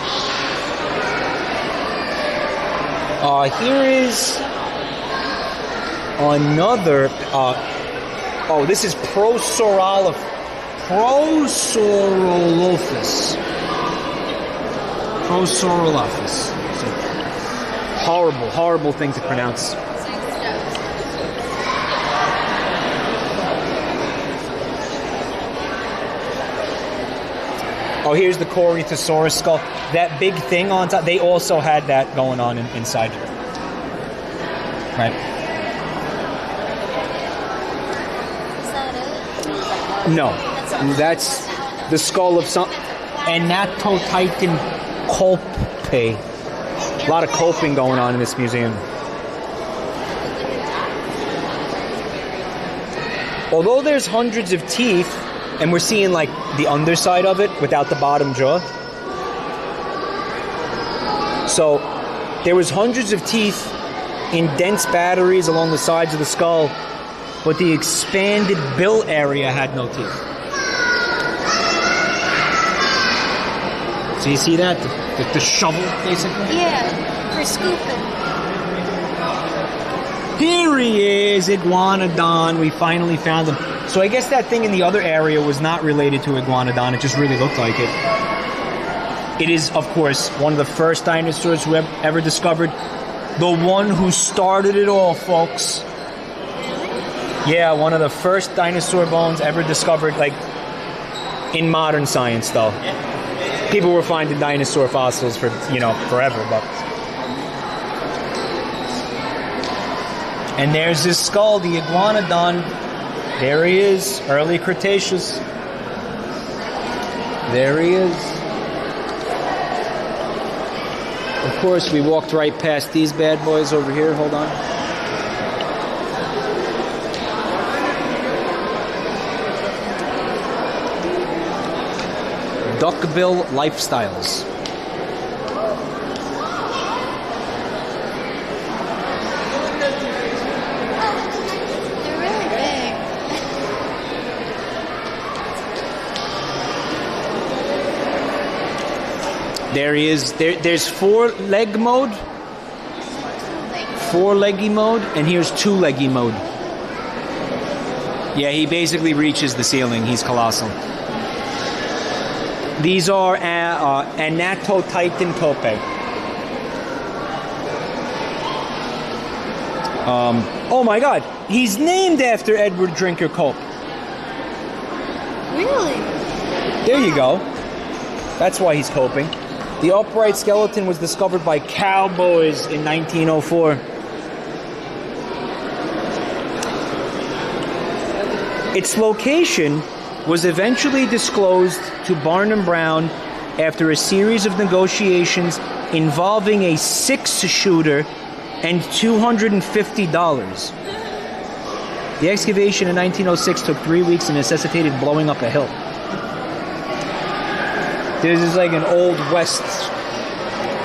[SPEAKER 4] Here is another. This is Prosorolophus. Prosorolophus. Horrible, horrible thing to pronounce. Oh, here's the Corythosaurus skull. That big thing on top, they also had that going on inside. Right?
[SPEAKER 3] Is that it?
[SPEAKER 4] No. That's the skull of some Anatotitan colpe. A lot of coping going on in this museum. Although there's hundreds of teeth, and we're seeing like the underside of it without the bottom jaw. So there was hundreds of teeth in dense batteries along the sides of the skull, but the expanded bill area had no teeth. So you see that? The shovel, basically?
[SPEAKER 3] Yeah, for scooping.
[SPEAKER 4] Here he is, Iguanodon. We finally found him. So I guess that thing in the other area was not related to Iguanodon. It just really looked like it. It is, of course, one of the first dinosaurs who ever discovered. The one who started it all, folks. Yeah, one of the first dinosaur bones ever discovered, like, in modern science, though. People were finding dinosaur fossils for, forever, but... And there's this skull, the Iguanodon. There he is, early Cretaceous. There he is. Of course, we walked right past these bad boys over here. Hold on. Duckbill Lifestyles.
[SPEAKER 2] There he is. There's four-leggy mode, and here's two-leggy mode. Yeah, he basically reaches the ceiling. He's colossal. These are Anatotitan Cope. Oh my God, he's named after Edward Drinker Cope.
[SPEAKER 3] Really?
[SPEAKER 2] There you go. That's why he's coping. The upright skeleton was discovered by cowboys in 1904. Its location was eventually disclosed to Barnum Brown after a series of negotiations involving a six-shooter and $250. The excavation in 1906 took 3 weeks and necessitated blowing up a hill. There's like an Old West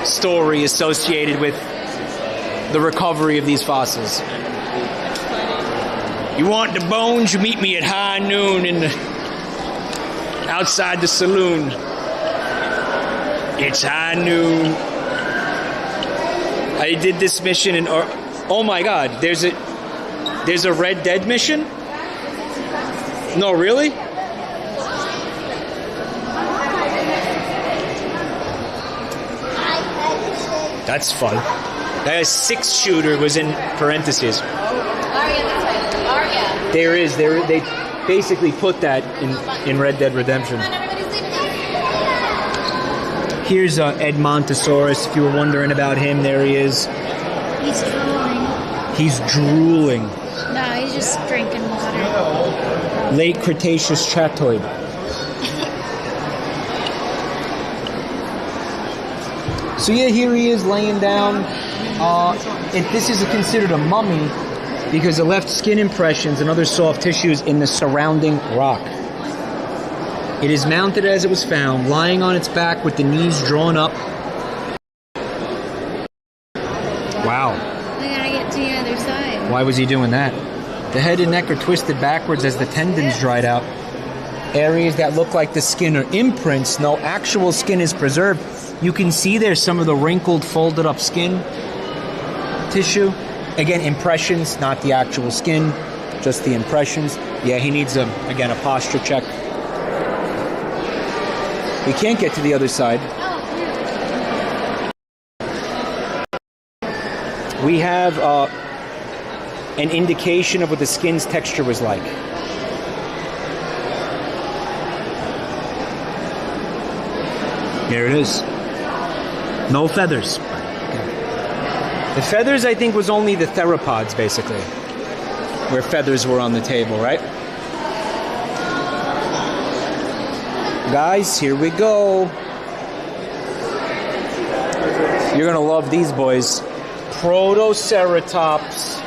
[SPEAKER 2] story associated with the recovery of these fossils. You want the bones? You meet me at high noon outside the saloon. It's high noon. I did this mission and oh my God, there's a Red Dead mission? No, really? That's fun. That six-shooter was in parentheses. There is. They basically put that in Red Dead Redemption. Here's Edmontosaurus. If you were wondering about him, there he is.
[SPEAKER 3] He's drooling.
[SPEAKER 2] He's drooling.
[SPEAKER 3] No, he's just drinking water.
[SPEAKER 2] Late Cretaceous Chatoid. So yeah, here he is laying down. And this is considered a mummy because it left skin impressions and other soft tissues in the surrounding rock. It is mounted as it was found, lying on its back with the knees drawn up. Wow.
[SPEAKER 3] We gotta get to the other side.
[SPEAKER 2] Why was he doing that? The head and neck are twisted backwards as the tendons dried out. Areas that look like the skin are imprints, no actual skin is preserved. You can see there's some of the wrinkled, folded up skin tissue. Again, impressions, not the actual skin, just the impressions. Yeah, he needs, a posture check. We can't get to the other side. We have an indication of what the skin's texture was like. There it is. No feathers. The feathers, I think, was only the theropods, basically, where feathers were on the table, right? Guys, here we go. You're gonna love these boys. Protoceratops.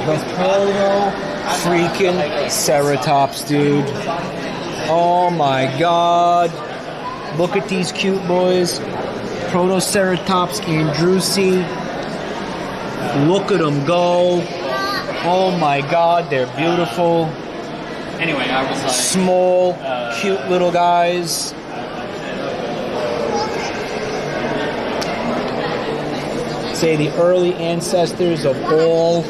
[SPEAKER 2] The proto-freaking ceratops, dude. Oh my God. Look at these cute boys. Protoceratops andrewsi. Look at them go. Oh my God, they're beautiful.
[SPEAKER 5] Anyway, I was like...
[SPEAKER 2] Small, cute little guys. Say the early ancestors of all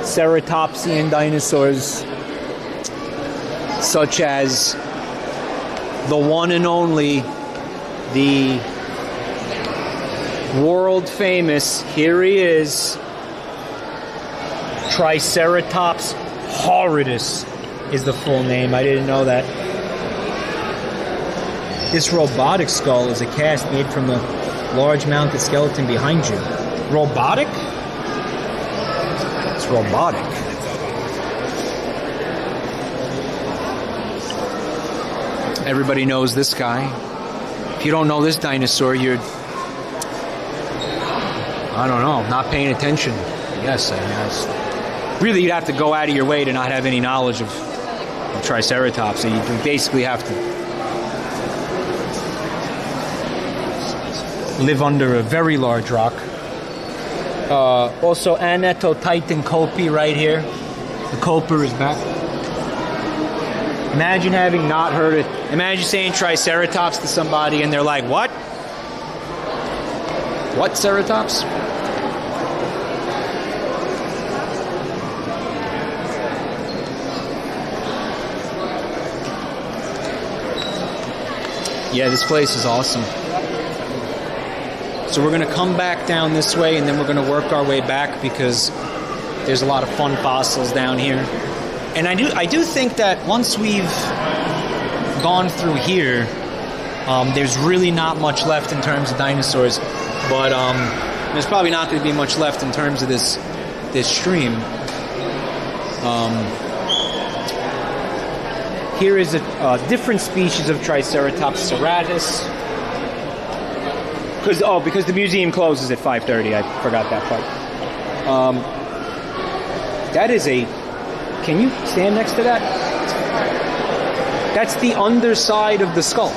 [SPEAKER 2] ceratopsian dinosaurs, such as the one and only, the world famous, here he is, Triceratops horridus is the full name. I didn't know that. This robotic skull is a cast made from the large mounted skeleton behind you. Robotic? It's robotic. Everybody knows this guy. If you don't know this dinosaur, you're, I don't know, not paying attention. Yes, I guess. Really, you'd have to go out of your way to not have any knowledge of Triceratops. So you basically have to live under a very large rock. Also, Anatotitan Cope right here. The Coper is back. Imagine having not heard it. Imagine saying Triceratops to somebody and they're like, what? What Ceratops? Yeah, this place is awesome. So we're going to come back down this way and then we're going to work our way back because there's a lot of fun fossils down here. And I do think that once we've gone through here, there's really not much left in terms of dinosaurs. But there's probably not going to be much left in terms of this stream. Here is a different species of Triceratops serratus. Because the museum closes at 5:30. I forgot that part. That is a... Can you stand next to that? That's the underside of the skull.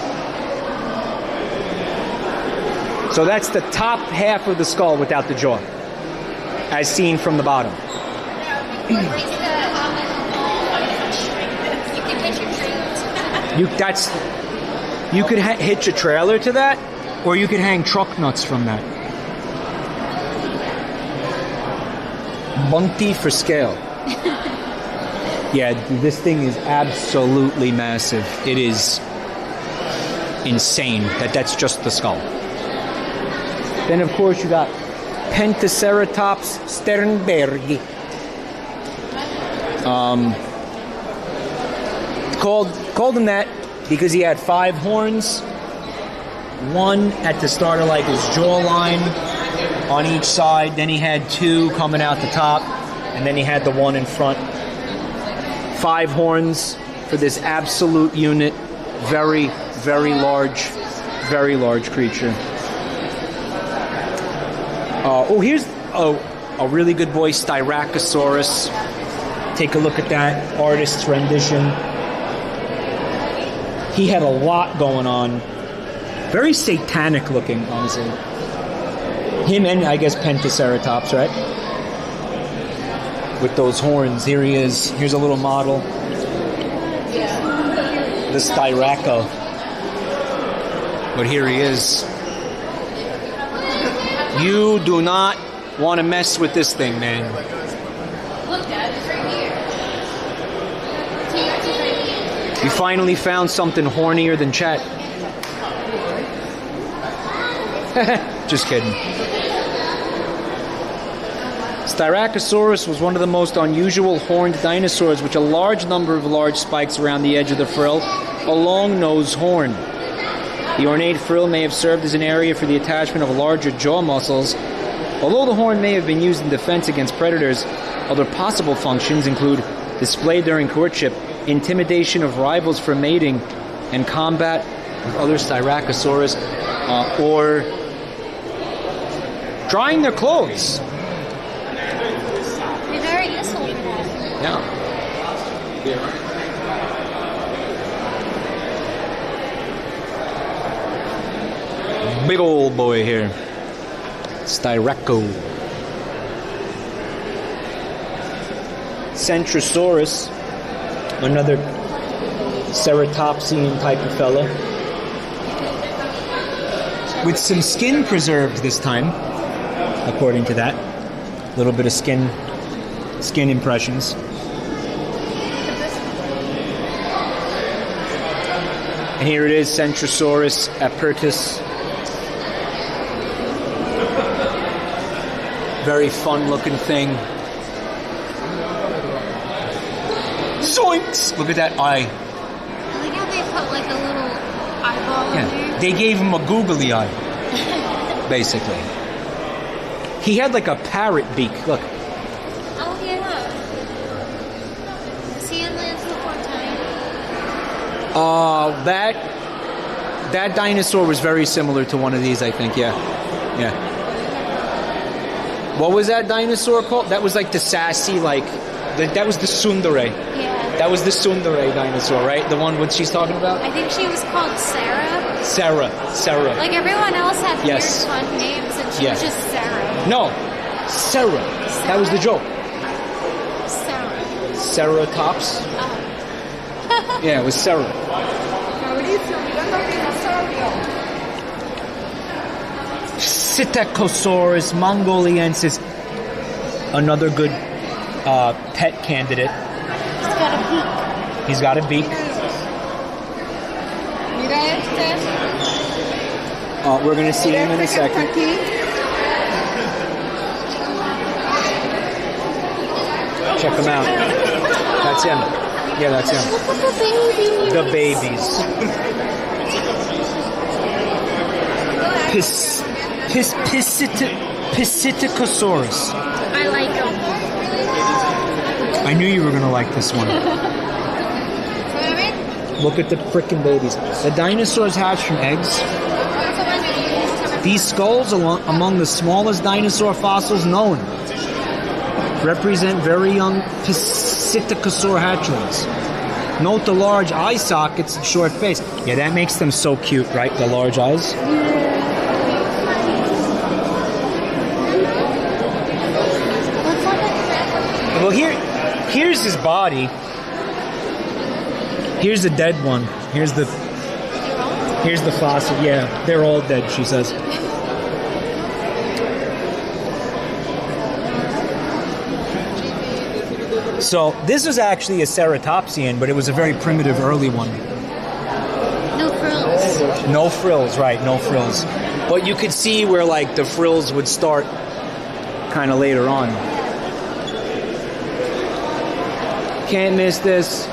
[SPEAKER 2] So that's the top half of the skull without the jaw, as seen from the bottom. You could hitch a trailer to that, or you could hang truck nuts from that. Bunty for scale. Yeah, this thing is absolutely massive. It is insane that's just the skull. Then, of course, you got Pentaceratops sternbergi. Called him that because he had 5 horns. One at the start of like his jawline on each side. Then he had 2 coming out the top. And then he had the one in front. 5 horns for this absolute unit. Very, very large creature. Here's a really good boy, Styracosaurus. Take a look at that artist's rendition. He had a lot going on. Very satanic looking, honestly. Him and, I guess, Pentaceratops, right? With those horns. Here he is. Here's a little model. The Styraco. But here he is. You do not want to mess with this thing, man.
[SPEAKER 3] Look, Dad, it's right here.
[SPEAKER 2] You finally found something hornier than Chet. Just kidding. Styracosaurus was one of the most unusual horned dinosaurs, with a large number of large spikes around the edge of the frill, a long nose horn. The ornate frill may have served as an area for the attachment of larger jaw muscles. Although the horn may have been used in defense against predators, other possible functions include display during courtship, intimidation of rivals for mating, and combat with other Styracosaurus, or drying their clothes.
[SPEAKER 3] They're very useful for that.
[SPEAKER 2] Yeah. Big old boy here. Styraco. Centrosaurus, another ceratopsian type of fella. With some skin preserved this time, according to that. A little bit of skin impressions. And here it is, Centrosaurus apertus. Very fun looking thing. Zoinks! Look at that eye.
[SPEAKER 3] I like how they put like a little eyeball in there.
[SPEAKER 2] They gave him a googly eye. Basically. He had like a parrot beak. Look.
[SPEAKER 3] Oh, yeah. Is he in Lands Before Time?
[SPEAKER 2] That dinosaur was very similar to one of these, I think. Yeah. What was that dinosaur called? That was like the sassy, that was the tsundere.
[SPEAKER 3] Yeah.
[SPEAKER 2] That was the tsundere dinosaur, right? The one what she's talking about?
[SPEAKER 3] I think she was called Sarah.
[SPEAKER 2] Sarah.
[SPEAKER 3] Like everyone else had weird
[SPEAKER 2] Yes.
[SPEAKER 3] fun names, and she was just Sarah.
[SPEAKER 2] No, Sarah. That was the joke.
[SPEAKER 3] Sarah.
[SPEAKER 2] Ceratops.
[SPEAKER 4] Yeah, it was Sarah.
[SPEAKER 9] Mauricio, mirando al dinosaurio.
[SPEAKER 4] Psittacosaurus mongoliensis, another good pet candidate.
[SPEAKER 3] He's got a beak.
[SPEAKER 4] He's got a beak.
[SPEAKER 9] Mira este.
[SPEAKER 4] We're going to see him in a second.
[SPEAKER 9] Aquí.
[SPEAKER 4] Check him out. That's him. Yeah, that's him.
[SPEAKER 3] Look at the babies.
[SPEAKER 4] The babies. Psittacosaurus.
[SPEAKER 3] I like him.
[SPEAKER 4] I knew you were going to like this one. Look at the frickin' babies. The dinosaurs hatched from eggs. These skulls, among the smallest dinosaur fossils known, represent very young Psittacosaur hatchlings. Note the large eye sockets and short face. Yeah, that makes them so cute, right? The large eyes. Well, here's his body. Here's the dead one. Here's the fossil. Yeah, they're all dead, she says. So this was actually a ceratopsian, but it was a very primitive early one.
[SPEAKER 3] No frills.
[SPEAKER 4] No frills, right? No frills. But you could see where like the frills would start kind of later on. Can't miss this.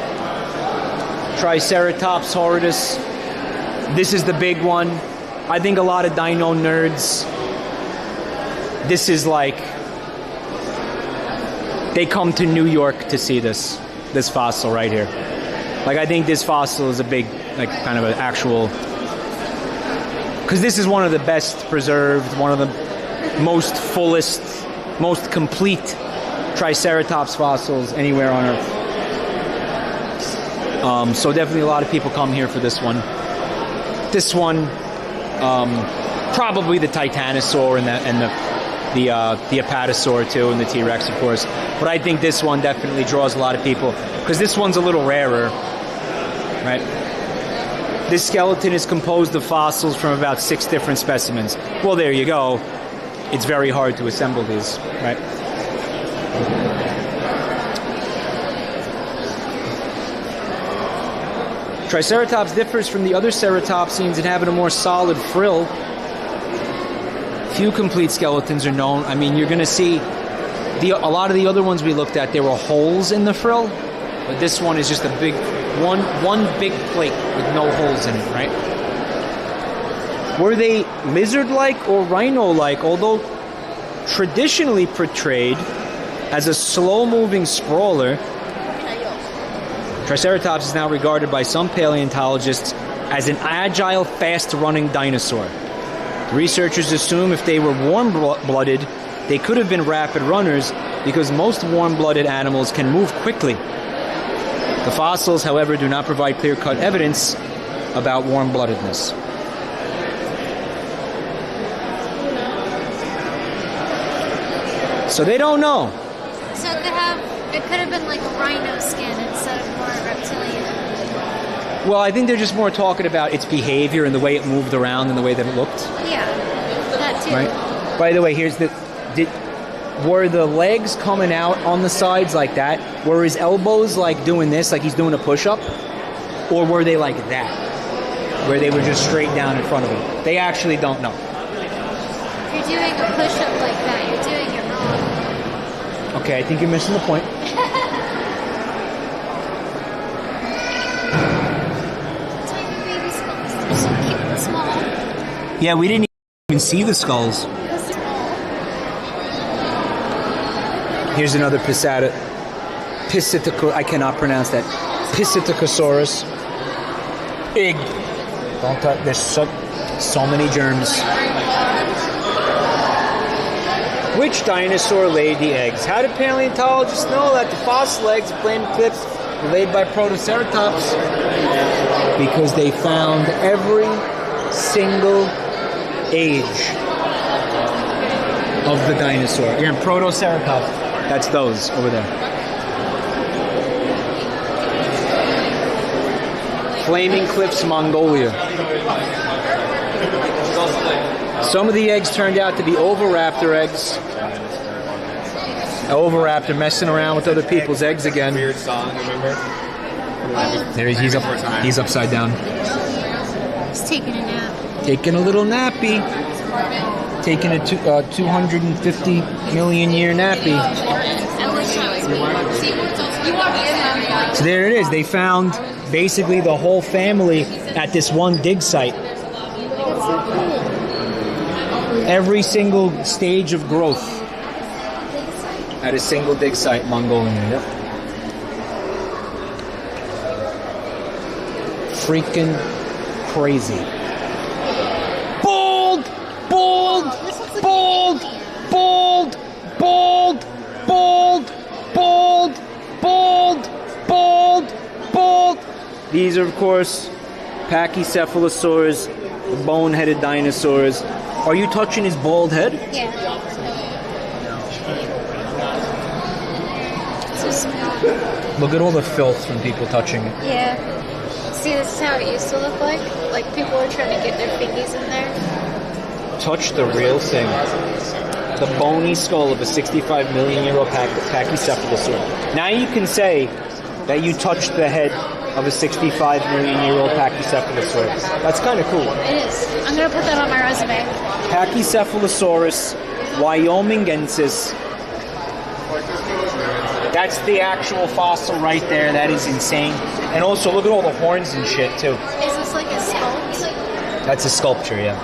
[SPEAKER 4] Triceratops horridus. This is the big one. I think a lot of dino nerds, this is like, they come to New York to see this fossil right here. Like, I think this fossil is a big, like, kind of an actual, because this is one of the best preserved, one of the most fullest, most complete Triceratops fossils anywhere on Earth. So definitely a lot of people come here for this one. This one, probably the Titanosaur and the Apatosaur too, and the T-Rex, of course. But I think this one definitely draws a lot of people because this one's a little rarer, right? This skeleton is composed of fossils from about 6 different specimens. Well, there you go. It's very hard to assemble these, right? Triceratops differs from the other ceratopsians in having a more solid frill. Few complete skeletons are known. I mean, you're going to see a lot of the other ones we looked at, there were holes in the frill, but this one is just a big one big plate with no holes in it, right? Were they lizard-like or rhino-like, although traditionally portrayed as a slow-moving sprawler? Triceratops is now regarded by some paleontologists as an agile, fast-running dinosaur. Researchers assume if they were warm-blooded, they could have been rapid runners because most warm-blooded animals can move quickly. The fossils, however, do not provide clear-cut evidence about warm-bloodedness. So they don't know.
[SPEAKER 3] So it could have been like a rhino skin instead of more reptilian.
[SPEAKER 4] Well, I think they're just more talking about its behavior and the way it moved around and the way that it looked.
[SPEAKER 3] Yeah, that too.
[SPEAKER 4] Right. By the way, were the legs coming out on the sides like that? Were his elbows like doing this, like he's doing a push-up? Or were they like that, where they were just straight down in front of him? They actually don't know.
[SPEAKER 3] If you're doing a push-up like that, you're doing it wrong.
[SPEAKER 4] Okay, I think you're missing the point.
[SPEAKER 3] Tiny baby skulls. They're so cute and small.
[SPEAKER 4] Yeah, we didn't even see the skulls. Here's another I cannot pronounce that. Psittacosaurus. Big. Don't touch. There's so many germs. Which dinosaur laid the eggs? How did paleontologists know that the fossil eggs of plain cliffs were laid by Protoceratops? Because they found every single age of the dinosaur. Again, Protoceratops. That's those over there. Flaming Cliffs, Mongolia. Some of the eggs turned out to be oviraptor eggs. Oviraptor messing around with other people's eggs again.
[SPEAKER 5] Weird song, remember?
[SPEAKER 4] There he's upside down.
[SPEAKER 3] He's taking a nap.
[SPEAKER 4] Taking a little nappy. Taking a 250 million year nappy. So there it is. They found basically the whole family at this one dig site. Every single stage of growth at a single dig site, Mongolian. Yep. Freaking crazy. Bold! Bold! Bold! Bold! Bold! Bold! Bold! Bold! Bold! Bold! These are, of course, Pachycephalosaurs, the bone-headed dinosaurs. Are you touching his bald head?
[SPEAKER 3] Yeah. So small.
[SPEAKER 4] Look at all the filth from people touching it.
[SPEAKER 3] Yeah. See, this is how it used to look like. Like people were trying to get their fingies in there.
[SPEAKER 4] Touch the real thing. The bony skull of a 65 million year old Pachycephalosaur. Now you can say that you touched the head of a 65 million year old Pachycephalosaur. That's kind of cool.
[SPEAKER 3] It is. I'm going to put that on my resume.
[SPEAKER 4] Pachycephalosaurus wyomingensis. That's the actual fossil right there. That is insane. And also, look at all the horns and shit, too.
[SPEAKER 3] Is this like a sculpt?
[SPEAKER 4] That's a sculpture, yeah.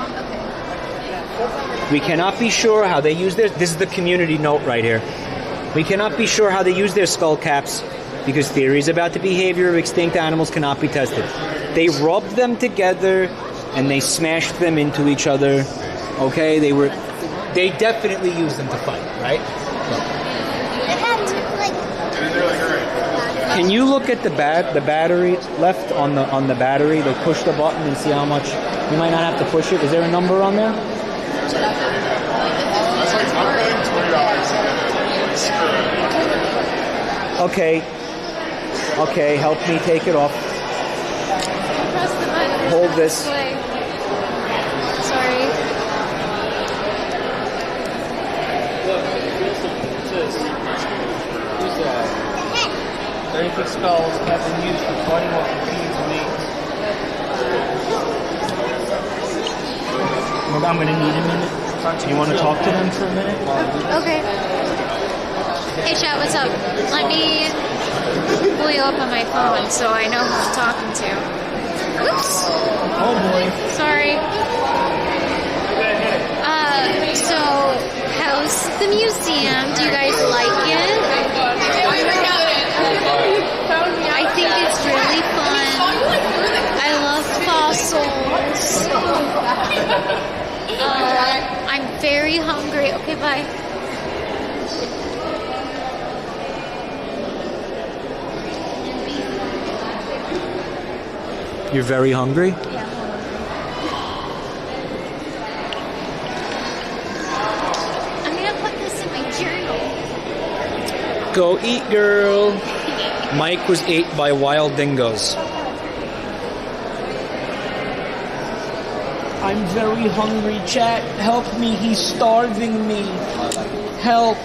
[SPEAKER 4] We cannot be sure how they use their... This is the community note right here. We cannot be sure how they use their skull caps because theories about the behavior of extinct animals cannot be tested. They rubbed them together and they smashed them into each other. Okay, they definitely used them to fight, right? Can you look at the battery left on the battery? They push the button and see how much. You might not have to push it. Is there a number on there? Okay. Okay, help me take it off.
[SPEAKER 3] Press the button.
[SPEAKER 4] Hold this.
[SPEAKER 3] Sorry.
[SPEAKER 5] Look, it 36 skulls have been used for 21 continues weeks.
[SPEAKER 4] I'm going to need a minute. You want to talk to them for a minute?
[SPEAKER 3] Okay. Hey, chat, what's up? Let me pull you up on my phone so I know who I'm talking to. Oops.
[SPEAKER 4] Oh, boy.
[SPEAKER 3] Sorry. So, how's the museum? Do you guys like it? I think it's really fun. I love fossils. I'm very hungry. Okay, bye.
[SPEAKER 4] You're very hungry?
[SPEAKER 3] Yeah. I'm gonna put this in my journal.
[SPEAKER 4] Go eat, girl. Mike was ate by wild dingoes. I'm very hungry, chat. Help me. He's starving me. Help.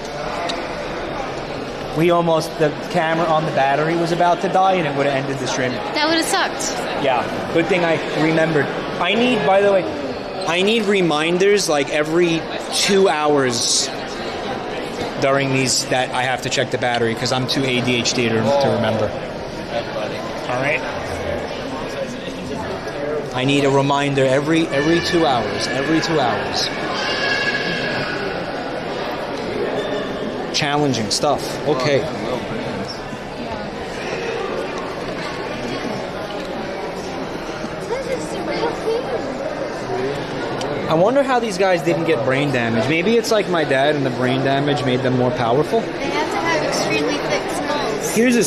[SPEAKER 4] The camera on the battery was about to die and it would have ended the stream.
[SPEAKER 3] That would have sucked.
[SPEAKER 4] Yeah, good thing I remembered. I need reminders like every 2 hours during these that I have to check the battery because I'm too ADHD to remember. All right. I need a reminder every 2 hours. Every 2 hours. Challenging stuff. Okay. I wonder how these guys didn't get brain damage. Maybe it's like my dad and the brain damage made them more powerful.
[SPEAKER 3] They have to have extremely thick skulls.
[SPEAKER 4] Here's a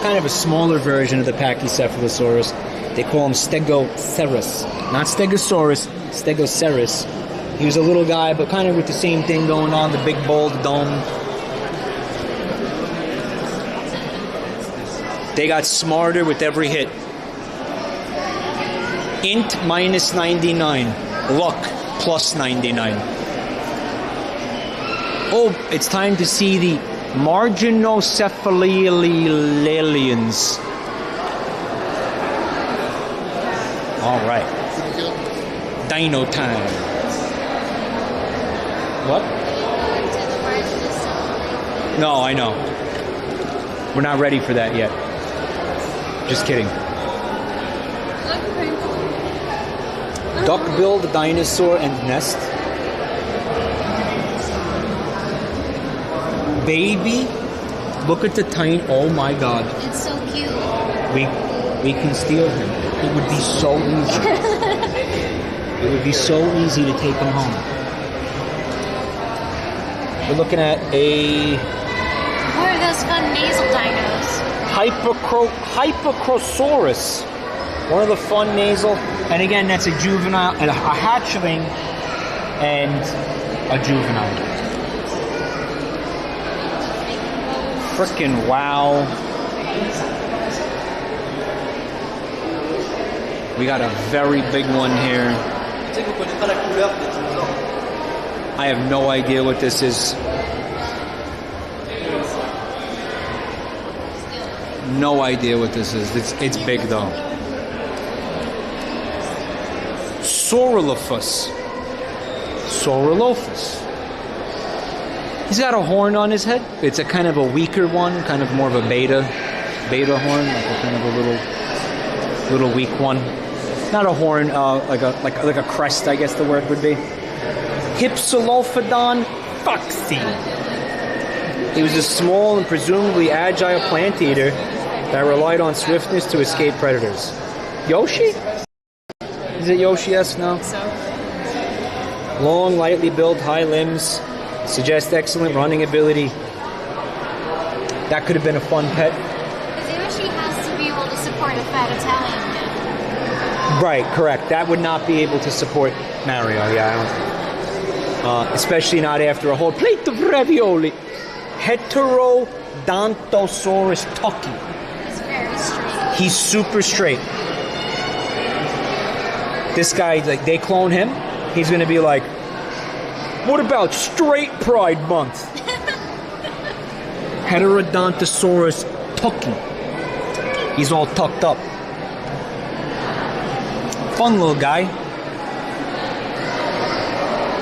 [SPEAKER 4] kind of a smaller version of the Pachycephalosaurus. They call him Stegosaurus. Not Stegosaurus, Stegosaurus. He was a little guy, but kind of with the same thing going on, the big bold dome. They got smarter with every hit. Int minus 99. Luck plus 99. Oh, it's time to see the marginocephalians. All right. Dino time. What? No, I know. We're not ready for that yet. Just kidding. Duck-billed dinosaur and nest. Baby, look at the tiny. Oh my God!
[SPEAKER 3] It's so cute.
[SPEAKER 4] We can steal him. It would be so easy. It would be so easy to take him home. We're looking at a
[SPEAKER 3] What are those fun nasal dinos?
[SPEAKER 4] Hypocrosaurus. One of the fun nasal, and again, that's a juvenile, a hatchling, and a juvenile. Frickin' wow. We got a very big one here. I have no idea what this is. No idea what this is. It's big though. Saurolophus. He's got a horn on his head. It's a kind of a weaker one, kind of more of a beta horn, like a kind of a little weak one. Not a horn, like a crest, I guess the word would be. Hypsilophodon foxy. He was a small and presumably agile plant eater that relied on swiftness to escape predators. Yoshi? Is it Yoshi-esque now?
[SPEAKER 9] So.
[SPEAKER 4] Long, lightly built, high limbs suggest excellent running ability. That could have been a fun pet.
[SPEAKER 3] Because Yoshi has to be able to support a fat Italian man.
[SPEAKER 4] Right, correct. That would not be able to support Mario, yeah. Especially not after a whole plate of ravioli. Heterodontosaurus tucky.
[SPEAKER 3] He's very straight.
[SPEAKER 4] He's super straight. This guy, like, they clone him, he's going to be like, what about straight Pride Month? Heterodontosaurus tucky. He's all tucked up. Fun little guy.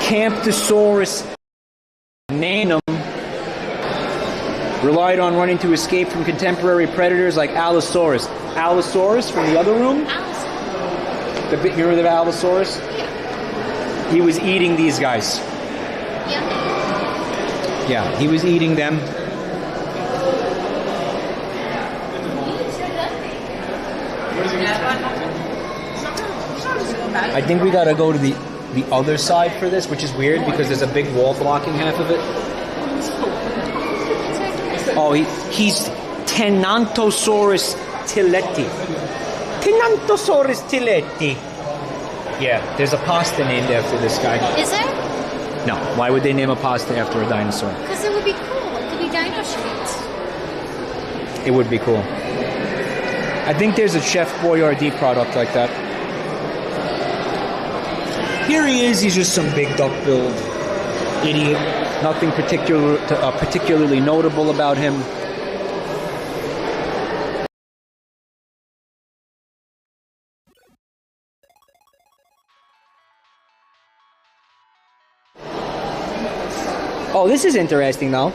[SPEAKER 4] Camptosaurus nanum relied on running to escape from contemporary predators like Allosaurus. Allosaurus from the other room? You remember the Allosaurus?
[SPEAKER 3] Yeah.
[SPEAKER 4] He was eating these guys. Yeah, he was eating them. I think we gotta go to the other side for this, which is weird because there's a big wall blocking half of it. Oh, he's Tenantosaurus tilleti. Tenantosaurus tilleti. Yeah, there's a pasta named after this guy.
[SPEAKER 3] Is there?
[SPEAKER 4] No, why would they name a pasta after a dinosaur?
[SPEAKER 3] Because it would be cool. It could be Dino Street.
[SPEAKER 4] It would be cool. I think there's a Chef Boyardee product like that. Here he is. He's just some big duck-billed idiot. Nothing particularly notable about him. Oh, this is interesting, though.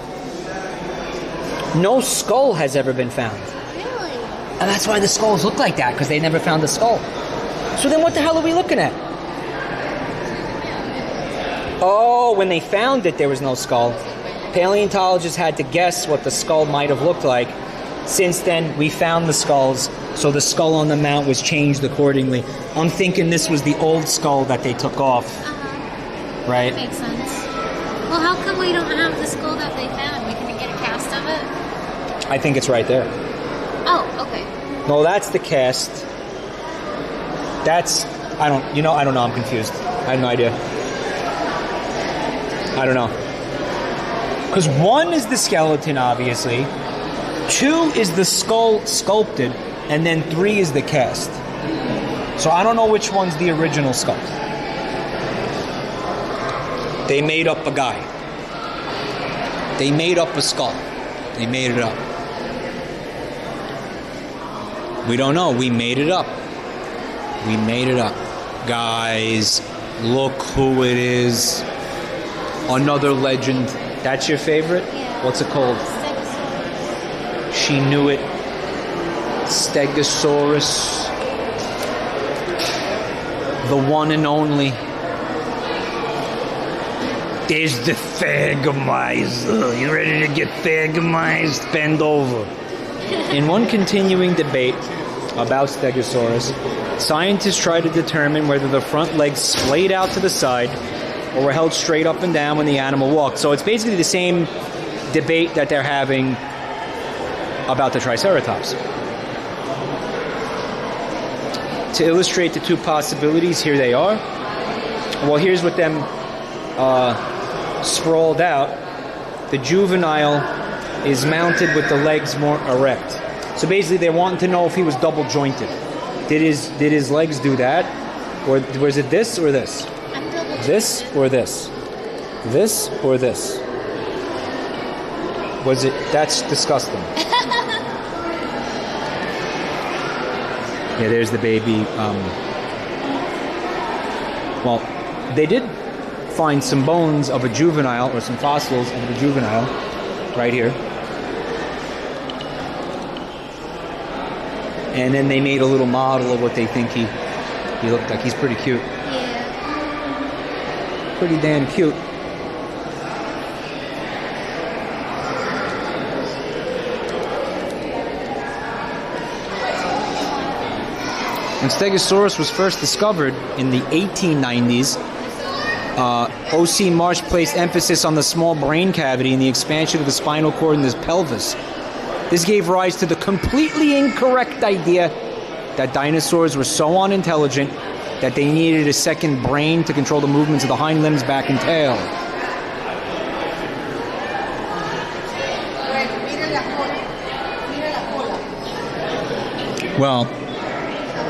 [SPEAKER 4] No skull has ever been found.
[SPEAKER 3] Really?
[SPEAKER 4] And that's why the skulls look like that, because they never found the skull. So then what the hell are we looking at? Oh, when they found it, there was no skull. Paleontologists had to guess what the skull might have looked like. Since then, we found the skulls, so the skull on the mount was changed accordingly. I'm thinking this was the old skull that they took off. Right?
[SPEAKER 3] Makes sense. Well, how come we don't have the skull that they found? We couldn't get a cast of it?
[SPEAKER 4] I think it's right there.
[SPEAKER 3] Oh, okay.
[SPEAKER 4] No, that's the cast. That's... I don't know. I'm confused. I have no idea. I don't know. Because 1 is the skeleton, obviously. 2 is the skull sculpted. And then 3 is the cast. So I don't know which one's the original skull. They made up a guy. They made up a skull. They made it up. We don't know. We made it up. We made it up. Guys, look who it is. Another legend. That's your favorite?
[SPEAKER 3] Yeah.
[SPEAKER 4] What's it called?
[SPEAKER 3] Stegosaurus.
[SPEAKER 4] She knew it. Stegosaurus. The one and only.
[SPEAKER 8] There's the Thagomizer. You ready to get Thagomized? Bend over.
[SPEAKER 4] In one continuing debate about Stegosaurus, scientists try to determine whether the front legs splayed out to the side or were held straight up and down when the animal walked. So it's basically the same debate that they're having about the Triceratops. To illustrate the two possibilities, here they are. Well, here's what them sprawled out. The juvenile is mounted with the legs more erect. So basically they're wanting to know if he was double jointed. Did his legs do that? Or was it this or this? This or this? This or this? Was it? That's disgusting. Yeah, there's the baby. Well, they did find some bones of a juvenile, or some fossils of a juvenile, right here. And then they made a little model of what they think he looked like. He's pretty cute.
[SPEAKER 3] Yeah.
[SPEAKER 4] Pretty damn cute. When Stegosaurus was first discovered in the 1890s, O.C. Marsh placed emphasis on the small brain cavity and the expansion of the spinal cord in his pelvis. This gave rise to the completely incorrect idea that dinosaurs were so unintelligent that they needed a second brain to control the movements of the hind limbs, back, and tail. Well,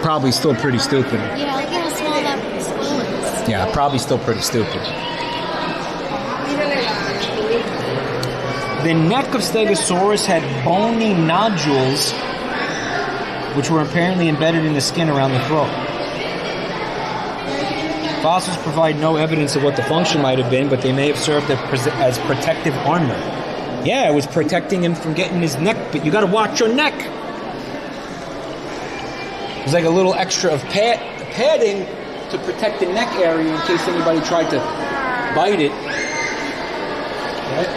[SPEAKER 4] probably still pretty stupid.
[SPEAKER 3] Yeah, look how small that skull is.
[SPEAKER 4] Yeah, probably still pretty stupid. The neck of Stegosaurus had bony nodules, which were apparently embedded in the skin around the throat. Fossils provide no evidence of what the function might have been, but they may have served as protective armor. Yeah, it was protecting him from getting his neck, but you gotta watch your neck. It was like a little extra of padding to protect the neck area in case anybody tried to bite it. Right?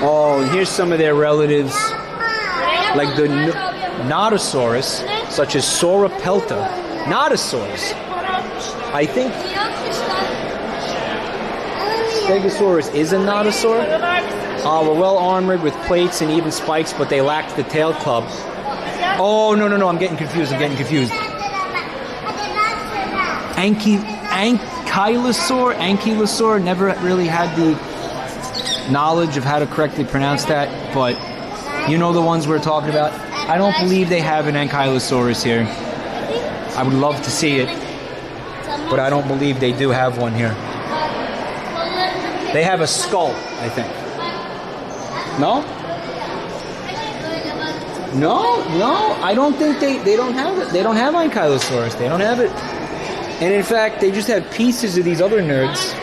[SPEAKER 4] Oh, and here's some of their relatives, like the Nodosaurus, such as Sauropelta. Nodosaurus. I think Stegosaurus is a nodosaur. Were well armored with plates and even spikes, but they lacked the tail club. Oh, no, I'm getting confused. Ankylosaur never really had the knowledge of how to correctly pronounce that, but you know the ones we're talking about. I don't believe they have an Ankylosaurus here. I would love to see it, but I don't believe they do have one here. They have a skull, I think. No, I don't think they don't have it. They don't have Ankylosaurus. They don't have it. And in fact, they just have pieces of these other nerds.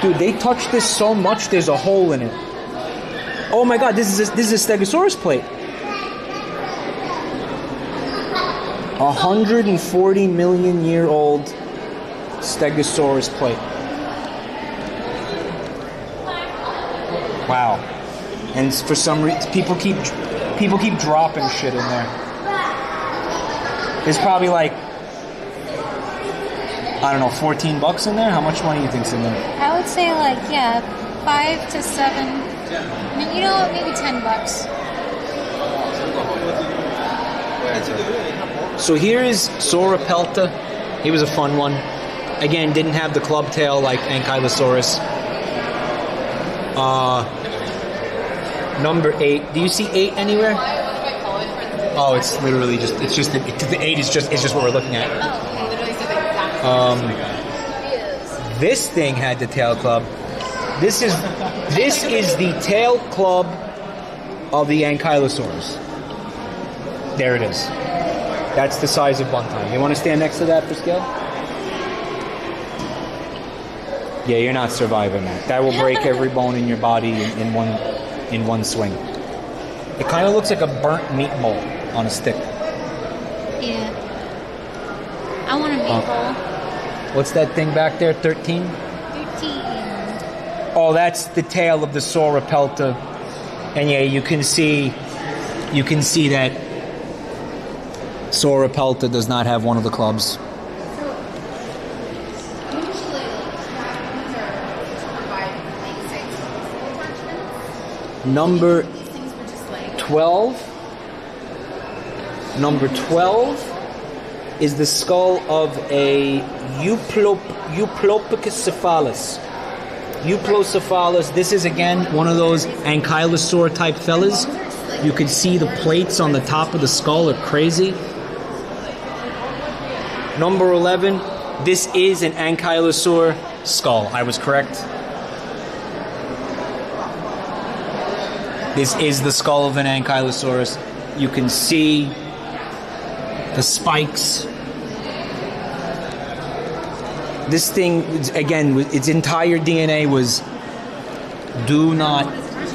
[SPEAKER 4] Dude, they touched this so much, there's a hole in it. Oh my god, this is a Stegosaurus plate. 140 million year old Stegosaurus plate. Wow. And for some reason, people keep dropping shit in there. There's probably like, I don't know, $14 in there? How much money do you think's in there?
[SPEAKER 3] I would say like, yeah, 5 to 7. You know what? Maybe $10.
[SPEAKER 4] So here is Sauropelta. He was a fun one. Again, didn't have the club tail like Ankylosaurus. Number 8. Do you see 8 anywhere? Oh, it's literally just, the 8 is just what we're looking at. This thing had the tail club. This is the tail club of the Ankylosaurus. There it is. That's the size of Buntime. You want to stand next to that for scale? Yeah, you're not surviving that. That will break every bone in your body in one swing. It kind of looks like a burnt meatball on a stick.
[SPEAKER 3] Yeah. I want a meatball.
[SPEAKER 4] What's that thing back there? 13?
[SPEAKER 3] 13.
[SPEAKER 4] Oh, that's the tail of the Sauropelta. And yeah, you can see that Sauropelta does not have one of the clubs. Number 12. Number 12 is the skull of a Euplocephалus. Euplocephalus. This is again one of those ankylosaur type fellas. You can see the plates on the top of the skull are crazy. Number 11. This is an ankylosaur skull. I was correct. This is the skull of an ankylosaurus. You can see the spikes. This thing, again, its entire DNA was, do not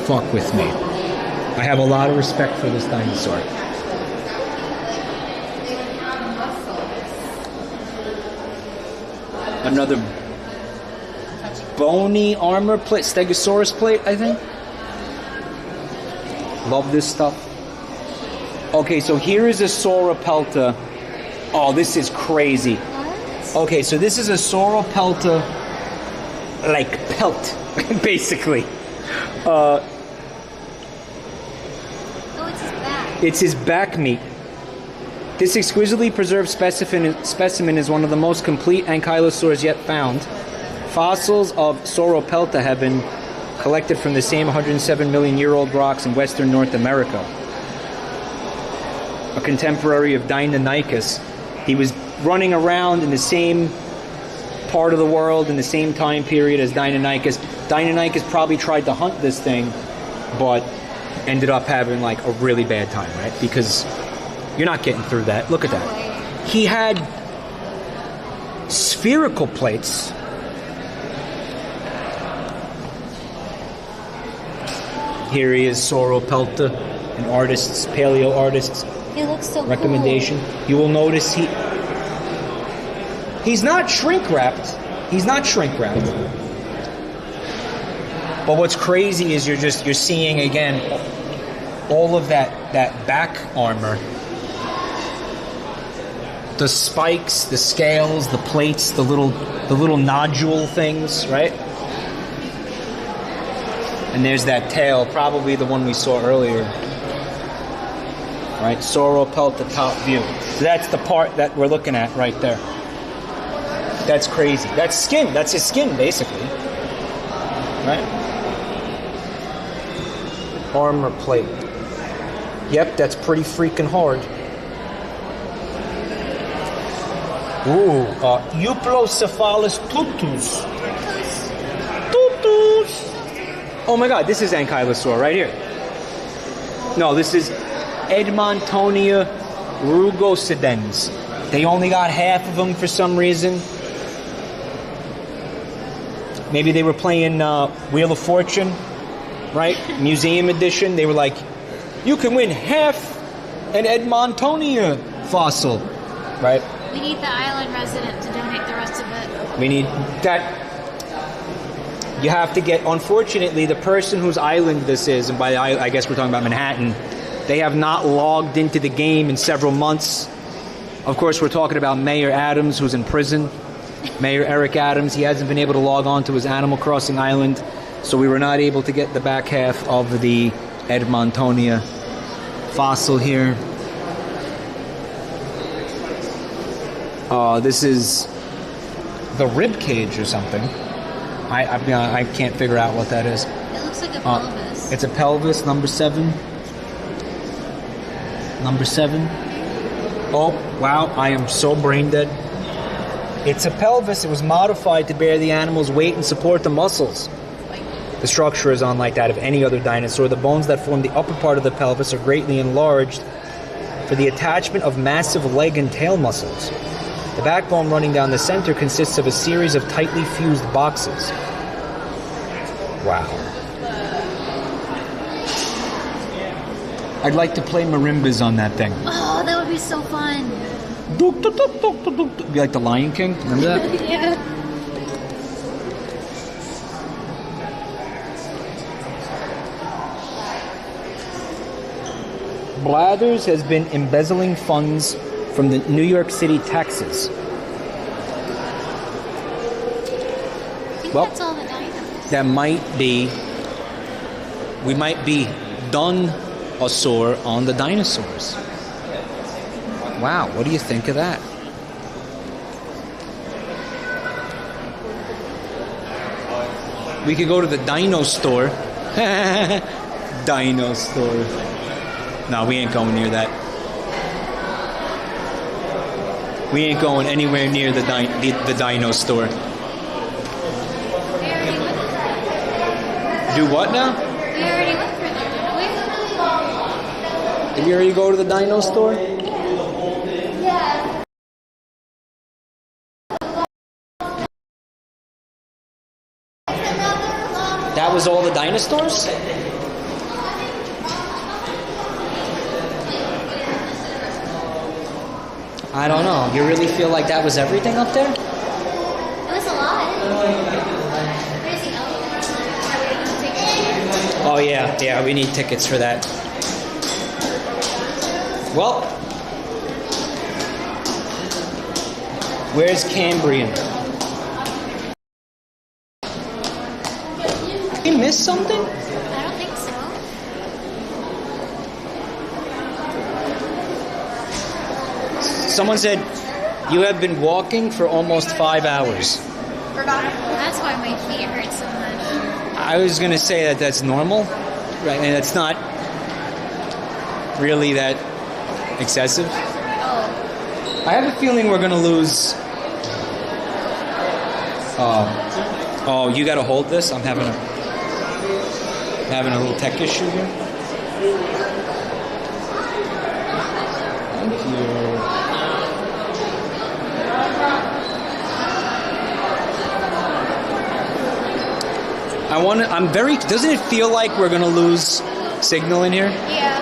[SPEAKER 4] fuck with me. I have a lot of respect for this dinosaur. Another bony armor plate, Stegosaurus plate, I think. Love this stuff. Okay, so here is a Sauropelta. Oh, this is crazy. Okay, so this is a Sauropelta, like pelt, basically.
[SPEAKER 3] Oh, it's his back.
[SPEAKER 4] It's his back meat. This exquisitely preserved specimen is one of the most complete ankylosaurs yet found. Fossils of Sauropelta have been collected from the same 107 million year old rocks in western North America. A contemporary of Deinonychus, he was running around in the same part of the world in the same time period as Deinonychus. Deinonychus probably tried to hunt this thing, but ended up having like a really bad time, right? Because you're not getting through that. Look at that. He had spherical plates. Here he is, Sauropelta, an artist's, paleo artist's
[SPEAKER 3] He looks so
[SPEAKER 4] recommendation.
[SPEAKER 3] cool.
[SPEAKER 4] You will notice he's not shrink wrapped. He's not shrink wrapped. But what's crazy is you're seeing again all of that back armor. The spikes, the scales, the plates, the little nodule things, right? And there's that tail, probably the one we saw earlier. Right? Sauropelta top view. So that's the part that we're looking at right there. That's crazy. That's skin. That's his skin, basically. Right? Armor plate. Yep, that's pretty freaking hard. Ooh, Euplocephalus tutus. Tutus. Oh my god, this is Ankylosaur right here. No, this is Edmontonia rugosidens. They only got half of them for some reason. Maybe they were playing Wheel of Fortune, right? Museum edition. They were like, you can win half an Edmontonia fossil, right?
[SPEAKER 3] We need the island resident to donate the rest of it.
[SPEAKER 4] We need that. You have to get, unfortunately, the person whose island this is, and by I guess we're talking about Manhattan, they have not logged into the game in several months. Of course, we're talking about Mayor Adams, who's in prison. Mayor Eric Adams, he hasn't been able to log on to his Animal Crossing island, so we were not able to get the back half of the Edmontonia fossil here. This is the rib cage or something. I can't figure out what that is.
[SPEAKER 3] It looks like a pelvis.
[SPEAKER 4] It's a pelvis, number 7. Number 7. Oh, wow, I am so brain dead. It's a pelvis. It was modified to bear the animal's weight and support the muscles. The structure is unlike that of any other dinosaur. The bones that form the upper part of the pelvis are greatly enlarged for the attachment of massive leg and tail muscles. The backbone running down the center consists of a series of tightly fused boxes. Wow. I'd like to play marimbas on that thing.
[SPEAKER 3] Oh, that would be so fun.
[SPEAKER 4] Be like the Lion King. Remember that?
[SPEAKER 3] Yeah.
[SPEAKER 4] Blathers has been embezzling funds from the New York City taxes.
[SPEAKER 3] I think
[SPEAKER 4] Well,
[SPEAKER 3] that's all the dinos.
[SPEAKER 4] that might be. We might be done a soar on the dinosaurs. Wow, what do you think of that? We could go to the dino store. Dino store. No, we ain't going near that. We ain't going anywhere near the dino store. Do what now?
[SPEAKER 3] We already went through there, didn't we?
[SPEAKER 4] Did you already go to the dino store?
[SPEAKER 3] Yeah.
[SPEAKER 4] That was all the dinosaurs? I don't know. You really feel like that was everything up there?
[SPEAKER 3] It was a lot. Where's the elephant?
[SPEAKER 4] Oh yeah, we need tickets for that. Well, where's Cambrian? Did we miss something?
[SPEAKER 3] I don't think so.
[SPEAKER 4] Someone said, you have been walking for almost 5 hours.
[SPEAKER 3] That's why my feet hurt so much.
[SPEAKER 4] I was going to say that that's normal, right? And it's not really that excessive.
[SPEAKER 3] Oh.
[SPEAKER 4] I have a feeling we're going to lose... Oh, you got to hold this? I'm having a little tech issue here. Thank you. Doesn't it feel like we're going to lose signal in here?
[SPEAKER 3] Yeah.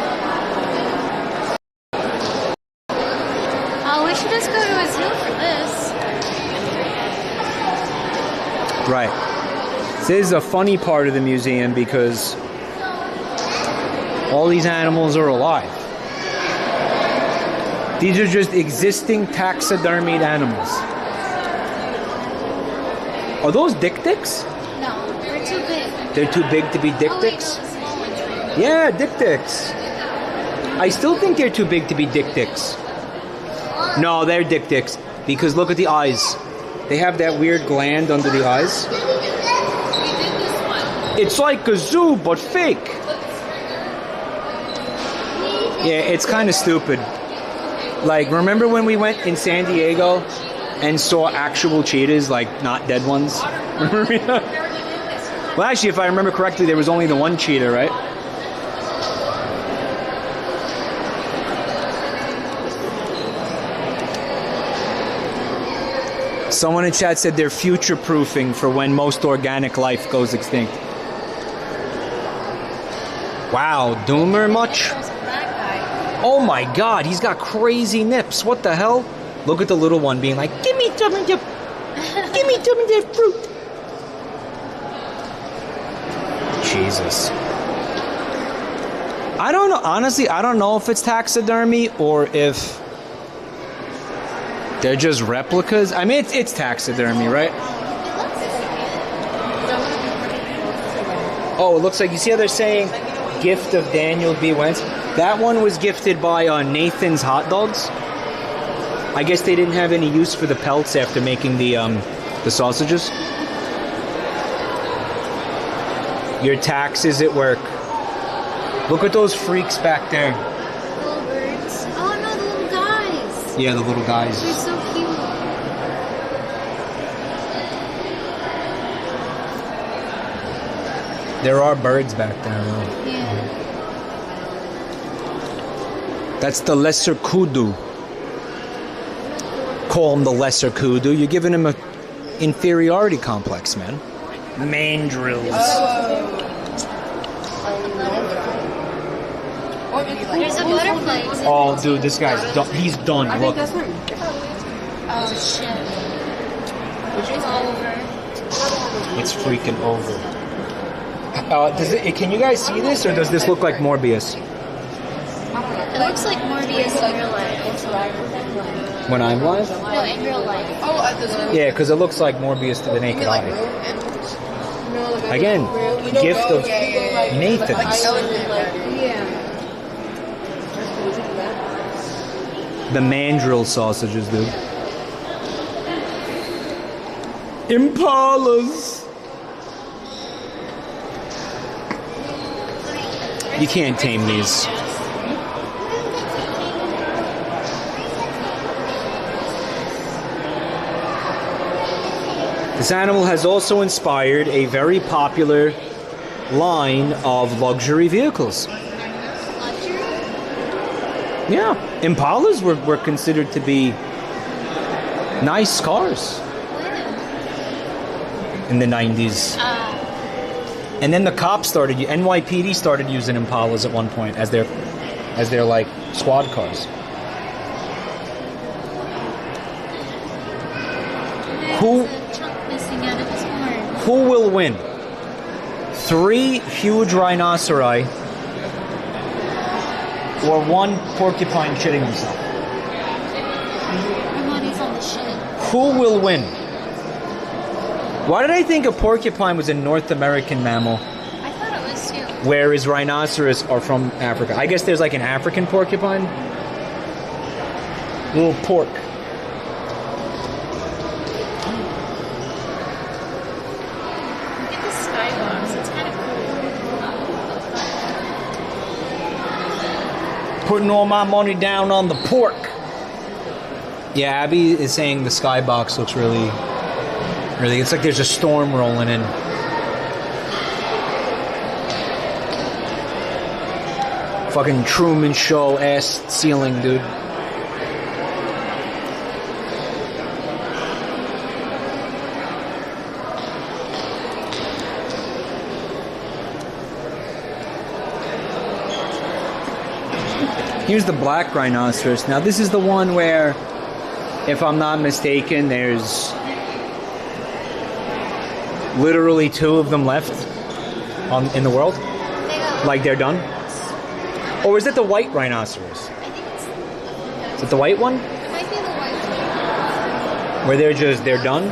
[SPEAKER 3] Oh, we should just go to a zoo for this.
[SPEAKER 4] Right. This is a funny part of the museum because all these animals are alive. These are just existing taxidermied animals. Are those dik-tiks?
[SPEAKER 3] No, they're too big.
[SPEAKER 4] They're too big to be
[SPEAKER 3] Oh, wait, no,
[SPEAKER 4] dik-tiks?
[SPEAKER 3] the small ones right
[SPEAKER 4] Yeah, dik-tiks. I still think they're too big to be dik-tiks. No, they're dik-tiks because look at the eyes. They have that weird gland under the eyes.
[SPEAKER 3] We did this one.
[SPEAKER 4] It's like a zoo, but fake. Yeah, it's kind of stupid. Like, remember when we went in San Diego and saw actual cheetahs, like not dead ones? Well, actually, if I remember correctly, there was only the one cheetah, right? Someone in chat said they're future-proofing for when most organic life goes extinct. Wow, Doomer much? Oh my god, he's got crazy nips. What the hell? Look at the little one being like, give me some of the fruit. Jesus. I don't know. Honestly, I don't know if it's taxidermy or if they're just replicas. I mean, it's taxidermy, right? Oh, it looks like, you see how they're saying gift of Daniel B. Wentz? That one was gifted by Nathan's Hot Dogs. I guess they didn't have any use for the pelts after making the The sausages? Your taxes at work. Look at those freaks back there.
[SPEAKER 3] Little birds. Oh no, the little guys.
[SPEAKER 4] Yeah, the little guys.
[SPEAKER 3] They're so cute.
[SPEAKER 4] There are birds back there, though.
[SPEAKER 3] Yeah.
[SPEAKER 4] That's the lesser kudu. Call him the lesser kudu. You're giving him an inferiority complex, man.
[SPEAKER 8] Mandrills.
[SPEAKER 3] There's a butterfly.
[SPEAKER 4] Oh, dude, this guy's done. He's done. Look.
[SPEAKER 3] Oh shit. It's over.
[SPEAKER 4] It's freaking over. Can you guys see this, or does this look like Morbius?
[SPEAKER 3] It looks like Morbius in real life.
[SPEAKER 4] When I'm live?
[SPEAKER 3] No, in real life.
[SPEAKER 4] Yeah, because it looks like Morbius to the naked eye. Again, gift of Nathan's. The mandrill sausages, dude. Impalas. You can't tame these. This animal has also inspired a very popular line of luxury vehicles. Yeah, Impalas were considered to be nice cars in the 90s. And then the cops started, NYPD started using Impalas at one point as their like squad cars. Who will win? 3 huge rhinoceri or 1 porcupine shitting himself? Who will win? Why did I think a porcupine was a North American mammal?
[SPEAKER 3] I thought it was too.
[SPEAKER 4] Whereas rhinoceros are from Africa. I guess there's like an African porcupine. Little pork.
[SPEAKER 3] Look at the skybox. It's kind of cool.
[SPEAKER 4] Putting all my money down on the pork. Yeah, Abby is saying the skybox looks really, it's like there's a storm rolling in. Fucking Truman Show ass ceiling, dude. Here's the black rhinoceros. Now this is the one where, if I'm not mistaken, there's literally 2 of them left in the world. Like they're done. Or is it the white rhinoceros?
[SPEAKER 3] I think it's.
[SPEAKER 4] Is it the white one?
[SPEAKER 3] It might be the white one.
[SPEAKER 4] Where they're done?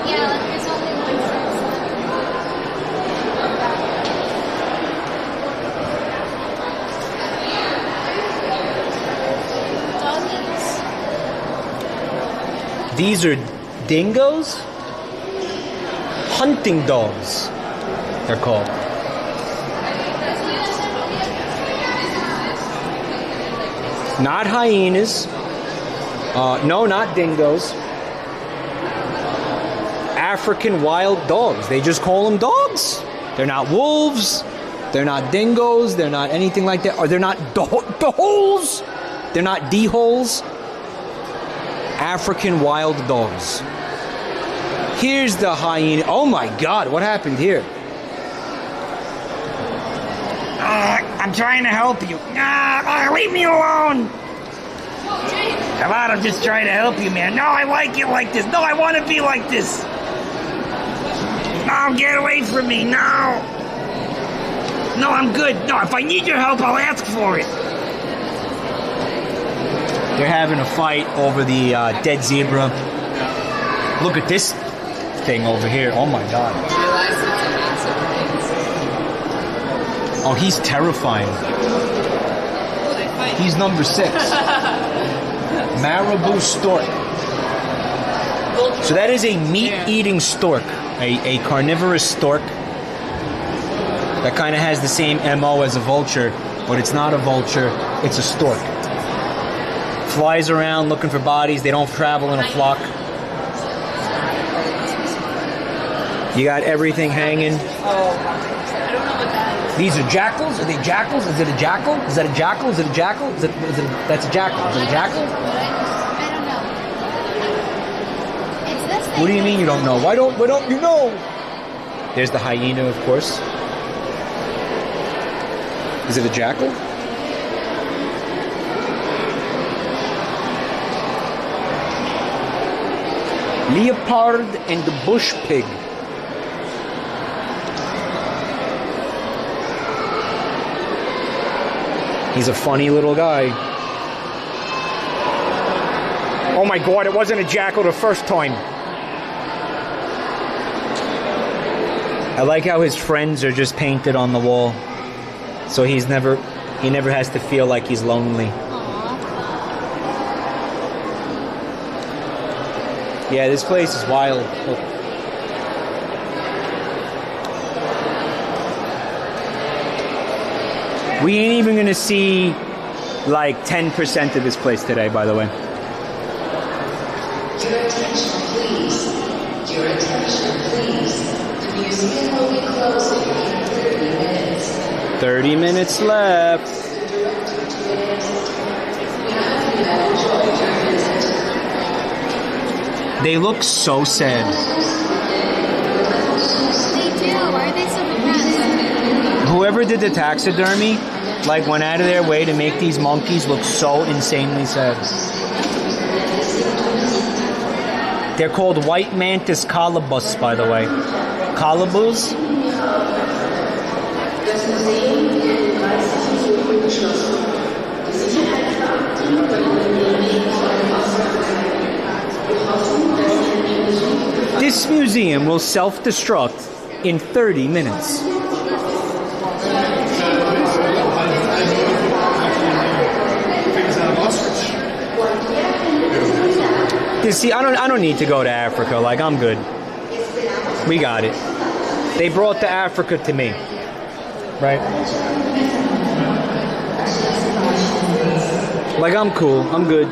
[SPEAKER 3] Yeah, like there's only one sex. Doggies.
[SPEAKER 4] These are dingoes? Hunting dogs, they're called. Not hyenas. No, not dingoes. African wild dogs. They just call them dogs. They're not wolves. They're not dingoes. They're not anything like that. Or they're not holes. They're not D-holes. African wild dogs. Here's the hyena. Oh my God, what happened here?
[SPEAKER 8] I'm trying to help you. Leave me alone. Come on, I'm just trying to help you, man. No, I like it like this. No, I want to be like this. No, get away from me. No. No, I'm good. No, if I need your help, I'll ask for it.
[SPEAKER 4] They're having a fight over the dead zebra. Look at this thing over here. Oh my God. Oh, he's terrifying. He's number 6. Marabou stork. So that is a meat-eating stork, a carnivorous stork that kind of has the same MO as a vulture, but it's not a vulture, it's a stork. Flies around looking for bodies. They don't travel in a flock. You got everything hanging. These are jackals? Are they jackals? Is it a jackal? Is that a jackal? Is it a jackal? That's a jackal. Is it a jackal?
[SPEAKER 3] I don't know. It's this thing.
[SPEAKER 4] What do you mean you don't know? Why don't you know? There's the hyena, of course. Is it a jackal? Leopard and the bush pig. He's a funny little guy. Oh my God, it wasn't a jackal the first time. I like how his friends are just painted on the wall. So he never has to feel like he's lonely. Yeah, this place is wild. Look. We ain't even gonna see like 10% of this place today, by the way.
[SPEAKER 6] Your attention, please. Your attention, please. The museum will be closing in 30 minutes.
[SPEAKER 4] 30 minutes left. They look so sad.
[SPEAKER 3] They do. Why are they so depressed?
[SPEAKER 4] Whoever did the taxidermy, like, went out of their way to make these monkeys look so insanely sad. They're called white mantis colobus, by the way. Colobus? This museum will self-destruct in 30 minutes. You see, I don't need to go to Africa. Like, I'm good. We got it. They brought the Africa to me. Right? Like, I'm cool. I'm good.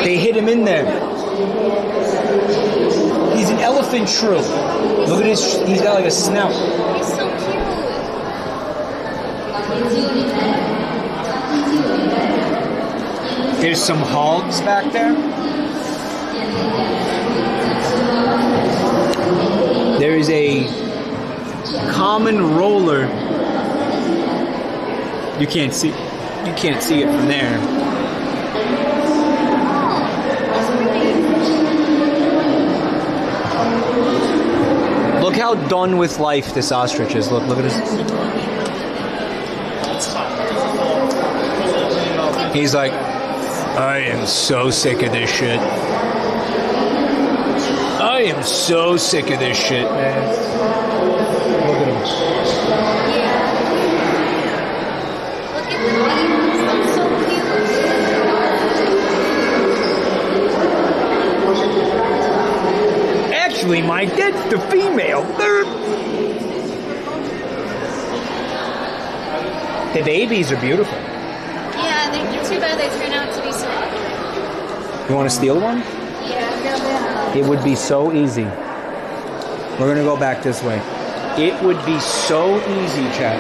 [SPEAKER 4] They hit him in there. He's an elephant shrew. Look at his, he's got like a snout.
[SPEAKER 3] He's so cute.
[SPEAKER 4] There's some hogs back there. There is a common roller. You can't see it from there. Look how done with life this ostrich is. Look at this. He's like, I am so sick of this shit. I am so sick of this shit, man. Look at him.
[SPEAKER 3] Look at the wings. That's so cute.
[SPEAKER 4] Actually, Mike, that's the female. The babies are beautiful.
[SPEAKER 3] Yeah, they're too bad they turn out to be so ugly.
[SPEAKER 4] You want to steal one?
[SPEAKER 3] Yeah.
[SPEAKER 4] It would be so easy. We're going to go back this way. It would be so easy, chat.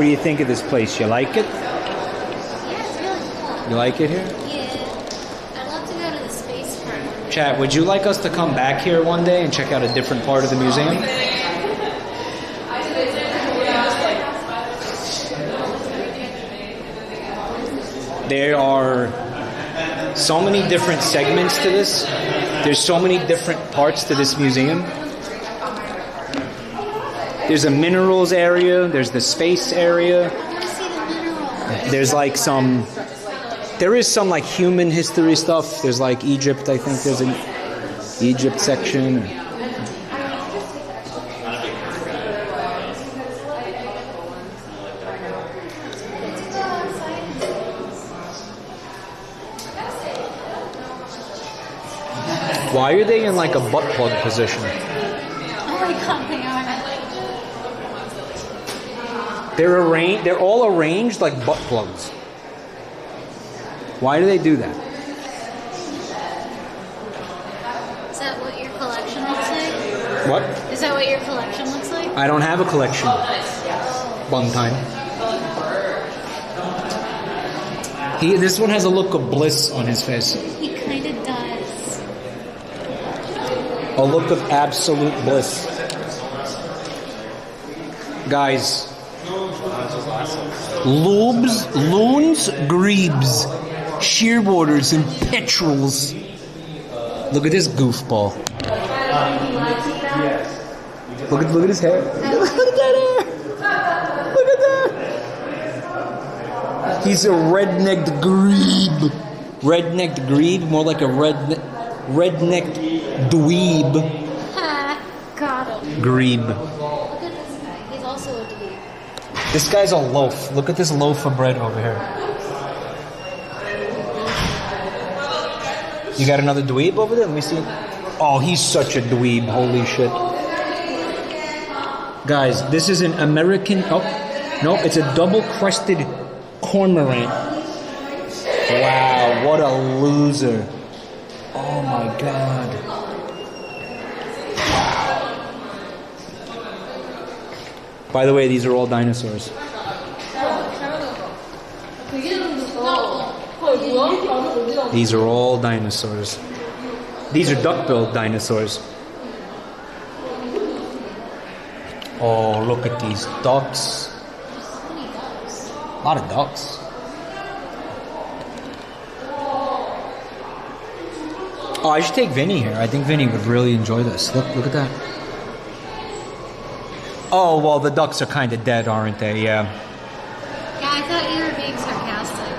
[SPEAKER 4] What do you think of this place? You like it?
[SPEAKER 3] Yeah, it's really cool.
[SPEAKER 4] You like it here?
[SPEAKER 3] Yeah. I'd love to go to the space part.
[SPEAKER 4] Chat, would you like us to come back here one day and check out a different part of the museum? There are so many different segments to this. There's so many different parts to this museum. There's a minerals area. There's the space area. There's like some... There is some like human history stuff. There's like Egypt, I think there's an Egypt section. Why are they in like a butt plug position?
[SPEAKER 3] Oh my god, they are.
[SPEAKER 4] They're all arranged like butt plugs. Why do they do that?
[SPEAKER 3] Is that what your collection looks like?
[SPEAKER 4] What?
[SPEAKER 3] Is that what your collection looks like?
[SPEAKER 4] I don't have a collection. Buntime. This one has a look of bliss on his face.
[SPEAKER 3] He kind of does.
[SPEAKER 4] A look of absolute bliss. Guys. Lobes, loons, grebes, shearwaters, and petrels. Look at this goofball. Look at his hair. Look at that hair. Look at that. He's a red-necked grebe. Red-necked grebe, more like a red-necked dweeb.
[SPEAKER 3] Ha! Got him.
[SPEAKER 4] Grebe.
[SPEAKER 3] Look at this guy. He's also a dweeb.
[SPEAKER 4] This guy's a loaf. Look at this loaf of bread over here. You got another dweeb over there? Let me see. Oh, he's such a dweeb. Holy shit. Guys, this is an American... Oh, no, it's a double-crested cormorant. Wow, what a loser. Oh, my God. By the way, these are all dinosaurs. These are all dinosaurs. These are duck-billed dinosaurs. Oh, look at these ducks. A lot of ducks. Oh, I should take Vinny here. I think Vinny would really enjoy this. Look at that. Oh, well, the ducks are kind of dead, aren't they? Yeah.
[SPEAKER 3] Yeah, I thought you were being sarcastic.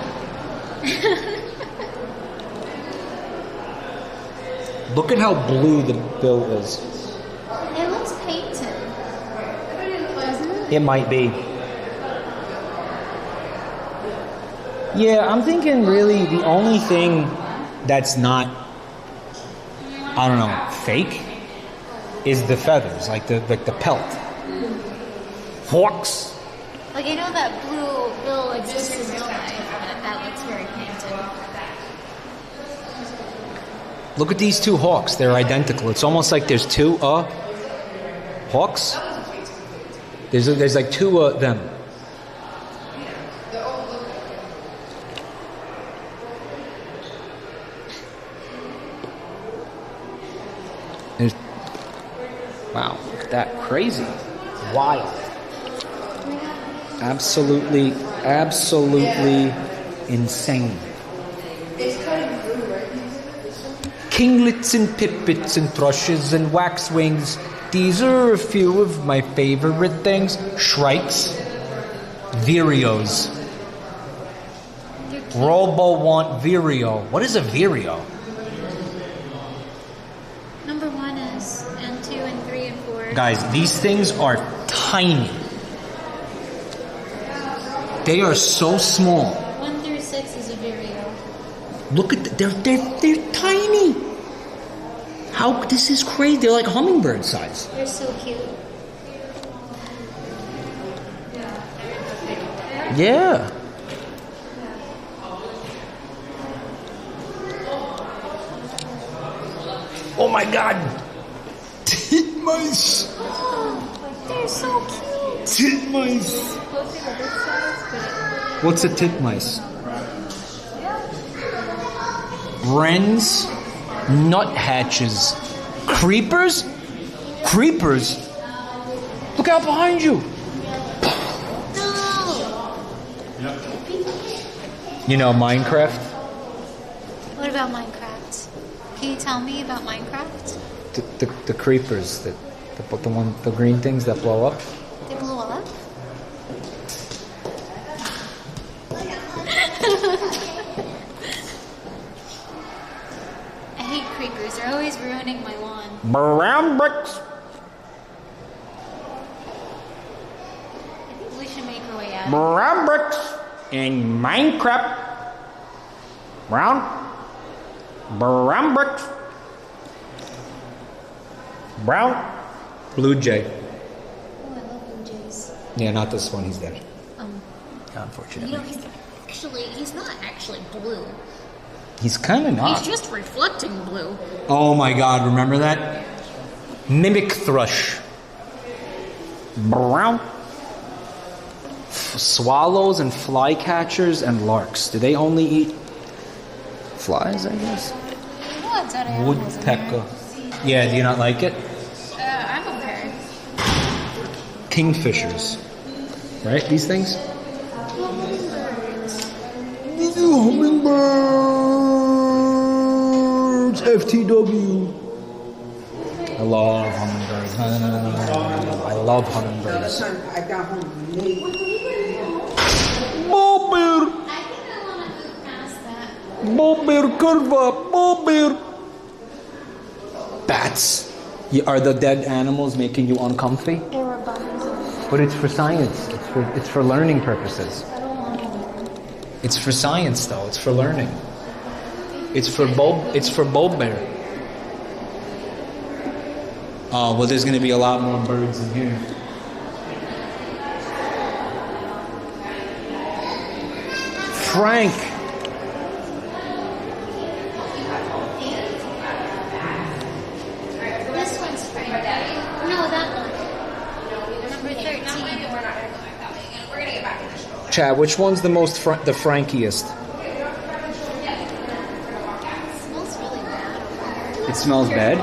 [SPEAKER 4] Look at how blue the bill is.
[SPEAKER 3] It looks painted. Doesn't it?
[SPEAKER 4] It might be. Yeah, I'm thinking really the only thing that's not, I don't know, fake is the feathers, like the pelt. Hawks.
[SPEAKER 3] Like, I know that blue bill exists in real life, but that looks very painted.
[SPEAKER 4] Look at these two hawks. They're identical. It's almost like there's two hawks. There's like two them. There's, wow, look at that. Crazy. Wild. Absolutely insane. Kinglets and pipits and thrushes and waxwings. These are a few of my favorite things. Shrikes. Vireos. Robo want vireo. What is a vireo?
[SPEAKER 3] Number 1 is, and 2 and 3 and 4.
[SPEAKER 4] Guys, these things are tiny. They are so small.
[SPEAKER 3] 1 through 6 is a vireo.
[SPEAKER 4] Look at they're tiny. How this is crazy. They're like hummingbird size.
[SPEAKER 3] They're so cute.
[SPEAKER 4] Yeah. Oh my God. Mice.
[SPEAKER 3] Oh, they're so cute.
[SPEAKER 4] Titmice. What's a titmice? Wrens, nuthatches, creepers? Creepers? Look out behind you.
[SPEAKER 3] No.
[SPEAKER 4] You know Minecraft?
[SPEAKER 3] What about Minecraft? Can you tell me about Minecraft?
[SPEAKER 4] The creepers, the green things that blow up.
[SPEAKER 3] They blow up? I hate creepers. They're always ruining my lawn.
[SPEAKER 4] Brown bricks.
[SPEAKER 3] I think we should make our way out.
[SPEAKER 4] Brown bricks in Minecraft. Brown bricks. Brown. Blue jay.
[SPEAKER 3] Oh, I love blue jays.
[SPEAKER 4] Yeah, not this one. He's dead. Unfortunately.
[SPEAKER 3] You know, he's not actually blue.
[SPEAKER 4] He's kind of not.
[SPEAKER 3] He's just reflecting blue.
[SPEAKER 4] Oh my God! Remember that? Mimic thrush. Brown. Swallows and flycatchers and larks. Do they only eat flies? I guess. Woodpecker. Yeah. Do you not like it?
[SPEAKER 3] I'm okay.
[SPEAKER 4] Kingfishers. Right? These things.
[SPEAKER 3] Hummingbirds.
[SPEAKER 4] Hummingbirds. FTW. I love hummingbirds. No. I love hummingbirds. Bobber.
[SPEAKER 3] I think I want to move past that.
[SPEAKER 4] Bobber curva. Bobber. Bats. Are the dead animals making you uncomfy?
[SPEAKER 3] They were bums.
[SPEAKER 4] But it's for science. It's for learning purposes.
[SPEAKER 3] I don't want to.
[SPEAKER 4] It's for science, though. It's for learning. It's for bulb bear. Oh well, there's going to be a lot more birds in here. Frank.
[SPEAKER 3] This one's Frank. No, that one. Number 13.
[SPEAKER 4] Chad, which one's the frankiest?
[SPEAKER 3] It smells really bad over here.
[SPEAKER 4] It smells bad?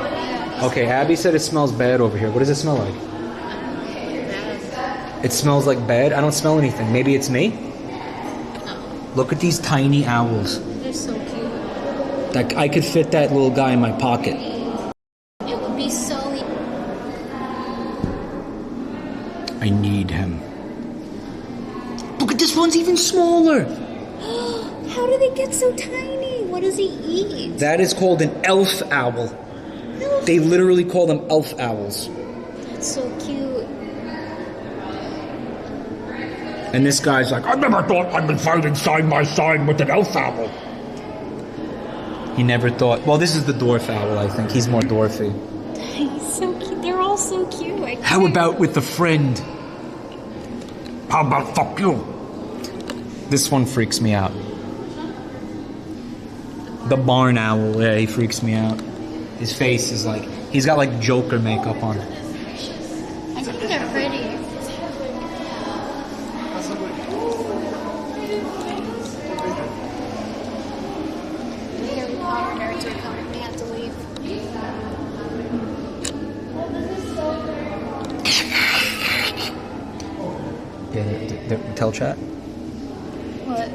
[SPEAKER 4] Okay, Abby said it smells bad over here. What does it smell like?
[SPEAKER 3] Bad.
[SPEAKER 4] It smells like bad? I don't smell anything. Maybe it's me?
[SPEAKER 3] No.
[SPEAKER 4] Look at these tiny owls.
[SPEAKER 3] They're so cute.
[SPEAKER 4] Like I could fit that little guy in my pocket.
[SPEAKER 3] It would be so
[SPEAKER 4] I need him. Look at this one's even smaller.
[SPEAKER 3] How do they get so tiny? What does he eat?
[SPEAKER 4] That is called an elf owl. They literally call them elf owls.
[SPEAKER 3] That's so cute.
[SPEAKER 4] And this guy's like, I never thought I'd be fighting side by side with an elf owl. He never thought. Well, this is the dwarf owl, I think. He's more dwarfy.
[SPEAKER 3] He's so cute. They're all so cute.
[SPEAKER 4] How about with a friend? How about fuck you? This one freaks me out. The barn owl, yeah, he freaks me out. His face is like, he's got like Joker makeup on.
[SPEAKER 3] I think they're pretty. The Harry Potter nerds are coming. We have to leave.
[SPEAKER 4] Yeah, tell chat.
[SPEAKER 3] What?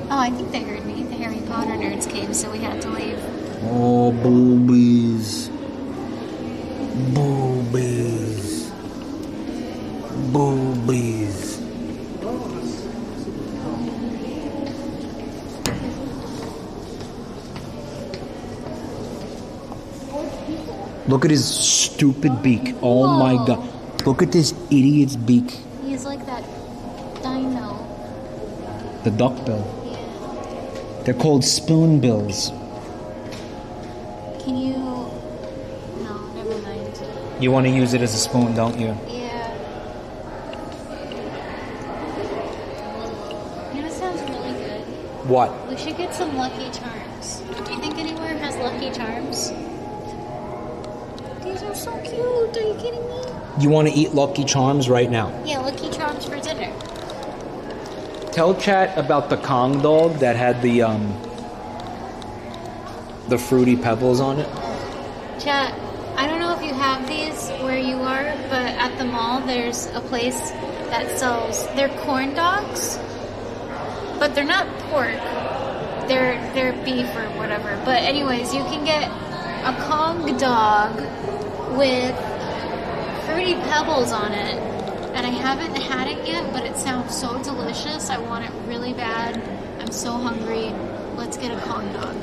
[SPEAKER 4] Oh,
[SPEAKER 3] I think they heard me. The Harry Potter nerds came, so we had to leave.
[SPEAKER 4] Oh, boobies. Boobies. Boobies. Look at his stupid beak. Oh my God. Look at this idiot's beak.
[SPEAKER 3] He's like that dino.
[SPEAKER 4] The duckbill.
[SPEAKER 3] Yeah.
[SPEAKER 4] They're called spoonbills.
[SPEAKER 3] Can you... No, never mind.
[SPEAKER 4] You want to use it as a spoon, don't you?
[SPEAKER 3] Yeah. You know, it sounds really good.
[SPEAKER 4] What?
[SPEAKER 3] We should get some Lucky Charms. Do you think anywhere has Lucky Charms? These are so cute. Are you kidding me?
[SPEAKER 4] You want to eat Lucky Charms right now.
[SPEAKER 3] Yeah, Lucky Charms for dinner.
[SPEAKER 4] Tell chat about the Kong dog that had the Fruity Pebbles on it.
[SPEAKER 3] Chat, I don't know if you have these where you are, but at the mall there's a place that sells, they're corn dogs, but they're not pork. They're beef or whatever. But anyways, you can get a Kong dog with Fruity Pebbles on it. And I haven't had it yet, but it sounds so delicious. I want it really bad. I'm so hungry. Let's get a Kong dog.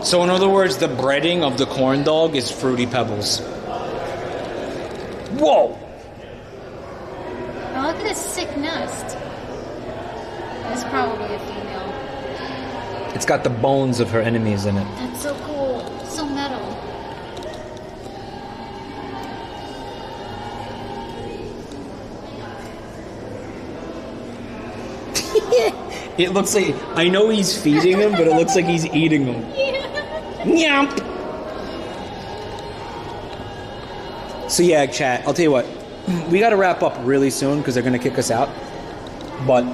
[SPEAKER 4] So in other words, the breading of the corn dog is Fruity Pebbles. Whoa!
[SPEAKER 3] Now look at this sick nest. It's probably a female.
[SPEAKER 4] It's got the bones of her enemies in it.
[SPEAKER 3] That's so cool. So metal.
[SPEAKER 4] It looks like, I know he's feeding him, but it looks like he's eating him.
[SPEAKER 3] Yeah.
[SPEAKER 4] Nyamp! So yeah, chat, I'll tell you what. We got to wrap up really soon because they're going to kick us out. But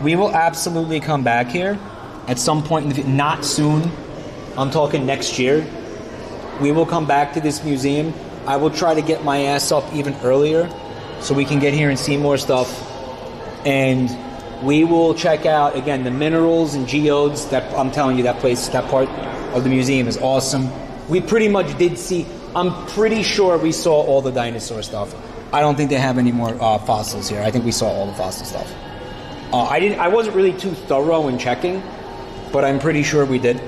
[SPEAKER 4] we will absolutely come back here at some point in the future. Not soon. I'm talking next year. We will come back to this museum. I will try to get my ass up even earlier so we can get here and see more stuff. And we will check out, again, the minerals and geodes. That I'm telling you, that place, that part of the museum is awesome. We pretty much did see, I'm pretty sure we saw all the dinosaur stuff. I don't think they have any more fossils here. I think we saw all the fossil stuff. I wasn't really too thorough in checking, but I'm pretty sure we did.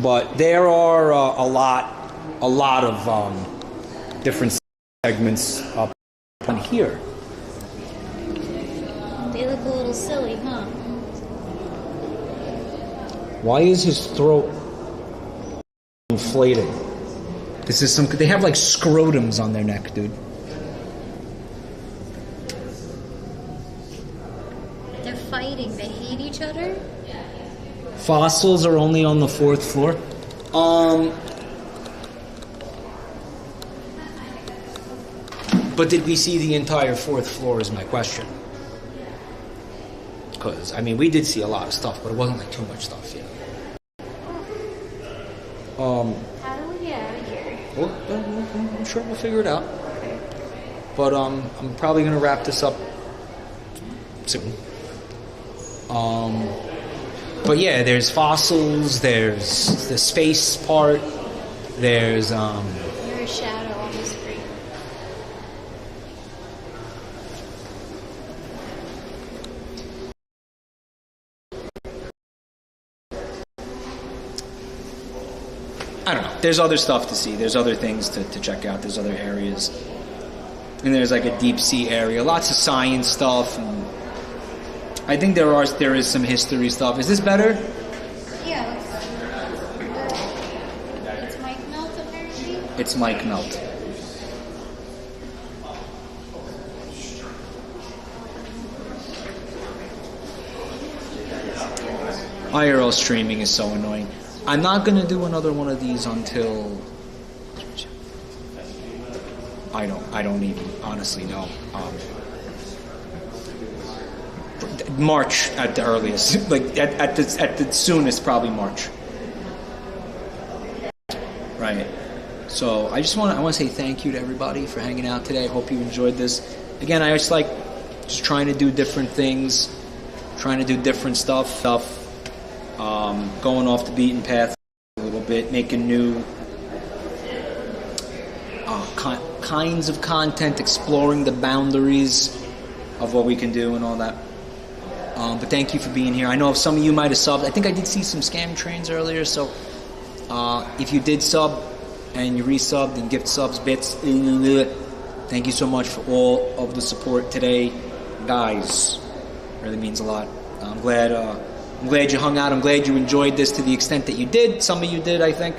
[SPEAKER 4] But there are a lot of different segments up on here.
[SPEAKER 3] They look a little silly, huh?
[SPEAKER 4] Why is his throat inflating? This is they have like scrotums on their neck, dude.
[SPEAKER 3] They're fighting. They hate each other?
[SPEAKER 4] Fossils are only on the 4th floor. But did we see the entire 4th floor is my question. Because, I mean, we did see a lot of stuff, but it wasn't like too much stuff, yeah.
[SPEAKER 3] How do we get out of here?
[SPEAKER 4] Well, I'm sure we'll figure it out. But I'm probably going to wrap this up soon. But yeah, there's fossils, there's the space part, there's
[SPEAKER 3] You're a shadow on the screen.
[SPEAKER 4] I don't know. There's other stuff to see. There's other things to check out. There's other areas. And there's like a deep sea area. Lots of science stuff. And I think there is some history stuff. Is this better?
[SPEAKER 3] Yeah. It's Mike Melt, apparently.
[SPEAKER 4] It's Mike Melt. IRL streaming is so annoying. I'm not going to do another one of these until I don't even honestly know. March at the earliest, like at the soonest, probably March. Right. So I want to say thank you to everybody for hanging out today. I hope you enjoyed this. Again, I just like trying to do different things, trying to do different stuff. Going off the beaten path a little bit, making new kinds of content, exploring the boundaries of what we can do and all that. But thank you for being here. I know some of you might have subbed. I think I did see some scam trains earlier, so if you did sub and you resubbed and gift subs, bits, thank you so much for all of the support today. Guys, really means a lot. I'm glad you hung out. I'm glad you enjoyed this to the extent that you did. Some of you did, I think.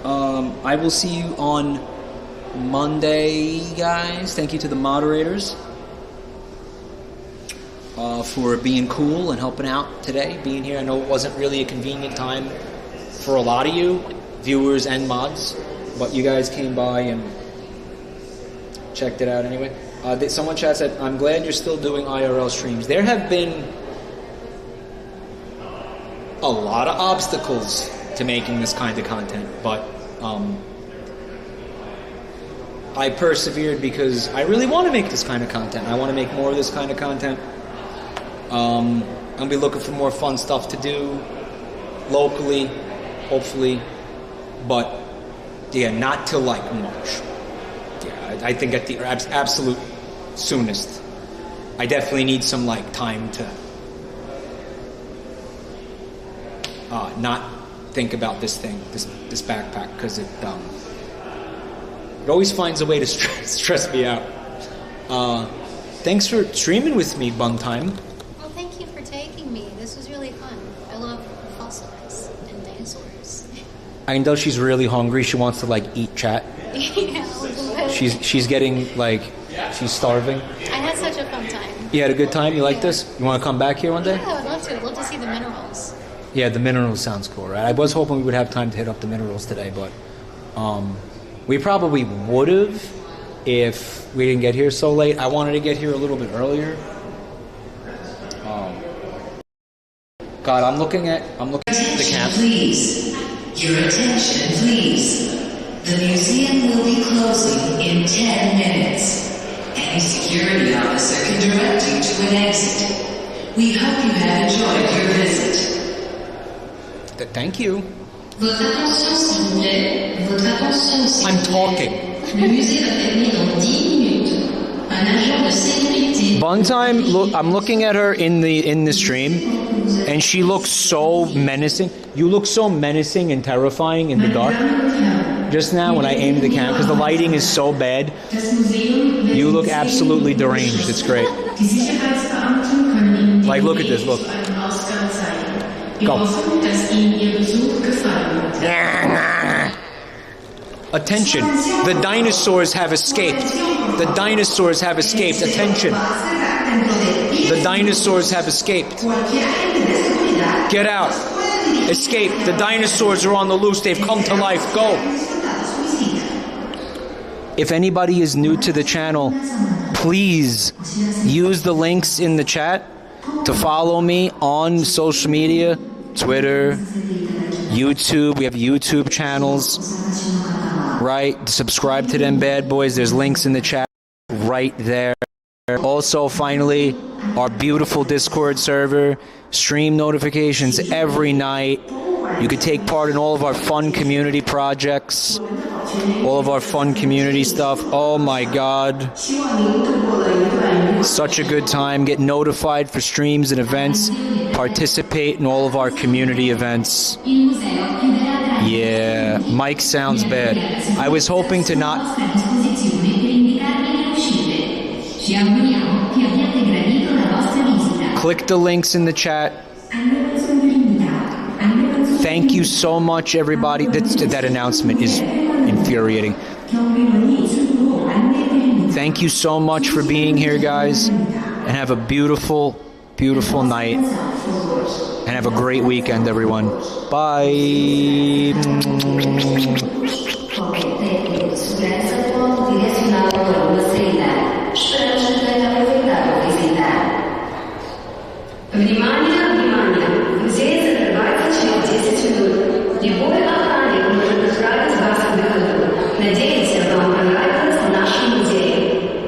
[SPEAKER 4] I will see you on Monday, guys. Thank you to the moderators for being cool and helping out today, being here. I know it wasn't really a convenient time for a lot of you, viewers and mods, but you guys came by and checked it out anyway. Someone chat said, I'm glad you're still doing IRL streams. There have been a lot of obstacles to making this kind of content, but I persevered because I really want to make this kind of content. I want to make more of this kind of content. I'm going to be looking for more fun stuff to do locally, hopefully, but yeah, not till like March. Yeah, I think at the absolute soonest. I definitely need some like time to not think about this thing, this backpack, because it always finds a way to stress me out. Thanks for streaming with me, Buntime.
[SPEAKER 3] Well, thank you for taking me. This was really fun. I love fossils and dinosaurs.
[SPEAKER 4] I can tell she's really hungry. She wants to like eat chat.
[SPEAKER 3] Yeah, a little bit.
[SPEAKER 4] She's getting like, she's starving.
[SPEAKER 3] I had such a fun time.
[SPEAKER 4] You had a good time? You like this? You want to come back here one day?
[SPEAKER 3] Yeah, I would love to. I'd love to see the minerals.
[SPEAKER 4] Yeah, the minerals sounds cool, right? I was hoping we would have time to hit up the minerals today, but we probably would have if we didn't get here so late. I wanted to get here a little bit earlier. God, I'm looking at the camp.
[SPEAKER 6] Please, your attention, please. The museum will be closing in 10 minutes. Any security officer can direct you to an exit. We hope you have enjoyed your visit.
[SPEAKER 4] Thank you.
[SPEAKER 6] Votre attention, s'il vous plaît. Votre attention, s'il
[SPEAKER 4] I'm
[SPEAKER 6] vous plaît.
[SPEAKER 4] talking.
[SPEAKER 6] Le musée va fermer dans 10 minutes. Un agent de sécurité.
[SPEAKER 4] Buntime, look, I'm looking at her in the stream, and she looks so menacing. You look so menacing and terrifying in the dark. Just now when I aimed the camera, because the lighting is so bad, you look absolutely deranged. It's great. Like, look at this, look. Go. Attention, the dinosaurs have escaped. The dinosaurs have escaped. Attention. The dinosaurs have escaped. Get out. Escape. The dinosaurs are on the loose. They've come to life. Go. If anybody is new to the channel, please use the links in the chat to follow me on social media, Twitter, YouTube. We have YouTube channels, right? Subscribe to them bad boys. There's links in the chat right there. Also, finally, our beautiful Discord server, stream notifications every night. You can take part in all of our fun community projects, all of our fun community stuff. Oh my God. Such a good time. Get notified for streams and events. Participate in all of our community events. Yeah, mic sounds bad. I was hoping to not... Click the links in the chat. Thank you so much, everybody. That announcement is infuriating. Thank you so much for being here, guys. And have a beautiful, beautiful night. And have a great weekend, everyone. Bye.